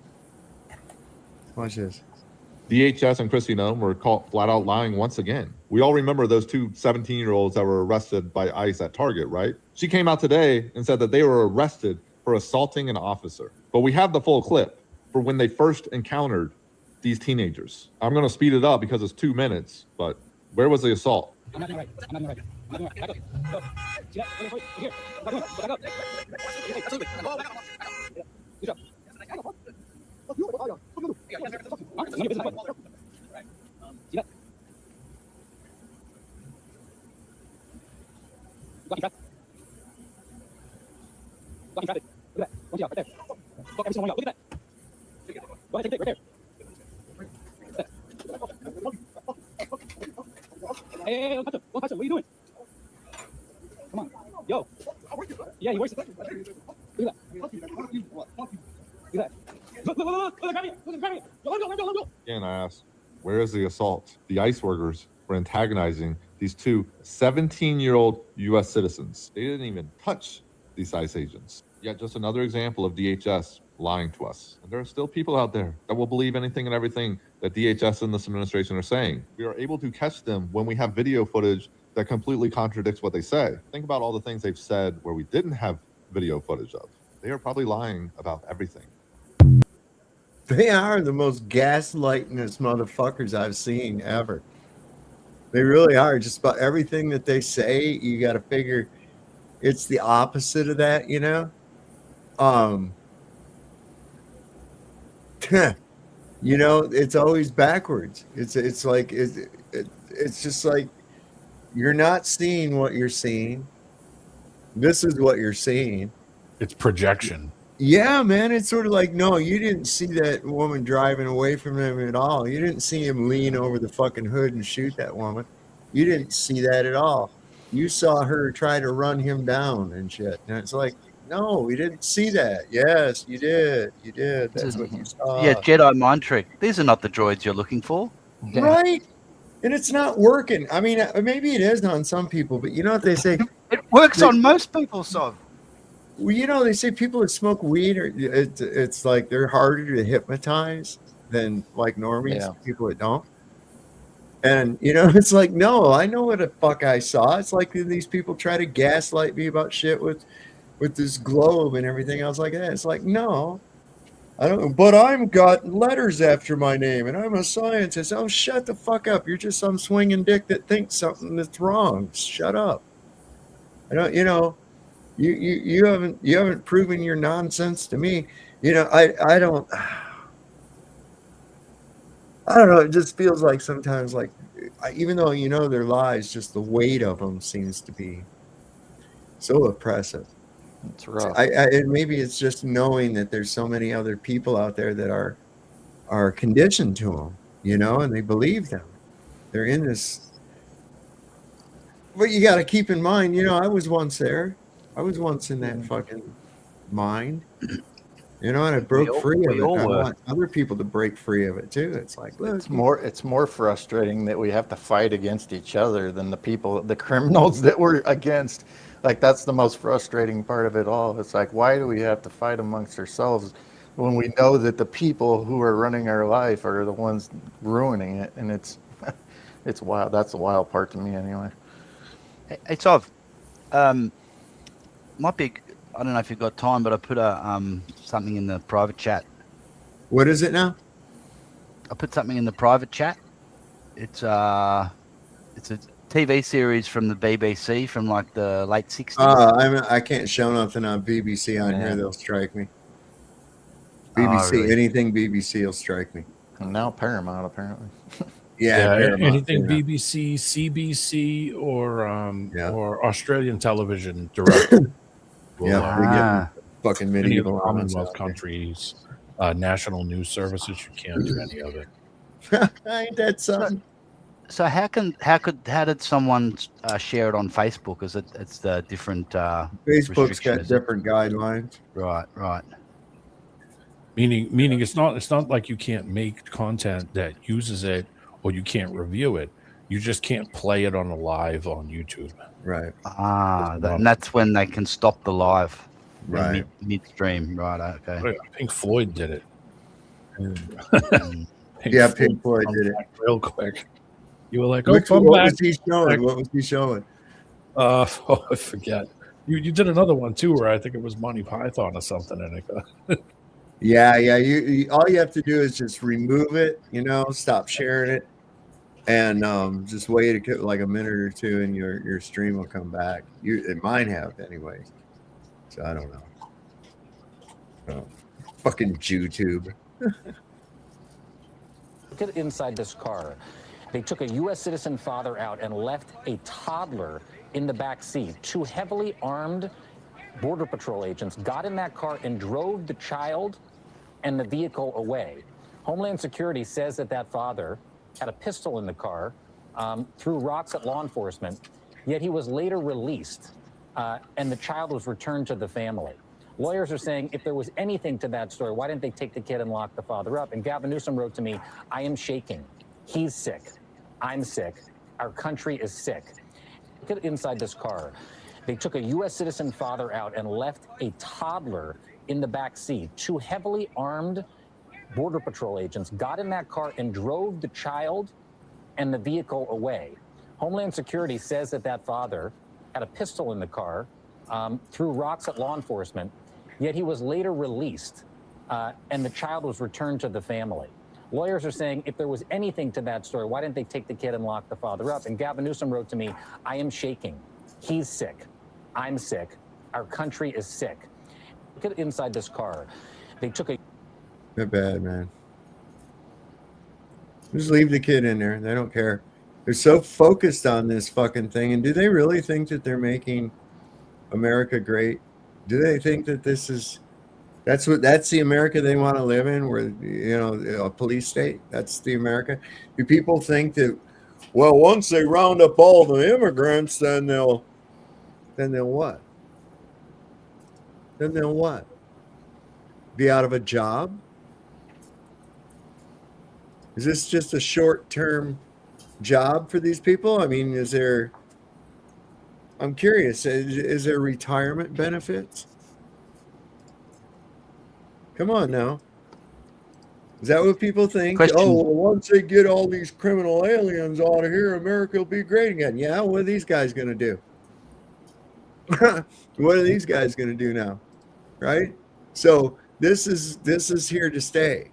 Speaker 11: Watch this.
Speaker 12: DHS and Kristi Noem were caught flat out lying once again. We all remember those two 17-year-olds that were arrested by ICE at Target, right? She came out today and said that they were arrested for assaulting an officer. But we have the full clip for when they first encountered these teenagers. I'm going to speed it up because it's 2 minutes, but where was the assault?
Speaker 9: I'm not doing right. I'm not doing right. I'm not doing right. Back up. Go. See that? Here. Back up. Back up. Absolutely. Back up. Good job. Blocking traffic. Look at that. One job right there. Fuck every single one. Look at that. Go ahead, take it right there. Hey, don't touch him. Don't touch him. What are you doing? Come on. Yo. Yeah, you wasted it. Look at that. Look at that. Look, grab it. Look, grab it. Let go.
Speaker 12: Again, I asked, where is the assault? The ICE workers were antagonizing these two 17-year-old U.S. citizens. They didn't even touch these ICE agents. Yet just another example of DHS lying to us. And there are still people out there that will believe anything and everything that DHS and this administration are saying. We are able to catch them when we have video footage that completely contradicts what they say. Think about all the things they've said where we didn't have video footage of. They are probably lying about everything.
Speaker 11: They are the most gaslightingest motherfuckers I've seen ever. They really are. Just about everything that they say, you got to figure it's the opposite of that, you know? You know, it's always backwards. It's like it's just like you're not seeing what you're seeing. This is what you're seeing.
Speaker 14: It's projection.
Speaker 11: Yeah, man. It's sort of like, no, you didn't see that woman driving away from him at all. You didn't see him lean over the fucking hood and shoot that woman. You didn't see that at all. You saw her try to run him down and shit. And it's like, no, we didn't see that. Yes, you did. You did. That's what you saw.
Speaker 20: Yeah, Jedi mind trick. These are not the droids you're looking for.
Speaker 11: Right? And it's not working. I mean, maybe it is on some people, but you know what they say?
Speaker 20: It works on most people, so.
Speaker 11: Well, you know, they say people that smoke weed, it's like they're harder to hypnotize than like normies, people that don't. And, you know, it's like, no, I know what the fuck I saw. It's like these people try to gaslight me about shit with this globe and everything else like that. It's like, no, I don't, but I've got letters after my name and I'm a scientist. Oh, shut the fuck up. You're just some swinging dick that thinks something that's wrong. Shut up. I don't, you know, you haven't proven your nonsense to me. You know, I don't know. It just feels like sometimes, like, even though you know they're lies, just the weight of them seems to be so oppressive.
Speaker 15: It's rough.
Speaker 11: And maybe it's just knowing that there's so many other people out there that are conditioned to them, you know, and they believe them. They're in this. But you got to keep in mind, you know, I was once there. I was once in that fucking mind. You know, and I broke free of it. I want other people to break free of it too. It's like, look,
Speaker 15: it's more frustrating that we have to fight against each other than the people, the criminals that we're against. Like, that's the most frustrating part of it all. It's like, why do we have to fight amongst ourselves when we know that the people who are running our life are the ones ruining it? And it's wild. That's the wild part to me, anyway.
Speaker 20: Hey, Tov, might be. I don't know if you've got time, but I put something in the private chat.
Speaker 11: What is it now?
Speaker 20: I put something in the private chat. It's a TV series from the BBC from like the late 60s.
Speaker 11: I can't show nothing on BBC on here. They'll strike me.
Speaker 20: BBC,
Speaker 11: really? Anything BBC will strike me.
Speaker 15: And now Paramount, apparently.
Speaker 11: Yeah, Paramount,
Speaker 14: anything BBC, CBC, or Australian television direct.
Speaker 11: We get fucking medieval
Speaker 14: Commonwealth countries, national news services. You can't do any of it.
Speaker 11: Ain't that something?
Speaker 20: So how did someone share it on Facebook? Is it's the different
Speaker 11: Facebook's got different guidelines.
Speaker 20: Right.
Speaker 14: Meaning it's not like you can't make content that uses it or you can't review it. You just can't play it on a live on YouTube.
Speaker 11: Right.
Speaker 20: And that's when they can stop the live.
Speaker 11: Right.
Speaker 20: Midstream. Right. Okay.
Speaker 14: Pink Floyd did it.
Speaker 11: Pink Floyd did it
Speaker 14: real quick. You were like,
Speaker 11: what was he showing? What was he showing?
Speaker 14: I forget. You did another one too, where I think it was Monty Python or something in it.
Speaker 11: Yeah. You all you have to do is just remove it. You know, stop sharing it, and just wait like a minute or two, and your stream will come back. It might have anyway. So I don't know. Oh, fucking YouTube.
Speaker 7: Look at inside this car. They took a U.S. citizen father out and left a toddler in the back seat. Two heavily armed Border Patrol agents got in that car and drove the child and the vehicle away. Homeland Security says that that father had a pistol in the car, threw rocks at law enforcement, yet he was later released, and the child was returned to the family. Lawyers are saying if there was anything to that story, why didn't they take the kid and lock the father up? And Gavin Newsom wrote to me, I am shaking. He's sick. I'm sick. Our country is sick. Look at inside this car. They took a U.S. citizen father out and left a toddler in the back seat. Two heavily armed Border Patrol agents got in that car and drove the child and the vehicle away. Homeland Security says that that father had a pistol in the car, threw rocks at law enforcement, yet he was later released, and the child was returned to the family. Lawyers are saying if there was anything to that story, why didn't they take the kid and lock the father up? And Gavin Newsom wrote to me, I am shaking. He's sick. I'm sick. Our country is sick. Look at inside this car. They took a...
Speaker 11: They're bad, man. Just leave the kid in there. They don't care. They're so focused on this fucking thing. And do they really think that they're making America great? Do they think that this is... That's the America they want to live in, where, you know, a police state? That's the America? Do people think that, well, once they round up all the immigrants, then they'll what? Then they'll what? Be out of a job? Is this just a short-term job for these people? I mean, I'm curious, is there retirement benefits? Come on now. Is that what people think?
Speaker 20: Question.
Speaker 11: Oh, well, once they get all these criminal aliens out of here, America will be great again. Yeah, what are these guys going to do? What are these guys going to do now? Right? So this is here to stay.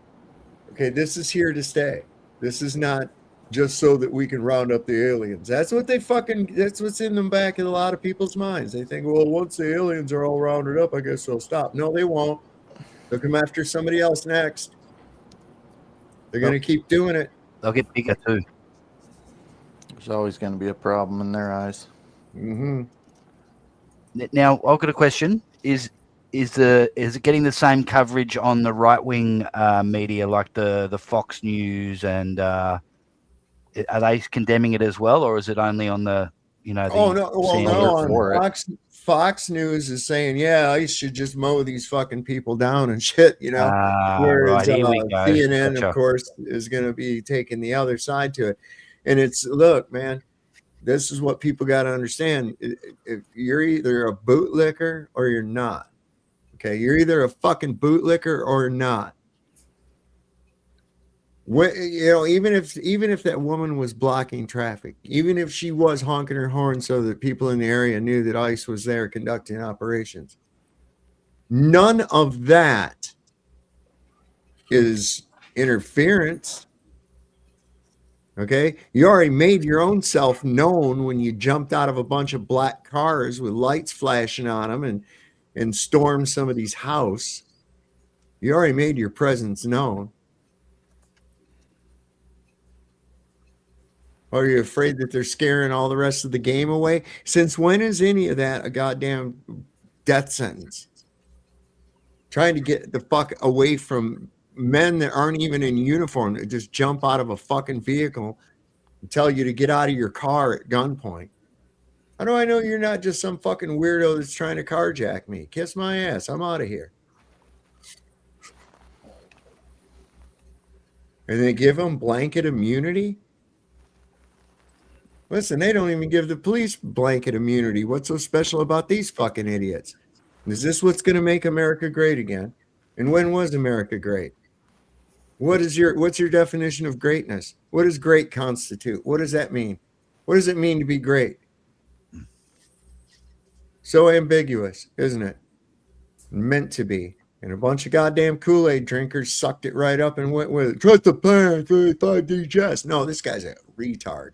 Speaker 11: Okay, this is here to stay. This is not just so that we can round up the aliens. That's what's in the back of a lot of people's minds. They think, well, once the aliens are all rounded up, I guess they'll stop. No, they won't. They'll come after somebody else next. They're going to keep doing it.
Speaker 20: They'll get bigger too.
Speaker 15: There's always going to be a problem in their eyes.
Speaker 11: Mm-hmm.
Speaker 20: Now, I've got a question. Is it getting the same coverage on the right wing media like the Fox News, and are they condemning it as well, or is it only on the
Speaker 11: Fox News is saying, yeah, I should just mow these fucking people down and shit, you know. Whereas
Speaker 20: right, here we go.
Speaker 11: CNN,
Speaker 20: Gotcha.
Speaker 11: of course, is going to be taking the other side to it. And it's, look, man, this is what people got to understand. If you're either a bootlicker or you're not. Okay, you're either a fucking bootlicker or not. You know, even if that woman was blocking traffic, even if she was honking her horn so that people in the area knew that ICE was there conducting operations, none of that is interference. Okay, you already made your own self known when you jumped out of a bunch of black cars with lights flashing on them and stormed somebody's house. You already made your presence known. Are you afraid that they're scaring all the rest of the game away? Since when is any of that a goddamn death sentence? Trying to get the fuck away from men that aren't even in uniform, that just jump out of a fucking vehicle and tell you to get out of your car at gunpoint. How do I know you're not just some fucking weirdo that's trying to carjack me? Kiss my ass. I'm out of here. And they give them blanket immunity? Listen, they don't even give the police blanket immunity. What's so special about these fucking idiots? Is this what's going to make America great again? And when was America great? What's your definition of greatness? What does great constitute? What does that mean? What does it mean to be great? So ambiguous, isn't it? Meant to be. And a bunch of goddamn Kool-Aid drinkers sucked it right up and went with it. Trust the plan, 5D chess. No, this guy's a retard.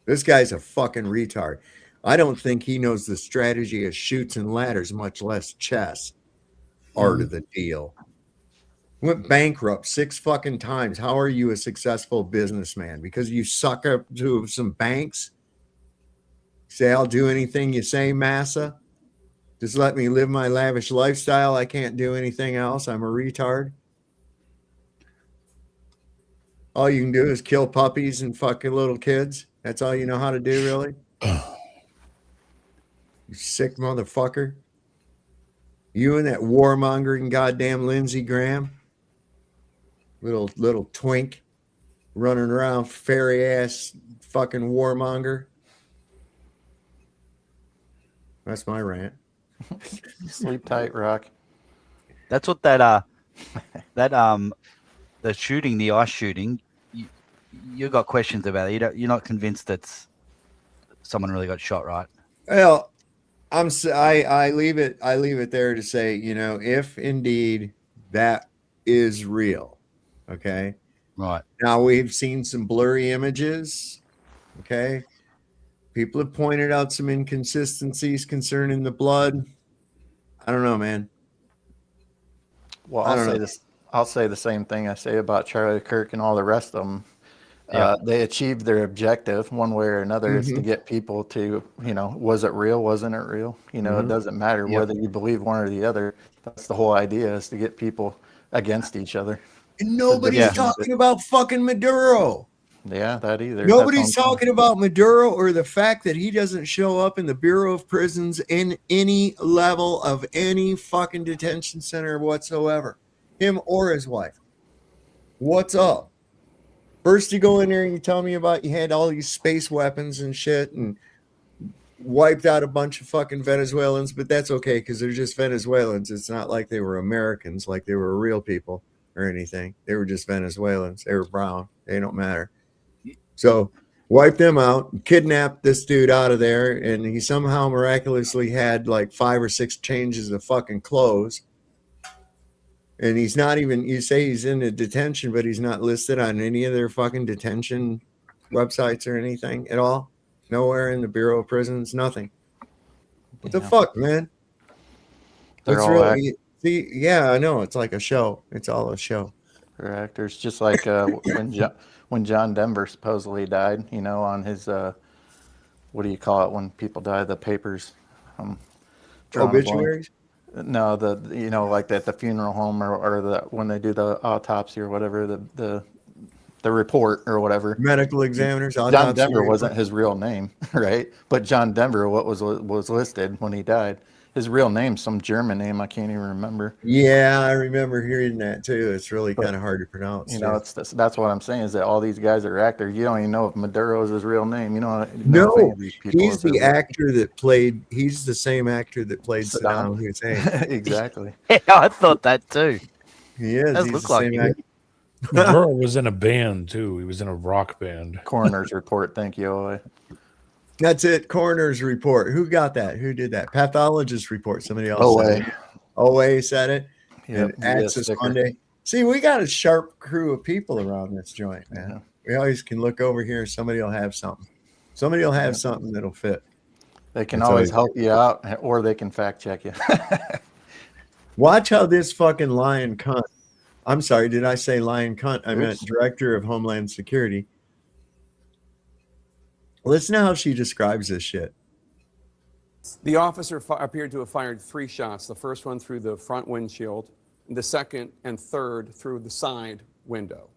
Speaker 11: This guy's a fucking retard. I don't think he knows the strategy of chutes and ladders, much less chess. Art of the deal. Went bankrupt 6 fucking times. How are you a successful businessman? Because you suck up to some banks? Say, I'll do anything you say, massa. Just let me live my lavish lifestyle. I can't do anything else. I'm a retard. All you can do is kill puppies and fucking little kids. That's all you know how to do, really? You sick motherfucker. You and that warmongering goddamn Lindsey Graham. Little twink running around, fairy ass fucking warmonger. That's my rant.
Speaker 15: Sleep tight, Rock.
Speaker 20: That's what the shooting, the ice shooting. You got questions about it. You're not convinced that someone really got shot, right?
Speaker 11: Well, I leave it there to say, if indeed that is real, okay.
Speaker 20: Right.
Speaker 11: Now we've seen some blurry images, okay. People have pointed out some inconsistencies concerning the blood. I don't know, man.
Speaker 15: Well, I'll say the same thing I say about Charlie Kirk and all the rest of them.
Speaker 20: Yeah.
Speaker 15: They achieved their objective one way or another. Is to get people to, was it real? Wasn't it real? It doesn't matter whether you believe one or the other. That's the whole idea, is to get people against each other.
Speaker 11: And nobody's talking about fucking Maduro.
Speaker 15: Yeah, that either.
Speaker 11: Nobody's talking about Maduro or the fact that he doesn't show up in the Bureau of Prisons in any level of any fucking detention center whatsoever. Him or his wife. What's up? First you go in there and you tell me about you had all these space weapons and shit and wiped out a bunch of fucking Venezuelans, but that's okay because they're just Venezuelans. It's not like they were Americans, like they were real people or anything. They were just Venezuelans. They were brown. They don't matter. So wipe them out, kidnap this dude out of there, and he somehow miraculously had like 5 or 6 changes of fucking clothes. And he's not even, you say he's in a detention, but he's not listed on any of their fucking detention websites or anything at all. Nowhere in the Bureau of Prisons, nothing. What the fuck, man?
Speaker 15: They're
Speaker 11: What's
Speaker 15: all
Speaker 11: really, see, yeah, I know. It's like a show. It's all a show.
Speaker 15: They're actors. Just like when John Denver supposedly died, on his, what do you call it when people die? The papers.
Speaker 11: Obituaries?
Speaker 15: No, like at the funeral home or when they do the autopsy or whatever, the report or whatever.
Speaker 11: Medical examiners.
Speaker 15: John Denver wasn't his real name, right? But John Denver, what was listed when he died? His real name, some German name, I can't even remember.
Speaker 11: Yeah, I remember hearing that too. It's really kind of hard to pronounce.
Speaker 15: That's what I'm saying, is that all these guys are actors. You don't even know if Maduro is his real name.
Speaker 11: No,
Speaker 15: these people
Speaker 11: he's the actor that played. He's the same actor that played Saddam Hussein.
Speaker 15: Exactly.
Speaker 20: Yeah, I thought that too.
Speaker 11: He is.
Speaker 20: Does
Speaker 11: He's
Speaker 20: look
Speaker 11: the
Speaker 20: like
Speaker 11: same
Speaker 20: him.
Speaker 11: actor.
Speaker 14: Maduro was in a band too. He was in a rock band.
Speaker 15: Coroner's report. Thank you, Owe.
Speaker 11: That's it. Coroner's report. Who got that? Who did that? Pathologist report. Somebody else.
Speaker 15: Owe.
Speaker 11: Owe said it.
Speaker 15: Yep,
Speaker 11: And Access Monday. See, we got a sharp crew of people around this joint, man.
Speaker 15: Yeah.
Speaker 11: We always can look over here. Somebody will have something. Somebody will have something that'll fit.
Speaker 15: They can always help you out, or they can fact check you.
Speaker 11: Watch how this fucking lying cunt. I'm sorry, did I say lying cunt? I meant Director of Homeland Security. Listen to how she describes this shit.
Speaker 13: The officer appeared to have fired 3 shots, the first one through the front windshield, the second and third through the side window.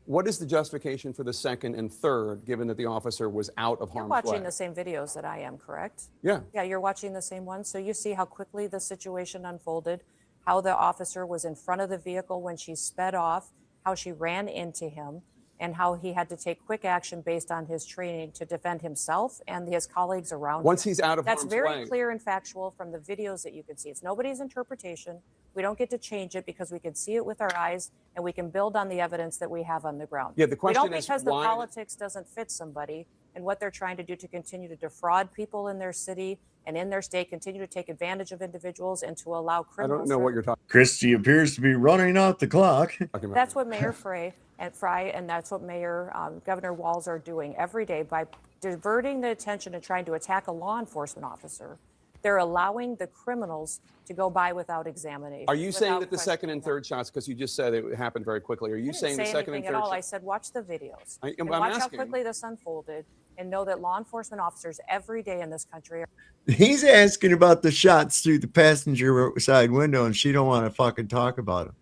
Speaker 13: What is the justification for the second and third, given that the officer was out of harm's way?
Speaker 16: You're watching the same videos that I am, correct?
Speaker 13: Yeah.
Speaker 16: Yeah, you're watching the same ones. So you see how quickly the situation unfolded, how the officer was in front of the vehicle when she sped off, how she ran into him, and how he had to take quick action based on his training to defend himself and his colleagues around him.
Speaker 13: Once he's out of
Speaker 16: That's
Speaker 13: harm's
Speaker 16: very
Speaker 13: way.
Speaker 16: clear and factual from the videos that you can see. It's nobody's interpretation. We don't get to change it because we can see it with our eyes and we can build on the evidence that we have on the ground.
Speaker 13: Yeah, the question
Speaker 16: we don't
Speaker 13: is
Speaker 16: because
Speaker 13: why-
Speaker 16: the politics doesn't fit somebody and what they're trying to do to continue to defraud people in their city and in their state, continue to take advantage of individuals and to allow
Speaker 13: I
Speaker 16: criminals.
Speaker 13: don't know what you're talking
Speaker 11: Christie appears to be running out the clock.
Speaker 13: about.
Speaker 16: That's what Mayor Fry and that's what Mayor Governor Walz are doing every day by diverting the attention and trying to attack a law enforcement officer. They're allowing the criminals to go by without examination.
Speaker 13: Are you saying
Speaker 16: without
Speaker 13: that the second and third shots, because you just said it happened very quickly, are you saying the
Speaker 16: say
Speaker 13: second and
Speaker 16: anything
Speaker 13: third
Speaker 16: at all.
Speaker 13: shots?
Speaker 16: I said, watch the videos.
Speaker 13: I'm
Speaker 16: and watch
Speaker 13: asking.
Speaker 16: how quickly this unfolded and know that law enforcement officers every day in this country are.
Speaker 11: He's asking about the shots through the passenger side window, and she don't want to fucking talk about them.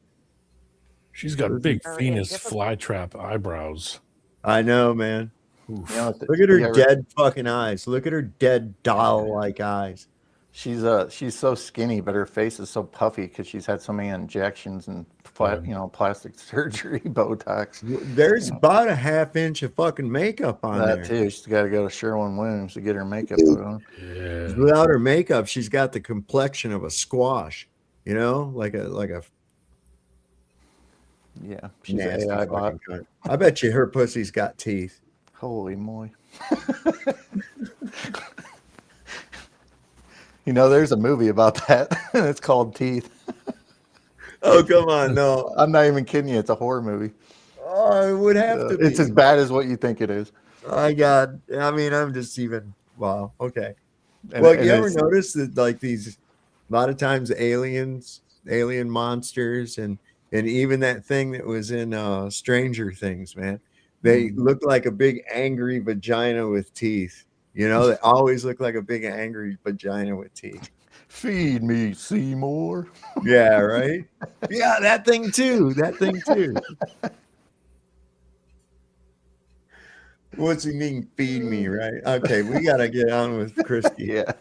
Speaker 14: She's got big
Speaker 16: Are in
Speaker 14: Venus
Speaker 16: difficult-
Speaker 14: flytrap eyebrows.
Speaker 11: I know, man.
Speaker 14: Oof.
Speaker 15: You know,
Speaker 11: Look at her
Speaker 15: you ever-
Speaker 11: dead fucking eyes. Look at her dead doll-like eyes.
Speaker 15: She's so skinny, but her face is so puffy because she's had so many injections and plastic surgery, Botox.
Speaker 11: There's about a half inch of fucking makeup on
Speaker 15: That
Speaker 11: there.
Speaker 15: too. She's got to go to Sherwin-Williams to get her makeup put on.
Speaker 14: Yeah.
Speaker 11: Without her makeup, she's got the complexion of a squash. You know, like a
Speaker 15: Yeah, she's
Speaker 11: nasty
Speaker 15: an AI
Speaker 11: fucking
Speaker 15: bot.
Speaker 11: cunt. I bet you her pussy's got teeth.
Speaker 15: Holy moly! You know, there's a movie about that. It's called Teeth.
Speaker 11: Oh, come on, no.
Speaker 15: I'm not even kidding you. It's a horror movie.
Speaker 11: Oh, it would have to be.
Speaker 15: It's as bad as what you think it is.
Speaker 11: My God. I mean, I'm just even, wow. Okay.
Speaker 15: And-
Speaker 11: Well,
Speaker 15: and
Speaker 11: you ever
Speaker 15: it's-
Speaker 11: notice that like these, a lot of times alien monsters and even that thing that was in Stranger Things, man, they look like a big angry vagina with teeth. You know, they always look like a big angry vagina with teeth.
Speaker 15: Feed me, Seymour.
Speaker 11: Yeah, right? Yeah, that thing too. That thing too. What's he mean, feed me, right? Okay, we got to get on with Christy.
Speaker 15: Yeah.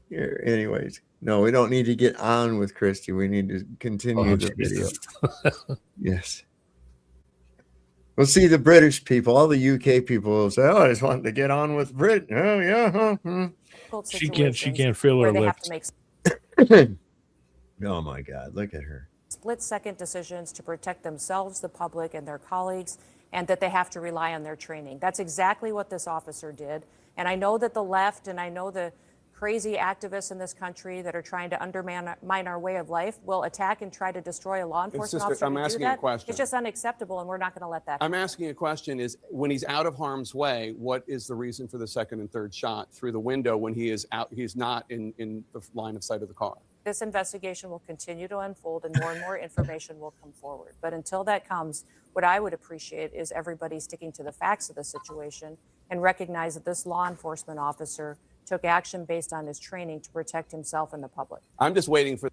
Speaker 11: Here, anyways, no, we don't need to get on with Christy. We need to continue the video. Yes. Well, see, the British people, all the UK people will say, "Oh, I just wanted to get on with Britain." Oh, yeah.
Speaker 16: difficult
Speaker 14: She can't feel
Speaker 16: where
Speaker 14: her
Speaker 16: they have
Speaker 14: lips.
Speaker 16: to make
Speaker 11: Oh my God, look at her.
Speaker 16: split-second decisions to protect themselves, the public, and their colleagues, and that they have to rely on their training. That's exactly what this officer did. And I know that the left and I know the crazy activists in this country that are trying to undermine our way of life will attack and try to destroy a law enforcement officer.
Speaker 13: I'm
Speaker 16: to do
Speaker 13: asking a
Speaker 16: that.
Speaker 13: question.
Speaker 16: It's just unacceptable, and we're not going to let that
Speaker 13: I'm asking a question is when he's out of harm's way, what is the reason for the second and third shot through the window when he is out, he's not in the line of sight of the car?
Speaker 16: This investigation will continue to unfold and more information will come forward. But until that comes, what I would appreciate is everybody sticking to the facts of the situation and recognize that this law enforcement officer took action based on his training to protect himself and the public.
Speaker 13: I'm just waiting for.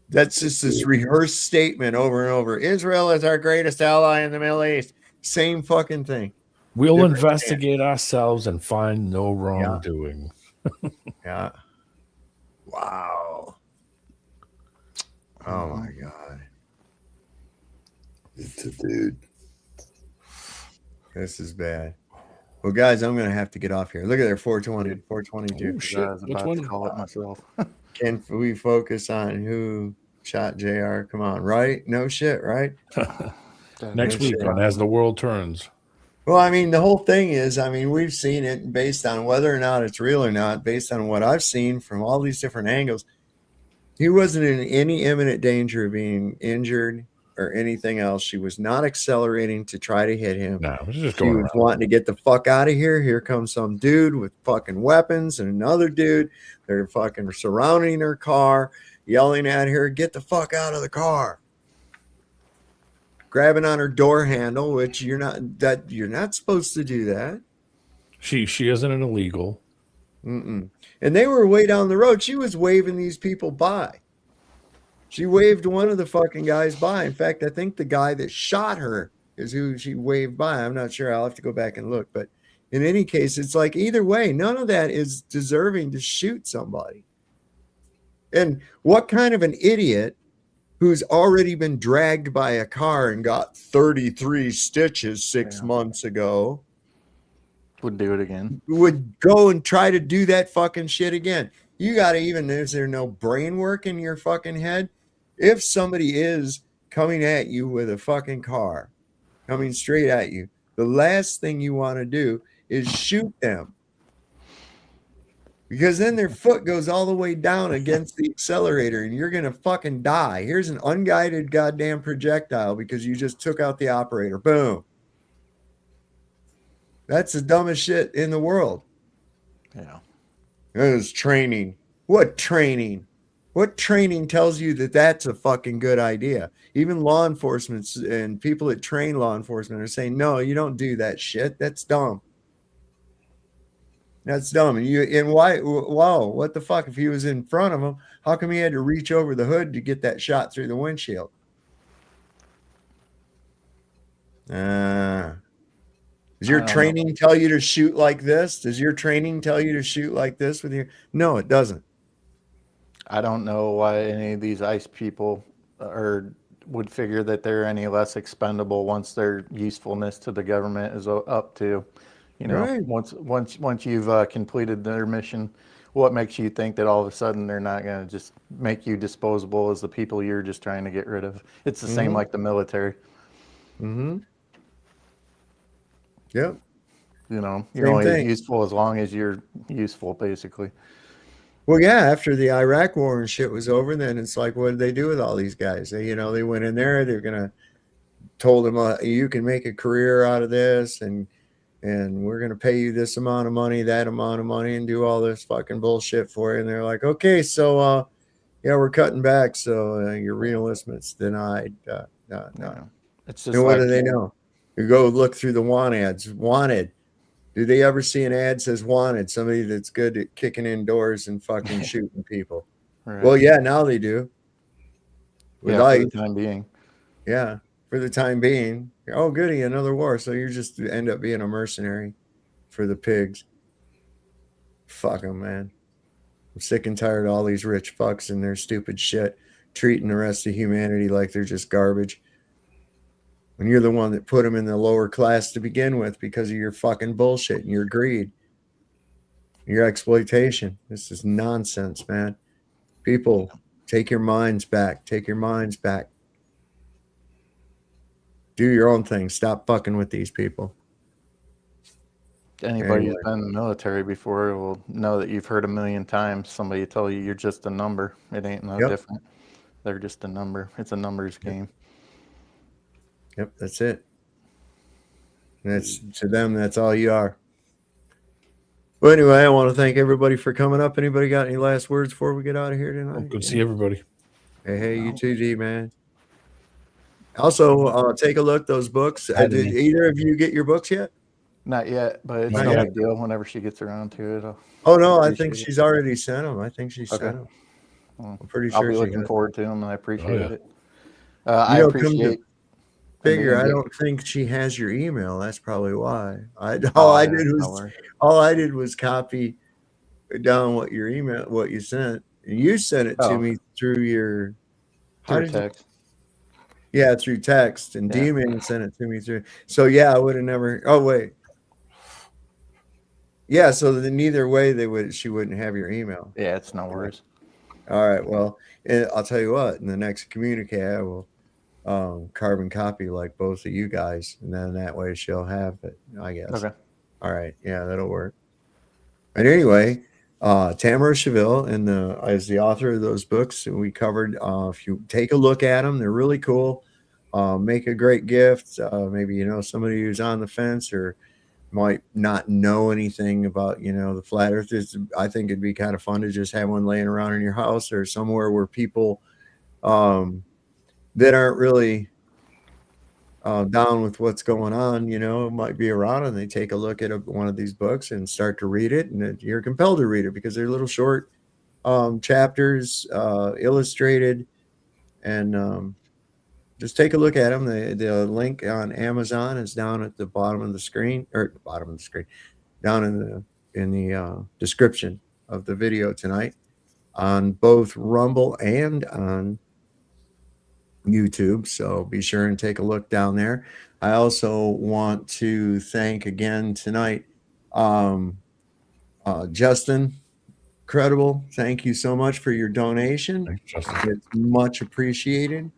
Speaker 11: That's just this rehearsed statement over and over. Israel is our greatest ally in the Middle East. Same fucking thing.
Speaker 14: We'll
Speaker 11: Different
Speaker 14: investigate ourselves and find no wrongdoing.
Speaker 11: Yeah. Wow. Oh my God.
Speaker 3: It's a dude.
Speaker 11: This is bad. Well, guys, I'm going to have to get off here. Look at there, 420, 422.
Speaker 14: Oh, shit.
Speaker 15: I was
Speaker 14: Which
Speaker 15: about
Speaker 14: one?
Speaker 15: to call it myself.
Speaker 11: Can we focus on who shot JR? Come on, right? No shit, right?
Speaker 14: Next week on As the World Turns.
Speaker 11: Well, I mean, the whole thing is, I mean, we've seen it based on whether or not it's real or not, based on what I've seen from all these different angles. He wasn't in any imminent danger of being injured or anything else. She was not accelerating to try to hit him.
Speaker 14: No, it was just
Speaker 11: She
Speaker 14: going
Speaker 11: was
Speaker 14: around.
Speaker 11: wanting to get the fuck out of here. Here comes some dude with fucking weapons and another dude. They're fucking surrounding her car, yelling at her, "Get the fuck out of the car." Grabbing on her door handle, which you're not supposed to do that.
Speaker 14: She isn't an illegal.
Speaker 11: And they were way down the road. She was waving these people by. She waved one of the fucking guys by. In fact, I think the guy that shot her is who she waved by. I'm not sure. I'll have to go back and look. But in any case, it's like either way, none of that is deserving to shoot somebody. And what kind of an idiot who's already been dragged by a car and got 33 stitches 6 months ago
Speaker 15: Would do it again.
Speaker 11: would go and try to do that fucking shit again? You got to even, is there no brain work in your fucking head? If somebody is coming at you with a fucking car, coming straight at you, the last thing you want to do is shoot them. Because then their foot goes all the way down against the accelerator and you're going to fucking die. Here's an unguided goddamn projectile because you just took out the operator. Boom. That's the dumbest shit in the world.
Speaker 15: Yeah.
Speaker 11: It was training. What training? What training tells you that that's a fucking good idea? Even law enforcement and people that train law enforcement are saying, no, you don't do that shit. That's dumb. That's dumb. And why? Wow, what the fuck? If he was in front of him, how come he had to reach over the hood to get that shot through the windshield? Does your training tell you to shoot like this? Does your training tell you to shoot like this with your? No, it doesn't.
Speaker 15: I don't know why any of these ICE people would figure that they're any less expendable once their usefulness to the government is up to,
Speaker 11: Right.
Speaker 15: once you've completed their mission. What makes you think that all of a sudden they're not going to just make you disposable as the people you're just trying to get rid of? It's the same like the military.
Speaker 11: Mm-hmm. Yep.
Speaker 15: You're
Speaker 11: Same
Speaker 15: only
Speaker 11: thing.
Speaker 15: useful as long as you're useful, basically.
Speaker 11: Well, yeah, after the Iraq war and shit was over, then it's like, what did they do with all these guys? They went in there, they're gonna told them you can make a career out of this, and we're gonna pay you this amount of money, that amount of money, and do all this fucking bullshit for you. And they're like, okay, so yeah, we're cutting back, so your reenlistment's denied. No.
Speaker 15: It's just
Speaker 11: And what do they know? You go look through the want ads. Wanted. Do they ever see an ad says wanted? Somebody that's good at kicking in doors and fucking shooting people.
Speaker 15: Right.
Speaker 11: Well, yeah, now they do.
Speaker 15: For the time being.
Speaker 11: Yeah, for the time being. Oh, goody, another war. So you just end up being a mercenary for the pigs. Fuck them, man. I'm sick and tired of all these rich fucks and their stupid shit, treating the rest of humanity like they're just garbage. When you're the one that put them in the lower class to begin with because of your fucking bullshit and your greed, your exploitation. This is nonsense, man. People, take your minds back. Take your minds back. Do your own thing. Stop fucking with these people.
Speaker 15: Anybody who's been in the military before will know that you've heard a million times somebody tell you you're just a number. It ain't no different. They're just a number. It's a numbers game.
Speaker 11: Yep, that's it. That's to them, that's all you are. Well, anyway, I want to thank everybody for coming up. Anybody got any last words before we get out of here tonight?
Speaker 14: Good to see everybody.
Speaker 11: Hey, you too, D, man. Also, take a look, those books. Did either of you get your books yet?
Speaker 15: Not yet, but it's no big deal. Whenever she gets around to it.
Speaker 11: Oh, no, I think she's already sent them. I think she sent them.
Speaker 15: Well,
Speaker 11: I'm pretty sure
Speaker 15: I'll be looking forward to them, and I appreciate it.
Speaker 11: I appreciate. Figure, I don't think she has your email. That's probably why. All I did was copy down what your email, what you sent. You sent it to me through your
Speaker 15: text.
Speaker 11: Yeah, through text, and D-Man sent it to me through. So yeah, I would have never. Oh wait. Yeah, so then neither way she wouldn't have your email.
Speaker 15: Yeah, it's no worries.
Speaker 11: All right, well, I'll tell you what. In the next communique, I will carbon copy like both of you guys, and then that way she'll have it, I guess.
Speaker 15: Okay.
Speaker 11: All right, yeah, that'll work. And anyway, Tamara Cheville is the author of those books we covered. If you take a look at them, they're really cool. Make a great gift. Maybe somebody who's on the fence or might not know anything about the flat earth. I think it'd be kind of fun to just have one laying around in your house or somewhere where people that aren't really down with what's going on, might be around, and they take a look at one of these books and start to read it, and you're compelled to read it because they're little short chapters, illustrated, and just take a look at them. The link on Amazon is down at the bottom of the screen, down in the description of the video tonight on both Rumble and on YouTube, so be sure and take a look down there. I also want to thank again tonight Justin Credible. Thank you so much for your donation. It's much appreciated.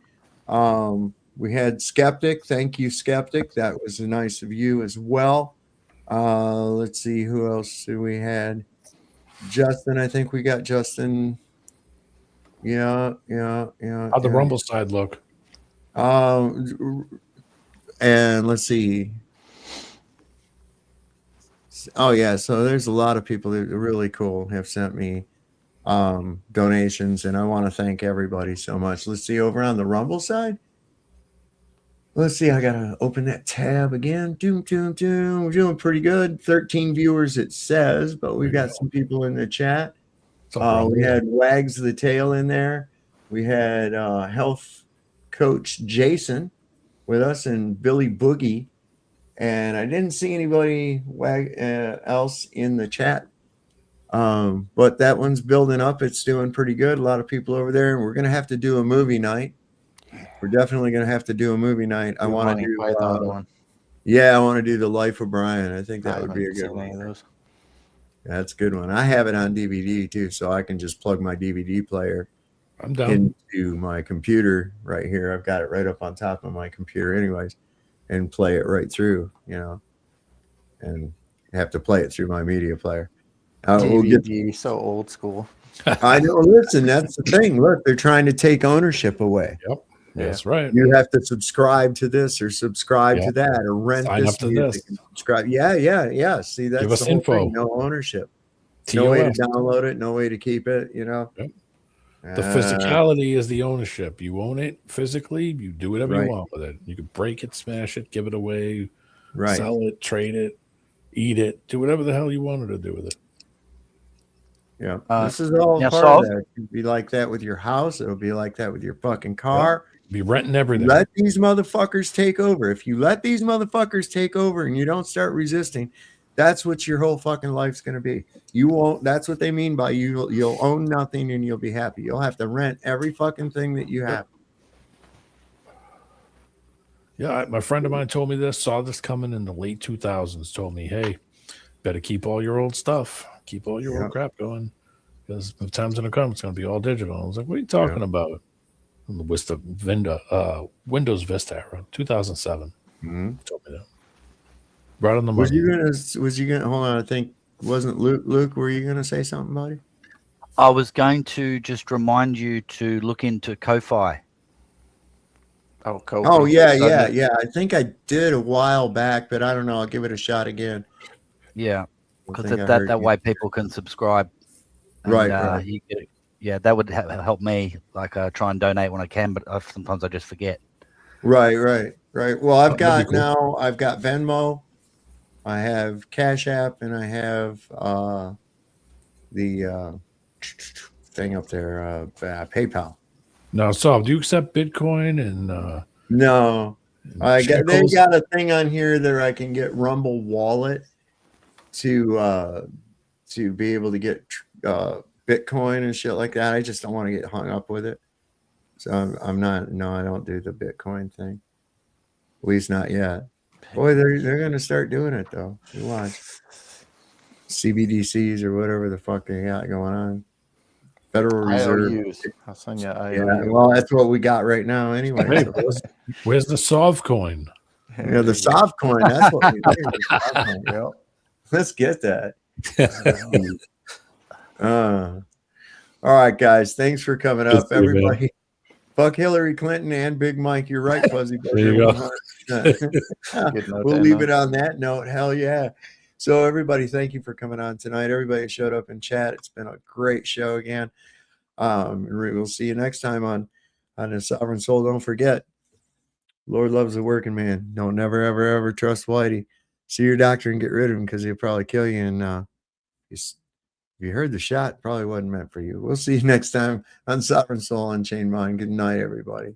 Speaker 11: We had Skeptic. Thank you, Skeptic. That was nice of you as well. Let's see who else do we had. Justin, I think we got Justin. Yeah.
Speaker 14: How'd the Rumble side look?
Speaker 11: And let's see. Oh yeah, so there's a lot of people that are really cool have sent me donations, and I want to thank everybody so much. Let's see over on the Rumble side. Let's see, I gotta open that tab again. We're doing pretty good. 13 viewers it says, but we've got some people in the chat. We had Wags the Tail in there. We had health coach Jason. with us and Billy Boogie. And I didn't see anybody else in the chat. But that one's building up. It's doing pretty good. A lot of people over there. And we're going to have to do a movie night. We're definitely going to have to do a movie night. I want to do
Speaker 15: Python one.
Speaker 11: Yeah, I want to do the Life of Brian. I think that
Speaker 15: I
Speaker 11: would be a
Speaker 15: haven't
Speaker 11: good
Speaker 15: seen
Speaker 11: one.
Speaker 15: any of those.
Speaker 11: That's a good one. I have it on DVD too, so I can just plug my DVD player
Speaker 14: I'm down.
Speaker 11: into my computer right here. I've got it right up on top of my computer anyways, and play it right through, and have to play it through my media player. We'll
Speaker 15: DVD, so old school.
Speaker 11: I know. Listen, that's the thing. Look, they're trying to take ownership away.
Speaker 14: Yep. That's right.
Speaker 11: You have to subscribe to this or subscribe to that or rent
Speaker 14: Sign
Speaker 11: this
Speaker 14: up to
Speaker 11: music
Speaker 14: this.
Speaker 11: and subscribe. Yeah. See, that's
Speaker 14: Give us
Speaker 11: the whole
Speaker 14: info.
Speaker 11: thing. No ownership. No way to
Speaker 14: TOS.
Speaker 11: download it. No way to keep it.
Speaker 14: Yep. The physicality is the ownership. You own it physically. You do whatever
Speaker 11: Right.
Speaker 14: you want with it. You can break it, smash it, give it away,
Speaker 11: Right.
Speaker 14: sell it, trade it, eat it, do whatever the hell you wanted to do with it.
Speaker 11: Yeah. This is all part of that. It'll be like that with your house. It'll be like that with your fucking car.
Speaker 14: Be renting everything.
Speaker 11: Let these motherfuckers take over. If you let these motherfuckers take over and you don't start resisting, that's what your whole fucking life's going to be. You won't. That's what they mean by you'll own nothing and you'll be happy. You'll have to rent every fucking thing that you have.
Speaker 14: Yeah, my friend of mine told me this, saw this coming in the late 2000s, told me, hey, better keep all your old stuff, keep all your old crap going, because the time's going to come, it's going to be all digital. I was like, what are you talking about? And the Windows Vista era, 2007.
Speaker 11: Mm-hmm.
Speaker 14: Told me that. Right on the
Speaker 11: Was
Speaker 14: money.
Speaker 11: you gonna hold on? I think wasn't Luke, were you gonna say something, buddy?
Speaker 20: I was going to just remind you to look into Ko-Fi.
Speaker 15: Oh, Ko-Fi.
Speaker 11: Oh yeah. I think I did a while back, but I don't know. I'll give it a shot again.
Speaker 20: Yeah, because
Speaker 11: I think I
Speaker 20: that
Speaker 11: heard you.
Speaker 20: way people can subscribe. And,
Speaker 11: Right.
Speaker 20: You get, yeah, that would help me. Like try and donate when I can, but sometimes I just forget.
Speaker 11: Right. Well, I've got
Speaker 20: that'd be cool.
Speaker 11: I've got Venmo, I have Cash App, and I have the thing up there, PayPal.
Speaker 14: Now, Saul, do you accept Bitcoin and
Speaker 11: No, they
Speaker 14: shekels?
Speaker 11: got a thing on here that I can get Rumble Wallet to be able to get Bitcoin and shit like that. I just don't want to get hung up with it. So I'm not. No, I don't do the Bitcoin thing. At least not yet. Boy, they're gonna start doing it though. You watch. CBDCs or whatever the fuck they got going on. Federal Reserve.
Speaker 15: IOUs. I'll send you
Speaker 11: Yeah,
Speaker 15: IOUs.
Speaker 11: well, that's what we got right now anyway.
Speaker 14: Hey,
Speaker 11: So.
Speaker 14: where's the Sov coin?
Speaker 11: Yeah, the soft coin. That's what we need. The soft coin. Yep. Let's get that. All right, guys. Thanks for coming
Speaker 14: Good
Speaker 11: up,
Speaker 14: to see you, man.
Speaker 11: everybody. Fuck Hillary Clinton and Big Mike. You're right, Fuzzy.
Speaker 14: There you go.
Speaker 11: We'll leave it on that note. Hell yeah. So, everybody, thank you for coming on tonight. Everybody that showed up in chat. It's been a great show again. We'll see you next time on The Sovereign Soul. Don't forget, Lord loves the working man. Don't never, ever, ever trust Whitey. See your doctor and get rid of him because he'll probably kill you. And if you heard the shot, probably wasn't meant for you. We'll see you next time on Sovereign Soul Unchained Mind. Good night, everybody.